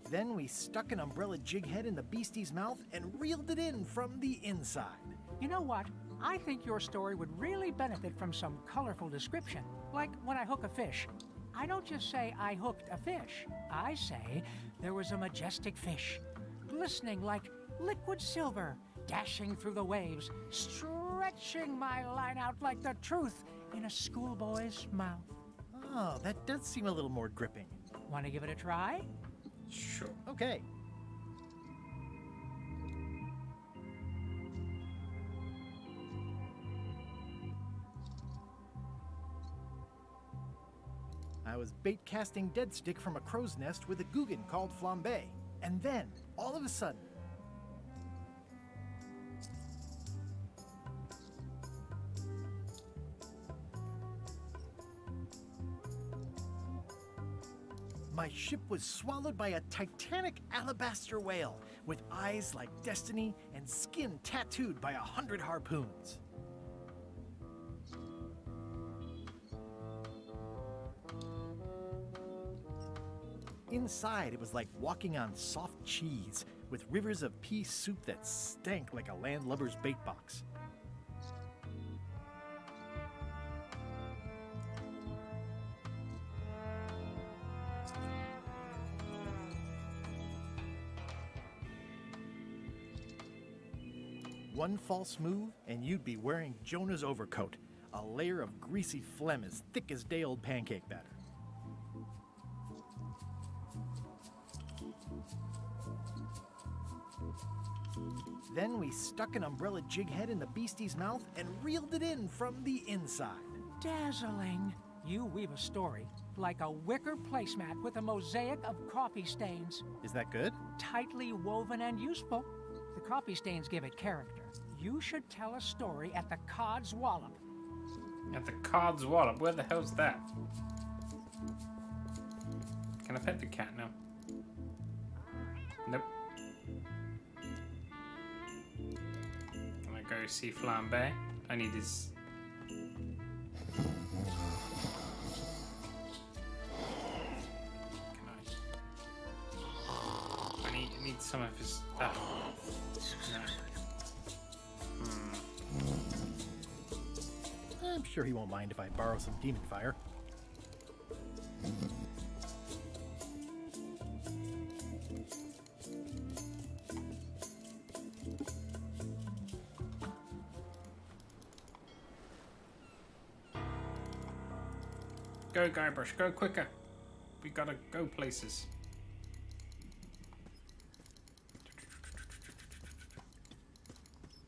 Speaker 3: Then we stuck an umbrella jig head in the beastie's mouth and reeled it in from the inside.
Speaker 2: You know what? I think your story would really benefit from some colorful description. Like when I hook a fish. I don't just say I hooked a fish. I say there was a majestic fish, glistening like liquid silver, dashing through the waves, stretching my line out like the truth in a schoolboy's mouth.
Speaker 3: Oh, that does seem a little more gripping.
Speaker 2: Want to give it a try?
Speaker 1: Sure.
Speaker 3: Okay. I was bait casting dead stick from a crow's nest with a Guggen called Flambe. And then, all of a sudden, my ship was swallowed by a titanic alabaster whale with eyes like destiny and skin tattooed by 100 harpoons. Inside, it was like walking on soft cheese with rivers of pea soup that stank like a landlubber's bait box. One false move, and you'd be wearing Jonah's overcoat, a layer of greasy phlegm as thick as day-old pancake batter. Then we stuck an umbrella jig head in the beastie's mouth and reeled it in from the inside.
Speaker 2: Dazzling. You weave a story like a wicker placemat with a mosaic of coffee stains.
Speaker 3: Is that good?
Speaker 2: Tightly woven and useful. The coffee stains give it character. You should tell a story at the Cod's Wallop.
Speaker 1: At the Cod's Wallop? Where the hell's that? Can I pet the cat now? Nope. Can I go see Flambe? I need his... I need some of his... No.
Speaker 3: I'm sure he won't mind if I borrow some demon fire.
Speaker 1: Go, Guybrush, go quicker. We gotta go places.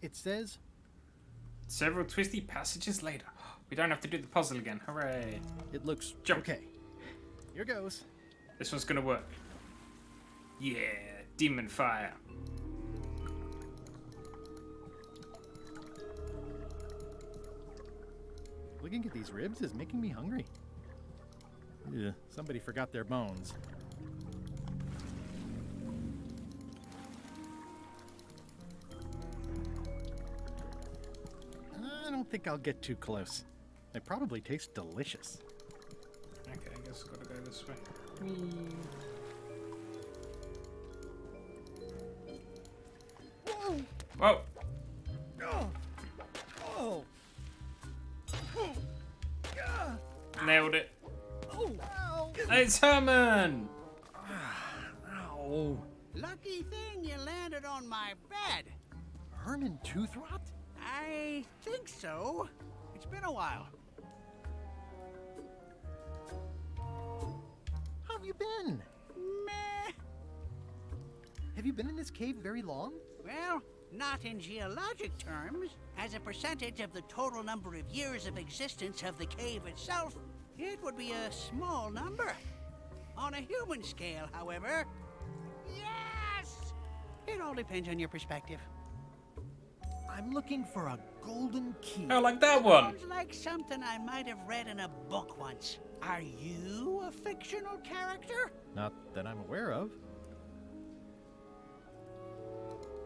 Speaker 3: It says...
Speaker 1: Several twisty passages later. We don't have to do the puzzle again. Hooray.
Speaker 3: It looks okay. Here goes.
Speaker 1: This one's gonna work. Yeah, demon fire.
Speaker 3: Looking at these ribs is making me hungry. Yeah, somebody forgot their bones. I don't think I'll get too close. They probably taste delicious.
Speaker 1: Okay, I guess gotta go this way.
Speaker 3: Whoa!
Speaker 1: Whoa!
Speaker 3: Oh! Oh!
Speaker 1: Nailed it.
Speaker 3: Oh!
Speaker 1: It's Herman!
Speaker 3: Ow!
Speaker 6: Lucky thing you landed on my bed.
Speaker 3: Herman Toothrot?
Speaker 6: I think so. It's been a while.
Speaker 3: have you been?
Speaker 6: Meh.
Speaker 3: Have you been in this cave very long?
Speaker 15: Well, not in geologic terms. As a percentage of the total number of years of existence of the cave itself, it would be a small number. On a human scale, however, yes! It all depends on your perspective.
Speaker 3: I'm looking for a golden key.
Speaker 1: Oh, like that one.
Speaker 15: Sounds like something I might have read in a book once. Are you a fictional character?
Speaker 3: Not that I'm aware of.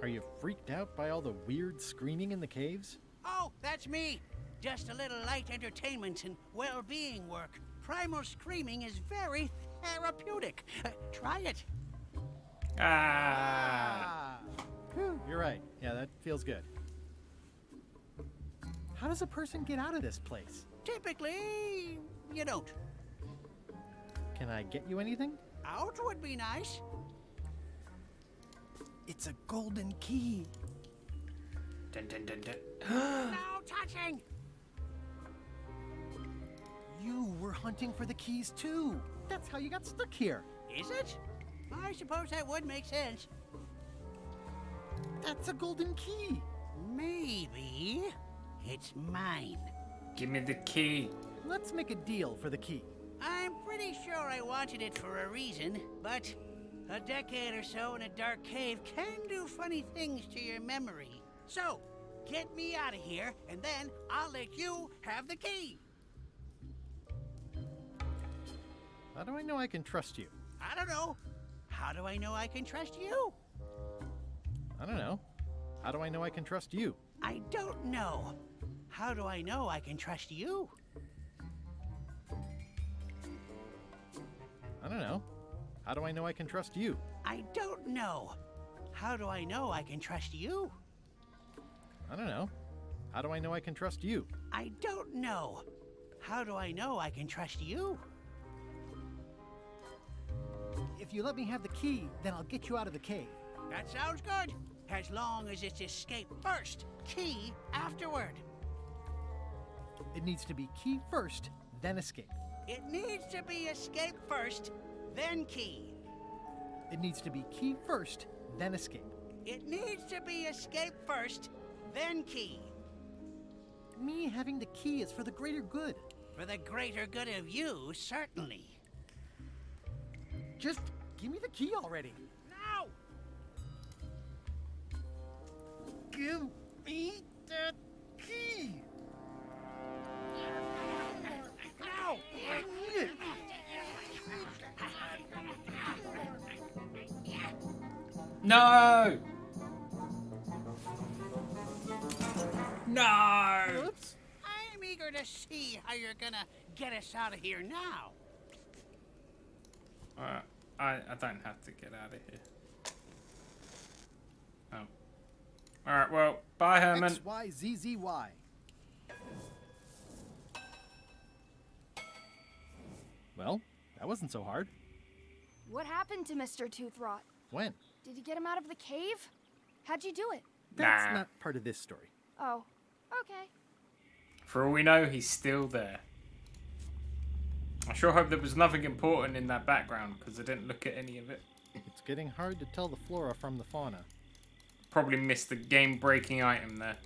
Speaker 3: Are you freaked out by all the weird screaming in the caves?
Speaker 15: Oh, that's me. Just a little light entertainment and well-being work. Primal screaming is very therapeutic. Try it.
Speaker 3: Whew, you're right. Yeah, that feels good. How does a person get out of this place?
Speaker 15: Typically, you don't.
Speaker 3: Can I get you anything?
Speaker 15: Out would be nice.
Speaker 3: It's a golden key.
Speaker 1: Dun, dun, dun, dun.
Speaker 15: No touching!
Speaker 3: You were hunting for the keys too. That's how you got stuck here.
Speaker 15: Is it? I suppose that would make sense.
Speaker 3: That's a golden key.
Speaker 15: Maybe it's mine.
Speaker 1: Give me the key.
Speaker 3: Let's make a deal for the key.
Speaker 15: I'm pretty sure I wanted it for a reason, but a decade or so in a dark cave can do funny things to your memory. So, get me out of here, and then I'll let you have the key.
Speaker 3: How do I know I can trust you?
Speaker 15: I don't know. How do I know I can trust you?
Speaker 3: I don't know. How do I know I can trust you?
Speaker 15: I don't know. How do I know I can trust you?
Speaker 3: I don't know. How do I know I can trust you?
Speaker 15: I don't know. How do I know I can trust you?
Speaker 3: I don't know. How do I know I can trust you?
Speaker 15: I don't know. How do I know I can trust you?
Speaker 3: If you let me have the key, then I'll get you out of the cave.
Speaker 15: That sounds good. As long as it's escape first, key afterward.
Speaker 3: It needs to be key first, then escape.
Speaker 15: It needs to be escape first, then key.
Speaker 3: It needs to be key first, then escape.
Speaker 15: It needs to be escape first, then key.
Speaker 3: Me having the key is for the greater good.
Speaker 15: For the greater good of you, certainly.
Speaker 3: Just give me the key already.
Speaker 15: No!
Speaker 3: Give me the key!
Speaker 15: No!
Speaker 1: No! No!
Speaker 15: Oops. I'm eager to see how you're gonna get us out of here now.
Speaker 1: I don't have to get out of here. Oh. Alright, well, bye, Herman.
Speaker 3: XYZZY. Well, that wasn't so hard.
Speaker 19: What happened to Mr. Toothrot?
Speaker 3: When?
Speaker 19: Did you get him out of the cave? How'd you do it?
Speaker 3: That's not part of this story.
Speaker 19: Oh, okay.
Speaker 1: For all we know, he's still there. I sure hope there was nothing important in that background, because I didn't look at any of it.
Speaker 3: It's getting hard to tell the flora from the fauna.
Speaker 1: Probably missed the game-breaking item there.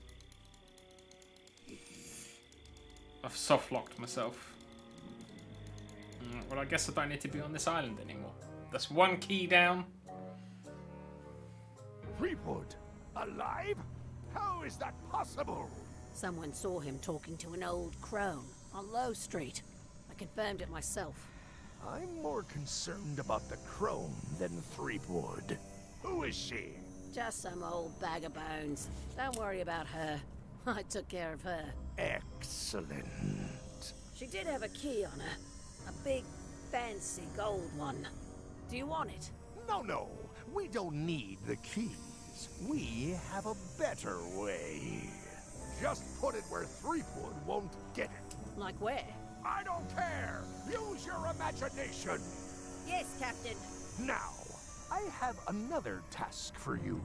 Speaker 1: I've soft-locked myself. Well, I guess I don't need to be on this island anymore. That's one key down.
Speaker 13: Threepwood? Alive? How is that possible?
Speaker 18: Someone saw him talking to an old crone on Low Street. I confirmed it myself.
Speaker 13: I'm more concerned about the crone than Threepwood. Who is she?
Speaker 18: Just some old bag of bones. Don't worry about her. I took care of her.
Speaker 13: Excellent.
Speaker 18: She did have a key on her. A big, fancy gold one. Do you want it?
Speaker 13: No. We don't need the keys. We have a better way. Just put it where Threepwood won't get it.
Speaker 18: Like where?
Speaker 13: I don't care. Use your imagination.
Speaker 18: Yes, Captain.
Speaker 13: Now, I have another task for you.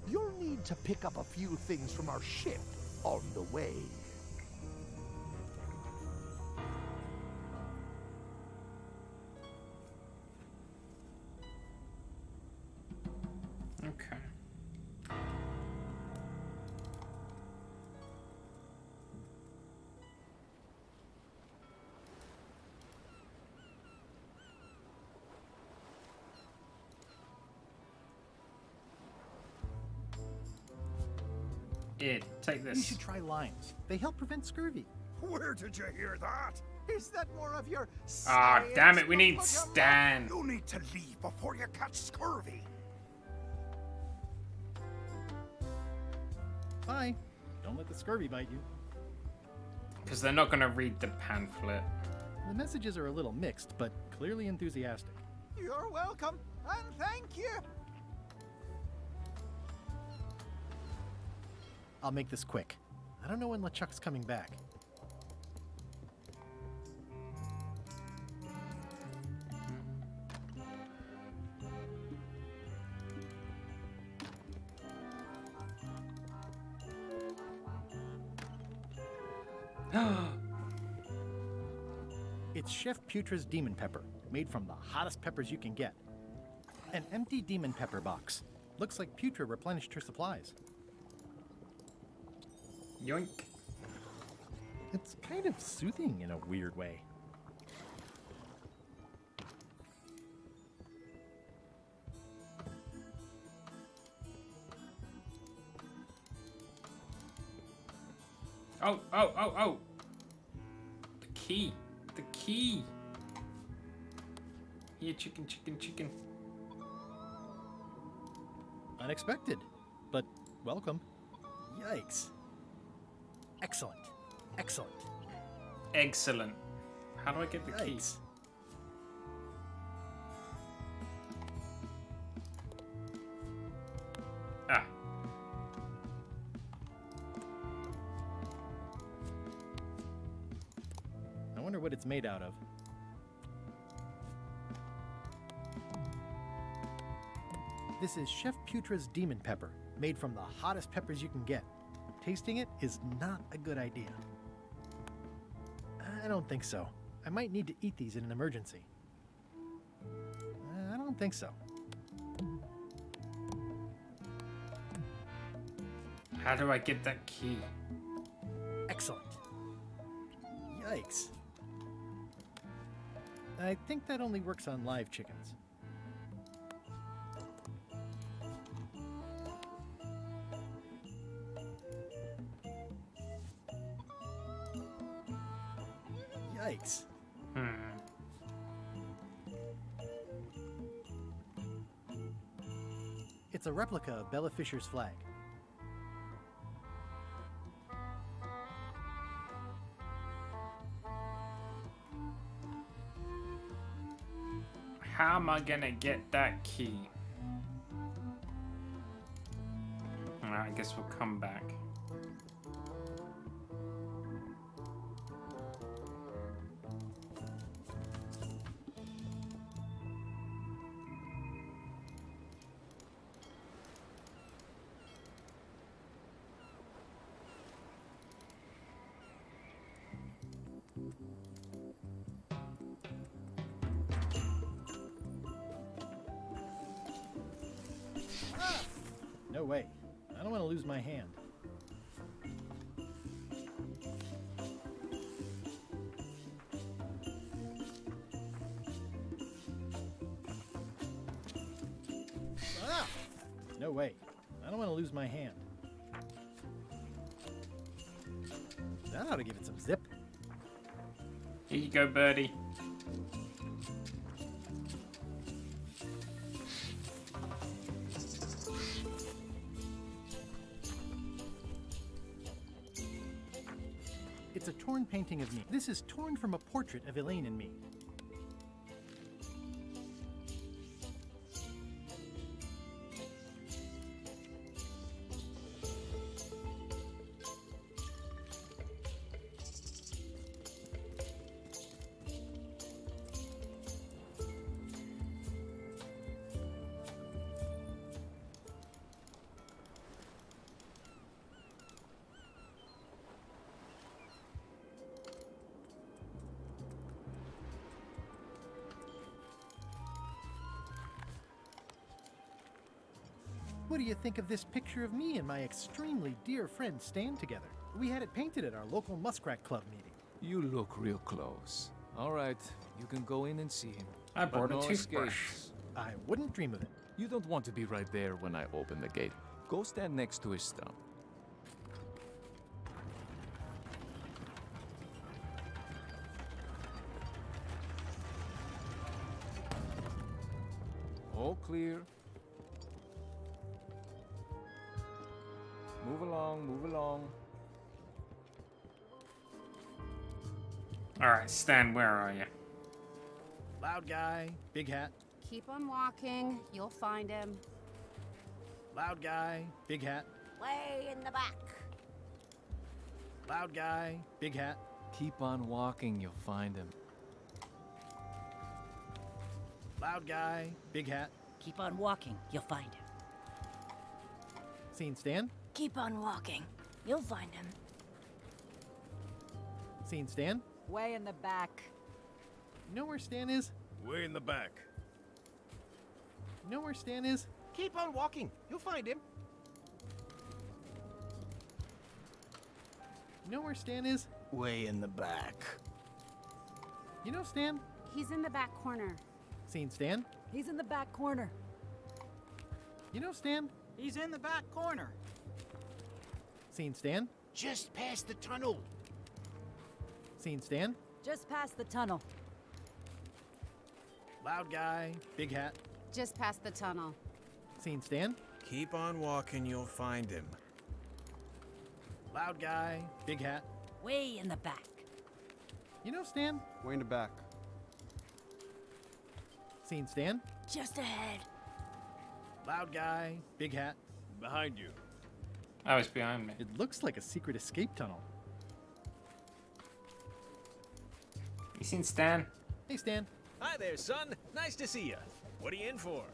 Speaker 13: You'll need to pick up a few things from our ship on the way.
Speaker 1: Here, take this.
Speaker 3: You should try limes. They help prevent scurvy.
Speaker 13: Where did you hear that?
Speaker 6: Is that more of your
Speaker 1: Ah,
Speaker 6: science,
Speaker 1: damn it, we need
Speaker 6: Pokemon?
Speaker 1: Stan.
Speaker 13: You need to leave before you catch scurvy.
Speaker 3: Bye. Don't let the scurvy bite you.
Speaker 1: Because they're not going to read the pamphlet.
Speaker 3: The messages are a little mixed, but clearly enthusiastic.
Speaker 6: You're welcome, and thank you.
Speaker 3: I'll make this quick. I don't know when LeChuck's coming back. It's Chef Putra's Demon Pepper, made from the hottest peppers you can get. An empty Demon Pepper box. Looks like Putra replenished her supplies.
Speaker 1: Yoink.
Speaker 3: It's kind of soothing in a weird way.
Speaker 1: Oh, oh, oh, oh. The key. The key. Here, chicken, chicken, chicken.
Speaker 3: Unexpected, but welcome. Yikes. Excellent. Excellent.
Speaker 1: Excellent. How do I get the
Speaker 3: Yikes.
Speaker 1: keys? Ah.
Speaker 3: I wonder what it's made out of. This is Chef Putra's Demon Pepper, made from the hottest peppers you can get. Tasting it is not a good idea. I don't think so. I might need to eat these in an emergency. I don't think so.
Speaker 1: How do I get that key?
Speaker 3: Excellent. Yikes. I think that only works on live chickens. Yikes. It's a replica of Bella Fisher's flag.
Speaker 1: How am I gonna get that key? Alright, I guess we'll come back.
Speaker 3: No way. I don't want to lose my hand. Ah! No way. I don't want to lose my hand. That ought to give it some zip.
Speaker 1: Here you go, birdie.
Speaker 3: It's a torn painting of me. This is torn from a portrait of Elaine and me. What do you think of this picture of me and my extremely dear friend Stan together? We had it painted at our local Muskrat Club meeting.
Speaker 20: You look real close. All right, you can go in and see him.
Speaker 1: I brought
Speaker 20: But
Speaker 1: a
Speaker 20: no
Speaker 1: toothbrush.
Speaker 20: escapes.
Speaker 3: I wouldn't dream of it.
Speaker 20: You don't want to be right there when I open the gate. Go stand next to his stump. clear. Move along, move along.
Speaker 1: Alright, Stan, where are you?
Speaker 3: Loud guy, big hat.
Speaker 10: Keep on walking. You'll find him.
Speaker 3: Loud guy, big hat.
Speaker 18: Way in the back.
Speaker 3: Loud guy, big hat.
Speaker 20: Keep on walking, you'll find him.
Speaker 3: Loud guy, big hat.
Speaker 18: Keep on walking. You'll find him.
Speaker 3: Seen Stan?
Speaker 18: Keep on walking. You'll find him.
Speaker 3: Seen Stan?
Speaker 21: Way in the back.
Speaker 3: You know where Stan is?
Speaker 13: Way in the back.
Speaker 3: You know where Stan is?
Speaker 6: Keep on walking. You'll find him.
Speaker 3: You know where Stan is?
Speaker 13: Way in the back.
Speaker 3: You know Stan?
Speaker 10: He's in the back corner.
Speaker 3: Seen Stan?
Speaker 21: He's in the back corner.
Speaker 3: You know Stan?
Speaker 4: He's in the back corner.
Speaker 3: Seen Stan?
Speaker 6: Just past the tunnel.
Speaker 3: Seen Stan?
Speaker 21: Just past the tunnel.
Speaker 3: Loud guy, big hat.
Speaker 10: Just past the tunnel.
Speaker 3: Seen Stan?
Speaker 23: Keep on walking, you'll find him.
Speaker 3: Loud guy, big hat.
Speaker 18: Way in the back.
Speaker 3: You know Stan?
Speaker 24: Way in the back.
Speaker 3: Seen Stan?
Speaker 18: Just ahead.
Speaker 3: Loud guy, big hat.
Speaker 13: Behind you.
Speaker 1: Oh, it's behind me.
Speaker 3: It looks like a secret escape tunnel.
Speaker 1: You seen Stan?
Speaker 3: Hey, Stan.
Speaker 25: Hi there, son. Nice to see you. What are you in for?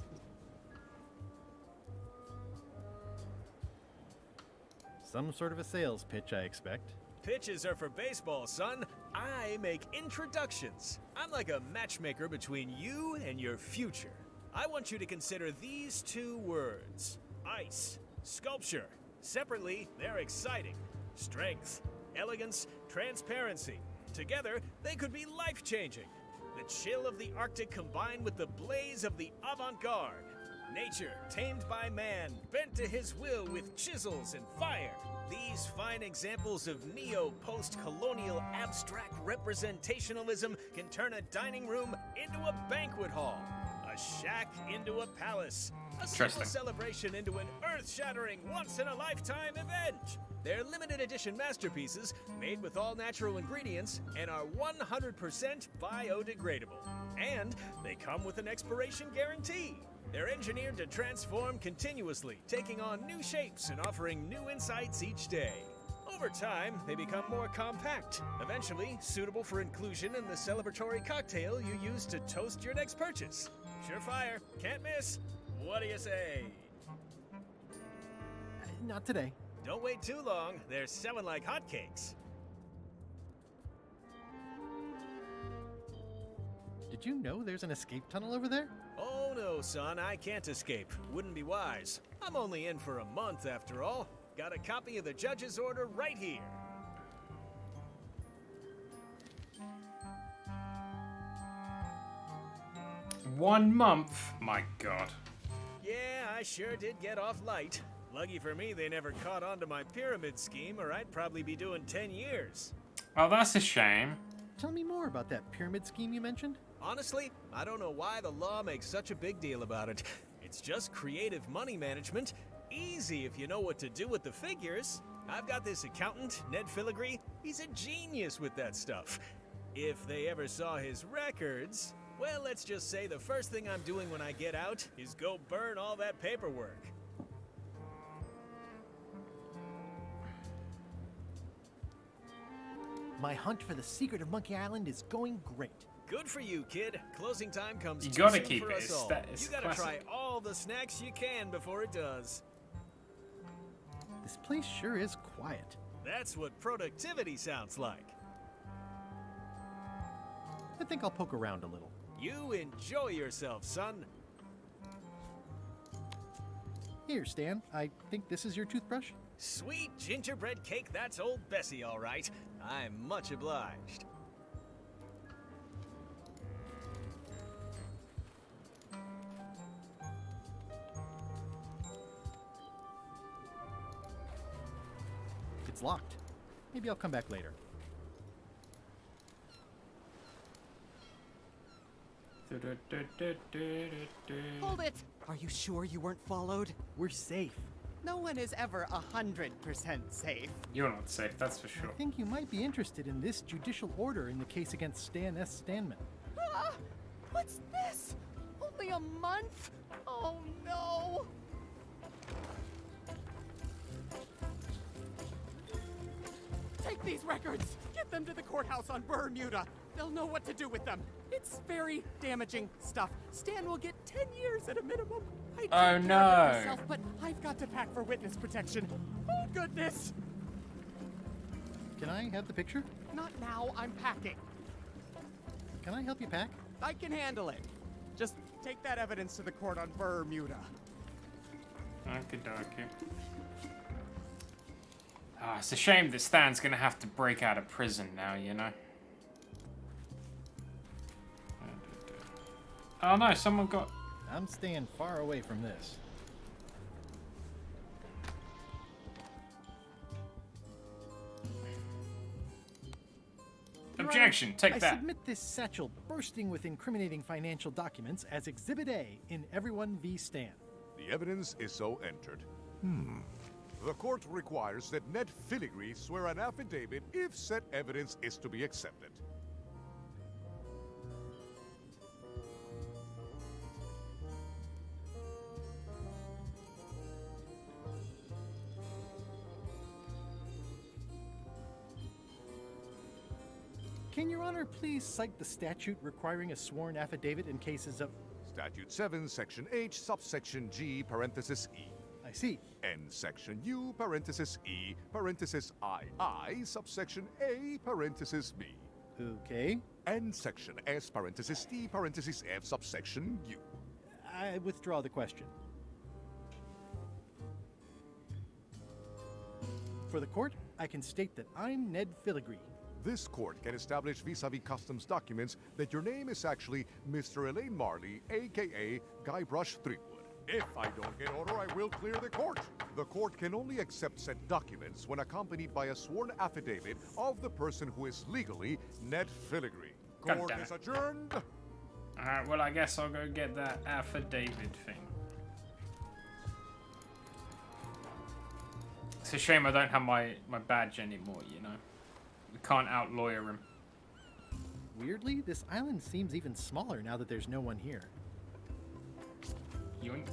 Speaker 3: Some sort of a sales pitch, I expect.
Speaker 25: Pitches are for baseball, son. I make introductions. I'm like a matchmaker between you and your future. I want you to consider these two words: ice, sculpture. Separately, they're exciting. Strength, elegance, transparency. Together, they could be life-changing. The chill of the Arctic combined with the blaze of the avant-garde. Nature, tamed by man, bent to his will with chisels and fire. These fine examples of neo-post-colonial abstract representationalism can turn a dining room into a banquet hall, a shack into a palace, a simple celebration into an earth-shattering, once-in-a-lifetime event. They're limited edition masterpieces made with all natural ingredients and are 100% biodegradable. And they come with an expiration guarantee. They're engineered to transform continuously, taking on new shapes and offering new insights each day. Over time, they become more compact, eventually suitable for inclusion in the celebratory cocktail you use to toast your next purchase. Surefire, can't miss. What do you say?
Speaker 3: Not today.
Speaker 25: Don't wait too long. They're selling like hotcakes.
Speaker 3: Did you know there's an escape tunnel over there?
Speaker 25: Oh no, son, I can't escape. Wouldn't be wise. I'm only in for a month after all. Got a copy of the judge's order right here.
Speaker 1: One month? My god.
Speaker 25: Yeah, I sure did get off light. Lucky for me, they never caught on to my pyramid scheme, or I'd probably be doing 10 years.
Speaker 1: Oh, that's a shame.
Speaker 3: Tell me more about that pyramid scheme you mentioned.
Speaker 25: Honestly, I don't know why the law makes such a big deal about it. It's just creative money management. Easy if you know what to do with the figures. I've got this accountant, Ned Filigree. He's a genius with that stuff. If they ever saw his records, well, let's just say the first thing I'm doing when I get out is go burn all that paperwork.
Speaker 3: My hunt for the secret of Monkey Island is going great.
Speaker 25: Good for you, kid. Closing time comes
Speaker 1: You
Speaker 25: too
Speaker 1: gotta
Speaker 25: soon
Speaker 1: keep
Speaker 25: for
Speaker 1: it.
Speaker 25: us all.
Speaker 1: It's
Speaker 25: You gotta
Speaker 1: classic.
Speaker 25: try all the snacks you can before it does.
Speaker 3: This place sure is quiet.
Speaker 25: That's what productivity sounds like.
Speaker 3: I think I'll poke around a little.
Speaker 25: You enjoy yourself, son.
Speaker 3: Here, Stan. I think this is your toothbrush.
Speaker 25: Sweet gingerbread cake, that's old Bessie, all right. I'm much obliged.
Speaker 3: It's locked. Maybe I'll come back later.
Speaker 10: Hold it!
Speaker 9: Are you sure you weren't followed?
Speaker 3: We're safe.
Speaker 9: No one is ever 100% safe.
Speaker 1: You're not safe, that's for sure.
Speaker 3: I think you might be interested in this judicial order in the case against Stan S. Stanman.
Speaker 9: Ah, what's this? Only a month? Oh no! Take these records! Get them to the courthouse on Bermuda! They'll know what to do with them. It's very damaging stuff. Stan will get 10 years at a minimum.
Speaker 1: Oh no!
Speaker 9: Myself, but I've got to pack for witness protection. Oh goodness!
Speaker 3: Can I have the picture?
Speaker 9: Not now, I'm packing.
Speaker 3: Can I help you pack?
Speaker 9: I can handle it. Just take that evidence to the court on Bermuda.
Speaker 1: Okey-dokey. Ah, it's a shame that Stan's gonna have to break out of prison now, you know? Oh no, someone got...
Speaker 3: I'm staying far away from this.
Speaker 1: Objection, take that.
Speaker 3: I submit this satchel bursting with incriminating financial documents as Exhibit A in Everyone v. Stan.
Speaker 13: The evidence is so entered. The court requires that Ned Filigree swear an affidavit if said evidence is to be accepted.
Speaker 3: Can Your Honor please cite the statute requiring a sworn affidavit in cases of...
Speaker 13: Statute 7, Section H, subsection G, parenthesis E.
Speaker 3: I see.
Speaker 13: And Section U, parenthesis E, parenthesis I, subsection A, parenthesis B.
Speaker 3: Okay.
Speaker 13: And Section S, parenthesis T, parenthesis F, subsection U.
Speaker 3: I withdraw the question. For the court, I can state that I'm Ned Filigree.
Speaker 13: This court can establish vis-a-vis customs documents that your name is actually Mr. Elaine Marley, a.k.a. Guybrush Threepwood. If I don't get order, I will clear the court. The court can only accept said documents when accompanied by a sworn affidavit of the person who is legally Ned Filigree. Court is adjourned.
Speaker 1: Alright, well, I guess I'll go get that affidavit thing. It's a shame I don't have my badge anymore, you know? We can't out-lawyer him.
Speaker 3: Weirdly, this island seems even smaller now that there's no one here.
Speaker 1: Yoink.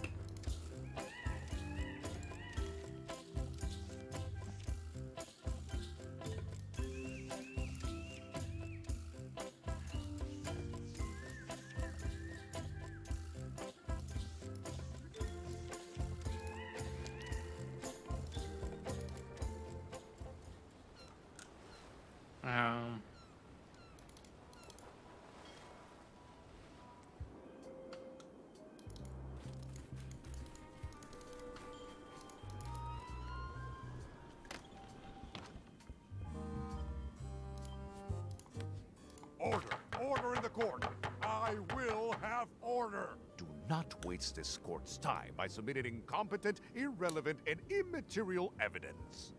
Speaker 13: Order in the court. I will have order. Do not waste this court's time by submitting incompetent, irrelevant, and immaterial evidence.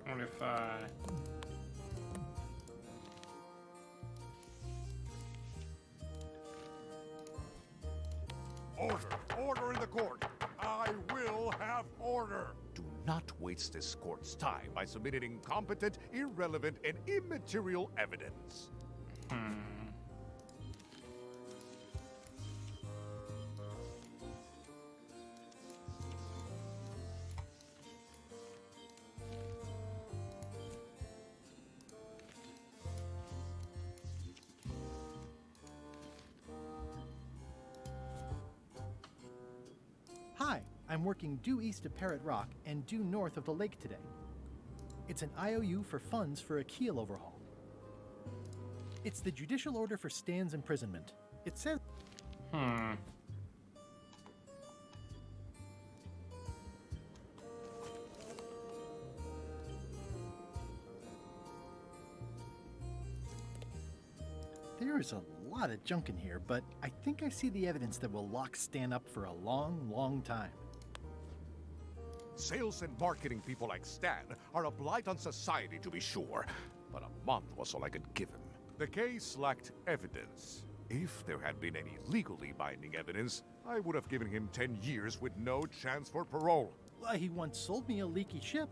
Speaker 1: What if I...
Speaker 13: Order in the court. I will have order. Do not waste this court's time by submitting incompetent, irrelevant, and immaterial evidence.
Speaker 3: Hi, I'm working due east of Parrot Rock and due north of the lake today. It's an IOU for funds for a keel overhaul. It's the judicial order for Stan's imprisonment. It says... There is a lot of junk in here, but I think I see the evidence that will lock Stan up for a long, long time.
Speaker 13: Sales and marketing people like Stan are a blight on society, to be sure, but a month was all I could give him. The case lacked evidence. If there had been any legally binding evidence, I would have given him 10 years with no chance for parole.
Speaker 3: Why, he once sold me a leaky ship.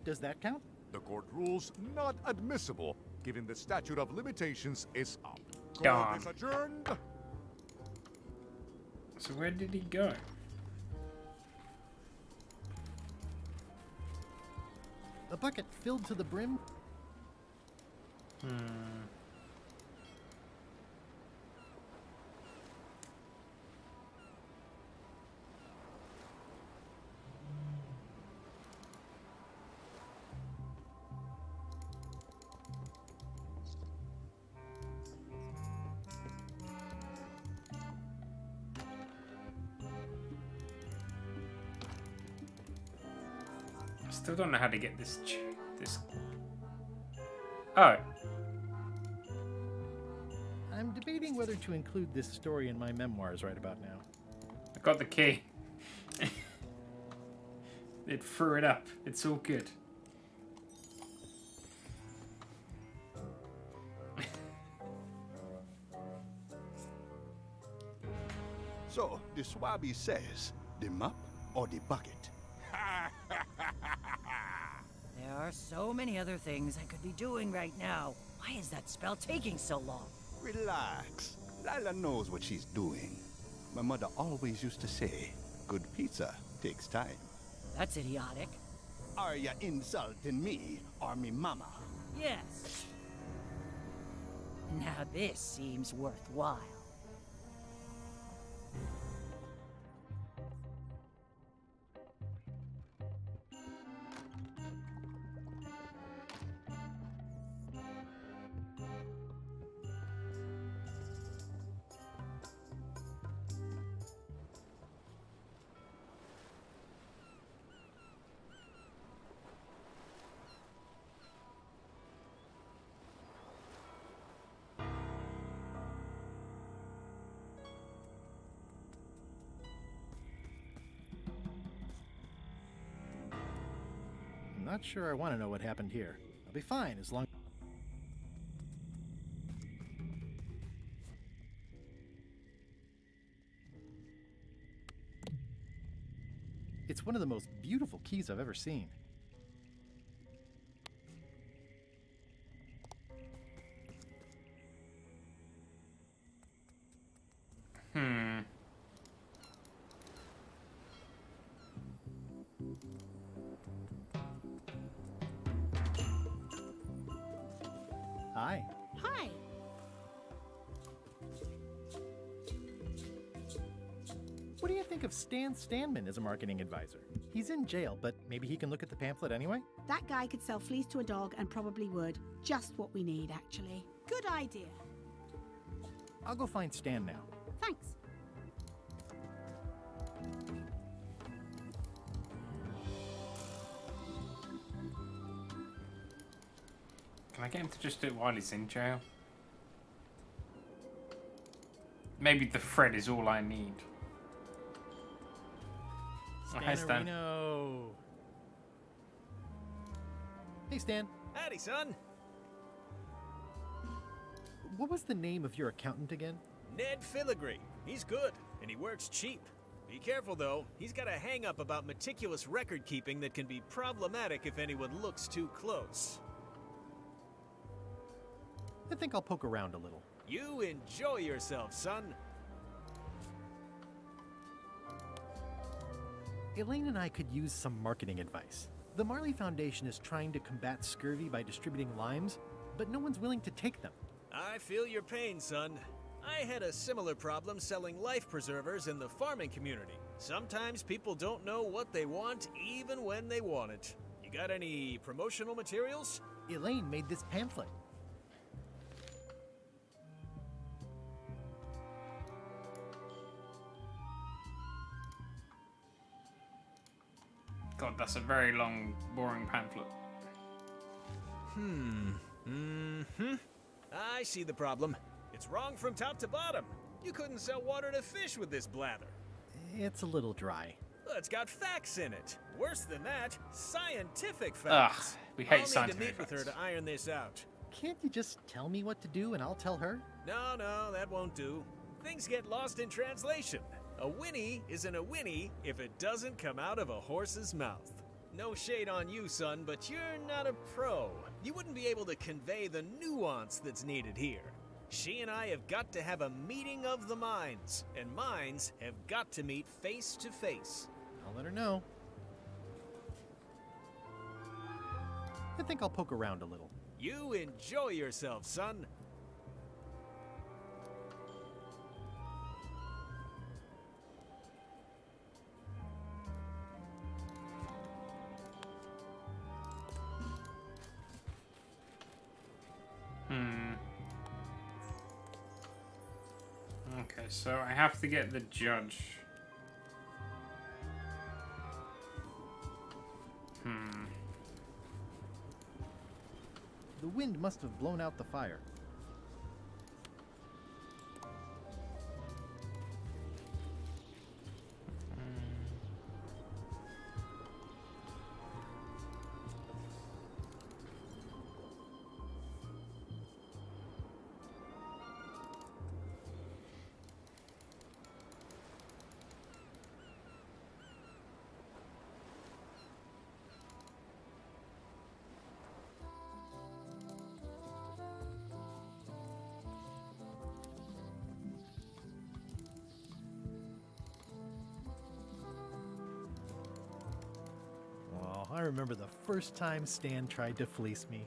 Speaker 3: Does that count?
Speaker 13: The court rules not admissible, given the statute of limitations is up.
Speaker 1: Darn.
Speaker 13: Court is adjourned.
Speaker 1: So where did he go?
Speaker 3: A bucket filled to the brim?
Speaker 1: Still don't know how to get this. Oh.
Speaker 3: I'm debating whether to include this story in my memoirs right about now.
Speaker 1: I got the key. It threw it up. It's all good.
Speaker 7: So, the Swabby says, the mop or the bucket?
Speaker 18: There are so many other things I could be doing right now. Why is that spell taking so long?
Speaker 7: Relax. Lila knows what she's doing. My mother always used to say, good pizza takes time.
Speaker 18: That's idiotic.
Speaker 7: Are ya insulting me or me mama?
Speaker 18: Yes. Now this seems worthwhile.
Speaker 3: I'm not sure I want to know what happened here. I'll be fine as long... It's one of the most beautiful keys I've ever seen. Hi.
Speaker 8: Hi.
Speaker 3: What do you think of Stan Stanman as a marketing advisor? He's in jail, but maybe he can look at the pamphlet anyway?
Speaker 8: That guy could sell fleas to a dog and probably would. Just what we need, actually. Good idea.
Speaker 3: I'll go find Stan now.
Speaker 8: Thanks.
Speaker 1: Can I get him to just do it while he's in jail? Maybe the thread is all I need. Oh, hi, Stan.
Speaker 3: Stanarino. Hey, Stan.
Speaker 25: Howdy, son.
Speaker 3: What was the name of your accountant again?
Speaker 25: Ned Filigree. He's good, and he works cheap. Be careful, though. He's got a hang-up about meticulous record-keeping that can be problematic if anyone looks too close.
Speaker 3: I think I'll poke around a little.
Speaker 25: You enjoy yourself, son.
Speaker 3: Elaine and I could use some marketing advice. The Marley Foundation is trying to combat scurvy by distributing limes, but no one's willing to take them.
Speaker 25: I feel your pain, son. I had a similar problem selling life preservers in the farming community. Sometimes people don't know what they want, even when they want it. You got any promotional materials?
Speaker 3: Elaine made this pamphlet.
Speaker 1: God, that's a very long, boring pamphlet.
Speaker 25: I see the problem. It's wrong from top to bottom. You couldn't sell water to fish with this blather.
Speaker 3: It's a little dry.
Speaker 25: Well, it's got facts in it. Worse than that, scientific facts.
Speaker 1: Ugh, we hate
Speaker 25: I'll
Speaker 1: scientific
Speaker 25: need to meet with her to iron this out.
Speaker 3: Can't you just tell me what to do and I'll tell her?
Speaker 25: No, that won't do. Things get lost in translation. A whinny isn't a whinny if it doesn't come out of a horse's mouth. No shade on you, son, but you're not a pro. You wouldn't be able to convey the nuance that's needed here. She and I have got to have a meeting of the minds, and minds have got to meet face to face.
Speaker 3: I'll let her know. I think I'll poke around a little.
Speaker 25: You enjoy yourself, son.
Speaker 1: Okay, so I have to get the judge.
Speaker 3: The wind must have blown out the fire. I remember the first time Stan tried to fleece me.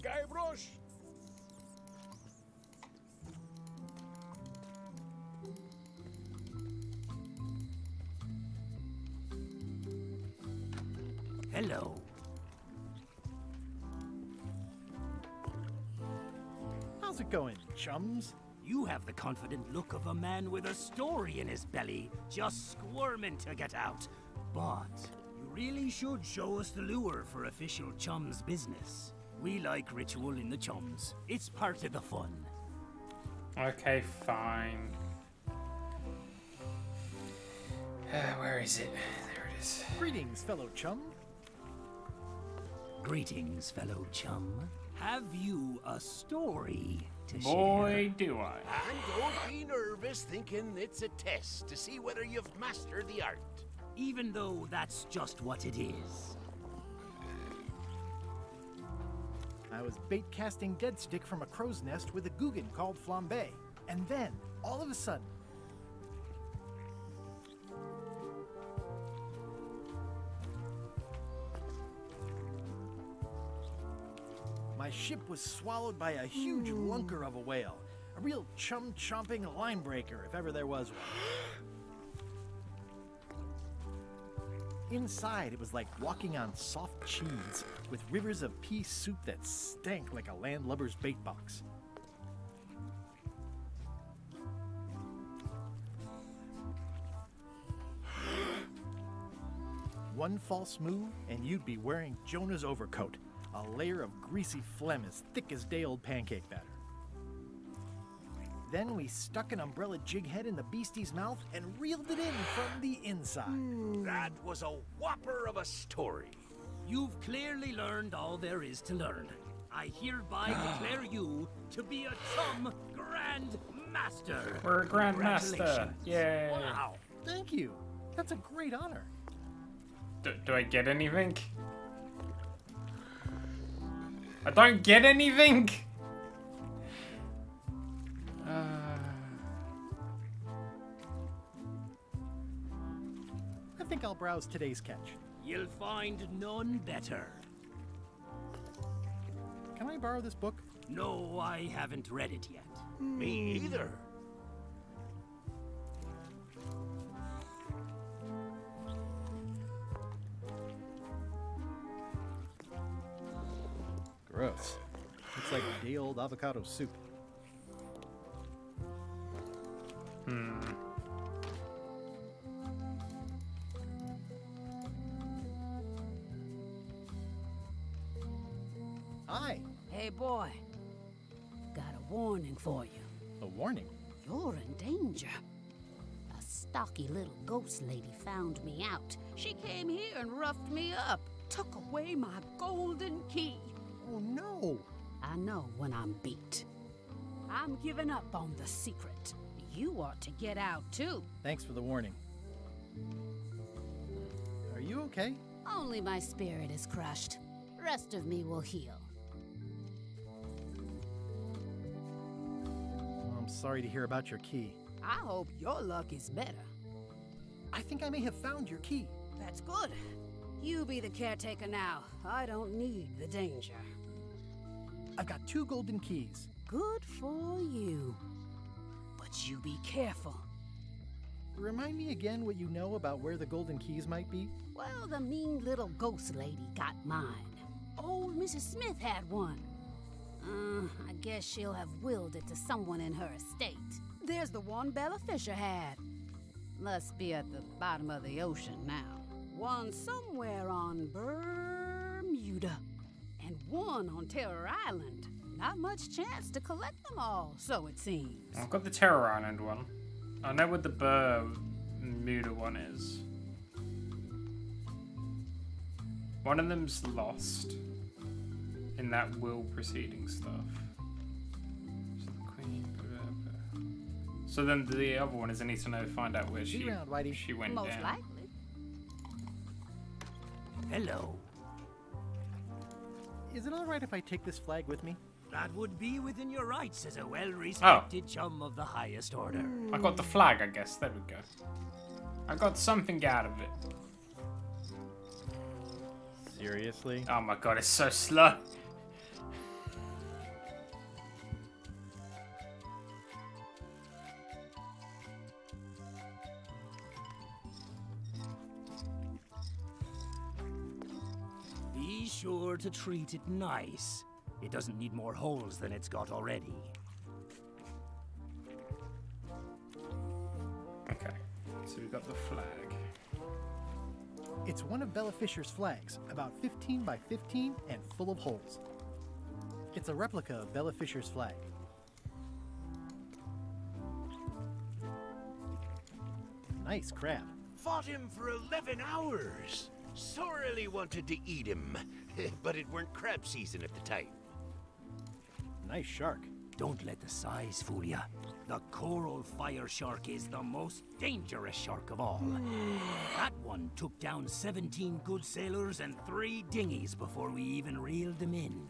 Speaker 13: Guybrush!
Speaker 14: Hello.
Speaker 3: How's it going, chums?
Speaker 14: You have the confident look of a man with a story in his belly, just squirming to get out. But you really should show us the lure for official chums business. We like ritual in the chums. It's part of the fun.
Speaker 1: Okay, fine. Where is it? There it is.
Speaker 3: Greetings, fellow chum.
Speaker 14: Greetings, fellow chum. Have you a story to share?
Speaker 1: Boy, do I.
Speaker 13: And don't be nervous thinking it's a test to see whether you've mastered the art.
Speaker 14: Even though that's just what it is.
Speaker 3: I was bait casting dead stick from a crow's nest with a Guggen called Flambe. And then, all of a sudden, my ship was swallowed by a huge lunker of a whale. A real chum-chomping line breaker, if ever there was one. Inside, it was like walking on soft cheese, with rivers of pea soup that stank like a landlubber's bait box. One false move, and you'd be wearing Jonah's overcoat, a layer of greasy phlegm as thick as day-old pancake batter. Then we stuck an umbrella jig head in the beastie's mouth and reeled it in from the inside.
Speaker 13: That was a whopper of a story.
Speaker 14: You've clearly learned all there is to learn. I hereby declare you to be a chum Grand Master.
Speaker 1: We're a Grand Master. Yay.
Speaker 14: Wow.
Speaker 3: Thank you. That's a great honor.
Speaker 1: Do I get anything? I don't get anything?
Speaker 3: I think I'll browse today's catch.
Speaker 14: You'll find none better.
Speaker 3: Can I borrow this book?
Speaker 14: No, I haven't read it yet.
Speaker 13: Me either.
Speaker 3: Gross. Looks like day-old avocado soup. Hi.
Speaker 15: Hey, boy. Got a warning for you.
Speaker 3: A warning?
Speaker 15: You're in danger. A stocky little ghost lady found me out. She came here and roughed me up. Took away my golden key.
Speaker 3: Oh, no.
Speaker 15: I know when I'm beat. I'm giving up on the secret. You ought to get out, too.
Speaker 3: Thanks for the warning. Are you okay?
Speaker 15: Only my spirit is crushed. Rest of me will heal.
Speaker 3: I'm sorry to hear about your key.
Speaker 15: I hope your luck is better.
Speaker 3: I think I may have found your key.
Speaker 15: That's good. You be the caretaker now. I don't need the danger.
Speaker 3: I've got 2 golden keys.
Speaker 15: Good for you. But you be careful.
Speaker 3: Remind me again what you know about where the golden keys might be?
Speaker 15: Well, the mean little ghost lady got mine. Old Mrs. Smith had one. I guess she'll have willed it to someone in her estate. There's the one Bella Fisher had. Must be at the bottom of the ocean now. One somewhere on Bermuda. And one on Terror Island. Not much chance to collect them all, so it seems.
Speaker 1: I've got the Terror Island one. I know what the Bermuda one is. One of them's lost in that will proceeding stuff. So the Queen. So then the other one is I need to know, find out where she went
Speaker 15: Most
Speaker 1: down.
Speaker 15: likely.
Speaker 14: Hello.
Speaker 3: Is it all right if I take this flag with me?
Speaker 14: That would be within your rights as a well-respected chum of the highest order.
Speaker 1: I got the flag, I guess. There we go. I got something out of it.
Speaker 3: Seriously?
Speaker 1: Oh my god, it's so slow.
Speaker 14: Be sure to treat it nice. It doesn't need more holes than it's got already.
Speaker 1: Okay, so we got the flag.
Speaker 3: It's one of Bella Fisher's flags, about 15 by 15 and full of holes. It's a replica of Bella Fisher's flag. Nice crab.
Speaker 13: Fought him for 11 hours. Sorely wanted to eat him, but it weren't crab season at the time.
Speaker 3: Nice shark.
Speaker 14: Don't let the size fool ya. The coral fire shark is the most dangerous shark of all. That one took down 17 good sailors and 3 dinghies before we even reeled them in.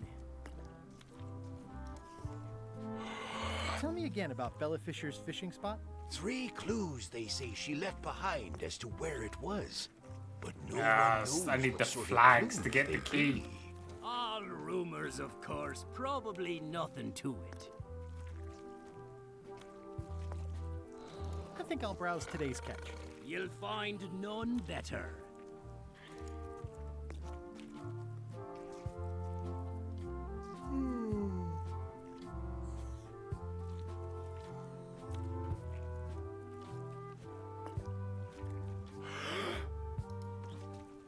Speaker 3: Tell me again about Bella Fisher's fishing spot.
Speaker 13: 3 clues they say she left behind as to where it was. But no one
Speaker 1: Yes,
Speaker 13: knows
Speaker 1: I need
Speaker 13: what
Speaker 1: the
Speaker 13: sort of
Speaker 1: flags
Speaker 13: clues
Speaker 1: to get
Speaker 13: they
Speaker 1: the key.
Speaker 13: be.
Speaker 14: All rumors, of course. Probably nothing to it.
Speaker 3: I think I'll browse today's catch.
Speaker 14: You'll find none better.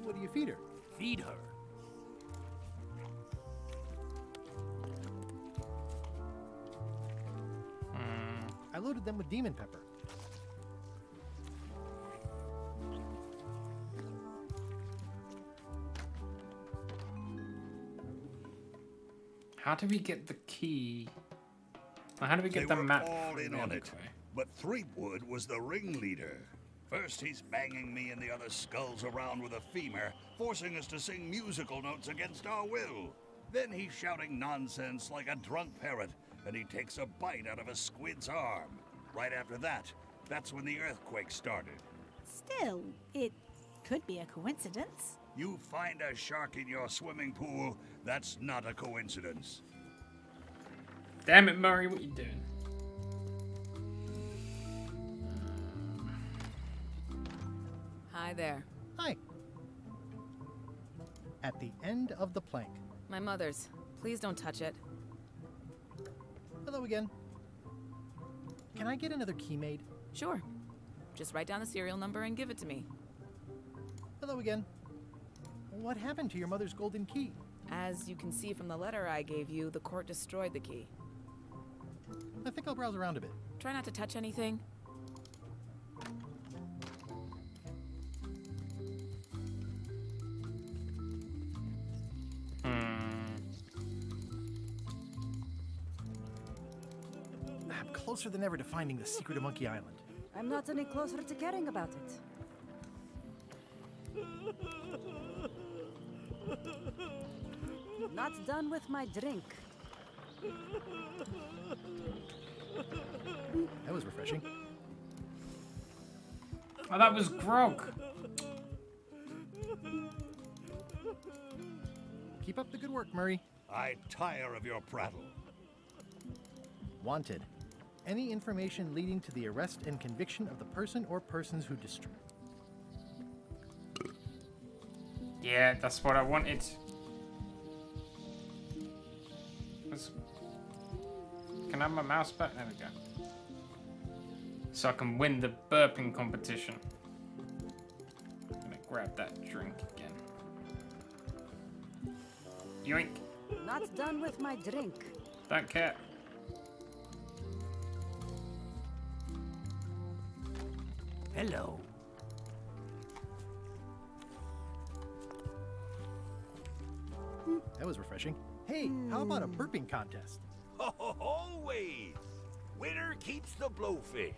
Speaker 3: What do you feed her?
Speaker 14: Feed her.
Speaker 3: I loaded them with demon pepper.
Speaker 1: How do we get the key? How do we get
Speaker 11: They
Speaker 1: the
Speaker 11: were
Speaker 1: map?
Speaker 11: all in
Speaker 1: from
Speaker 11: on
Speaker 1: the
Speaker 11: it,
Speaker 1: other way?
Speaker 11: but Threepwood was the ringleader. First, he's banging me and the other skulls around with a femur, forcing us to sing musical notes against our will. Then he's shouting nonsense like a drunk parrot, and he takes a bite out of a squid's arm. Right after that, that's when the earthquake started.
Speaker 8: Still, it could be a coincidence.
Speaker 11: You find a shark in your swimming pool, that's not a coincidence.
Speaker 1: Damn it, Murray, what you doing?
Speaker 12: Hi there.
Speaker 3: Hi. At the end of the plank.
Speaker 12: My mother's. Please don't touch it.
Speaker 3: Hello again. Can I get another key made?
Speaker 12: Sure. Just write down the serial number and give it to me.
Speaker 3: Hello again. What happened to your mother's golden key?
Speaker 12: As you can see from the letter I gave you, the court destroyed the key.
Speaker 3: I think I'll browse around a bit.
Speaker 12: Try not to touch anything.
Speaker 3: I'm closer than ever to finding the secret of Monkey Island.
Speaker 21: I'm not any closer to caring about it. Not done with my drink.
Speaker 3: That was refreshing.
Speaker 1: Oh, that was grog.
Speaker 3: Keep up the good work, Murray.
Speaker 11: I tire of your prattle.
Speaker 3: Wanted. Any information leading to the arrest and conviction of the person or persons who destroyed.
Speaker 1: Yeah, that's what I wanted. Can I have my mouse back? There we go. So I can win the burping competition. I'm gonna grab that drink again. Yoink.
Speaker 21: Not done with my drink.
Speaker 1: Don't care.
Speaker 14: Hello.
Speaker 3: That was refreshing. Hey, how about a burping contest?
Speaker 13: Always! Winner keeps the blowfish.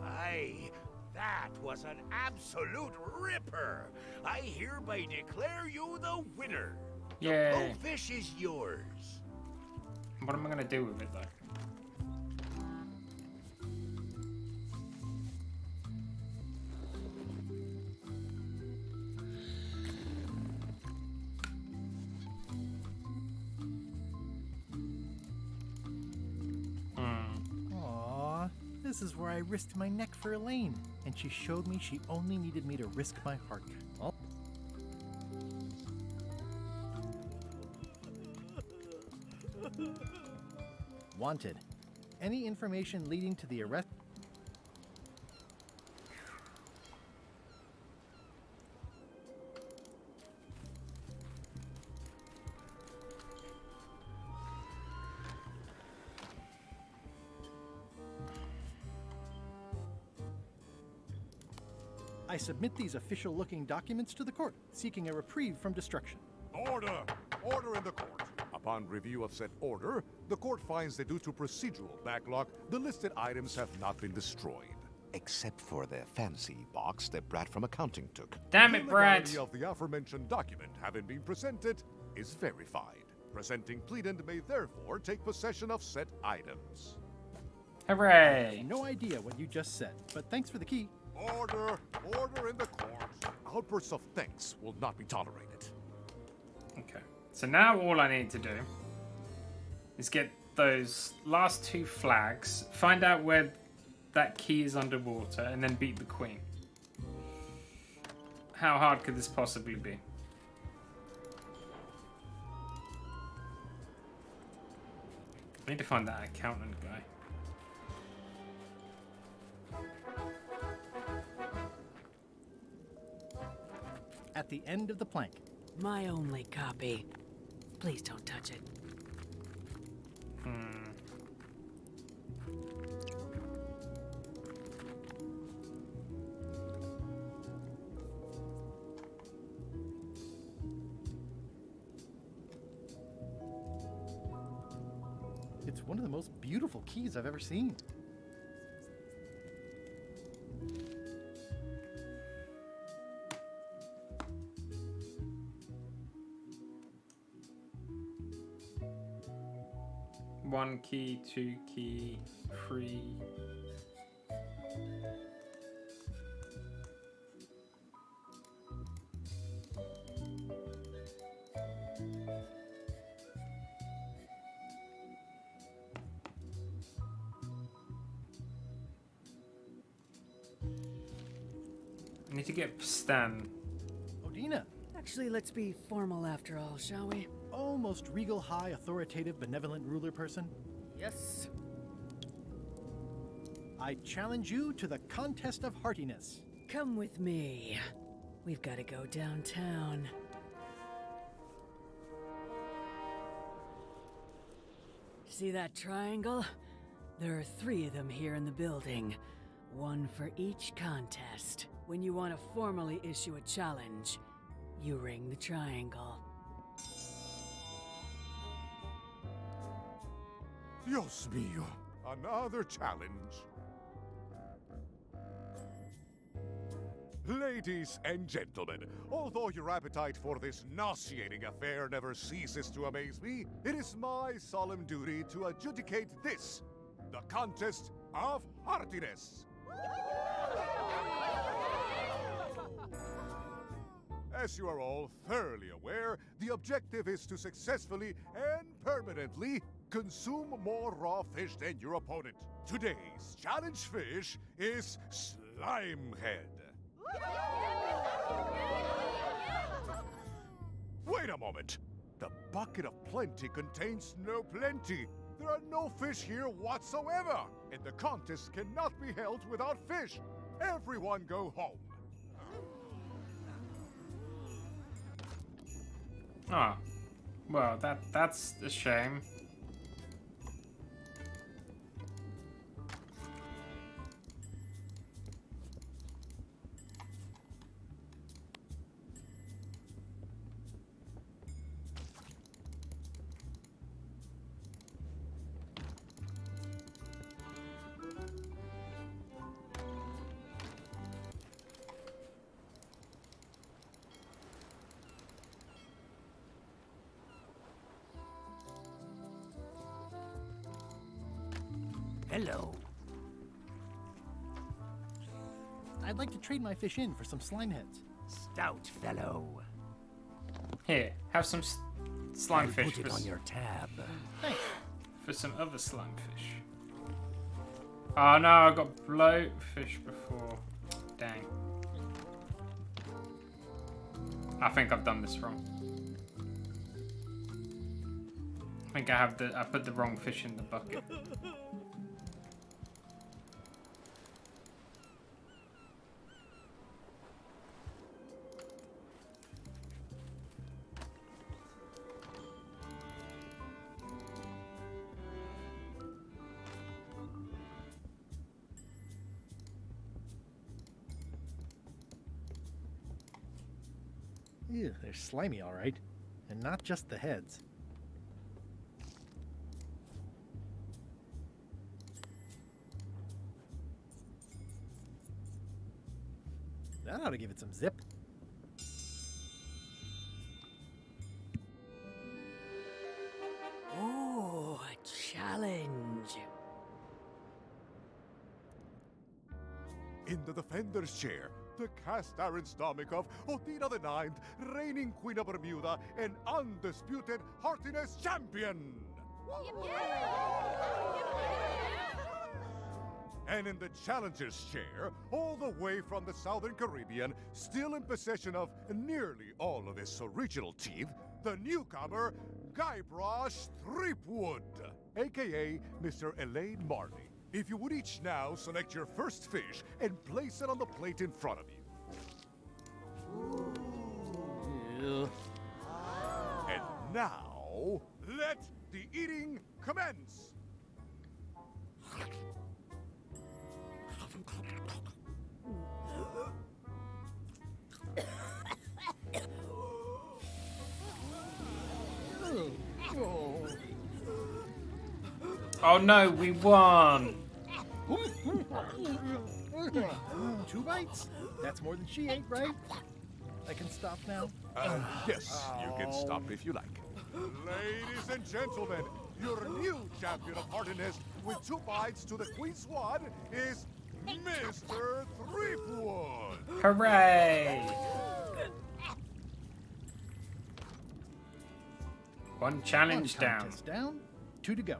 Speaker 13: Aye, that was an absolute ripper. I hereby declare you the winner. The
Speaker 1: Yay.
Speaker 13: blowfish is yours.
Speaker 1: What am I gonna do with it though?
Speaker 3: Aww, this is where I risked my neck for Elaine, and she showed me she only needed me to risk my heart. Oh. Wanted. Any information leading to the arrest. I submit these official-looking documents to the court, seeking a reprieve from destruction.
Speaker 16: Order! Order in the court. Upon review of said order, the court finds that due to procedural backlog, the listed items have not been destroyed.
Speaker 17: Except for the fancy box that Brad from accounting took.
Speaker 1: Damn it, Brad!
Speaker 16: The legality of the aforementioned document having been presented is verified. Presenting pleadant may therefore take possession of said items.
Speaker 1: Hooray!
Speaker 3: No idea what you just said, but thanks for the key.
Speaker 16: Order! Order in the court. Outbursts of thanks will not be tolerated.
Speaker 1: Okay. So now all I need to do is get those last two flags, find out where that key is underwater, and then beat the queen. How hard could this possibly be? I need to find that accountant guy.
Speaker 3: At the end of the plank.
Speaker 21: My only copy. Please don't touch it.
Speaker 3: It's one of the most beautiful keys I've ever seen.
Speaker 1: One key, 2 key, 3. I need to get Stan.
Speaker 3: Odina.
Speaker 21: Actually, let's be formal after all, shall we?
Speaker 3: Oh, most regal, high, authoritative, benevolent ruler person.
Speaker 21: Yes.
Speaker 3: I challenge you to the contest of heartiness.
Speaker 21: Come with me. We've got to go downtown. See that triangle? There are 3 of them here in the building. One for each contest. When you want to formally issue a challenge, you ring the triangle.
Speaker 16: Dios mío, another challenge. Ladies and gentlemen, although your appetite for this nauseating affair never ceases to amaze me, it is my solemn duty to adjudicate this, the contest of heartiness. As you are all thoroughly aware, the objective is to successfully and permanently consume more raw fish than your opponent. Today's challenge fish is Slimehead. Wait a moment. The bucket of plenty contains no plenty. There are no fish here whatsoever, and the contest cannot be held without fish. Everyone go home.
Speaker 1: Ah, well, that's a shame.
Speaker 14: Hello.
Speaker 3: I'd like to trade my fish in for some slime heads.
Speaker 14: Stout fellow.
Speaker 1: Here, have some slime fish.
Speaker 14: Put it on your tab.
Speaker 3: Thanks.
Speaker 1: For some other slime fish. Oh no, I got bloatfish before. Dang. I think I've done this wrong. I think I put the wrong fish in the bucket.
Speaker 3: Ew, they're slimy, all right. And not just the heads. That ought to give it some zip.
Speaker 21: Ooh, a challenge.
Speaker 16: In the defender's chair, the cast iron stomach of Odina the Ninth, reigning Queen of Bermuda and undisputed heartiness champion! And in the challenger's chair, all the way from the Southern Caribbean, still in possession of nearly all of his original teeth, the newcomer, Guybrush Threepwood, aka Mr. Elaine Marley. If you would each now select your first fish and place it on the plate in front of you. And now, let the eating commence!
Speaker 1: Oh no, we won!
Speaker 3: 2 bites? That's more than she ate, right? I can stop now?
Speaker 16: Yes, you can stop if you like. Ladies and gentlemen, your new champion of hardiness with 2 bites to the Queen Swan is Mr. Threepwood!
Speaker 1: Hooray! One challenge down.
Speaker 3: Down, 2 to go.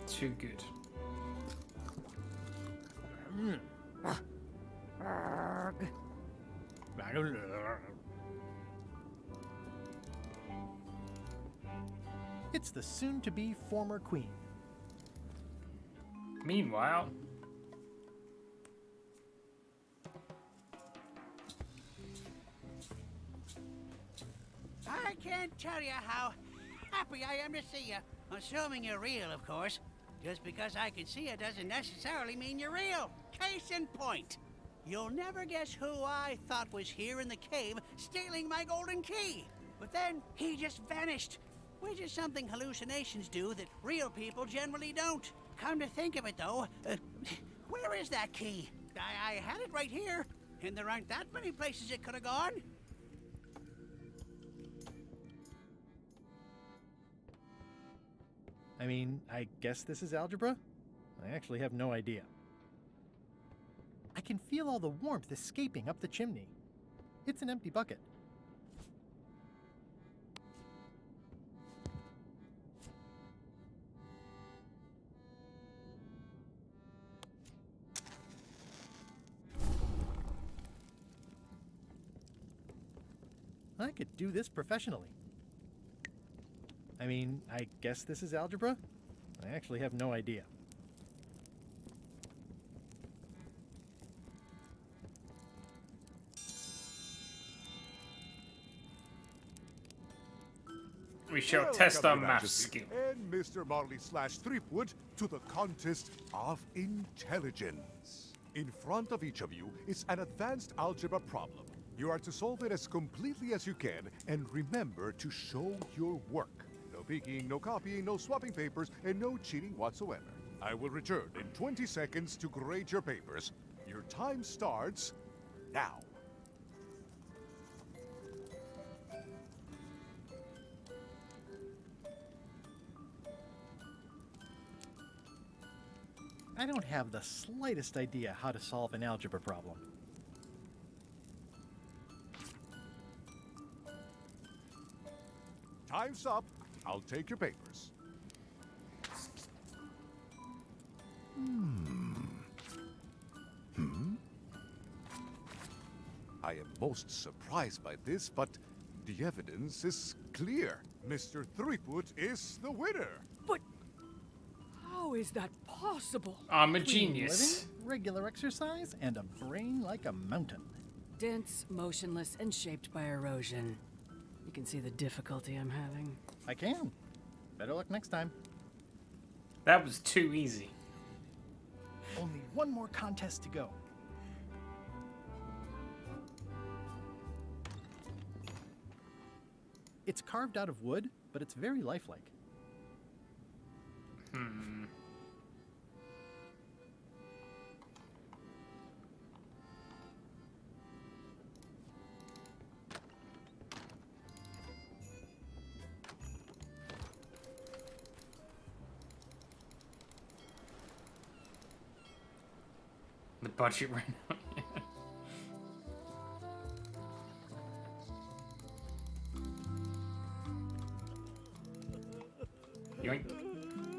Speaker 1: Too good.
Speaker 3: It's the soon-to-be former queen.
Speaker 1: Meanwhile,
Speaker 15: I can't tell you how happy I am to see you. Assuming you're real, of course. Just because I can see you doesn't necessarily mean you're real. Case in point. You'll never guess who I thought was here in the cave stealing my golden key. But then he just vanished. Which is something hallucinations do that real people generally don't. Come to think of it, though, where is that key? I had it right here, and there aren't that many places it could have gone.
Speaker 3: I mean, I guess this is algebra? I actually have no idea. I can feel all the warmth escaping up the chimney. It's an empty bucket. I could do this professionally. I mean, I guess this is algebra? I actually have no idea.
Speaker 1: we shall test our math skill.
Speaker 16: And Mr. Marley/Threepwood to the contest of intelligence. In front of each of you is an advanced algebra problem. You are to solve it as completely as you can, and remember to show your work. No peeking, no copying, no swapping papers, and no cheating whatsoever. I will return in 20 seconds to grade your papers. Your time starts now.
Speaker 3: I don't have the slightest idea how to solve an algebra problem.
Speaker 16: Time's up. I'll take your papers. I am most surprised by this, but the evidence is clear. Mr. Threepwood is the winner.
Speaker 21: But how is that possible?
Speaker 1: I'm a genius.
Speaker 3: Living, regular exercise, and a brain like a mountain.
Speaker 21: Dense, motionless, and shaped by erosion. You can see the difficulty I'm having.
Speaker 3: I can. Better luck next time.
Speaker 1: That was too easy.
Speaker 3: Only one more contest to go. It's carved out of wood, but it's very lifelike.
Speaker 1: The budget ran out. Yoink.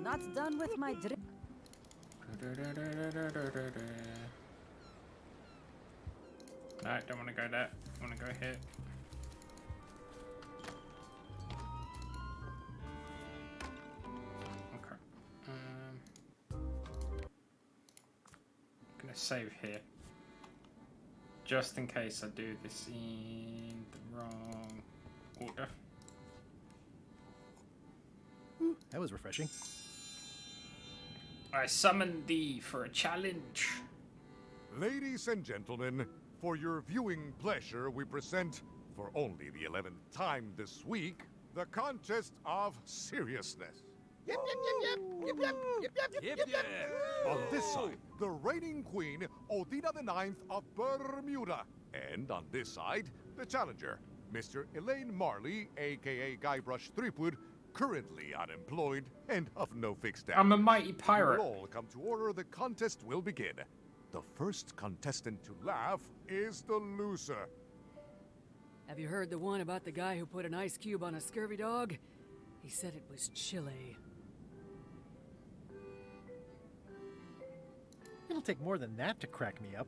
Speaker 18: Not done with my drink.
Speaker 1: No, don't want to go that. I want to go here. Okay. gonna save here. Just in case I do this in the wrong order.
Speaker 3: Ooh, that was refreshing.
Speaker 1: I summon thee for a challenge.
Speaker 16: Ladies and gentlemen, for your viewing pleasure, we present, for only the 11th time this week, the contest of seriousness.
Speaker 13: Yep, yep, yep, yep, yep, yep, yep, yep, yep, yep.
Speaker 16: On this side, the reigning queen, Odina IX of Bermuda. And on this side, the challenger, Mr. Elaine Marley, aka Guybrush Threepwood, currently unemployed and of no fixed status.
Speaker 1: I'm a mighty pirate.
Speaker 16: We will all come to order. The contest will begin. The first contestant to laugh is the loser.
Speaker 21: Have you heard the one about the guy who put an ice cube on a scurvy dog? He said it was chilly.
Speaker 3: It'll take more than that to crack me up.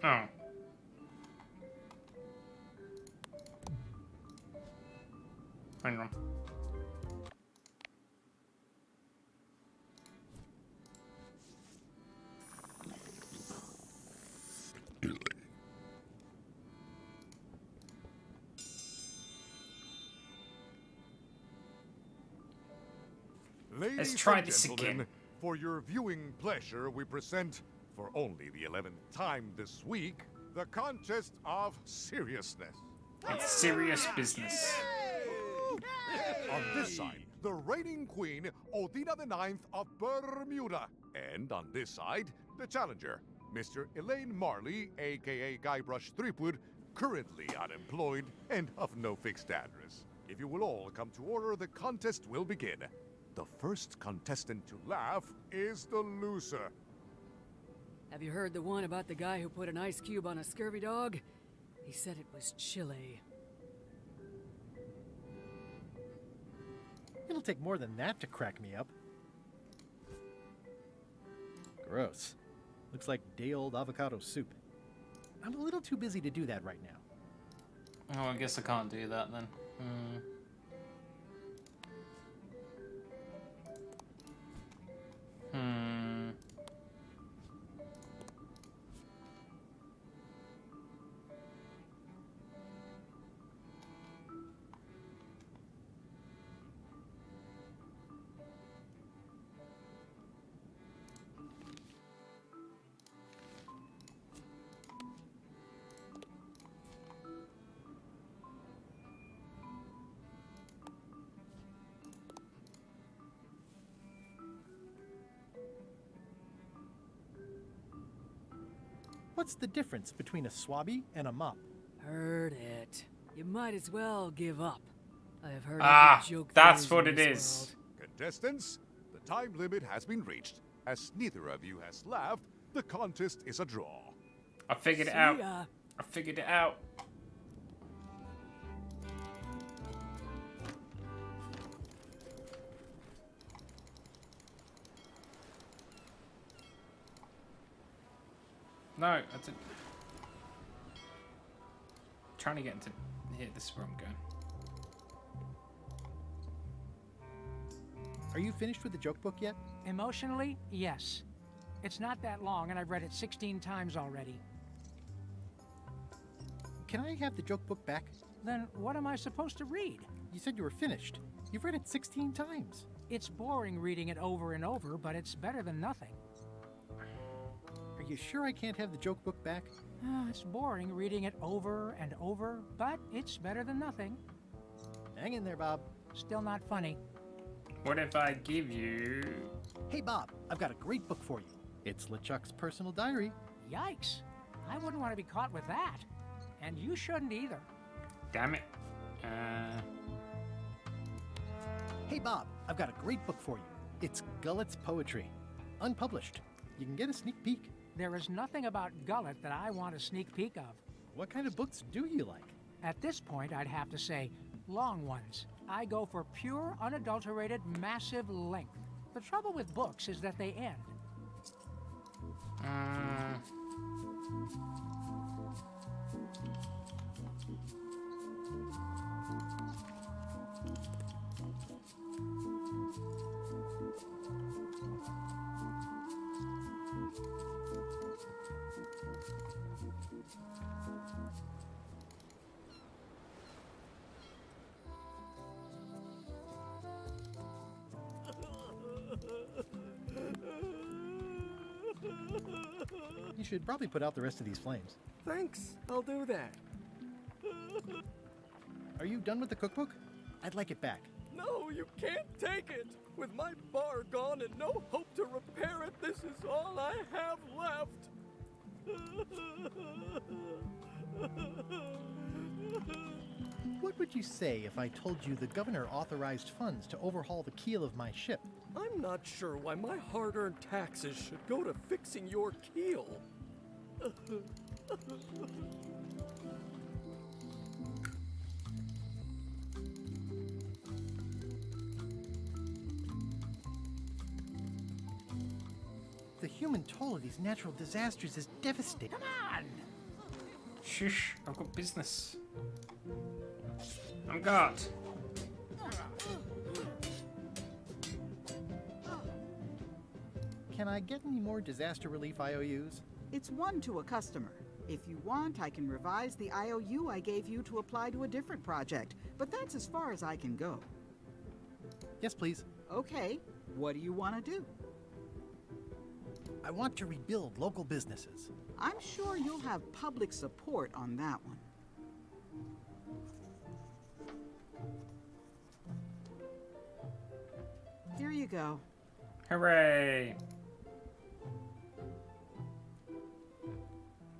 Speaker 1: Oh. Hang on.
Speaker 16: Ladies
Speaker 1: try
Speaker 16: and
Speaker 1: this
Speaker 16: gentlemen,
Speaker 1: again.
Speaker 16: For your viewing pleasure, we present, for only the 11th time this week, the contest of seriousness.
Speaker 1: It's serious business.
Speaker 16: On this side, the reigning queen, Odina IX of Bermuda. And on this side, the challenger, Mr. Elaine Marley, aka Guybrush Threepwood, currently unemployed and of no fixed address. If you will all come to order, the contest will begin. The first contestant to laugh is the loser.
Speaker 21: Have you heard the one about the guy who put an ice cube on a scurvy dog? He said it was chilly.
Speaker 3: It'll take more than that to crack me up. Gross. Looks like day-old avocado soup. I'm a little too busy to do that right now.
Speaker 1: Oh, I guess I can't do that then.
Speaker 3: What's the difference between a swabby and a mop?
Speaker 21: Heard it. You might as well give up. I have heard
Speaker 1: Ah,
Speaker 21: joke
Speaker 1: that's
Speaker 21: theories
Speaker 1: what
Speaker 21: in
Speaker 1: it
Speaker 21: this
Speaker 1: is.
Speaker 21: world.
Speaker 16: Contestants, the time limit has been reached. As neither of you has laughed, the contest is a draw.
Speaker 1: I figured it
Speaker 21: See
Speaker 1: out.
Speaker 21: ya.
Speaker 1: I figured it out. No, I didn't. Trying to get into here. This is where I'm going.
Speaker 3: Are you finished with the joke book yet?
Speaker 2: Emotionally, yes. It's not that long, and I've read it 16 times already.
Speaker 3: Can I have the joke book back?
Speaker 2: Then what am I supposed to read?
Speaker 3: You said you were finished. You've read it 16 times.
Speaker 2: It's boring reading it over and over, but it's better than nothing.
Speaker 3: Are you sure I can't have the joke book back?
Speaker 2: It's boring reading it over and over, but it's better than nothing.
Speaker 3: Hang in there, Bob.
Speaker 2: Still not funny.
Speaker 1: What if I give you...
Speaker 3: Hey, Bob, I've got a great book for you. It's LeChuck's personal diary.
Speaker 2: Yikes. I wouldn't want to be caught with that. And you shouldn't either.
Speaker 1: Damn it.
Speaker 3: Hey, Bob, I've got a great book for you. It's Gullet's Poetry. Unpublished. You can get a sneak peek.
Speaker 2: There is nothing about Gullet that I want a sneak peek of.
Speaker 3: What kind of books do you like?
Speaker 2: At this point, I'd have to say long ones. I go for pure, unadulterated, massive length. The trouble with books is that they end.
Speaker 3: You should probably put out the rest of these flames.
Speaker 9: Thanks, I'll do that.
Speaker 3: Are you done with the cookbook? I'd like it back.
Speaker 9: No, you can't take it! With my bar gone and no hope to repair it, this is all I have left!
Speaker 3: What would you say if I told you the governor authorized funds to overhaul the keel of my ship?
Speaker 9: I'm not sure why my hard-earned taxes should go to fixing your keel.
Speaker 3: The human toll of these natural disasters is devastating.
Speaker 2: Come on!
Speaker 1: Shush, I've got business. I'm God.
Speaker 3: Can I get any more disaster relief IOUs?
Speaker 4: It's one to a customer. If you want, I can revise the IOU I gave you to apply to a different project, but that's as far as I can go.
Speaker 3: Yes, please.
Speaker 4: Okay, what do you want to do?
Speaker 3: I want to rebuild local businesses.
Speaker 4: I'm sure you'll have public support on that one. Here you go.
Speaker 1: Hooray!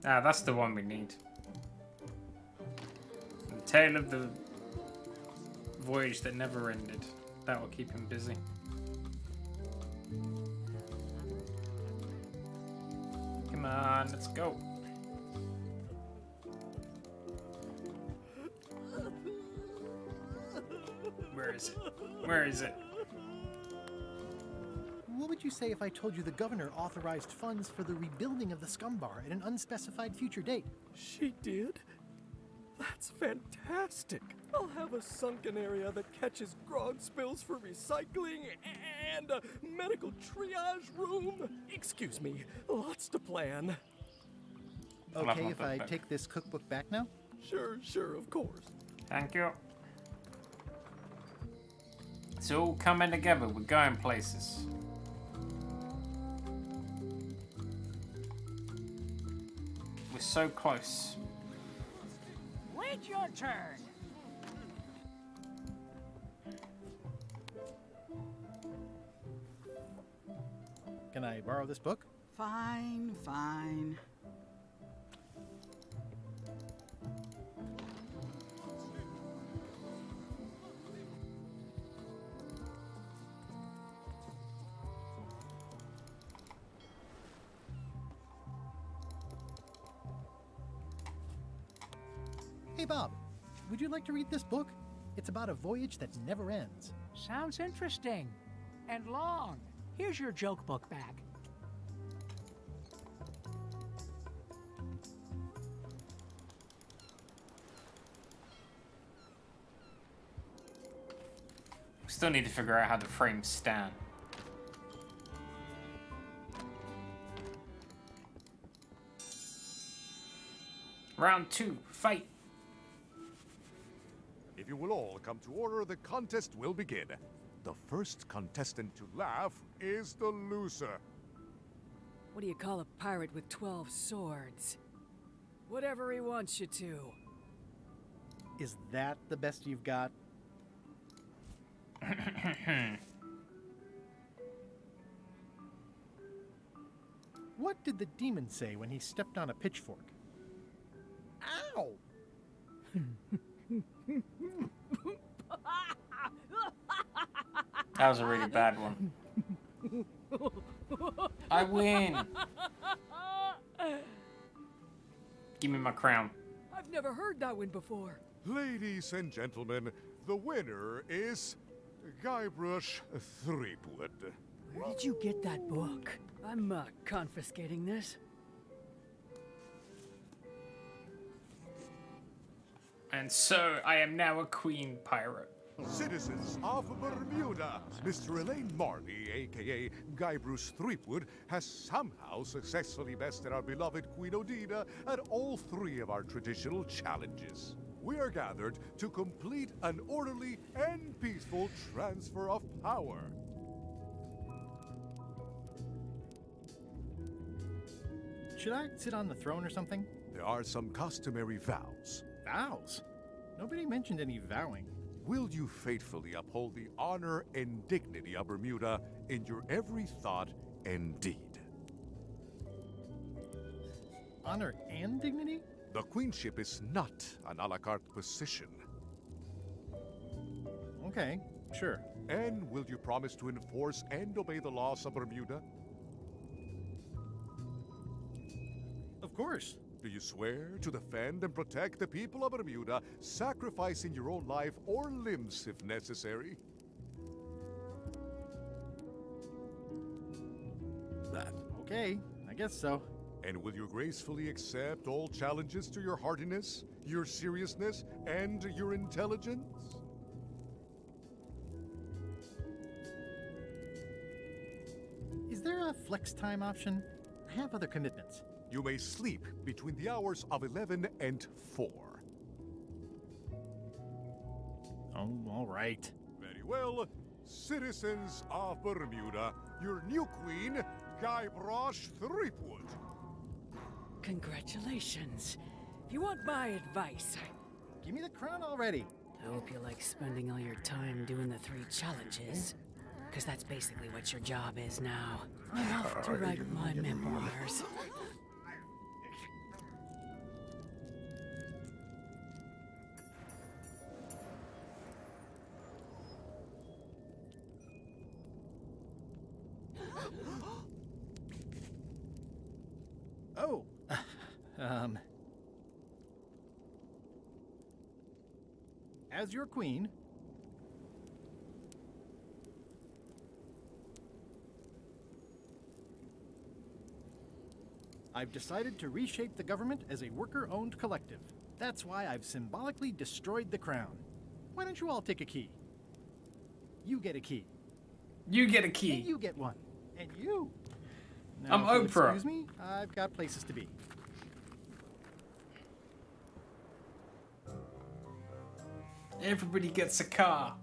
Speaker 1: Ah, that's the one we need. The tale of the voyage that never ended. That will keep him busy. Come on, let's go. Where is it? Where is it?
Speaker 3: What would you say if I told you the governor authorized funds for the rebuilding of the scum bar at an unspecified future date?
Speaker 9: She did? That's fantastic. I'll have a sunken area that catches grog spills for recycling and a medical triage room. Excuse me, lots to plan.
Speaker 3: Okay, if I take this cookbook back now?
Speaker 9: Sure, of course.
Speaker 1: Thank you. It's all coming together. We're going places. We're so close.
Speaker 2: Wait your turn.
Speaker 3: Can I borrow this book?
Speaker 4: Fine, fine.
Speaker 3: Hey, Bob, would you like to read this book? It's about a voyage that never ends.
Speaker 2: Sounds interesting. And long. Here's your joke book back.
Speaker 1: We still need to figure out how the frames stand. Round 2, fight!
Speaker 16: If you will all come to order, the contest will begin. The first contestant to laugh is the loser.
Speaker 21: What do you call a pirate with 12 swords? Whatever he wants you to.
Speaker 3: Is that the best you've got? What did the demon say when he stepped on a pitchfork? Ow!
Speaker 1: That was a really bad one. I win! Give me my crown.
Speaker 21: I've never heard that one before.
Speaker 16: Ladies and gentlemen, the winner is Guybrush Threepwood.
Speaker 21: Where did you get that book? I'm confiscating this.
Speaker 1: And so, I am now a queen pirate.
Speaker 16: Citizens of Bermuda, Mr. Elaine Marley, aka Guybrush Threepwood, has somehow successfully bested our beloved Queen Odina at all 3 of our traditional challenges. We are gathered to complete an orderly and peaceful transfer of power.
Speaker 3: Should I sit on the throne or something?
Speaker 16: There are some customary vows.
Speaker 3: Vows? Nobody mentioned any vowing.
Speaker 16: Will you faithfully uphold the honor and dignity of Bermuda in your every thought and deed?
Speaker 3: Honor and dignity?
Speaker 16: The queenship is not an a la carte position.
Speaker 3: Okay, sure.
Speaker 16: And will you promise to enforce and obey the laws of Bermuda?
Speaker 3: Of course.
Speaker 16: Do you swear to defend and protect the people of Bermuda, sacrificing your own life or limbs if necessary?
Speaker 3: Okay, I guess so.
Speaker 16: And will you gracefully accept all challenges to your hardiness, your seriousness, and your intelligence?
Speaker 3: Is there a flex time option? I have other commitments.
Speaker 16: You may sleep between the hours of 11 and 4.
Speaker 3: Oh, all right.
Speaker 16: Very well. Citizens of Bermuda, your new queen, Guybrush Threepwood.
Speaker 21: Congratulations. If you want my advice,
Speaker 3: give me the crown already.
Speaker 21: I hope you like spending all your time doing the 3 challenges. Because that's basically what your job is now. I'm off to write my memoirs.
Speaker 3: Oh, as your queen, I've decided to reshape the government as a worker-owned collective. That's why I've symbolically destroyed the crown. Why don't you all take a key? You get a key.
Speaker 1: You get a key.
Speaker 3: And you get one. And you.
Speaker 1: I'm
Speaker 3: Now, if you'll
Speaker 1: Oprah.
Speaker 3: Excuse me, I've got places to be.
Speaker 1: Everybody gets a car.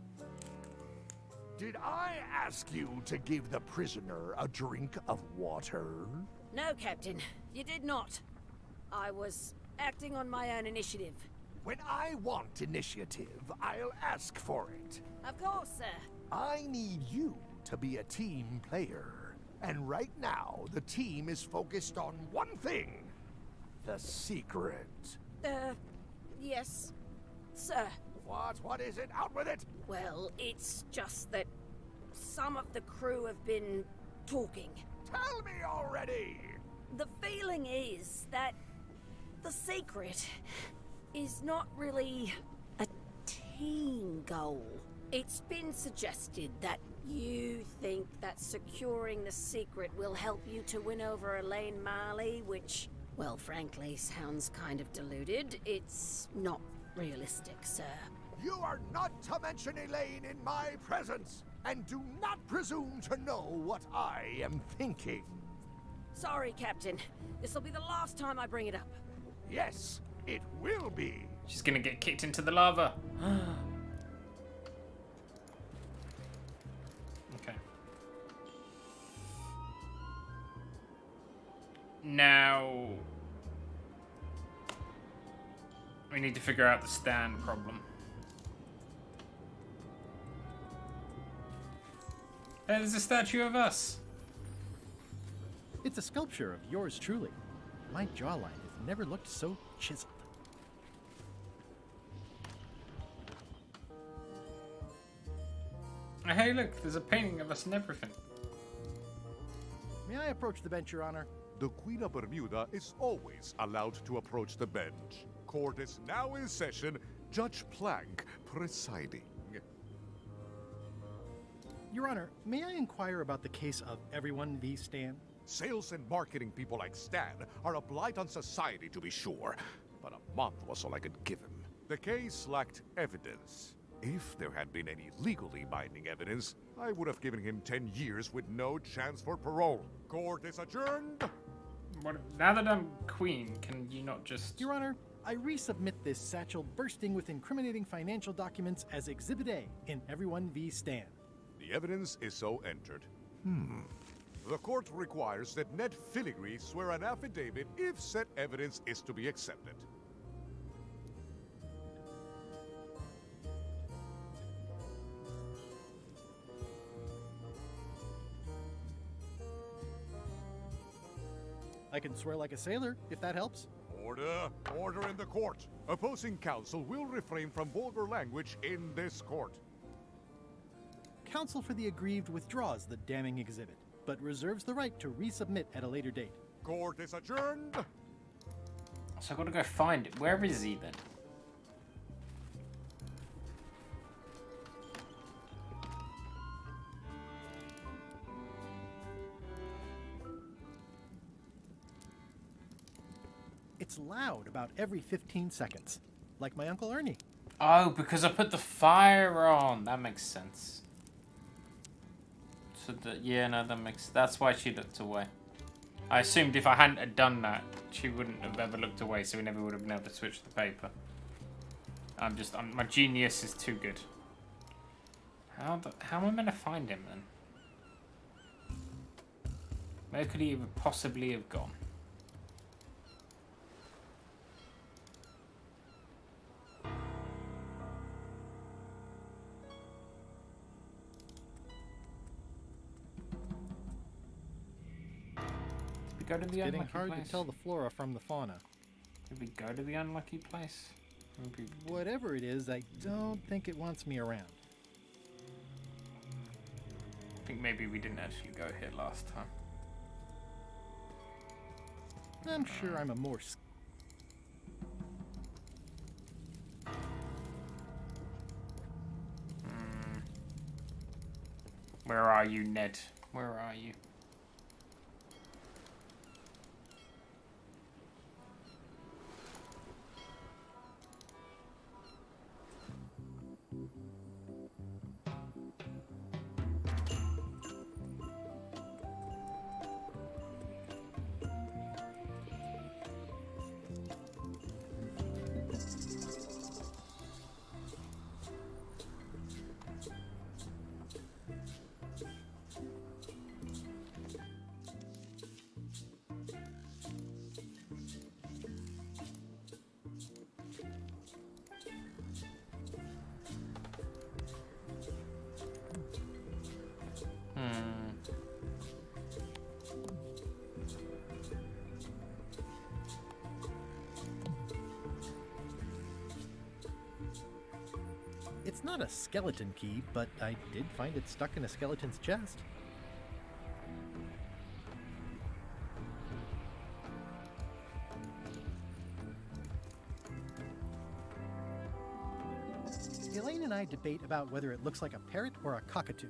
Speaker 13: Did I ask you to give the prisoner a drink of water?
Speaker 18: No, Captain, you did not. I was acting on my own initiative.
Speaker 13: When I want initiative, I'll ask for it.
Speaker 18: Of course, sir.
Speaker 13: I need you to be a team player. And right now, the team is focused on one thing. The secret.
Speaker 18: Yes, sir.
Speaker 13: What is it? Out with it!
Speaker 18: Well, it's just that some of the crew have been talking.
Speaker 13: Tell me already!
Speaker 18: The feeling is that the secret is not really a team goal. It's been suggested that you think that securing the secret will help you to win over Elaine Marley, which, well, frankly, sounds kind of deluded. It's not realistic, sir.
Speaker 13: You are not to mention Elaine in my presence, and do not presume to know what I am thinking.
Speaker 18: Sorry, Captain. This'll be the last time I bring it up.
Speaker 13: Yes, it will be.
Speaker 1: She's gonna get kicked into the lava. Okay. Now we need to figure out the stand problem. There's a statue of us.
Speaker 3: It's a sculpture of yours truly. My jawline has never looked so chiseled.
Speaker 1: Hey, look, there's a painting of us and everything.
Speaker 3: May I approach the bench, Your Honor?
Speaker 16: The Queen of Bermuda is always allowed to approach the bench. Court is now in session. Judge Plank presiding.
Speaker 3: Your Honor, may I inquire about the case of Everyone v. Stan?
Speaker 16: Sales and marketing people like Stan are a blight on society, to be sure, but a month was all I could give him. The case lacked evidence. If there had been any legally binding evidence, I would have given him 10 years with no chance for parole. Court is adjourned.
Speaker 1: Now that I'm queen, can you not just...
Speaker 3: Your Honor, I resubmit this satchel bursting with incriminating financial documents as Exhibit A in Everyone v. Stan.
Speaker 16: The evidence is so entered. The court requires that Ned Filigree swear an affidavit if said evidence is to be accepted.
Speaker 3: I can swear like a sailor, if that helps.
Speaker 16: Order! Order in the court! Opposing counsel will refrain from vulgar language in this court.
Speaker 3: Counsel for the aggrieved withdraws the damning exhibit, but reserves the right to resubmit at a later date.
Speaker 16: Court is adjourned!
Speaker 1: So I've got to go find it. Where is he then?
Speaker 3: It's loud about every 15 seconds, like my Uncle Ernie.
Speaker 1: Oh, because I put the fire on. That makes sense. So yeah, no, that's why she looked away. I assumed if I hadn't have done that, she wouldn't have ever looked away, so we never would have been able to switch the paper. My genius is too good. How am I meant to find him then? Where could he possibly have gone? Go to the
Speaker 3: it's getting
Speaker 1: unlucky
Speaker 3: hard
Speaker 1: place.
Speaker 3: to tell the flora from the fauna.
Speaker 1: Did we go to the unlucky place? Maybe.
Speaker 3: Whatever it is, I don't think it wants me around.
Speaker 1: I think maybe we didn't actually go here last time.
Speaker 3: I'm sure I'm a more...
Speaker 1: Where are you, Ned? Where are you?
Speaker 3: It's not a skeleton key, but I did find it stuck in a skeleton's chest. Elaine and I debate about whether it looks like a parrot or a cockatoo.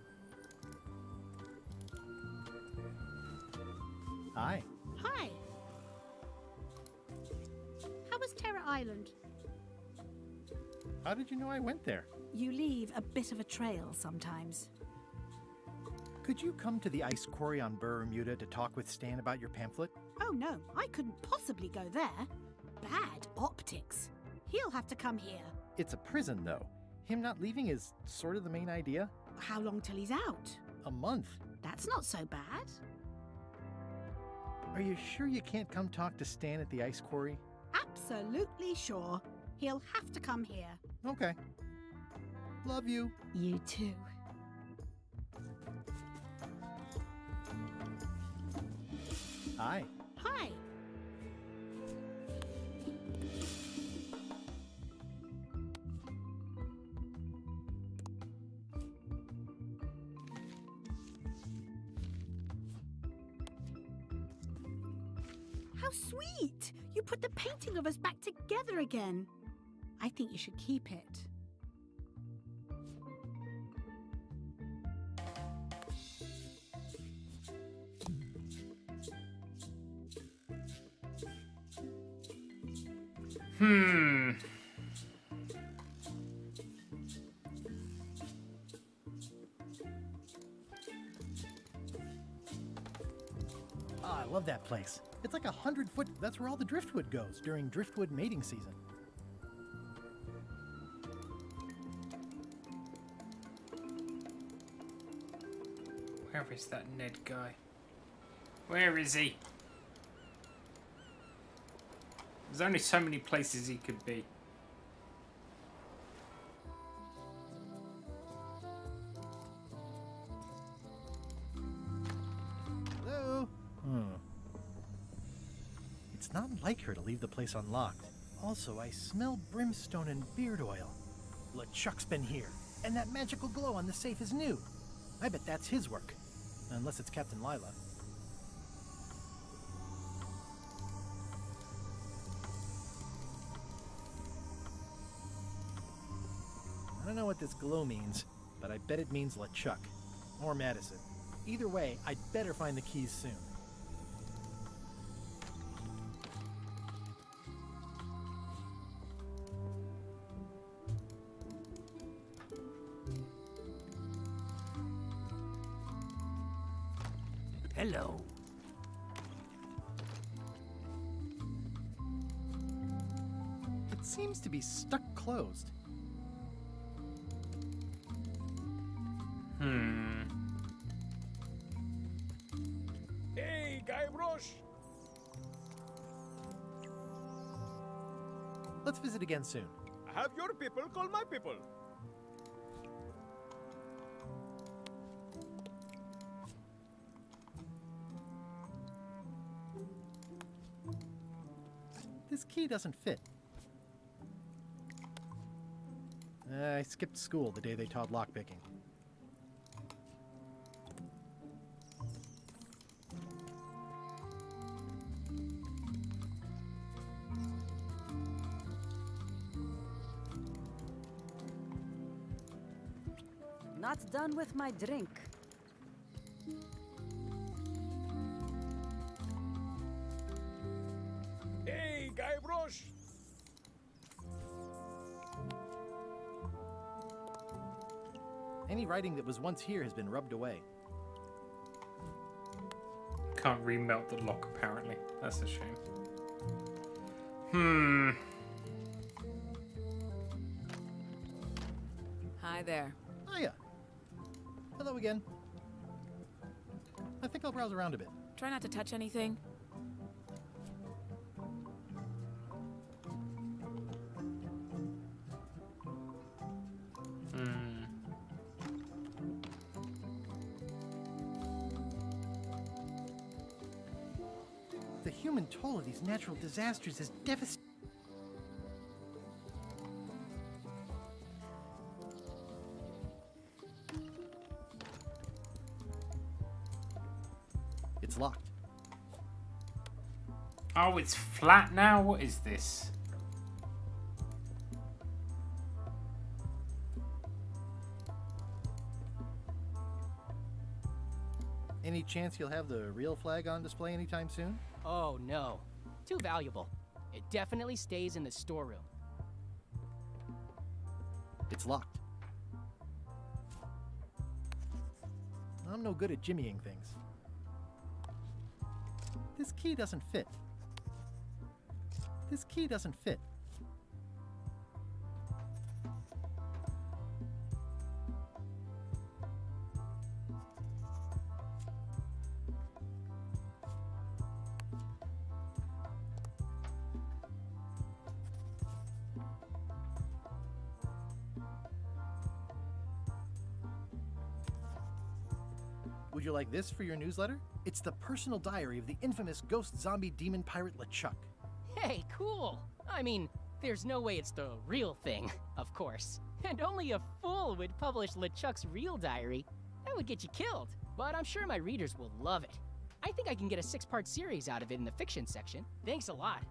Speaker 3: Hi.
Speaker 8: Hi. How was Terra Island?
Speaker 3: How did you know I went there?
Speaker 8: You leave a bit of a trail sometimes.
Speaker 3: Could you come to the ice quarry on Bermuda to talk with Stan about your pamphlet?
Speaker 8: Oh no, I couldn't possibly go there. Bad optics. He'll have to come here.
Speaker 3: It's a prison, though. Him not leaving is sort of the main idea.
Speaker 8: How long till he's out?
Speaker 3: A month.
Speaker 8: That's not so bad.
Speaker 3: Are you sure you can't come talk to Stan at the ice quarry?
Speaker 8: Absolutely sure. He'll have to come here.
Speaker 3: Okay. Love you.
Speaker 8: You too.
Speaker 3: Hi.
Speaker 8: Hi. How sweet! You put the painting of us back together again. I think you should keep it.
Speaker 3: I love that place. It's like 100-foot. That's where all the driftwood goes during driftwood mating season.
Speaker 1: Where is that Ned guy? Where is he? There's only so many places he could be.
Speaker 3: Hello? It's not like her to leave the place unlocked. Also, I smell brimstone and beard oil. LeChuck's been here, and that magical glow on the safe is new. I bet that's his work. Unless it's Captain Lila. I don't know what this glow means, but I bet it means LeChuck. Or Madison. Either way, I'd better find the keys soon.
Speaker 14: Hello.
Speaker 3: It seems to be stuck closed.
Speaker 9: Hey, Guybrush!
Speaker 3: Let's visit again soon.
Speaker 9: Have your people call my people.
Speaker 3: This key doesn't fit. I skipped school the day they taught lockpicking.
Speaker 21: Not done with my drink.
Speaker 9: Hey, Guybrush!
Speaker 3: Any writing that was once here has been rubbed away.
Speaker 1: Can't remelt the lock, apparently. That's a shame.
Speaker 12: Hi there.
Speaker 3: Hiya. Hello again. I think I'll browse around a bit.
Speaker 12: Try not to touch anything.
Speaker 3: The human toll of these natural disasters is devastating. It's locked.
Speaker 1: Oh, it's flat now? What is this?
Speaker 3: Any chance you'll have the real flag on display anytime soon?
Speaker 5: Oh no. Too valuable. It definitely stays in the storeroom.
Speaker 3: It's locked. I'm no good at jimmying things. This key doesn't fit. This key doesn't fit. Would you like this for your newsletter? It's the personal diary of the infamous ghost zombie demon pirate LeChuck.
Speaker 5: Hey, cool! I mean, there's no way it's the real thing, of course. And only a fool would publish LeChuck's real diary. That would get you killed. But I'm sure my readers will love it. I think I can get a 6-part series out of it in the fiction section. Thanks a lot.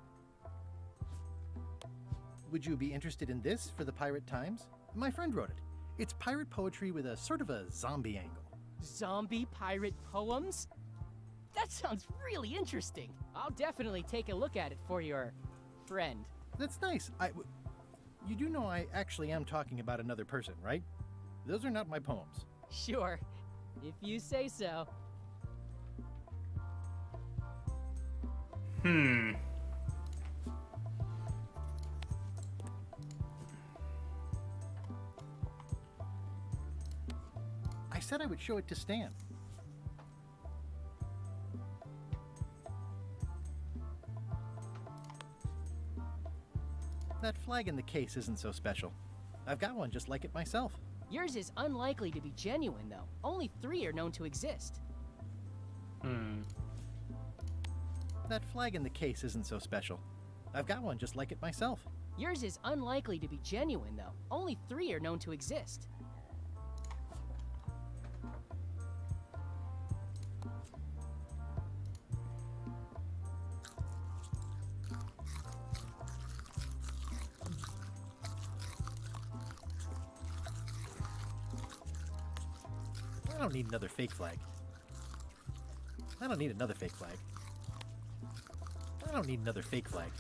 Speaker 3: Would you be interested in this for the Pirate Times? My friend wrote it. It's pirate poetry with a sort of a zombie angle.
Speaker 5: Zombie pirate poems? That sounds really interesting. I'll definitely take a look at it for your friend.
Speaker 3: That's nice. You do know I actually am talking about another person, right? Those are not my poems.
Speaker 5: Sure, if you say so.
Speaker 3: I said I would show it to Stan. That flag in the case isn't so special. I've got one just like it myself.
Speaker 5: Yours is unlikely to be genuine, though. Only 3 are known to exist.
Speaker 3: That flag in the case isn't so special. I've got one just like it myself.
Speaker 5: Yours is unlikely to be genuine, though. Only 3 are known to exist.
Speaker 3: I don't need another fake flag. I don't need another fake flag. I don't need another fake flag.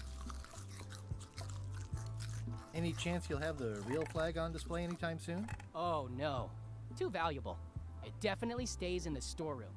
Speaker 3: Any chance you'll have the real flag on display anytime soon?
Speaker 5: Oh, no. Too valuable. It definitely stays in the storeroom.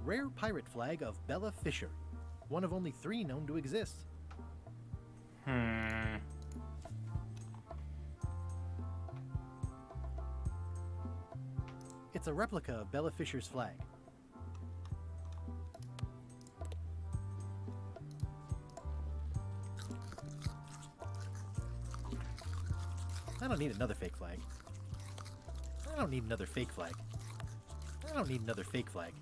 Speaker 3: Rare pirate flag of Bella Fisher, one of only 3 known to exist. It's a replica of Bella Fisher's flag. I don't need another fake flag. I don't need another fake flag. I don't need another fake flag.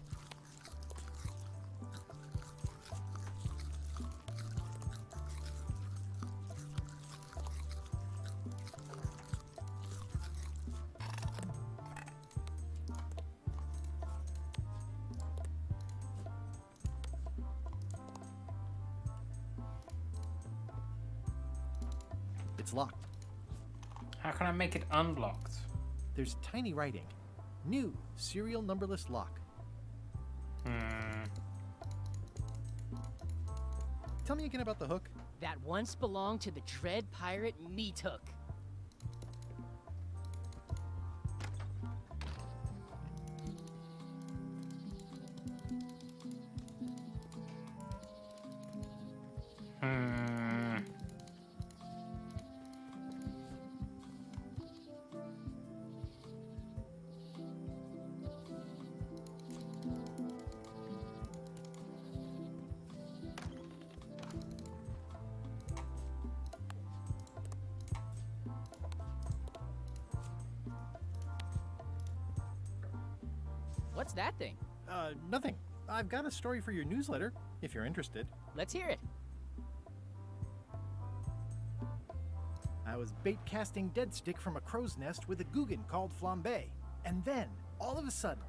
Speaker 3: It's locked.
Speaker 1: How can I make it unlocked?
Speaker 3: There's tiny writing. New serial numberless lock. Tell me again about the hook.
Speaker 5: That once belonged to the Dread Pirate Meat Hook. What's that thing?
Speaker 3: Nothing. I've got a story for your newsletter, if you're interested.
Speaker 5: Let's hear it.
Speaker 3: I was bait casting dead stick from a crow's nest with a Guggen called Flambe. And then, all of a sudden,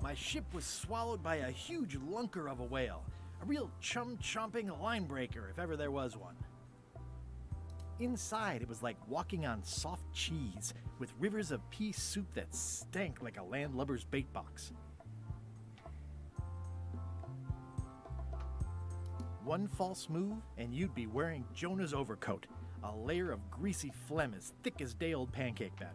Speaker 3: my ship was swallowed by a huge lunker of a whale. A real chum-chomping line breaker, if ever there was one. Inside, it was like walking on soft cheese, with rivers of pea soup that stank like a landlubber's bait box. One false move, and you'd be wearing Jonah's overcoat, a layer of greasy phlegm as thick as day-old pancake batter.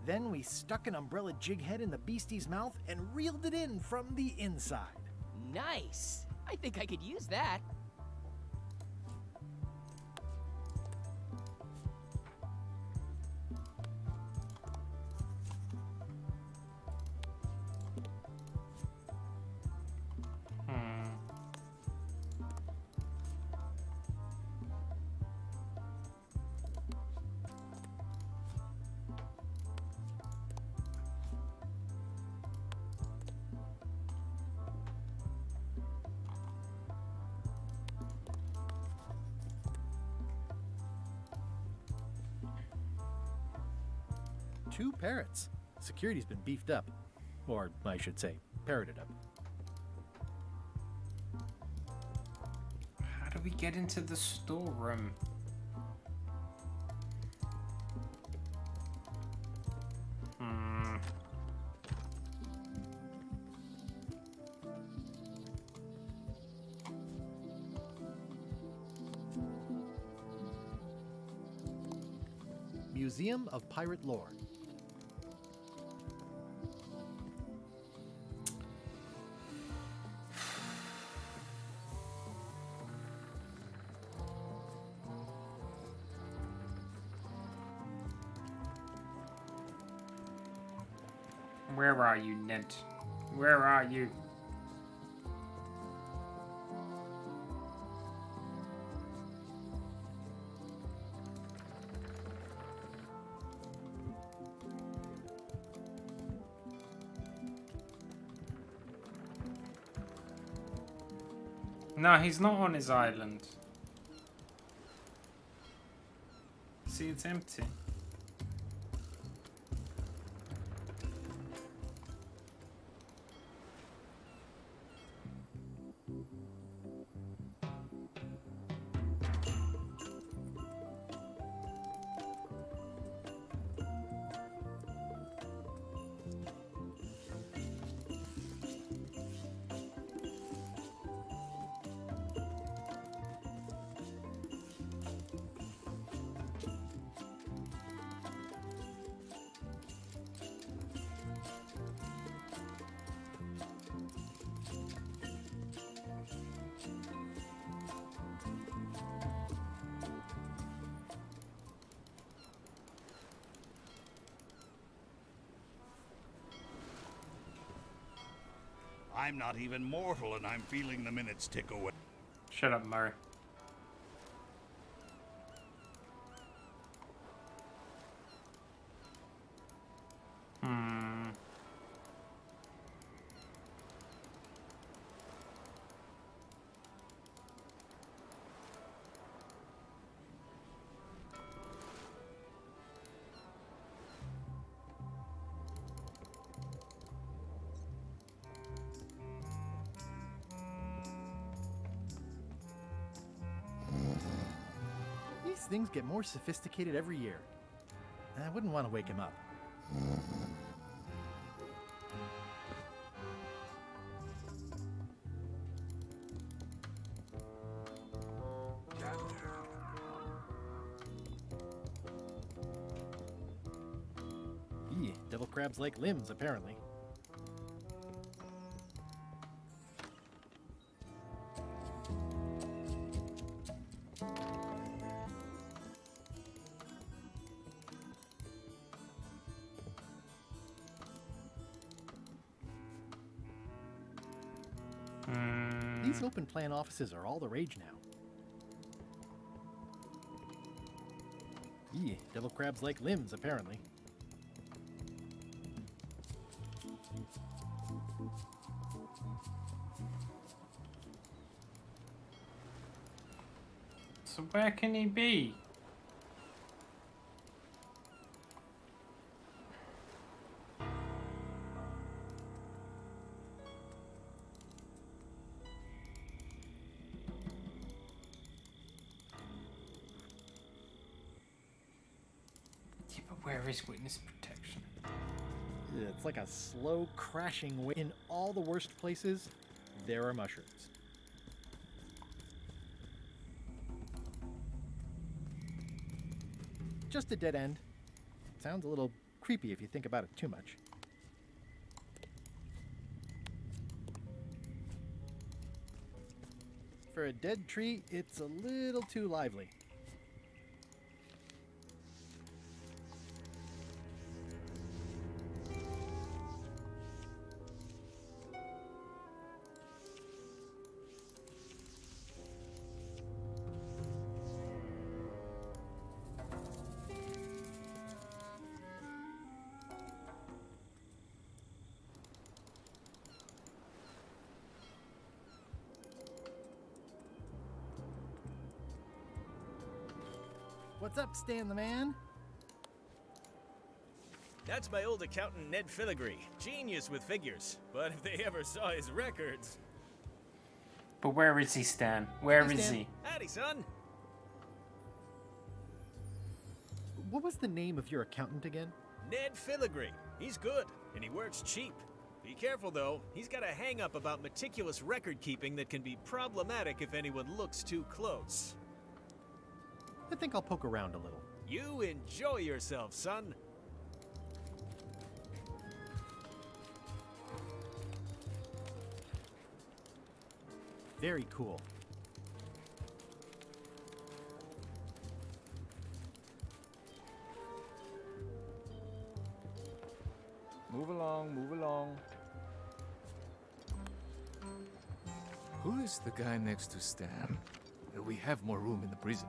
Speaker 3: Then we stuck an umbrella jig head in the beastie's mouth and reeled it in from the inside.
Speaker 5: Nice! I think I could use that.
Speaker 3: Two parrots. Security's been beefed up. Or, I should say, parroted up.
Speaker 1: How do we get into the storeroom?
Speaker 3: Museum of Pirate Lore.
Speaker 1: Where are you, Ned? Where are you? No, he's not on his island. See, it's empty.
Speaker 11: I'm not even mortal and I'm feeling the minutes tick away.
Speaker 1: Shut up, Murray.
Speaker 3: These things get more sophisticated every year. I wouldn't want to wake him up. Devil crabs like limbs, apparently. These open plan offices are all the rage now. Devil crabs like limbs, apparently.
Speaker 1: So where can he be? Yeah, but where is witness protection?
Speaker 3: It's like a slow crashing wave. In all the worst places, there are mushrooms. Just a dead end. Sounds a little creepy if you think about it too much. For a dead tree, it's a little too lively. What's up, Stan the Man?
Speaker 25: That's my old accountant, Ned Filigree. Genius with figures. But if they ever saw his records...
Speaker 1: But where is he, Stan? Where is he?
Speaker 25: Howdy, son.
Speaker 3: What was the name of your accountant again?
Speaker 25: Ned Filigree. He's good, and he works cheap. Be careful, though. He's got a hang-up about meticulous record-keeping that can be problematic if anyone looks too close.
Speaker 3: I think I'll poke around a little.
Speaker 25: You enjoy yourself, son.
Speaker 3: Very cool.
Speaker 6: Move along, move along.
Speaker 19: Who is the guy next to Stan? We have more room in the prison.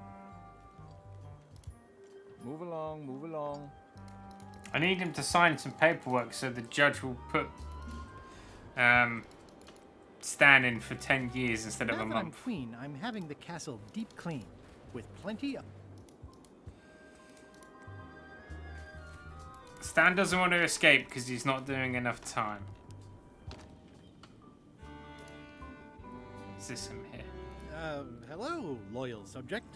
Speaker 6: Move along, move along.
Speaker 1: I need him to sign some paperwork so the judge will put Stan in for 10 years instead of
Speaker 3: Now
Speaker 1: a
Speaker 3: that
Speaker 1: month.
Speaker 3: I'm queen, I'm having the castle deep clean, with plenty of...
Speaker 1: Stan doesn't want to escape because he's not doing enough time. Is this him here?
Speaker 3: Hello, loyal subject.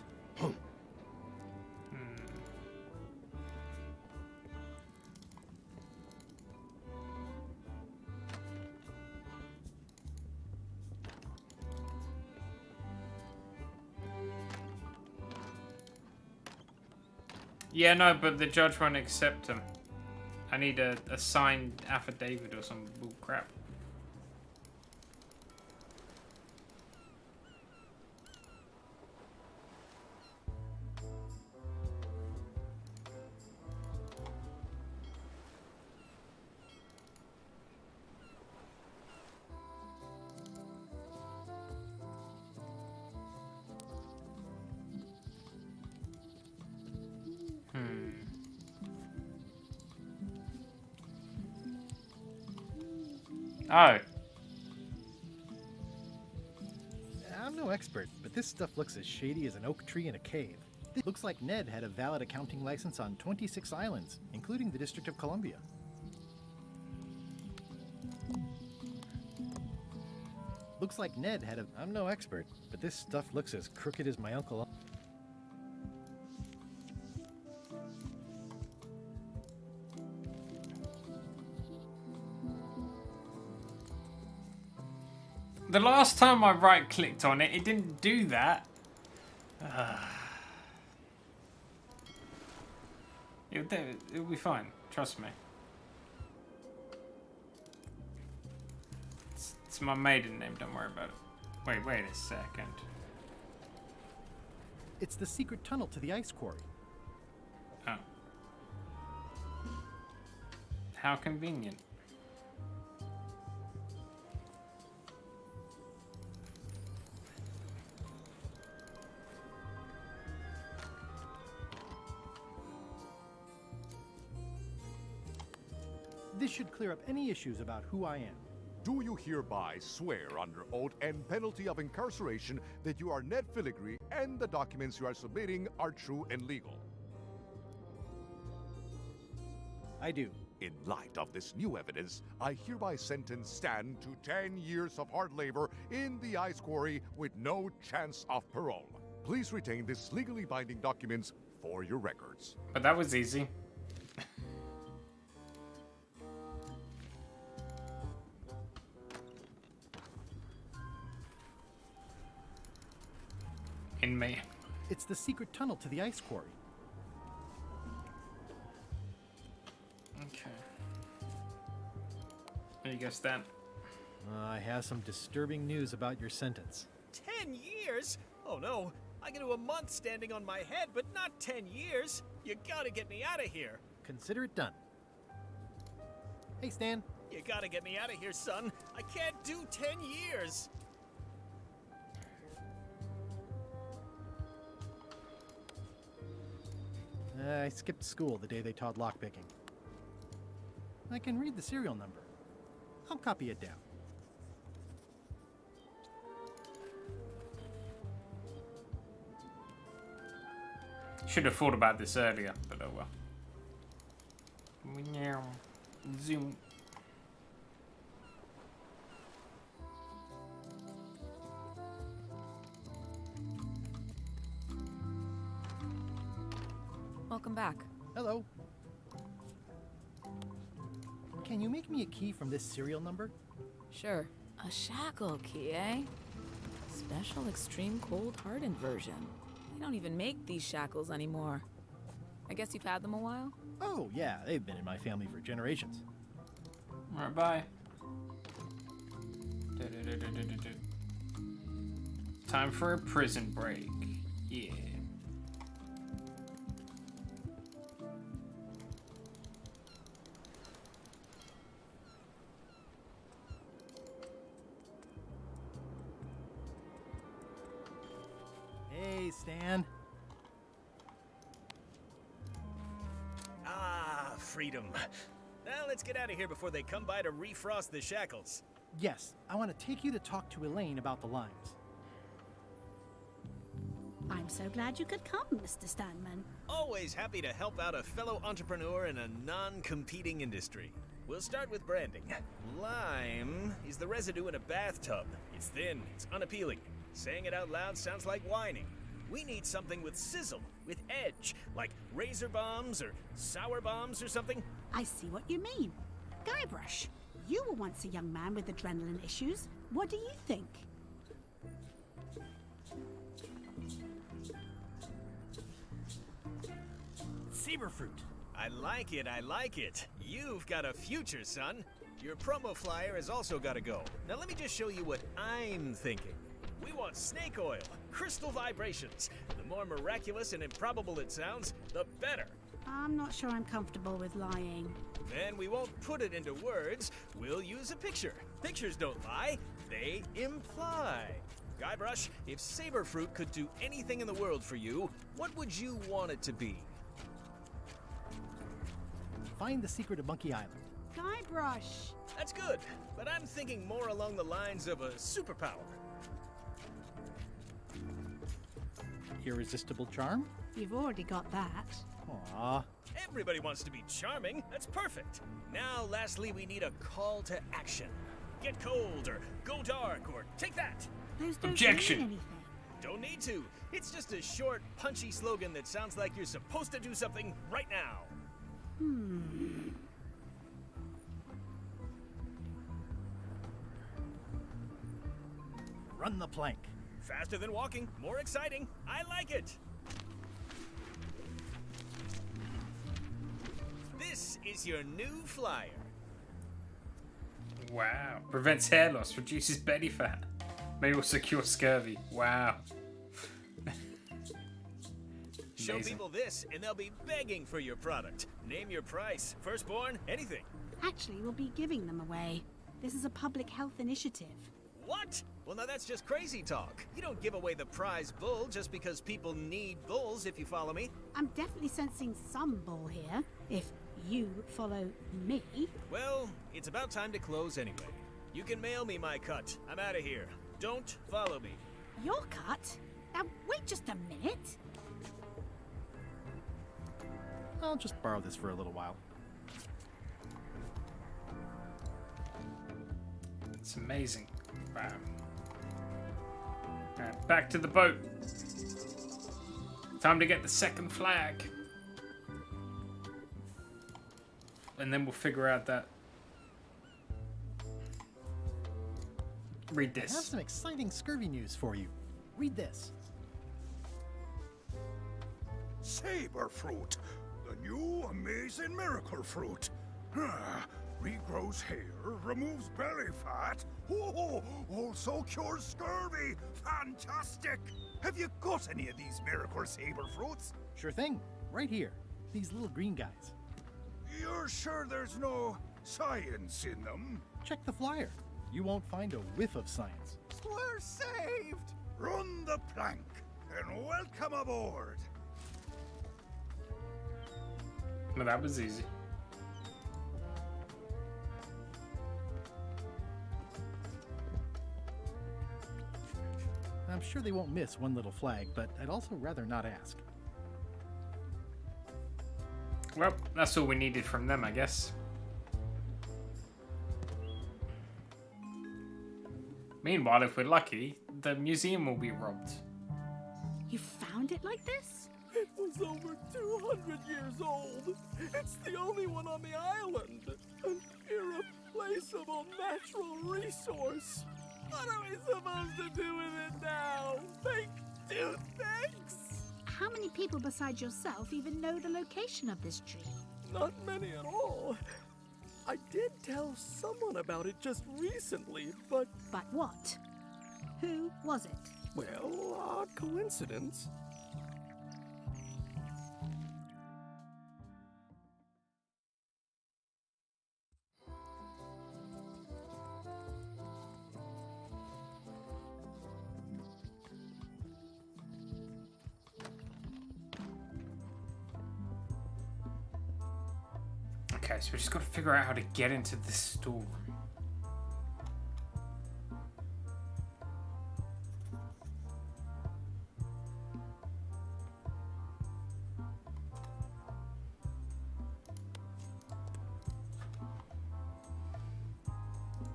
Speaker 1: Yeah, no, but the judge won't accept him. I need a signed affidavit or some bull crap. Oh.
Speaker 3: I'm no expert, but this stuff looks as shady as an oak tree in a cave. It looks like Ned had a valid accounting license on 26 islands, including the District of Columbia. Looks like Ned had a... I'm no expert, but this stuff looks as crooked as my uncle...
Speaker 1: The last time I right-clicked on it, it didn't do that. It'll be fine. Trust me. It's my maiden name. Don't worry about it. Wait a second.
Speaker 3: It's the secret tunnel to the ice quarry.
Speaker 1: Oh. How convenient.
Speaker 3: This should clear up any issues about who I am.
Speaker 16: Do you hereby swear under oath and penalty of incarceration that you are Ned Filigree and the documents you are submitting are true and legal?
Speaker 3: I do.
Speaker 16: In light of this new evidence, I hereby sentence Stan to 10 years of hard labor in the ice quarry with no chance of parole. Please retain this legally binding documents for your records.
Speaker 1: But that was easy. In me.
Speaker 3: It's the secret tunnel to the ice quarry.
Speaker 1: Okay. There you go, Stan.
Speaker 3: I have some disturbing news about your sentence.
Speaker 25: 10 years? Oh no, I can do a month standing on my head, but not 10 years. You gotta get me out of here.
Speaker 3: Consider it done. Hey, Stan.
Speaker 25: You gotta get me out of here, son. I can't do 10 years.
Speaker 3: I skipped school the day they taught lockpicking. I can read the serial number. I'll copy it down.
Speaker 1: Should have thought about this earlier, but oh well. Zoom.
Speaker 12: Welcome back.
Speaker 3: Hello. Can you make me a key from this serial number?
Speaker 12: Sure. A shackle key, eh? Special extreme cold hardened version. They don't even make these shackles anymore. I guess you've had them a while?
Speaker 3: Oh, yeah, they've been in my family for generations.
Speaker 1: Alright, bye. Time for a prison break. Yeah.
Speaker 3: Hey, Stan.
Speaker 25: Ah, freedom. Now let's get out of here before they come by to refrost the shackles.
Speaker 3: Yes, I want to take you to talk to Elaine about the limes.
Speaker 8: I'm so glad you could come, Mr. Stanman.
Speaker 25: Always happy to help out a fellow entrepreneur in a non-competing industry. We'll start with branding. Lime is the residue in a bathtub. It's thin, it's unappealing. Saying it out loud sounds like whining. We need something with sizzle, with edge, like razor bombs or sour bombs or something.
Speaker 8: I see what you mean. Guybrush, you were once a young man with adrenaline issues. What do you think?
Speaker 9: Saberfruit.
Speaker 25: I like it, I like it. You've got a future, son. Your promo flyer has also got to go. Now let me just show you what I'm thinking. We want snake oil, crystal vibrations. The more miraculous and improbable it sounds, the better.
Speaker 8: I'm not sure I'm comfortable with lying.
Speaker 25: Then we won't put it into words. We'll use a picture. Pictures don't lie, they imply. Guybrush, if Saberfruit could do anything in the world for you, what would you want it to be?
Speaker 3: Find the secret of Monkey Island.
Speaker 8: Guybrush!
Speaker 25: That's good, but I'm thinking more along the lines of a superpower.
Speaker 3: Irresistible charm?
Speaker 8: You've already got that.
Speaker 3: Aww.
Speaker 25: Everybody wants to be charming. That's perfect. Now, lastly, we need a call to action. Get cold, or go dark, or take that.
Speaker 8: Those don't
Speaker 1: Objection.
Speaker 8: mean anything.
Speaker 25: Don't need to. It's just a short, punchy slogan that sounds like you're supposed to do something right now.
Speaker 3: Run the plank.
Speaker 25: Faster than walking, more exciting. I like it. This is your new flyer.
Speaker 1: Wow. Prevents hair loss, reduces belly fat. May also cure scurvy. Wow.
Speaker 25: Show
Speaker 1: Amazing.
Speaker 25: people this, and they'll be begging for your product. Name your price, firstborn, anything.
Speaker 8: Actually, we'll be giving them away. This is a public health initiative.
Speaker 25: What? Well, now that's just crazy talk. You don't give away the prize bull just because people need bulls, if you follow me.
Speaker 8: I'm definitely sensing some bull here, if you follow me.
Speaker 25: Well, it's about time to close anyway. You can mail me my cut. I'm out of here. Don't follow me.
Speaker 8: Your cut? Now, wait just a minute.
Speaker 3: I'll just borrow this for a little while.
Speaker 1: It's amazing. Bam. Alright, back to the boat. Time to get the second flag. And then we'll figure out that. Read
Speaker 3: I have
Speaker 1: this.
Speaker 3: some exciting scurvy news for you. Read this.
Speaker 13: Saberfruit, the new amazing miracle fruit. Regrows hair, removes belly fat. Also cures scurvy. Fantastic! Have you got any of these miracle saber fruits?
Speaker 3: Sure thing. Right here. These little green guys.
Speaker 13: You're sure there's no science in them?
Speaker 3: Check the flyer. You won't find a whiff of science.
Speaker 13: We're saved! Run the plank and welcome aboard.
Speaker 1: Well, that was easy.
Speaker 3: I'm sure they won't miss one little flag, but I'd also rather not ask.
Speaker 1: Well, that's all we needed from them, I guess. Meanwhile, if we're lucky, the museum will be robbed.
Speaker 8: You found it like this?
Speaker 9: It was over 200 years old. It's the only one on the island. An irreplaceable natural resource. What are we supposed to do with it now? Make two things?
Speaker 8: How many people besides yourself even know the location of this tree?
Speaker 9: Not many at all. I did tell someone about it just recently, but...
Speaker 8: But what? Who was it?
Speaker 9: Well, odd coincidence.
Speaker 1: Okay, so we just got to figure out how to get into this storeroom.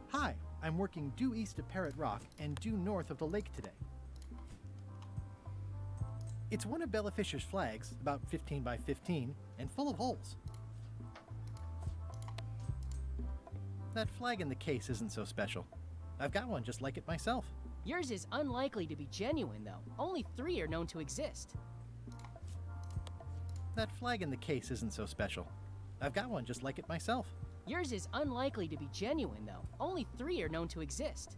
Speaker 3: Hi, I'm working due east of Parrot Rock and due north of the lake today. It's one of Bella Fisher's flags, about 15 by 15, and full of holes. That flag in the case isn't so special. I've got one just like it myself.
Speaker 5: Yours is unlikely to be genuine, though. Only 3 are known to exist.
Speaker 3: That flag in the case isn't so special. I've got one just like it myself.
Speaker 5: Yours is unlikely to be genuine, though. Only 3 are known to exist.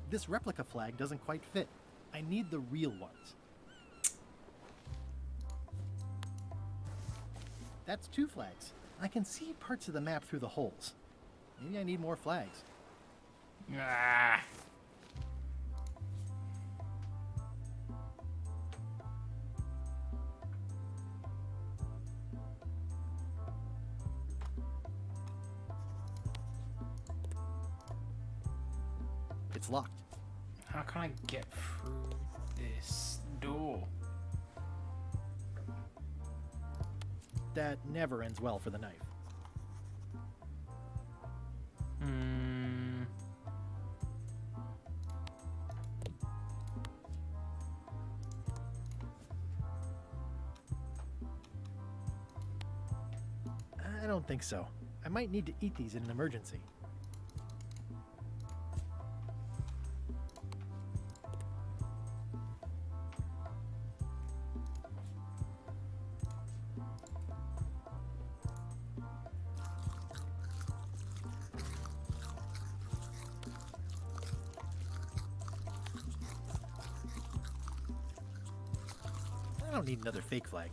Speaker 3: This replica flag doesn't quite fit. I need the real ones. That's 2 flags. I can see parts of the map through the holes. Maybe I need more flags.
Speaker 1: Ah.
Speaker 3: It's locked.
Speaker 1: How can I get through this door?
Speaker 3: That never ends well for the knife. I don't think so. I might need to eat these in an emergency. I don't need another fake flag.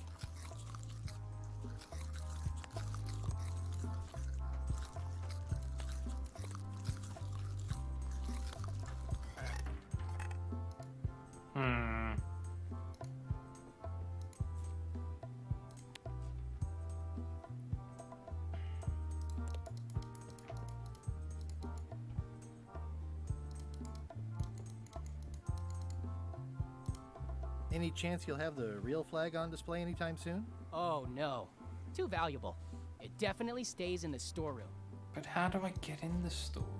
Speaker 3: Any chance you'll have the real flag on display anytime soon?
Speaker 5: Oh no. Too valuable. It definitely stays in the storeroom.
Speaker 1: But how do I get in the storeroom?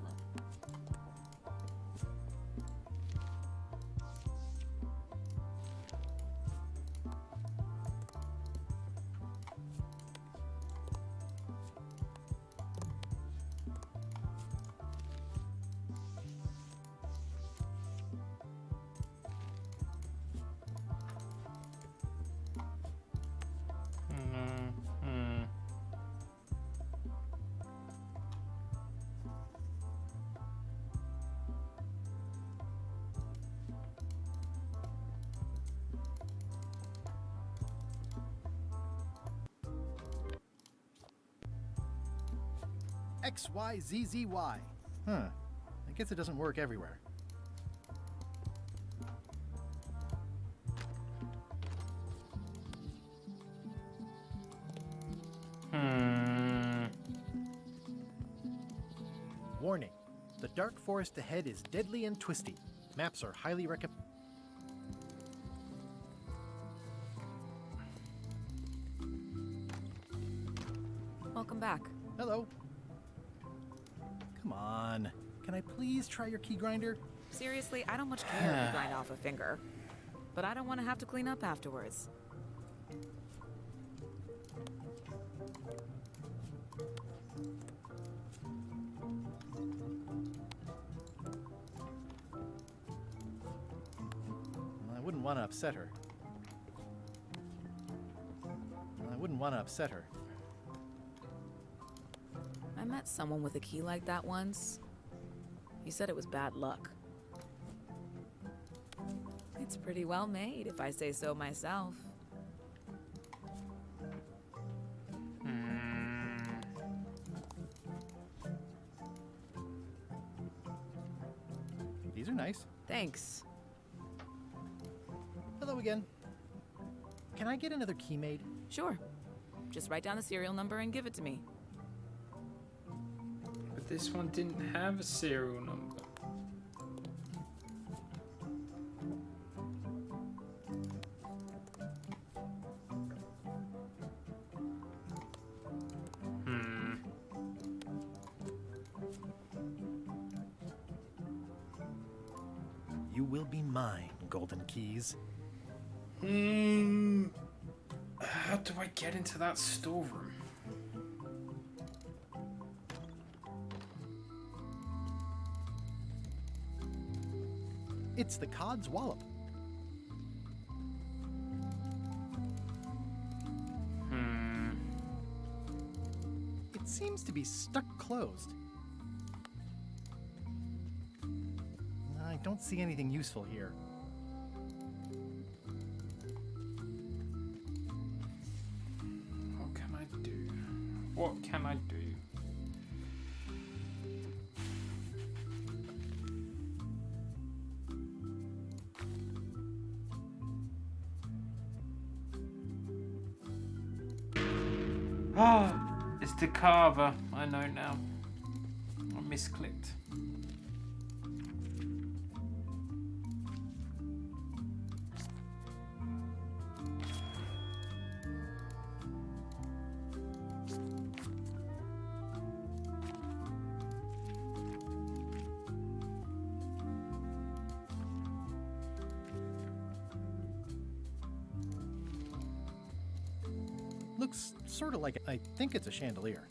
Speaker 3: XYZZY. Huh. I guess it doesn't work everywhere. Warning. The dark forest ahead is deadly and twisty. Maps are highly recommended.
Speaker 12: Welcome back.
Speaker 3: Hello. Come on. Can I please try your key grinder?
Speaker 12: Seriously, I don't much care if you grind off a finger. But I don't want to have to clean up afterwards.
Speaker 3: want to upset her. I wouldn't want to upset her.
Speaker 12: I met someone with a key like that once. He said it was bad luck. It's pretty well made, if I say so myself.
Speaker 3: These are nice.
Speaker 12: Thanks.
Speaker 3: Hello again. Can I get another key made?
Speaker 12: Sure. Just write down the serial number and give it to me.
Speaker 1: But this one didn't have a serial number.
Speaker 3: You will be mine, Golden Keys.
Speaker 1: How do I get into that storeroom?
Speaker 3: It's the Cod's Wallop. It seems to be stuck closed. I don't see anything useful here.
Speaker 1: What can I do? What can I do? Ah, it's the carver. I know now. I misclicked.
Speaker 3: Looks sort of like, I think it's a chandelier.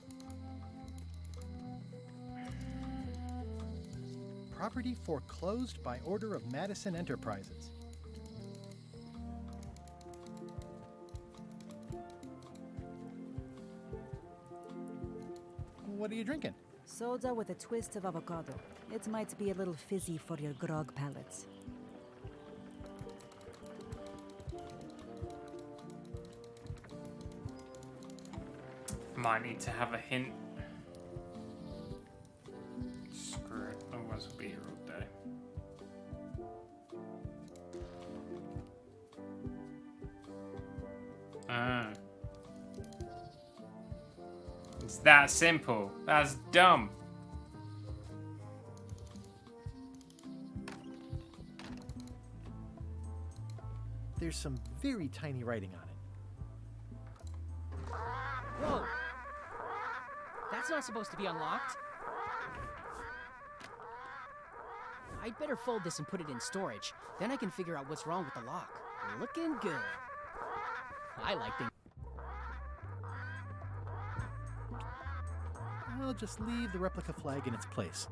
Speaker 3: Property foreclosed by order of Madison Enterprises. What are you drinking?
Speaker 10: Soda with a twist of avocado. It might be a little fizzy for your grog palates.
Speaker 1: Might need to have a hint. Screw it, otherwise we'll be here all day. It's that simple. That's dumb.
Speaker 3: There's some very tiny writing on it.
Speaker 5: Whoa! That's not supposed to be unlocked. I'd better fold this and put it in storage. Then I can figure out what's wrong with the lock. Looking good. I like things.
Speaker 3: I'll just leave the replica flag in its place.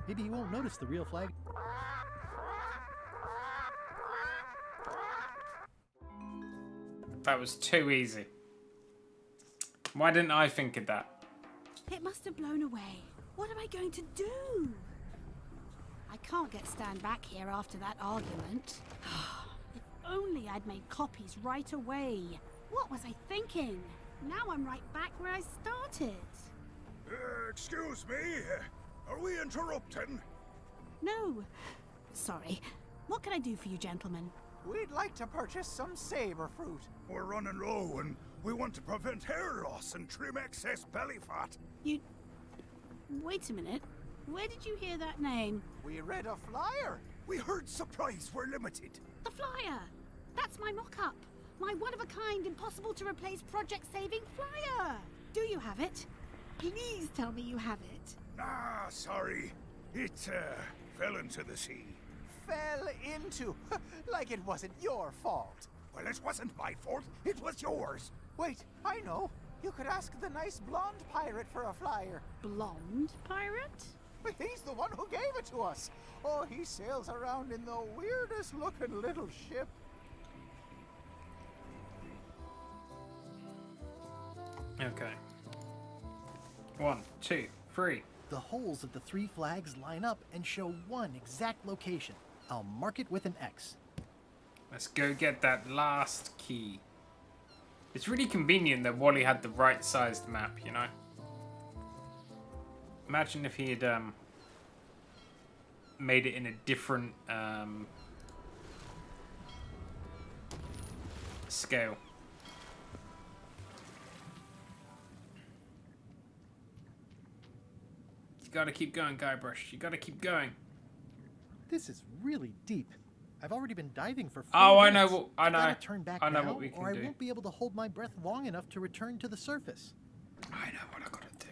Speaker 3: Maybe you won't notice the real flag.
Speaker 1: That was too easy. Why didn't I think of that?
Speaker 8: It must have blown away. What am I going to do? I can't get Stan back here after that argument. If only I'd made copies right away. What was I thinking? Now I'm right back where I started.
Speaker 7: Excuse me? Are we interrupting?
Speaker 8: No. Sorry. What can I do for you, gentlemen?
Speaker 20: We'd like to purchase some saber fruit.
Speaker 7: We're running low and we want to prevent hair loss and trim excess belly fat.
Speaker 8: You... Wait a minute. Where did you hear that name?
Speaker 20: We read a flyer.
Speaker 7: We heard supplies were limited.
Speaker 8: The flyer! That's my mock-up. My one-of-a-kind, impossible-to-replace project-saving flyer. Do you have it? Please tell me you have it.
Speaker 7: Ah, sorry. It, fell into the sea.
Speaker 20: Fell into? Like it wasn't your fault.
Speaker 7: Well, it wasn't my fault. It was yours.
Speaker 20: Wait, I know. You could ask the nice blonde pirate for a flyer.
Speaker 8: Blonde pirate?
Speaker 20: But he's the one who gave it to us. Oh, he sails around in the weirdest looking little ship.
Speaker 1: Okay. 1, 2, 3.
Speaker 3: The holes of the 3 flags line up and show one exact location. I'll mark it with an X.
Speaker 1: Let's go get that last key. It's really convenient that Wally had the right-sized map, you know? Imagine if he had made it in a different scale. You gotta keep going, Guybrush. You gotta keep going.
Speaker 3: This is really deep. I've already been diving for 4
Speaker 1: Oh, I
Speaker 3: minutes.
Speaker 1: know. I know.
Speaker 3: I've gotta turn back
Speaker 1: I know
Speaker 3: now,
Speaker 1: what we can
Speaker 3: or
Speaker 1: do.
Speaker 3: I won't be able to hold my breath long enough to return to the surface.
Speaker 1: I know what I gotta do.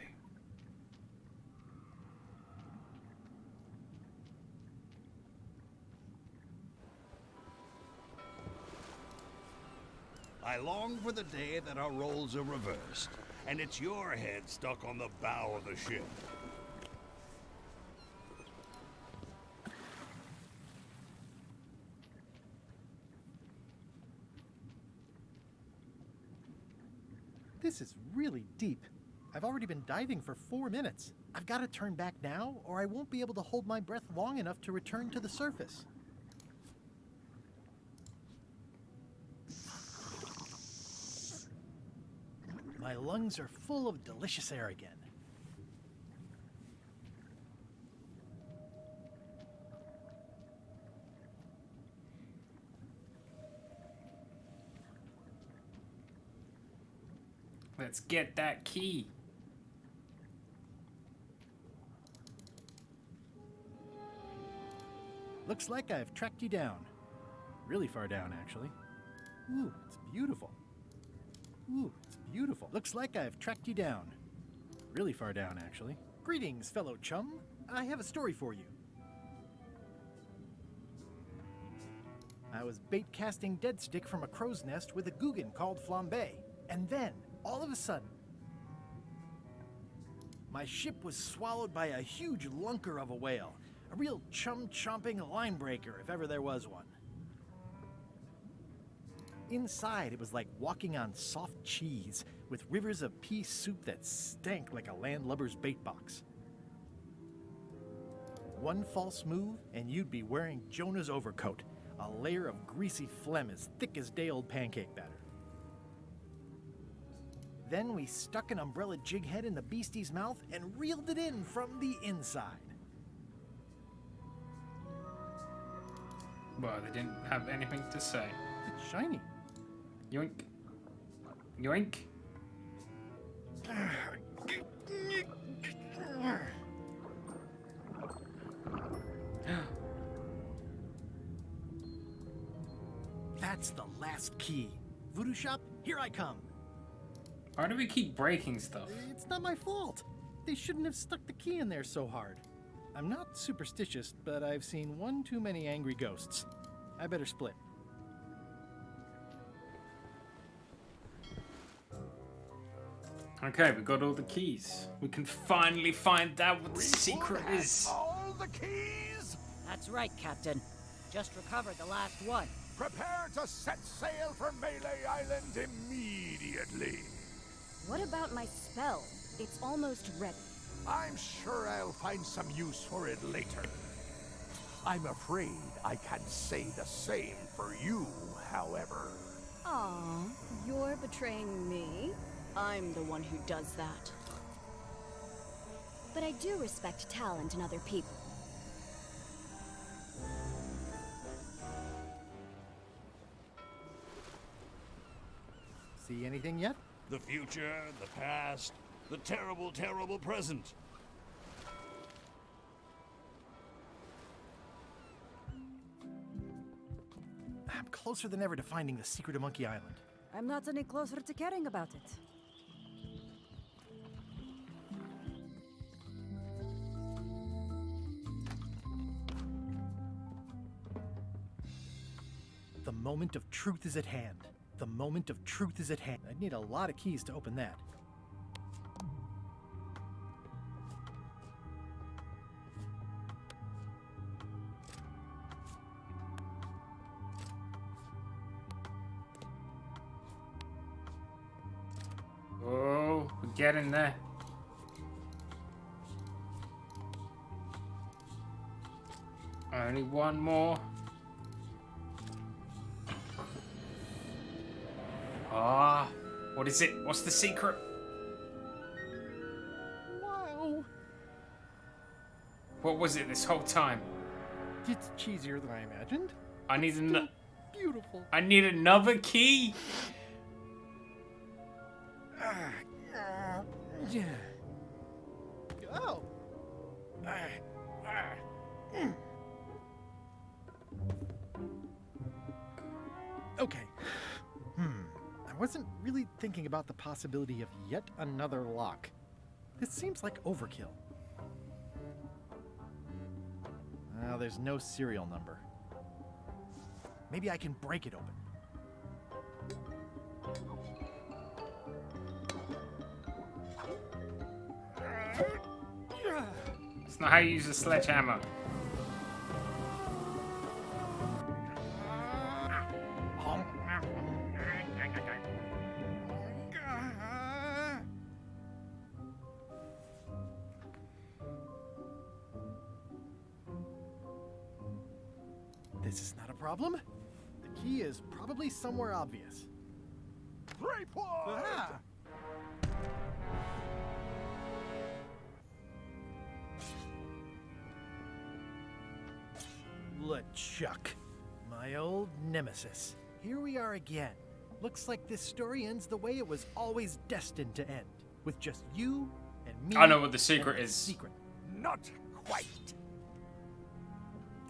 Speaker 11: I long for the day that our roles are reversed, and it's your head stuck on the bow of the ship.
Speaker 3: This is really deep. I've already been diving for 4 minutes. I've got to turn back now, or I won't be able to hold my breath long enough to return to the surface. My lungs are full of delicious air again.
Speaker 1: Let's get that key.
Speaker 3: Looks like I've tracked you down. Really far down, actually. Ooh, it's beautiful. Ooh, it's beautiful. Looks like I've tracked you down. Really far down, actually. Greetings, fellow chum. I have a story for you. I was bait casting dead stick from a crow's nest with a Guggen called Flambe. And then, all of a sudden, my ship was swallowed by a huge lunker of a whale. A real chum-chomping line breaker, if ever there was one. Inside, it was like walking on soft cheese, with rivers of pea soup that stank like a landlubber's bait box. One false move, and you'd be wearing Jonah's overcoat, a layer of greasy phlegm as thick as day-old pancake batter. Then we stuck an umbrella jig head in the beastie's mouth and reeled it in from the inside.
Speaker 1: Well, they didn't have anything to say.
Speaker 3: It's shiny.
Speaker 1: Yoink. Yoink.
Speaker 3: That's the last key. Voodoo Shop, here I come.
Speaker 1: Why do we keep breaking stuff?
Speaker 3: It's not my fault. They shouldn't have stuck the key in there so hard. I'm not superstitious, but I've seen one too many angry ghosts. I better split.
Speaker 1: Okay, we got all the keys. We can finally find out what the secret is.
Speaker 13: All the keys?
Speaker 18: That's right, Captain. Just recovered the last one.
Speaker 13: Prepare to set sail for Melee Island immediately.
Speaker 15: What about my spell? It's almost ready.
Speaker 13: I'm sure I'll find some use for it later. I'm afraid I can't say the same for you, however.
Speaker 15: Aw, you're betraying me? I'm the one who does that. But I do respect talent in other people.
Speaker 3: See anything yet?
Speaker 11: The future, the past, the terrible, terrible present.
Speaker 3: I'm closer than ever to finding the secret of Monkey Island.
Speaker 10: I'm not any closer to caring about it.
Speaker 3: The moment of truth is at hand. The moment of truth is at hand. I'd need a lot of keys to open that.
Speaker 1: Oh. Get in there. Only one more. Ah, what is it? What's the secret?
Speaker 3: Wow.
Speaker 1: What was it this whole time?
Speaker 3: It's cheesier than I imagined.
Speaker 1: I need another.
Speaker 3: Beautiful.
Speaker 1: I need another key.
Speaker 3: Yeah. Oh. Okay. I wasn't really thinking about the possibility of yet another lock. This seems like overkill. There's no serial number. Maybe I can break it open.
Speaker 1: It's not how you use a sledgehammer.
Speaker 3: This is not a problem. The key is probably somewhere obvious.
Speaker 13: Report!
Speaker 3: LeChuck, my old nemesis. Here we are again. Looks like this story ends the way it was always destined to end, with just you and me.
Speaker 1: I know what the secret is.
Speaker 3: Secret.
Speaker 13: Not quite.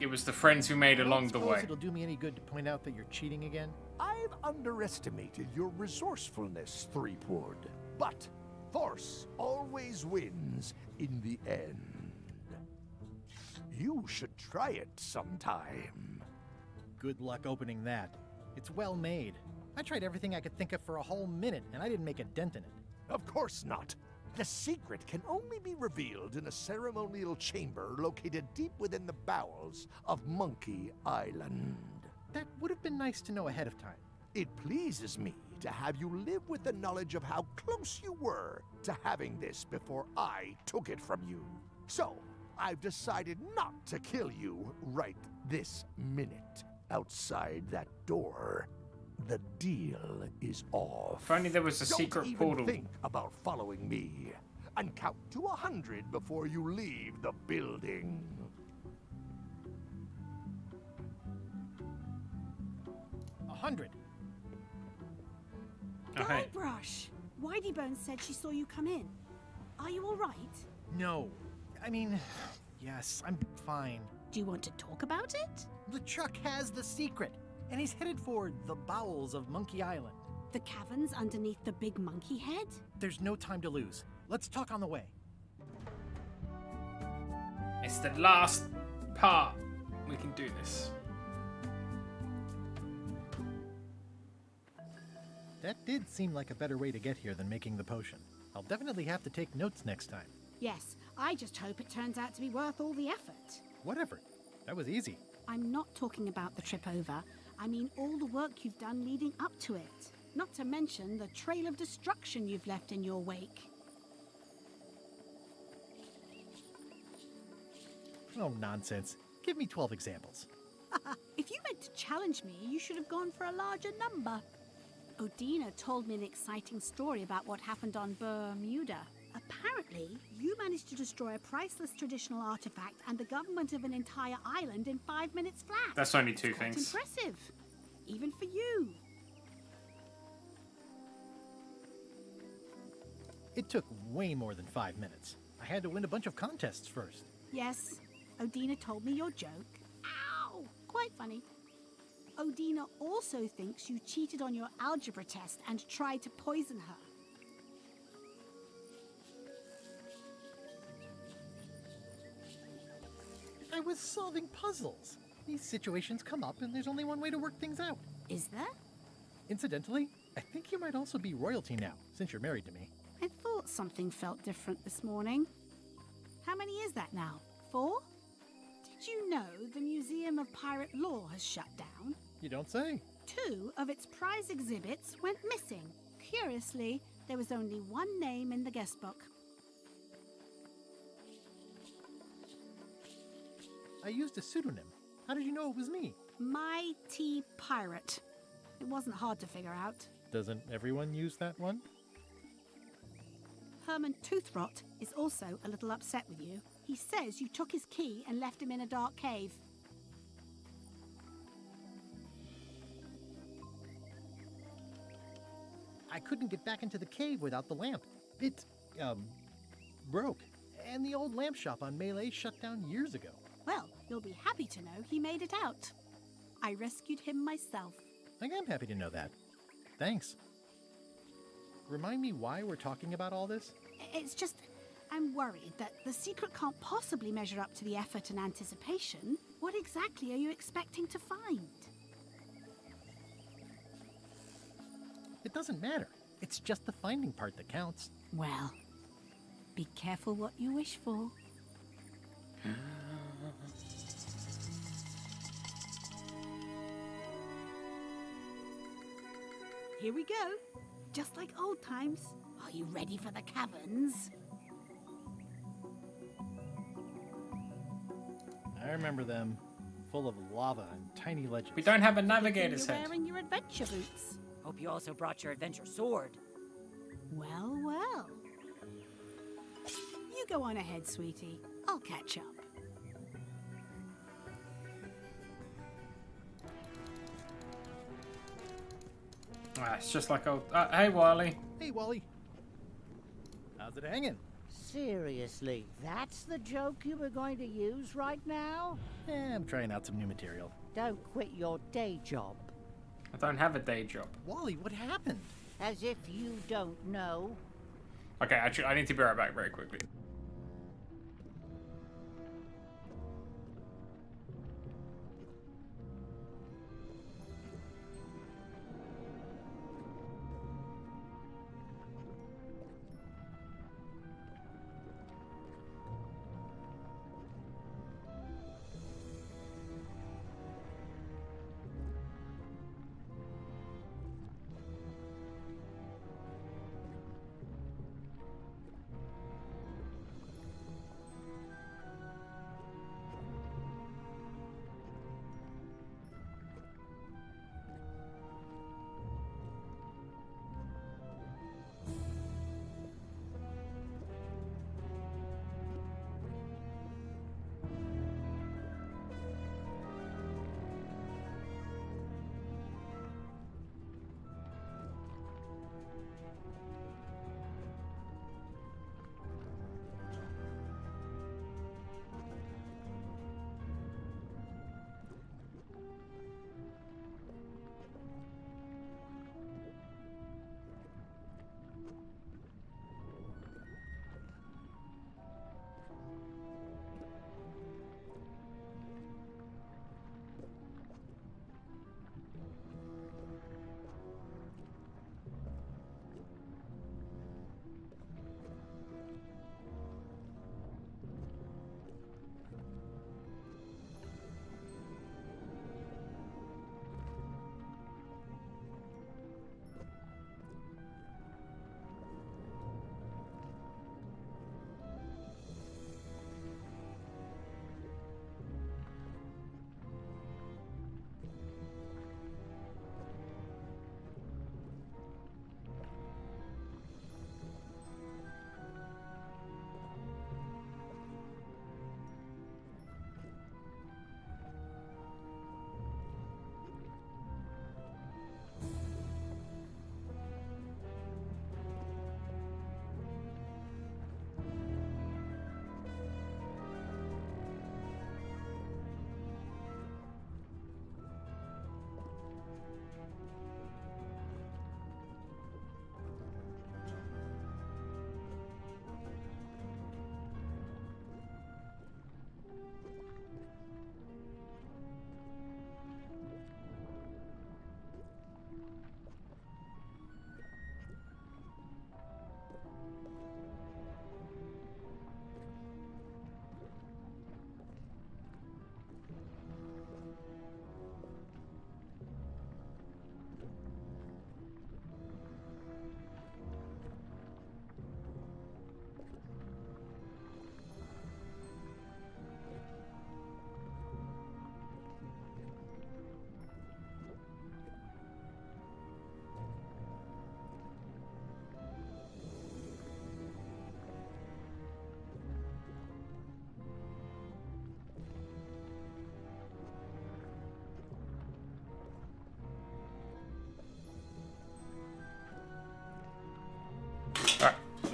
Speaker 1: It was the friends we made along the way.
Speaker 3: It'll do me any good to point out that you're cheating again.
Speaker 13: I've underestimated your resourcefulness, Threepwood. But force always wins in the end. You should try it sometime.
Speaker 3: Good luck opening that. It's well made. I tried everything I could think of for a whole minute, and I didn't make a dent in it.
Speaker 13: Of course not. The secret can only be revealed in a ceremonial chamber located deep within the bowels of Monkey Island.
Speaker 3: That would have been nice to know ahead of time.
Speaker 13: It pleases me to have you live with the knowledge of how close you were to having this before I took it from you. So, I've decided not to kill you right this minute. Outside that door, the deal is off.
Speaker 1: If only there was a secret portal.
Speaker 13: Don't even think about following me. And count to 100 before you leave the building.
Speaker 3: 100.
Speaker 8: Guybrush! Whiteybones said she saw you come in. Are you all right?
Speaker 3: No. I mean, yes, I'm fine.
Speaker 8: Do you want to talk about it?
Speaker 3: LeChuck has the secret, and he's headed for the bowels of Monkey Island.
Speaker 8: The caverns underneath the big monkey head?
Speaker 3: There's no time to lose. Let's talk on the way.
Speaker 1: It's the last part. We can do this.
Speaker 3: That did seem like a better way to get here than making the potion. I'll definitely have to take notes next time.
Speaker 8: Yes, I just hope it turns out to be worth all the effort.
Speaker 3: Whatever. That was easy.
Speaker 8: I'm not talking about the trip over. I mean all the work you've done leading up to it. Not to mention the trail of destruction you've left in your wake.
Speaker 3: Oh, nonsense. Give me 12 examples.
Speaker 8: If you meant to challenge me, you should have gone for a larger number. Odina told me an exciting story about what happened on Bermuda. Apparently, you managed to destroy a priceless traditional artifact and the government of an entire island in 5 minutes flat.
Speaker 1: That's only two
Speaker 8: Quite
Speaker 1: things.
Speaker 8: impressive. Even for you.
Speaker 3: It took way more than 5 minutes. I had to win a bunch of contests first.
Speaker 8: Yes, Odina told me your joke. Ow! Quite funny. Odina also thinks you cheated on your algebra test and tried to poison her.
Speaker 3: I was solving puzzles. These situations come up and there's only one way to work things out.
Speaker 8: Is there?
Speaker 3: Incidentally, I think you might also be royalty now, since you're married to me.
Speaker 8: I thought something felt different this morning. How many is that now? 4? Did you know the Museum of Pirate Lore has shut down?
Speaker 3: You don't say.
Speaker 8: 2 of its prize exhibits went missing. Curiously, There was only one name in the guest book.
Speaker 3: I used a pseudonym. How did you know it was me?
Speaker 8: Mighty Pirate. It wasn't hard to figure out.
Speaker 3: Doesn't everyone use that one?
Speaker 8: Herman Toothrot is also a little upset with you. He says you took his key and left him in a dark cave.
Speaker 3: I couldn't get back into the cave without the lamp. It, broke. And the old lamp shop on Melee shut down years ago.
Speaker 8: Well, you'll be happy to know he made it out. I rescued him myself.
Speaker 3: I am happy to know that. Thanks. Remind me why we're talking about all this?
Speaker 8: It's just, I'm worried that the secret can't possibly measure up to the effort and anticipation. What exactly are you expecting to find?
Speaker 3: It doesn't matter. It's just the finding part that counts.
Speaker 8: Well, be careful what you wish for. Here we go. Just like old times. Are you ready for the caverns?
Speaker 3: I remember them. Full of lava and tiny ledges.
Speaker 1: We don't have a navigator's
Speaker 8: You're
Speaker 1: head.
Speaker 8: wearing your adventure boots.
Speaker 14: Hope you also brought your adventure sword.
Speaker 8: Well, well. You go on ahead, sweetie. I'll catch up.
Speaker 1: It's just like old. Hey, Wally.
Speaker 3: Hey, Wally. How's it hanging?
Speaker 4: Seriously, that's the joke you were going to use right now?
Speaker 3: I'm trying out some new material.
Speaker 4: Don't quit your day job.
Speaker 1: I don't have a day job.
Speaker 3: Wally, what happened?
Speaker 4: As if you don't know.
Speaker 1: Okay, actually, I need to be right back very quickly.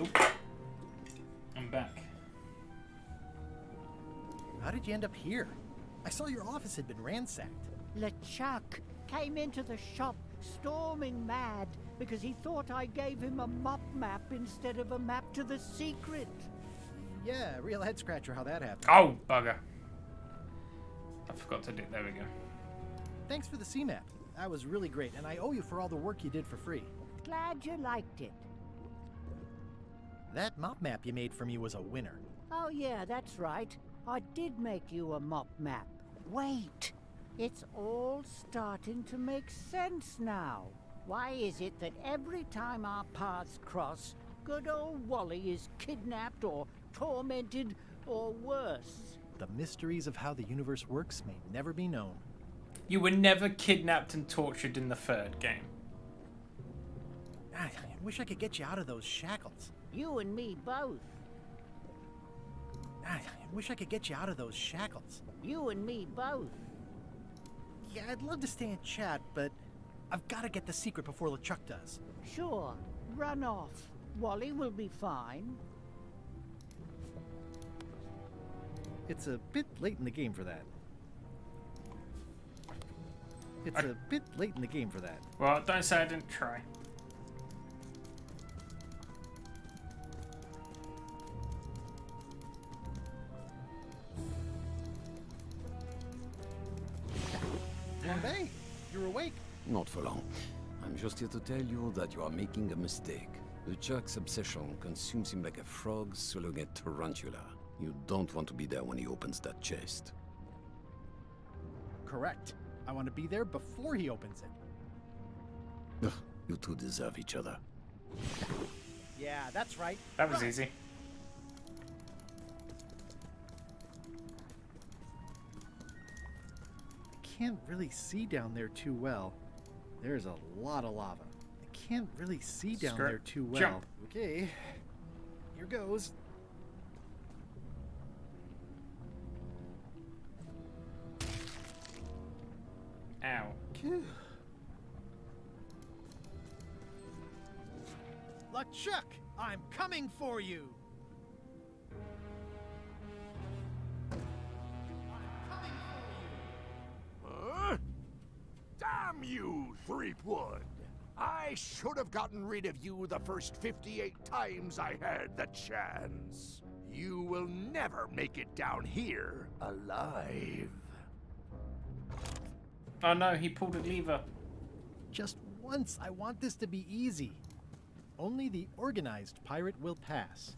Speaker 1: Oop. I'm back.
Speaker 3: How did you end up here? I saw your office had been ransacked.
Speaker 4: LeChuck came into the shop storming mad because he thought I gave him a mop map instead of a map to the secret.
Speaker 3: Yeah, real head scratcher how that happened.
Speaker 1: Oh, bugger. I forgot to do it. There we go.
Speaker 3: Thanks for the C-map. That was really great, and I owe you for all the work you did for free.
Speaker 4: Glad you liked it.
Speaker 3: That mop map you made for me was a winner.
Speaker 4: Oh yeah, that's right. I did make you a mop map. Wait, it's all starting to make sense now. Why is it that every time our paths cross, good old Wally is kidnapped or tormented or worse?
Speaker 3: The mysteries of how the universe works may never be known.
Speaker 1: You were never kidnapped and tortured in the third game.
Speaker 3: I wish I could get you out of those shackles.
Speaker 4: You and me both.
Speaker 3: I wish I could get you out of those shackles.
Speaker 4: You and me both.
Speaker 3: Yeah, I'd love to stay and chat, but I've got to get the secret before LeChuck does.
Speaker 4: Sure, run off. Wally will be fine.
Speaker 3: It's a bit late in the game for that. It's a bit late in the game for that.
Speaker 1: Well, don't say I didn't try.
Speaker 3: Bombay, you're awake.
Speaker 2: Not for long. I'm just here to tell you that you are making a mistake. LeChuck's obsession consumes him like a frog swallowing a tarantula. You don't want to be there when he opens that chest.
Speaker 3: Correct. I want to be there before he opens it.
Speaker 2: Ugh, you two deserve each other.
Speaker 3: Yeah, that's right.
Speaker 1: That was easy.
Speaker 3: I can't really see down there too well. There's a lot of lava. I can't really see down there too well.
Speaker 1: Jump.
Speaker 3: Okay, here goes.
Speaker 1: Ow.
Speaker 3: LeChuck, I'm coming for you.
Speaker 13: Damn you, Threepwood! I should have gotten rid of you the first 58 times I had the chance. You will never make it down here alive.
Speaker 1: Oh no, he pulled a lever.
Speaker 3: Just once, I want this to be easy. Only the organized pirate will pass.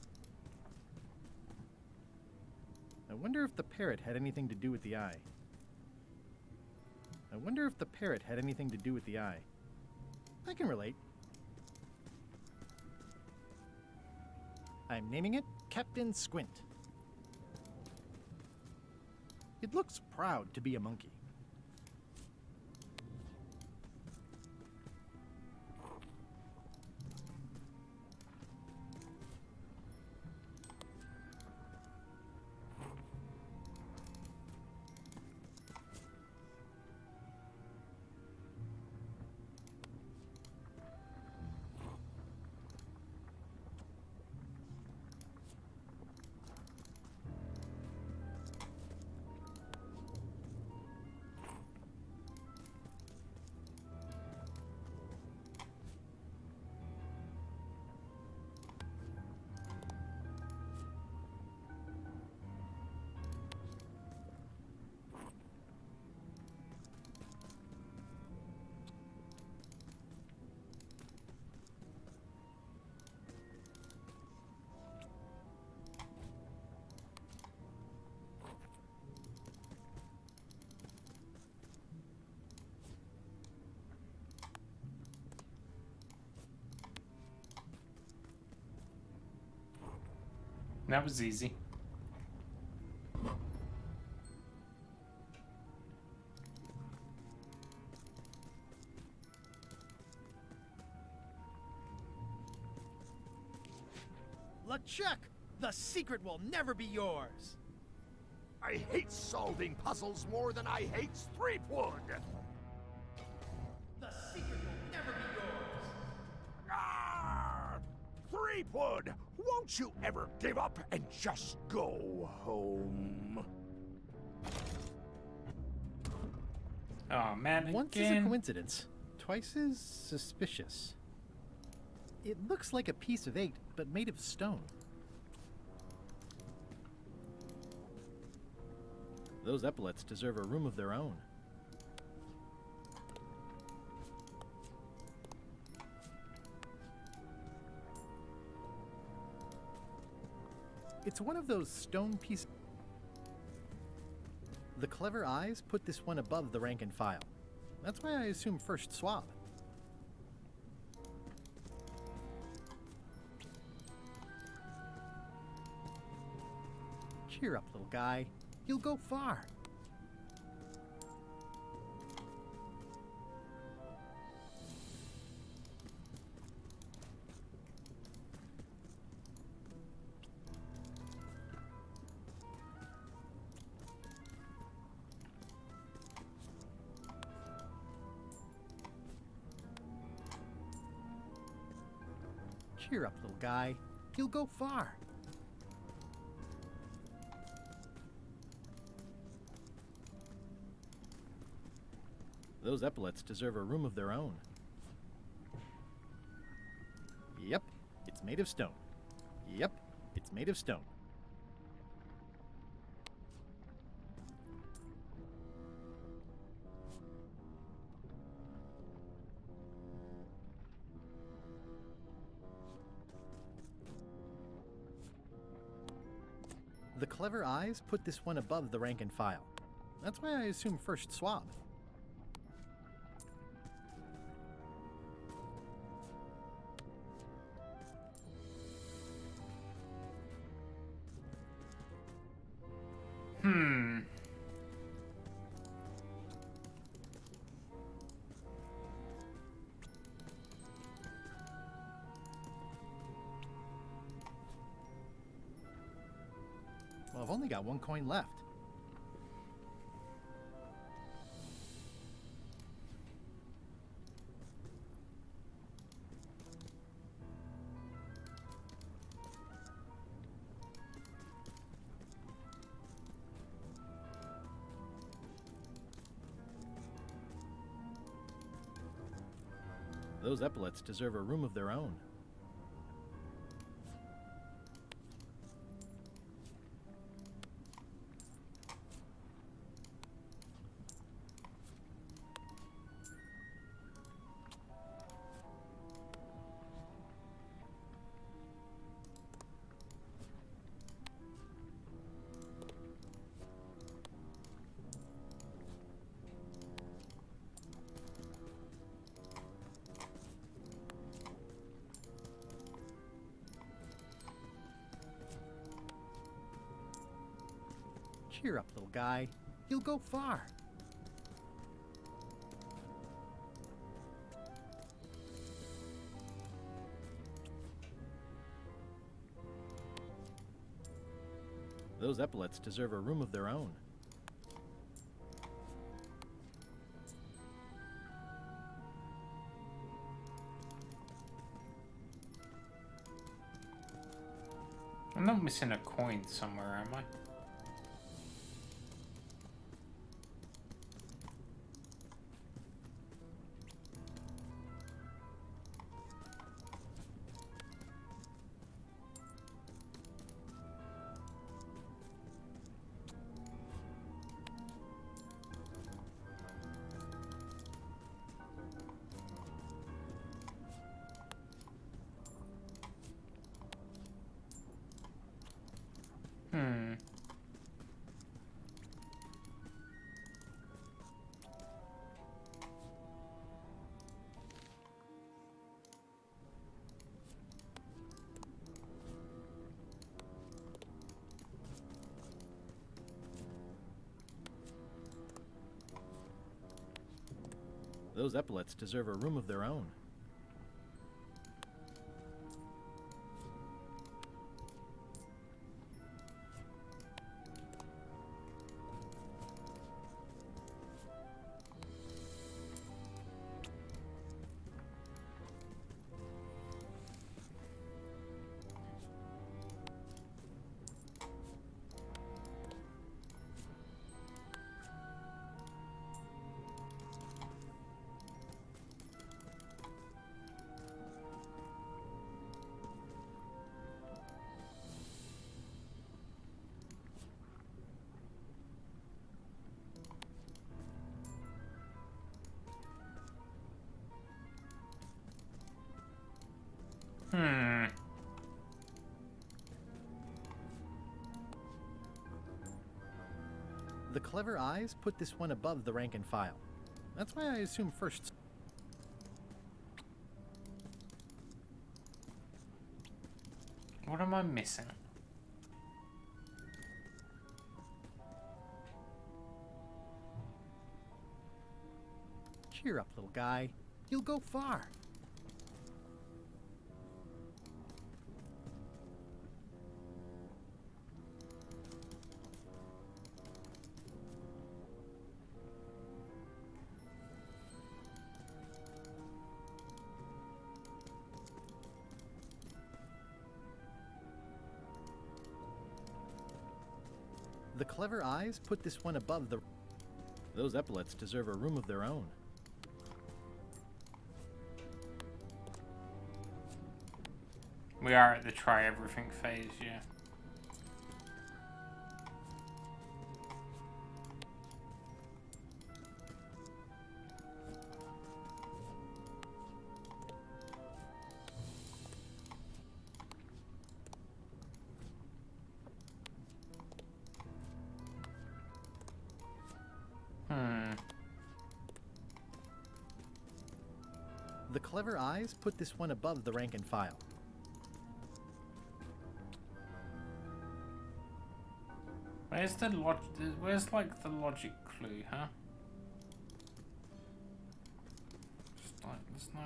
Speaker 3: I wonder if the parrot had anything to do with the eye. I wonder if the parrot had anything to do with the eye. I can relate. I'm naming it Captain Squint. It looks proud to be a monkey.
Speaker 1: That was easy.
Speaker 3: LeChuck, the secret will never be yours.
Speaker 13: I hate solving puzzles more than I hate Threepwood.
Speaker 3: The secret will never be yours.
Speaker 13: Ah! Creepwood, won't you ever give up and just go home?
Speaker 1: Oh man,
Speaker 3: Once
Speaker 1: again.
Speaker 3: is a coincidence, twice is suspicious. It looks like a piece of 8, but made of stone. Those epaulets deserve a room of their own. It's one of those stone pieces. The clever eyes put this one above the rank and file. That's why I assume first swab. Cheer up, little guy. You'll go far. Cheer up, little guy. You'll go far. Those epaulets deserve a room of their own. Yep, it's made of stone. Yep, it's made of stone. The clever eyes put this one above the rank and file. That's why I assume first swab. Well, I've only got 1 coin left. Those epaulets deserve a room of their own. Cheer up, little guy. You'll go far. Those epaulets deserve a room of their own.
Speaker 1: I'm not missing a coin somewhere, am I?
Speaker 3: Those epaulets deserve a room of their own. The clever eyes put this one above the rank and file. That's why I assume first.
Speaker 1: What am I missing?
Speaker 3: Cheer up, little guy. You'll go far. The clever eyes put this one above the... Those epaulets deserve a room of their own.
Speaker 1: We are at the try everything phase, yeah.
Speaker 3: The clever eyes put this one above the rank and file.
Speaker 1: Where's the where's like the logic clue, huh? Just like there's no...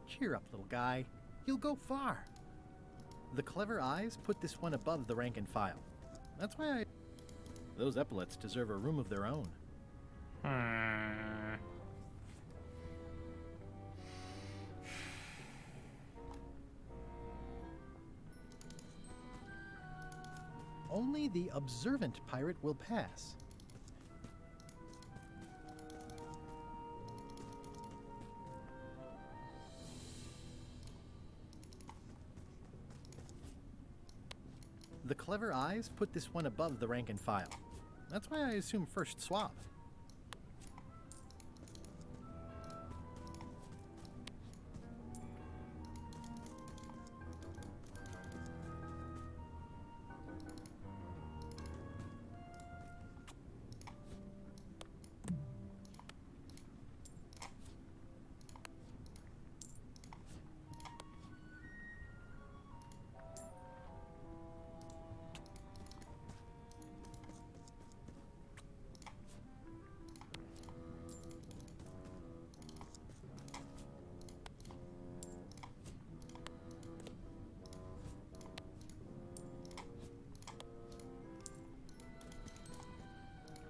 Speaker 3: Cheer up, little guy. You'll go far. The clever eyes put this one above the rank and file. That's why I... Those epaulets deserve a room of their own. Only the observant pirate will pass. The clever eyes put this one above the rank and file. That's why I assume first suave.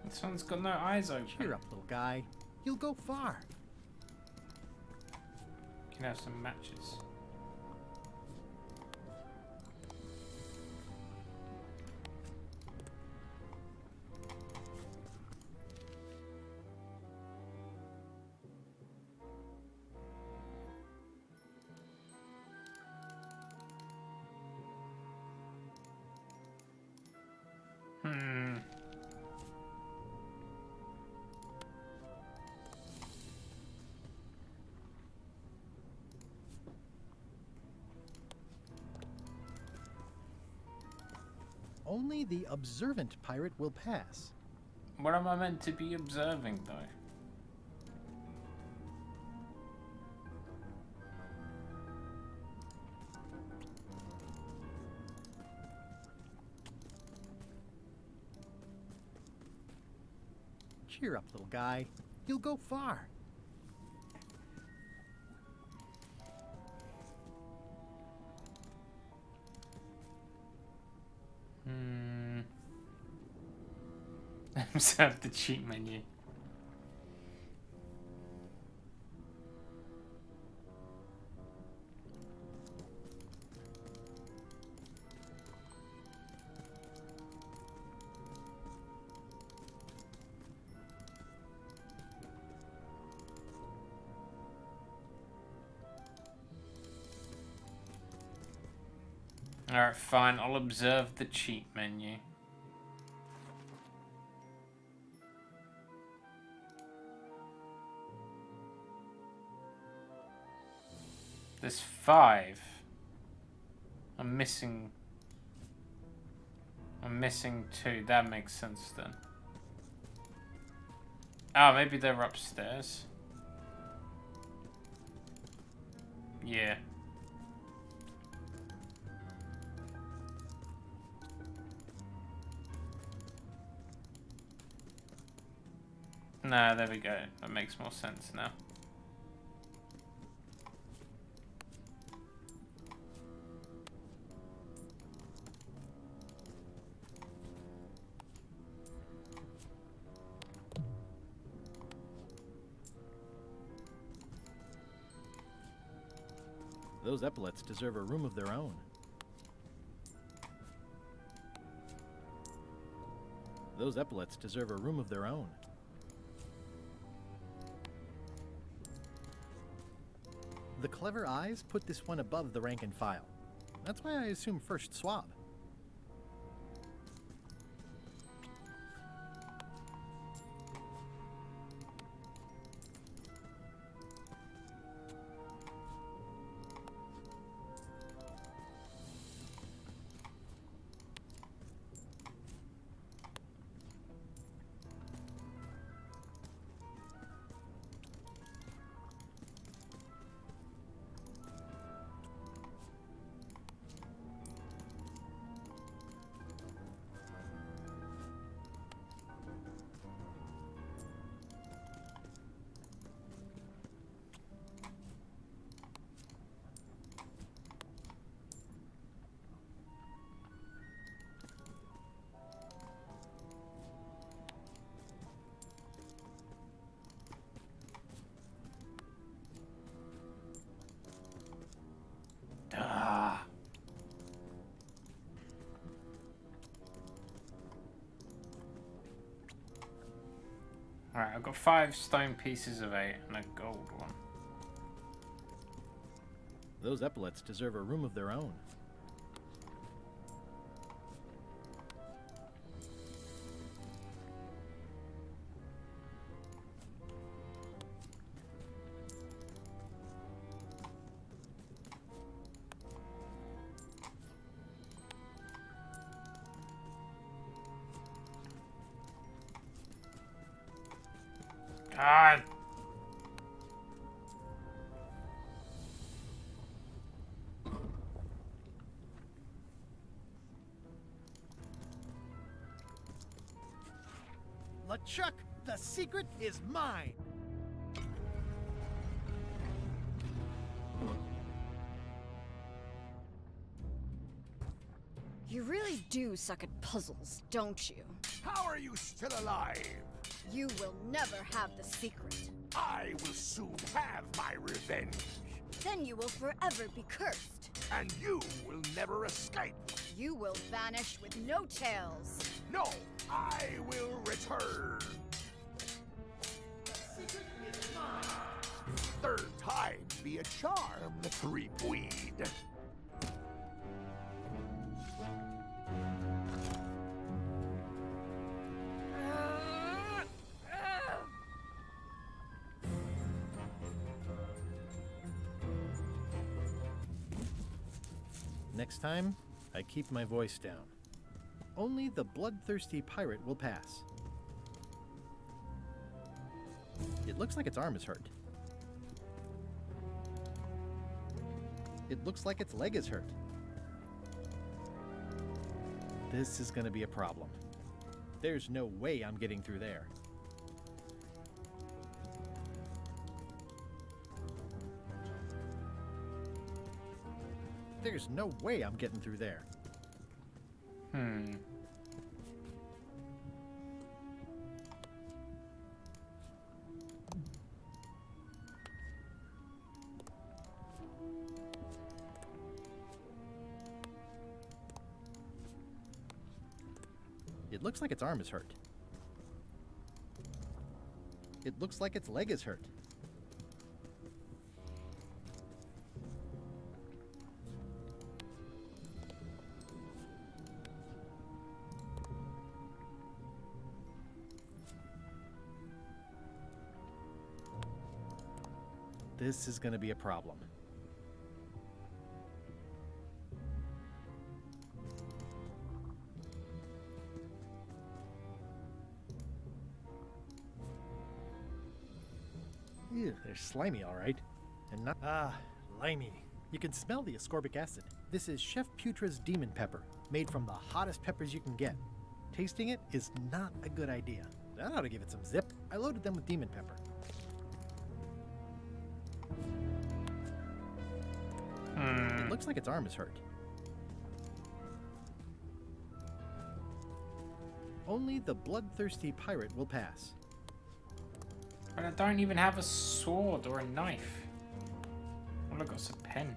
Speaker 1: This one's got no eyes open.
Speaker 3: Cheer up, little guy. You'll go far.
Speaker 1: Can have some matches.
Speaker 3: Only the observant pirate will pass.
Speaker 1: What am I meant to be observing, though?
Speaker 3: Cheer up, little guy. You'll go far.
Speaker 1: Observe the cheat menu. Alright, fine. I'll observe the cheat menu. There's 5. I'm missing 2. That makes sense then. Oh, maybe they're upstairs. Yeah. Nah, there we go. That makes more sense now.
Speaker 3: Those epaulets deserve a room of their own. Those epaulets deserve a room of their own. The clever eyes put this one above the rank and file. That's why I assume first swab.
Speaker 1: Alright, I've got 5 stone pieces of 8 and a gold one.
Speaker 3: Those epaulets deserve a room of their own.
Speaker 1: God.
Speaker 20: LeChuck, the secret is mine.
Speaker 15: You really do suck at puzzles, don't you?
Speaker 13: How are you still alive?
Speaker 15: You will never have the secret.
Speaker 13: I will soon have my revenge.
Speaker 15: Then you will forever be cursed.
Speaker 13: And you will never escape.
Speaker 15: You will vanish with no tails.
Speaker 13: No, I will return.
Speaker 20: The secret is mine.
Speaker 13: Third time be a charm, creepweed.
Speaker 3: Next time, I keep my voice down. Only the bloodthirsty pirate will pass. It looks like its arm is hurt. It looks like its leg is hurt. This is gonna be a problem. There's no way I'm getting through there. There's no way I'm getting through there. It looks like its arm is hurt. It looks like its leg is hurt. This is gonna be a problem. Ew, they're slimy, all right. And not limey. You can smell the ascorbic acid. This is Chef Putra's demon pepper, made from the hottest peppers you can get. Tasting it is not a good idea. That ought to give it some zip. I loaded them with demon pepper. It looks like its arm is hurt. Only the bloodthirsty pirate will pass.
Speaker 1: But I don't even have a sword or a knife. All I got is a pen.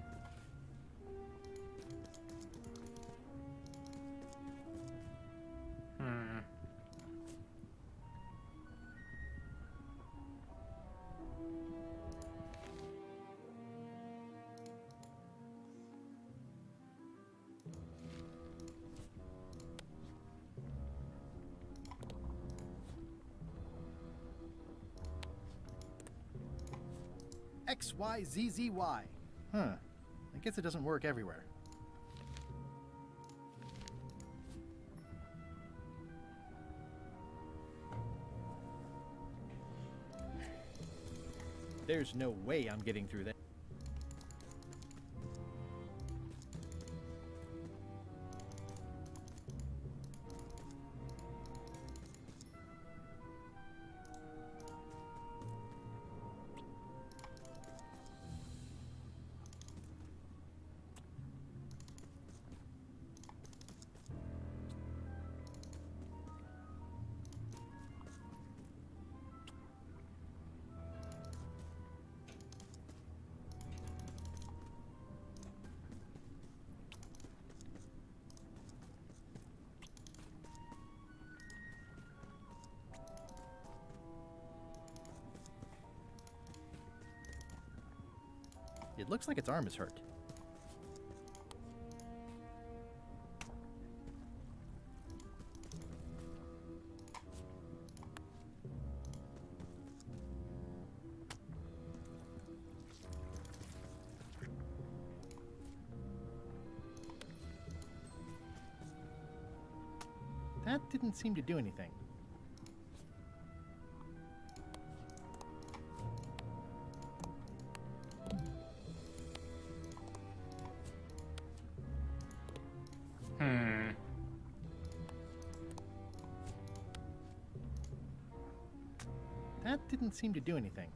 Speaker 3: XYZZY. Huh. I guess it doesn't work everywhere. There's no way I'm getting through that. It looks like its arm is hurt. That didn't seem to do anything. That didn't seem to do anything.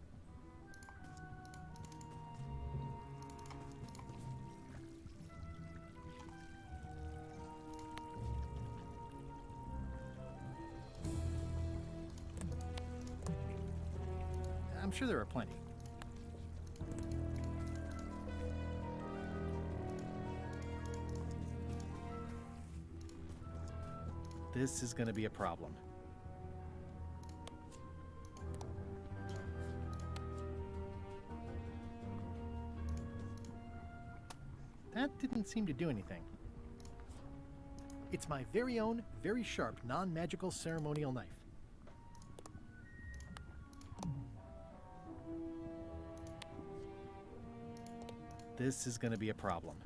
Speaker 3: I'm sure there are plenty. This is going to be a problem. That didn't seem to do anything. It's my very own, very sharp, non-magical ceremonial knife. This is going to be a problem.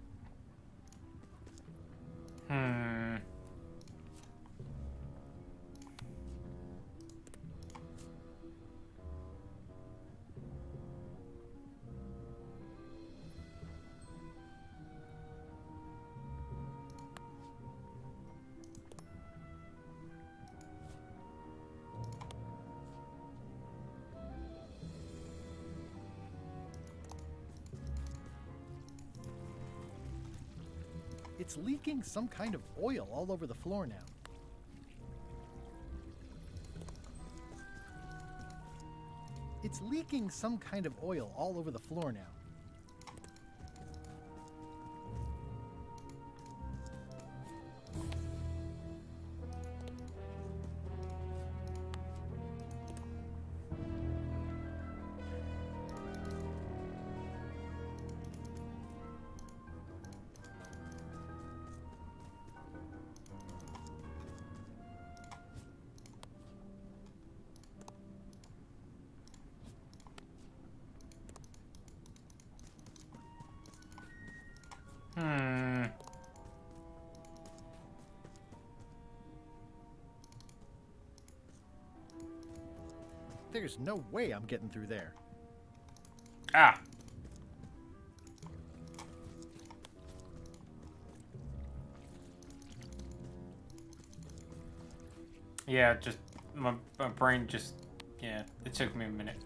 Speaker 3: It's leaking some kind of oil all over the floor now. It's leaking some kind of oil all over the floor now. There's no way I'm getting through there.
Speaker 1: Ah! Yeah, just my brain just, yeah, it took me a minute.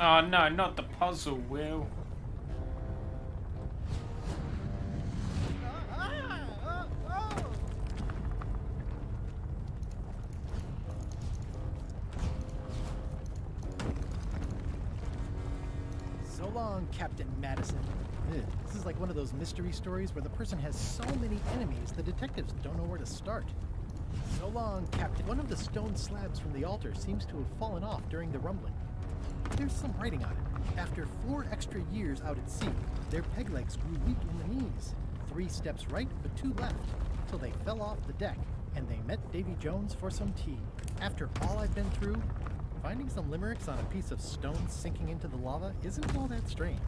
Speaker 1: Oh no, not the puzzle wheel.
Speaker 3: So long, Captain Madison. This is like one of those mystery stories where the person has so many enemies the detectives don't know where to start. So long, Captain. One of the stone slabs from the altar seems to have fallen off during the rumbling. There's some writing on it. After 4 extra years out at sea, their peg legs grew weak in the knees. 3 steps right, but 2 left, till they fell off the deck, and they met Davy Jones for some tea. After all I've been through, finding some limericks on a piece of stone sinking into the lava isn't all that strange.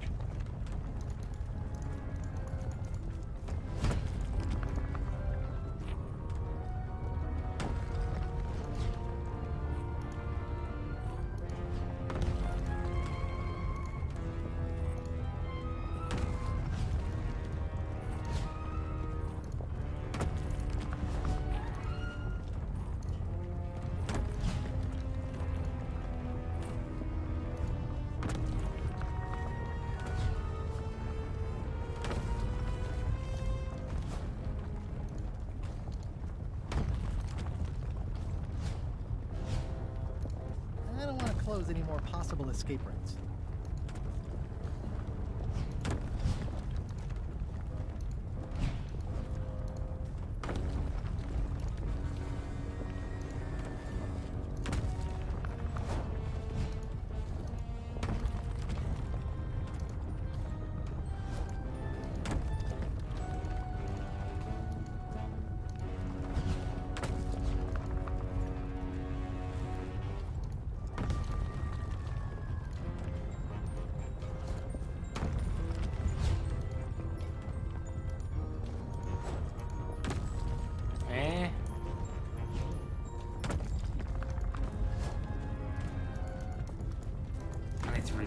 Speaker 3: I don't want to close any more possible escape routes.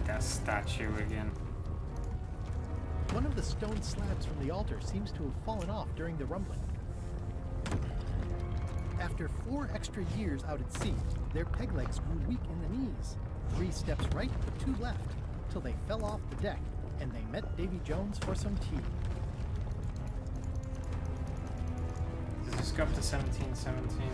Speaker 1: That statue again.
Speaker 3: One of the stone slabs from the altar seems to have fallen off during the rumbling. After 4 extra years out at sea, their peg legs grew weak in the knees. 3 steps right, but 2 left, till they fell off the deck, and they met Davy Jones for some tea.
Speaker 1: Does this go up to 1717?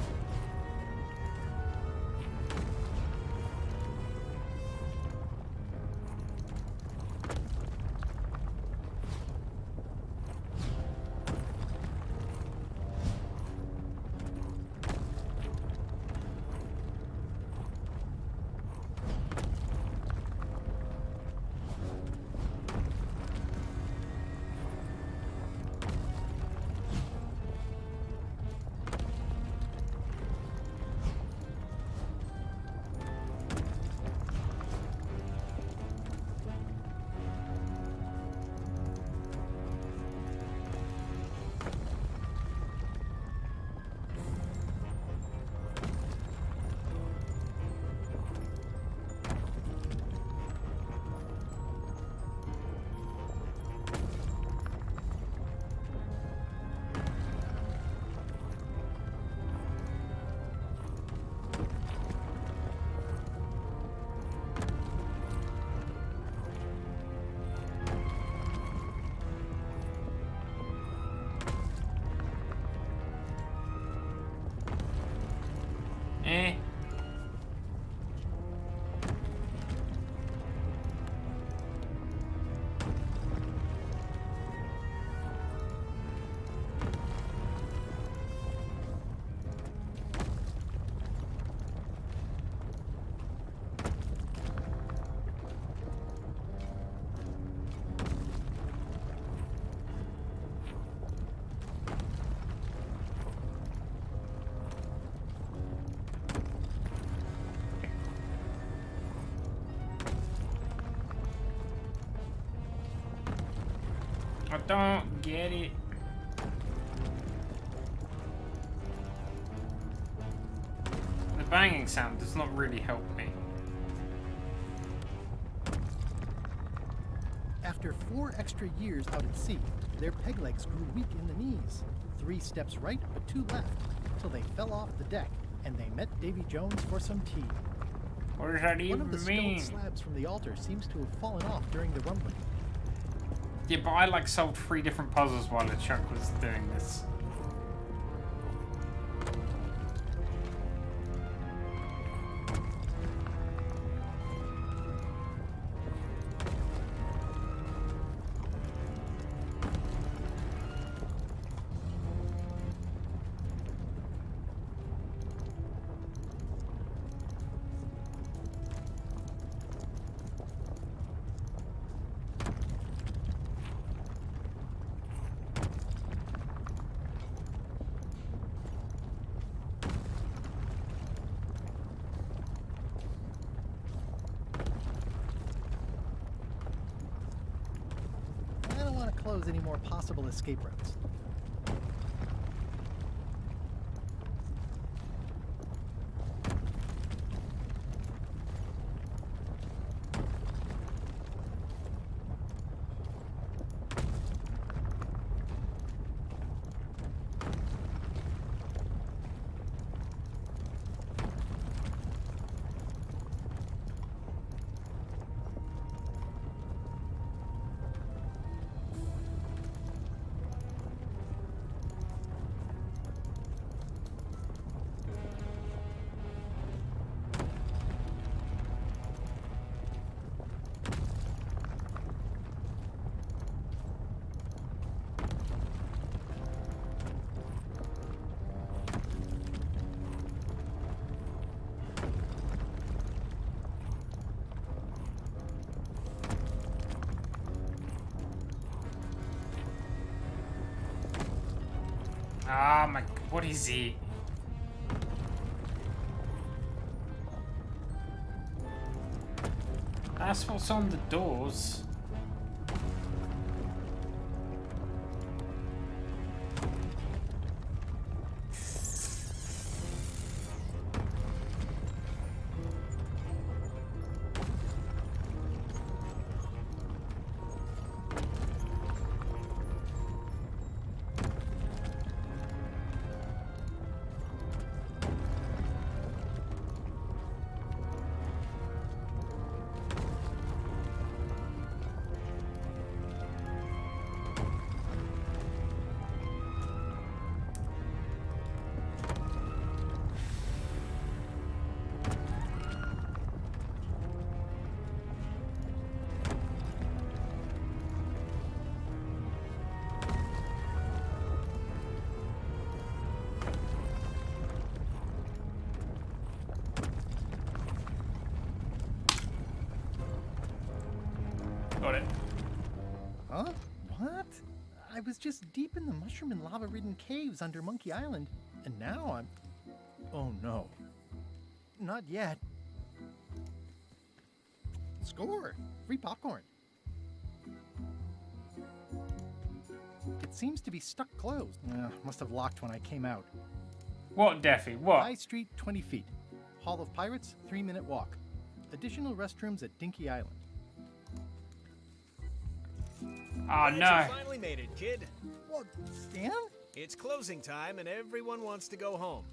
Speaker 1: I don't get it. The banging sound does not really help me.
Speaker 3: After 4 extra years out at sea, their peg legs grew weak in the knees. 3 steps right, but 2 left, till they fell off the deck, and they met Davy Jones for some tea.
Speaker 1: What does that even
Speaker 3: One of the
Speaker 1: mean?
Speaker 3: stone slabs from the altar seems to have fallen off during the rumbling.
Speaker 1: Yeah, but I like solved 3 different puzzles while LeChuck was doing this.
Speaker 3: I don't want to close any more possible escape routes.
Speaker 1: Ah, my... What is it? That's what's on the doors. Got it.
Speaker 3: Huh? What? I was just deep in the mushroom and lava-ridden caves under Monkey Island, and now I'm... Oh no. Not yet. Score! Free popcorn. It seems to be stuck closed. Must have locked when I came out.
Speaker 1: What, Daffy? What?
Speaker 3: High Street, 20 feet. Hall of Pirates, 3-minute walk. Additional restrooms at Dinky Island.
Speaker 1: Oh,
Speaker 25: Glad
Speaker 1: no.
Speaker 25: You finally made it, kid.
Speaker 3: What, Stan?
Speaker 25: It's closing time and everyone wants to go home.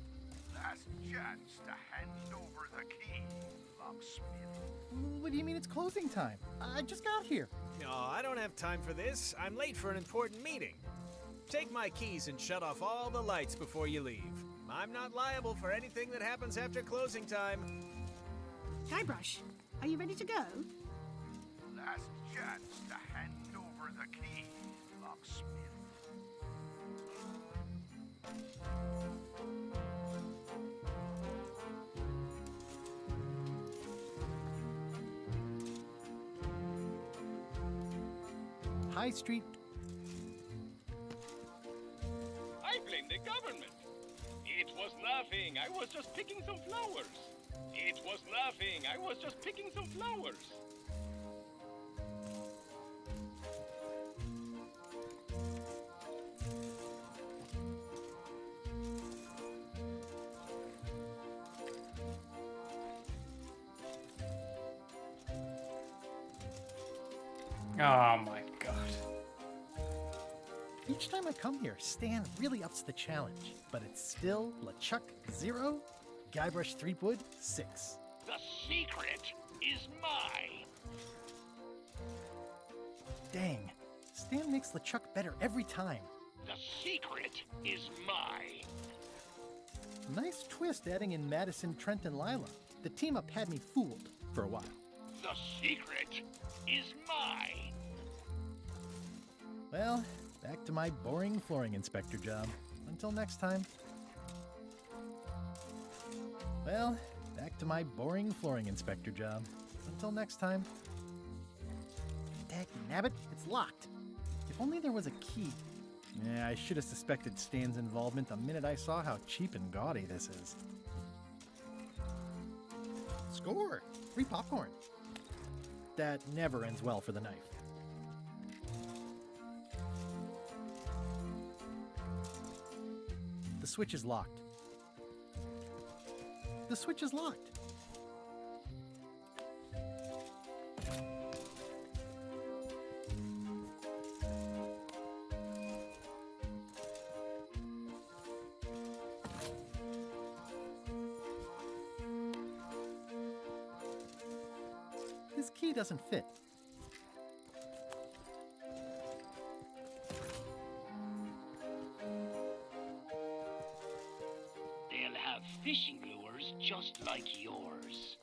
Speaker 13: Last chance to hand over the key, locksmith.
Speaker 3: What do you mean it's closing time? I just got here.
Speaker 25: No, I don't have time for this. I'm late for an important meeting. Take my keys and shut off all the lights before you leave. I'm not liable for anything that happens after closing time.
Speaker 8: Guybrush, are you ready to go?
Speaker 13: Last chance to hand over the key, locksmith.
Speaker 3: High Street.
Speaker 17: I blame the government. It was nothing. I was just picking some flowers. It was nothing. I was just picking some flowers.
Speaker 1: Oh my god.
Speaker 3: Each time I come here, Stan really ups the challenge, but it's still LeChuck 0, Guybrush Threepwood 6.
Speaker 17: The secret is mine.
Speaker 3: Dang, Stan makes LeChuck better every time.
Speaker 17: The secret is mine.
Speaker 3: Nice twist adding in Madison, Trent, and Lila. The team up had me fooled for a while.
Speaker 17: The secret is mine.
Speaker 3: Well, back to my boring flooring inspector job. Until next time. Well, back to my boring flooring inspector job. Until next time. Dagnabbit, it's locked. If only there was a key. Yeah, I should have suspected Stan's involvement the minute I saw how cheap and gaudy this is. Score! Free popcorn. That never ends well for the knife. The switch is locked. The switch is locked. This key doesn't fit.
Speaker 14: They'll have fishing lures just like yours.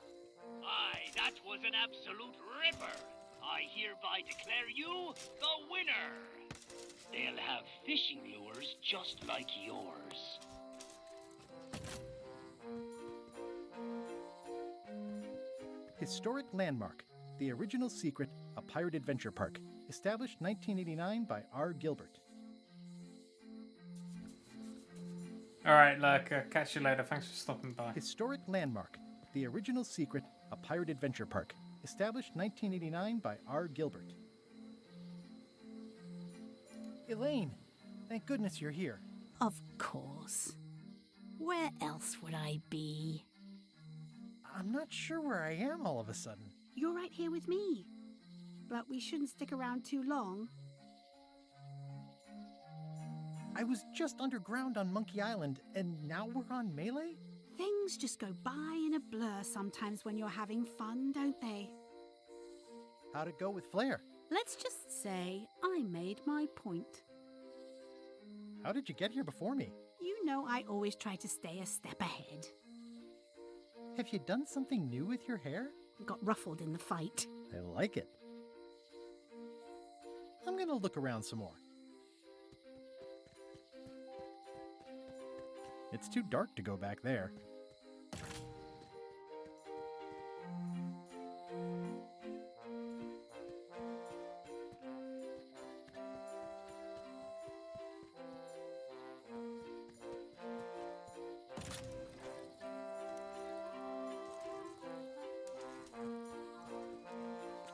Speaker 14: Aye, that was an absolute ripper. I hereby declare you the winner. They'll have fishing lures just like yours.
Speaker 3: Historic Landmark, the original secret, a pirate adventure park, established 1989 by R. Gilbert.
Speaker 1: Alright, catch you later. Thanks for stopping by.
Speaker 3: Historic Landmark, the original secret, a pirate adventure park, established 1989 by R. Gilbert. Elaine, thank goodness you're here.
Speaker 8: Of course. Where else would I be?
Speaker 3: I'm not sure where I am all of a sudden.
Speaker 8: You're right here with me. But we shouldn't stick around too long.
Speaker 3: I was just underground on Monkey Island, and now we're on Melee?
Speaker 8: Things just go by in a blur sometimes when you're having fun, don't they?
Speaker 3: How'd it go with Flair?
Speaker 8: Let's just say I made my point.
Speaker 3: How did you get here before me?
Speaker 8: You know I always try to stay a step ahead.
Speaker 3: Have you done something new with your hair?
Speaker 8: Got ruffled in the fight.
Speaker 3: I like it. I'm gonna look around some more. It's too dark to go back there.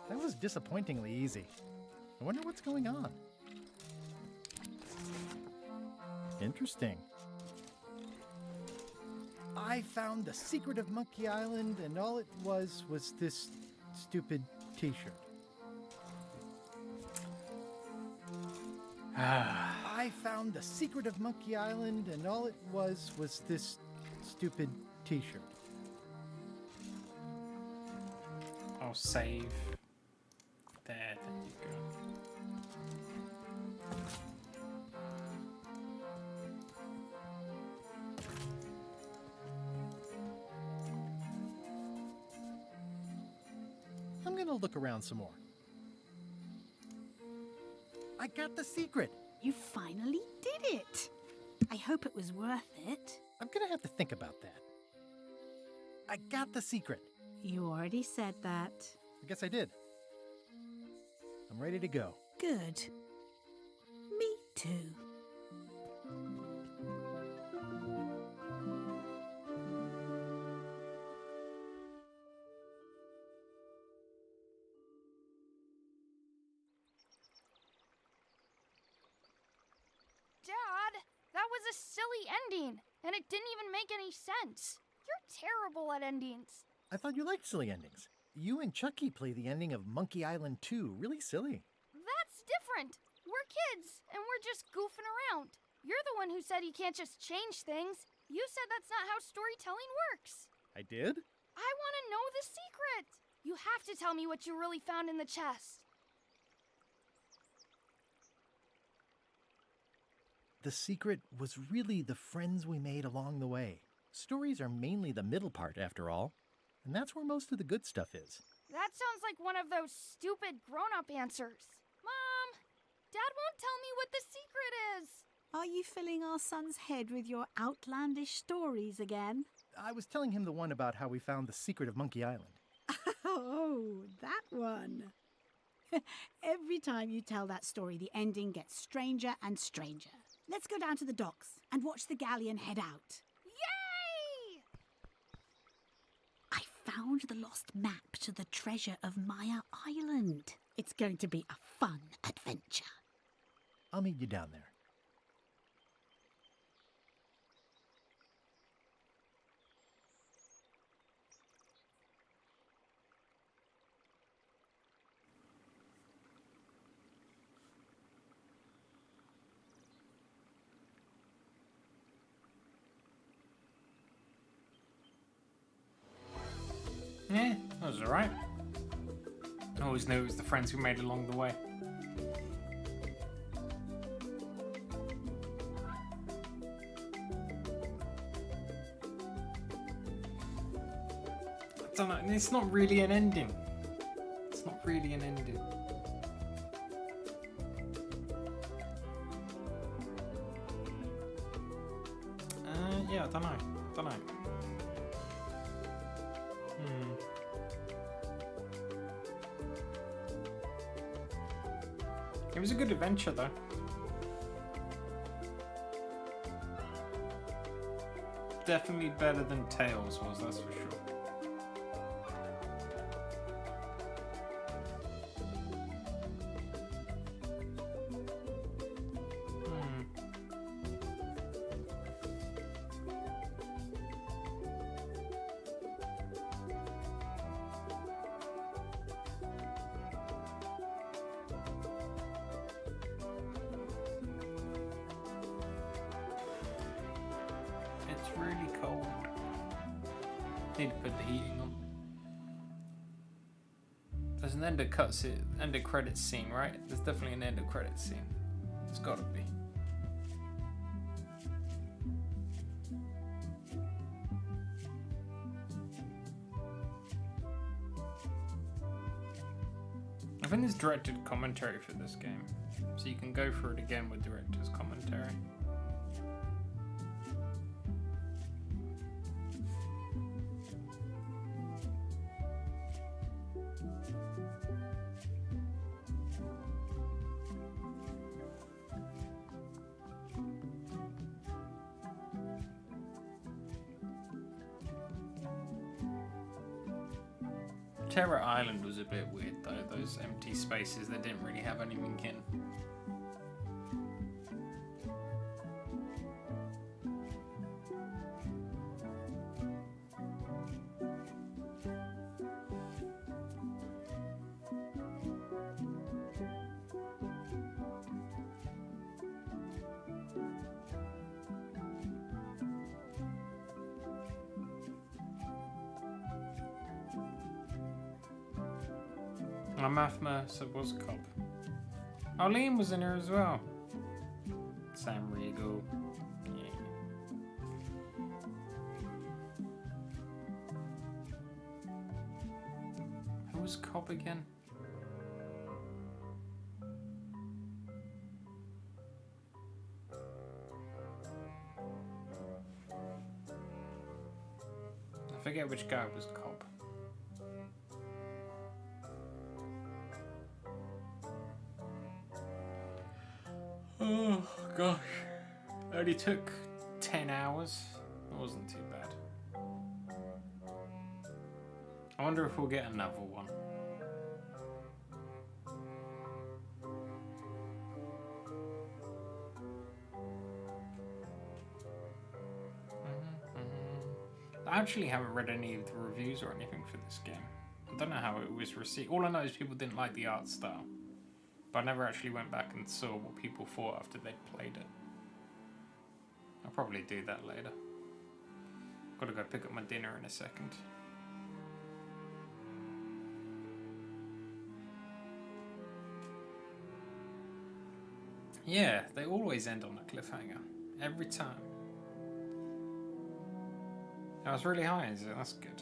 Speaker 3: That was disappointingly easy. I wonder what's going on. Interesting. I found the secret of Monkey Island, and all it was this stupid t-shirt. I found the secret of Monkey Island, and all it was this stupid t-shirt.
Speaker 1: I'll save. There you go.
Speaker 3: I'm gonna look around some more. I got the secret!
Speaker 8: You finally did it! I hope it was worth it.
Speaker 3: I'm gonna have to think about that. I got the secret.
Speaker 8: You already said that.
Speaker 3: I guess I did. I'm ready to go.
Speaker 8: Good. Me too.
Speaker 19: Dad, that was a silly ending, and it didn't even make any sense. You're terrible at endings.
Speaker 3: I thought you liked silly endings. You and Chucky play the ending of Monkey Island 2 really silly.
Speaker 19: different. We're kids, and we're just goofing around. You're the one who said you can't just change things. You said that's not how storytelling works.
Speaker 3: I did?
Speaker 19: I want to know the secret. You have to tell me what you really found in the chest.
Speaker 3: The secret was really the friends we made along the way. Stories are mainly the middle part, after all. And that's where most of the good stuff is.
Speaker 19: That sounds like one of those stupid grown-up answers. Mom, Dad won't tell me what the secret is.
Speaker 8: Are you filling our son's head with your outlandish stories again?
Speaker 3: I was telling him the one about how we found the secret of Monkey Island.
Speaker 8: Oh, that one. Every time you tell that story, the ending gets stranger and stranger. Let's go down to the docks and watch the galleon head out.
Speaker 19: Yay!
Speaker 8: I found the lost map to the treasure of Maya Island. It's going to be a fun adventure.
Speaker 3: I'll meet you down there.
Speaker 1: Yeah, that was alright. I always knew it was the friends we made along the way. I don't know, it's not really an ending. It's not really an ending. Yeah, I don't know. It was a good adventure, though. Definitely better than Tales was, that's for sure. It's really cold. Need to put the heating on. There's an end of credits scene, right? There's definitely an end of credits scene. It's gotta be. I think there's directed commentary for this game, so you can go through it again with director's commentary. Terror Island was a bit weird though, those empty spaces that didn't really have anything in. Mathma said was a cop. Arlene was in here as well. Sam Riegel. Yeah. Who was cop again? I forget which guy was cop. Oh gosh, it only took 10 hours. It wasn't too bad. I wonder if we'll get another one. I actually haven't read any of the reviews or anything for this game. I don't know how it was received. All I know is people didn't like the art style. but I never actually went back and saw what people thought after they'd played it. I'll probably do that later. Gotta go pick up my dinner in a second. Yeah, they always end on a cliffhanger. Every time. I was really high, is it? That's good.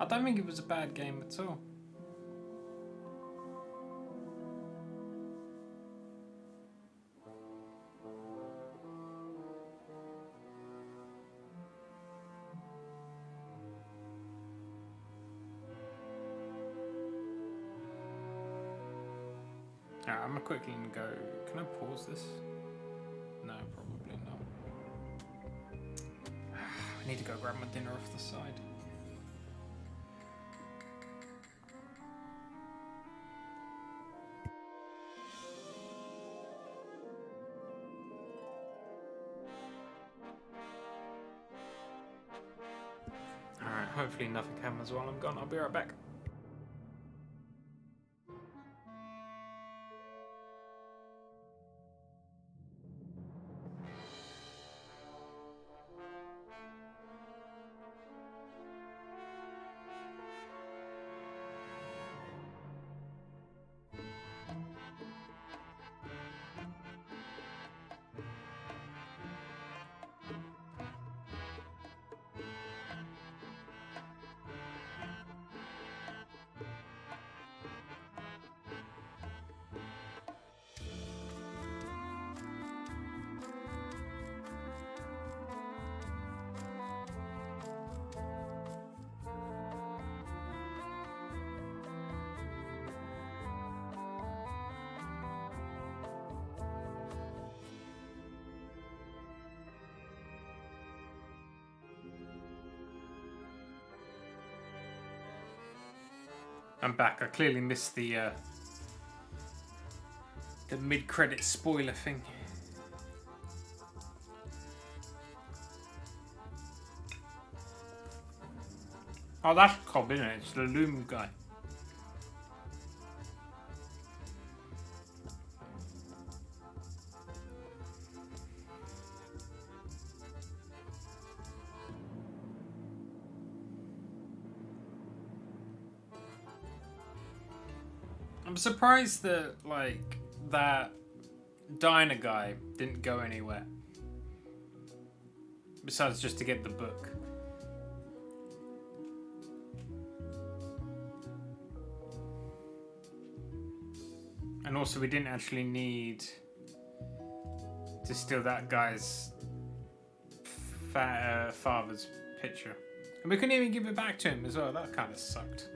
Speaker 1: I don't think it was a bad game at all. Alright, I'm gonna quickly go. Can I pause this? No, probably not. I need to go grab my dinner off the side. Alright, hopefully nothing happens while I'm gone. I'll be right back. I'm back. I clearly missed the mid-credit spoiler thing. Oh, that's Cobb, isn't it? It's the Loom guy. I'm surprised that, like, that diner guy didn't go anywhere. Besides just to get the book. And also we didn't actually need to steal that guy's father's picture. And we couldn't even give it back to him as well. That kind of sucked.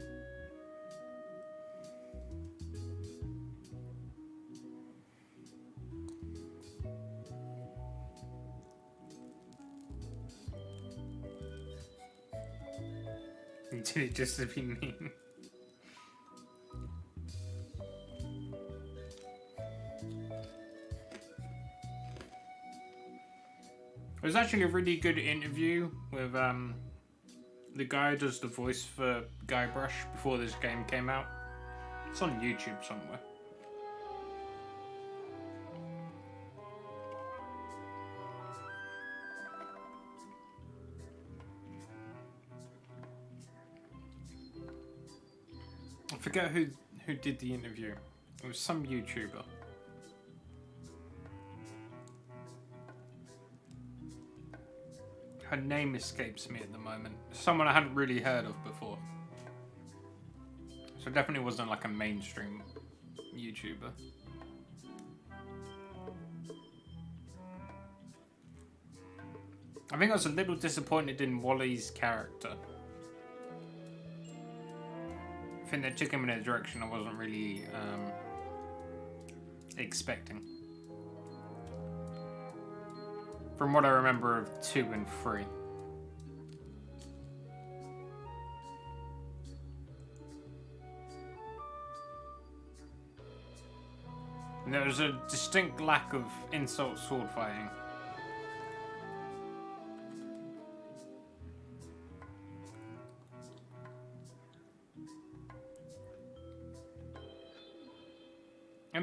Speaker 1: He did it just to be mean. It was actually a really good interview with the guy who does the voice for Guybrush before this game came out. It's on YouTube somewhere. I forget who did the interview. It was some YouTuber. Her name escapes me at the moment. Someone I hadn't really heard of before. So it definitely wasn't like a mainstream YouTuber. I think I was a little disappointed in Wally's character. I think they took him in a direction I wasn't really expecting. From what I remember of 2 and 3. And there was a distinct lack of insult sword fighting.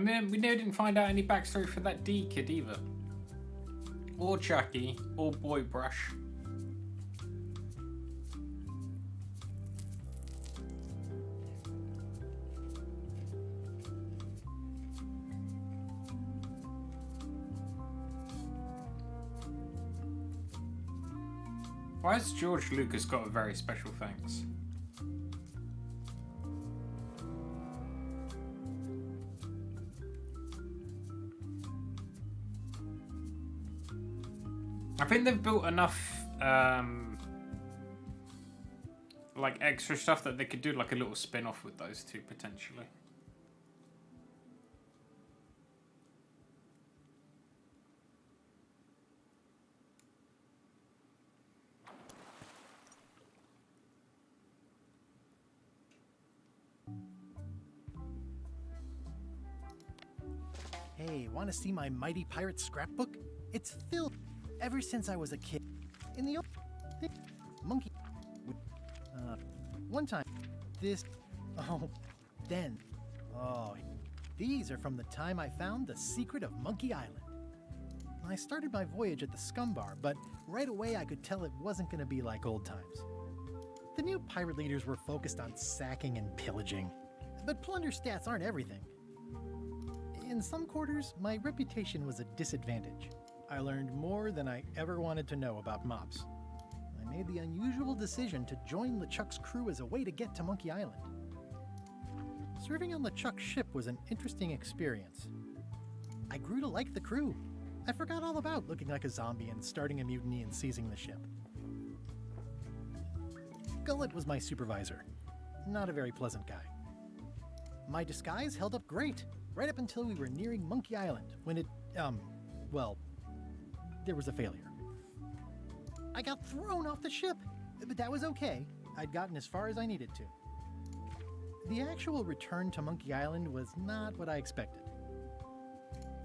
Speaker 1: And then we didn't find out any backstory for that D kid either. Or Chucky, or Boy Brush. Why has George Lucas got a very special thanks? I think they've built enough like extra stuff that they could do like a little spin-off with those two potentially.
Speaker 3: Hey, want to see my Mighty Pirate scrapbook? It's filled ever since I was a kid. In the old monkey. One time, these are from the time I found the secret of Monkey Island. I started my voyage at the Scum Bar, but right away I could tell it wasn't going to be like old times. The new pirate leaders were focused on sacking and pillaging, but plunder stats aren't everything. In some quarters, my reputation was a disadvantage. I learned more than I ever wanted to know about mobs. I made the unusual decision to join LeChuck's crew as a way to get to Monkey Island. Serving on LeChuck's ship was an interesting experience. I grew to like the crew. I forgot all about looking like a zombie and starting a mutiny and seizing the ship. Gullet was my supervisor. Not a very pleasant guy. My disguise held up great, right up until we were nearing Monkey Island, when it, there was a failure. I got thrown off the ship, but that was okay. I'd gotten as far as I needed to. The actual return to Monkey Island was not what I expected.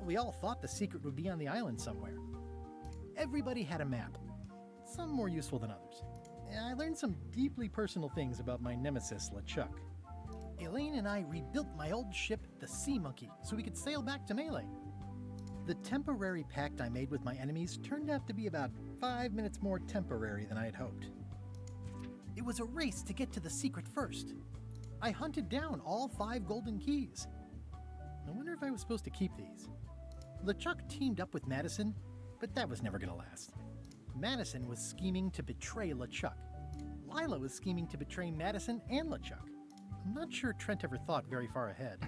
Speaker 3: We all thought the secret would be on the island somewhere. Everybody had a map, some more useful than others. I learned some deeply personal things about my nemesis, LeChuck. Elaine and I rebuilt my old ship, the Sea Monkey, so we could sail back to Melee. The temporary pact I made with my enemies turned out to be about 5 minutes more temporary than I had hoped. It was a race to get to the secret first. I hunted down all 5 golden keys. I wonder if I was supposed to keep these. LeChuck teamed up with Madison, but that was never going to last. Madison was scheming to betray LeChuck. Lila was scheming to betray Madison and LeChuck. I'm not sure Trent ever thought very far ahead.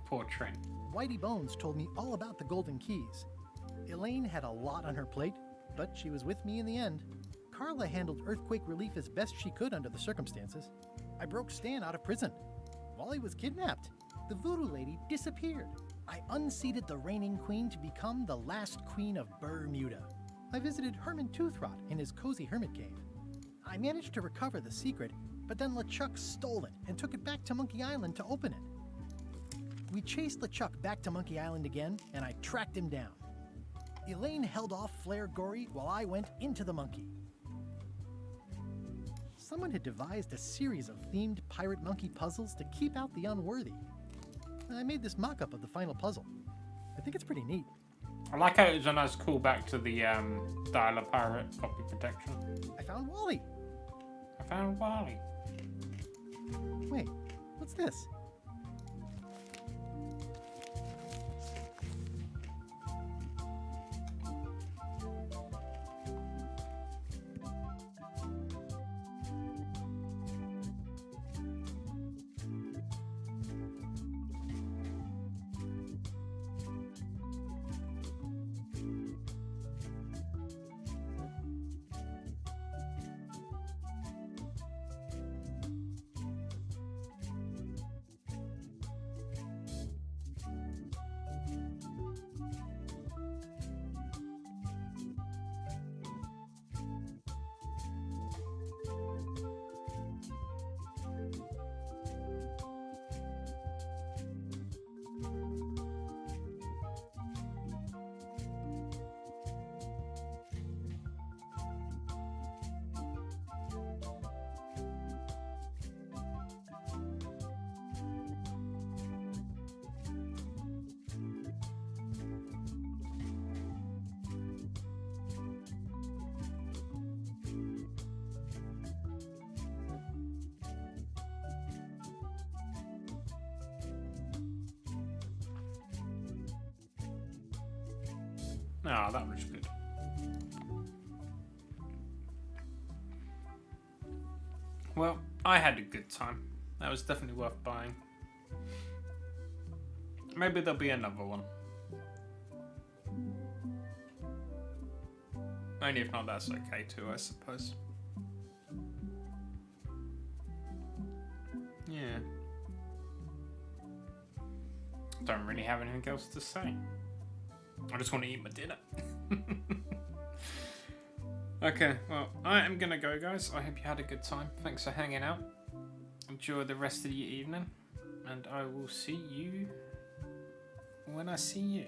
Speaker 1: Poor Trent.
Speaker 3: Whitey Bones told me all about the golden keys. Elaine had a lot on her plate, but she was with me in the end. Carla handled earthquake relief as best she could under the circumstances. I broke Stan out of prison. Wally was kidnapped. The voodoo lady disappeared. I unseated the reigning queen to become the last queen of Bermuda. I visited Herman Toothrot in his cozy hermit cave. I managed to recover the secret, but then LeChuck stole it and took it back to Monkey Island to open it. We chased LeChuck back to Monkey Island again, and I tracked him down. Elaine held off Flare Gory while I went into the monkey. Someone had devised a series of themed pirate monkey puzzles to keep out the unworthy. I made this mock-up of the final puzzle. I think it's pretty neat.
Speaker 1: I like how it was a nice callback to the Dial Pirate copy protection.
Speaker 3: I found Wally.
Speaker 1: I found Wally.
Speaker 3: Wait, what's this?
Speaker 1: No, that was good. Well, I had a good time. That was definitely worth buying. Maybe there'll be another one. Only if not, that's okay too, I suppose. Yeah. Don't really have anything else to say. I just want to eat my dinner. Okay, well, I am gonna go, guys. I hope you had a good time. Thanks for hanging out. Enjoy the rest of your evening. And I will see you when I see you.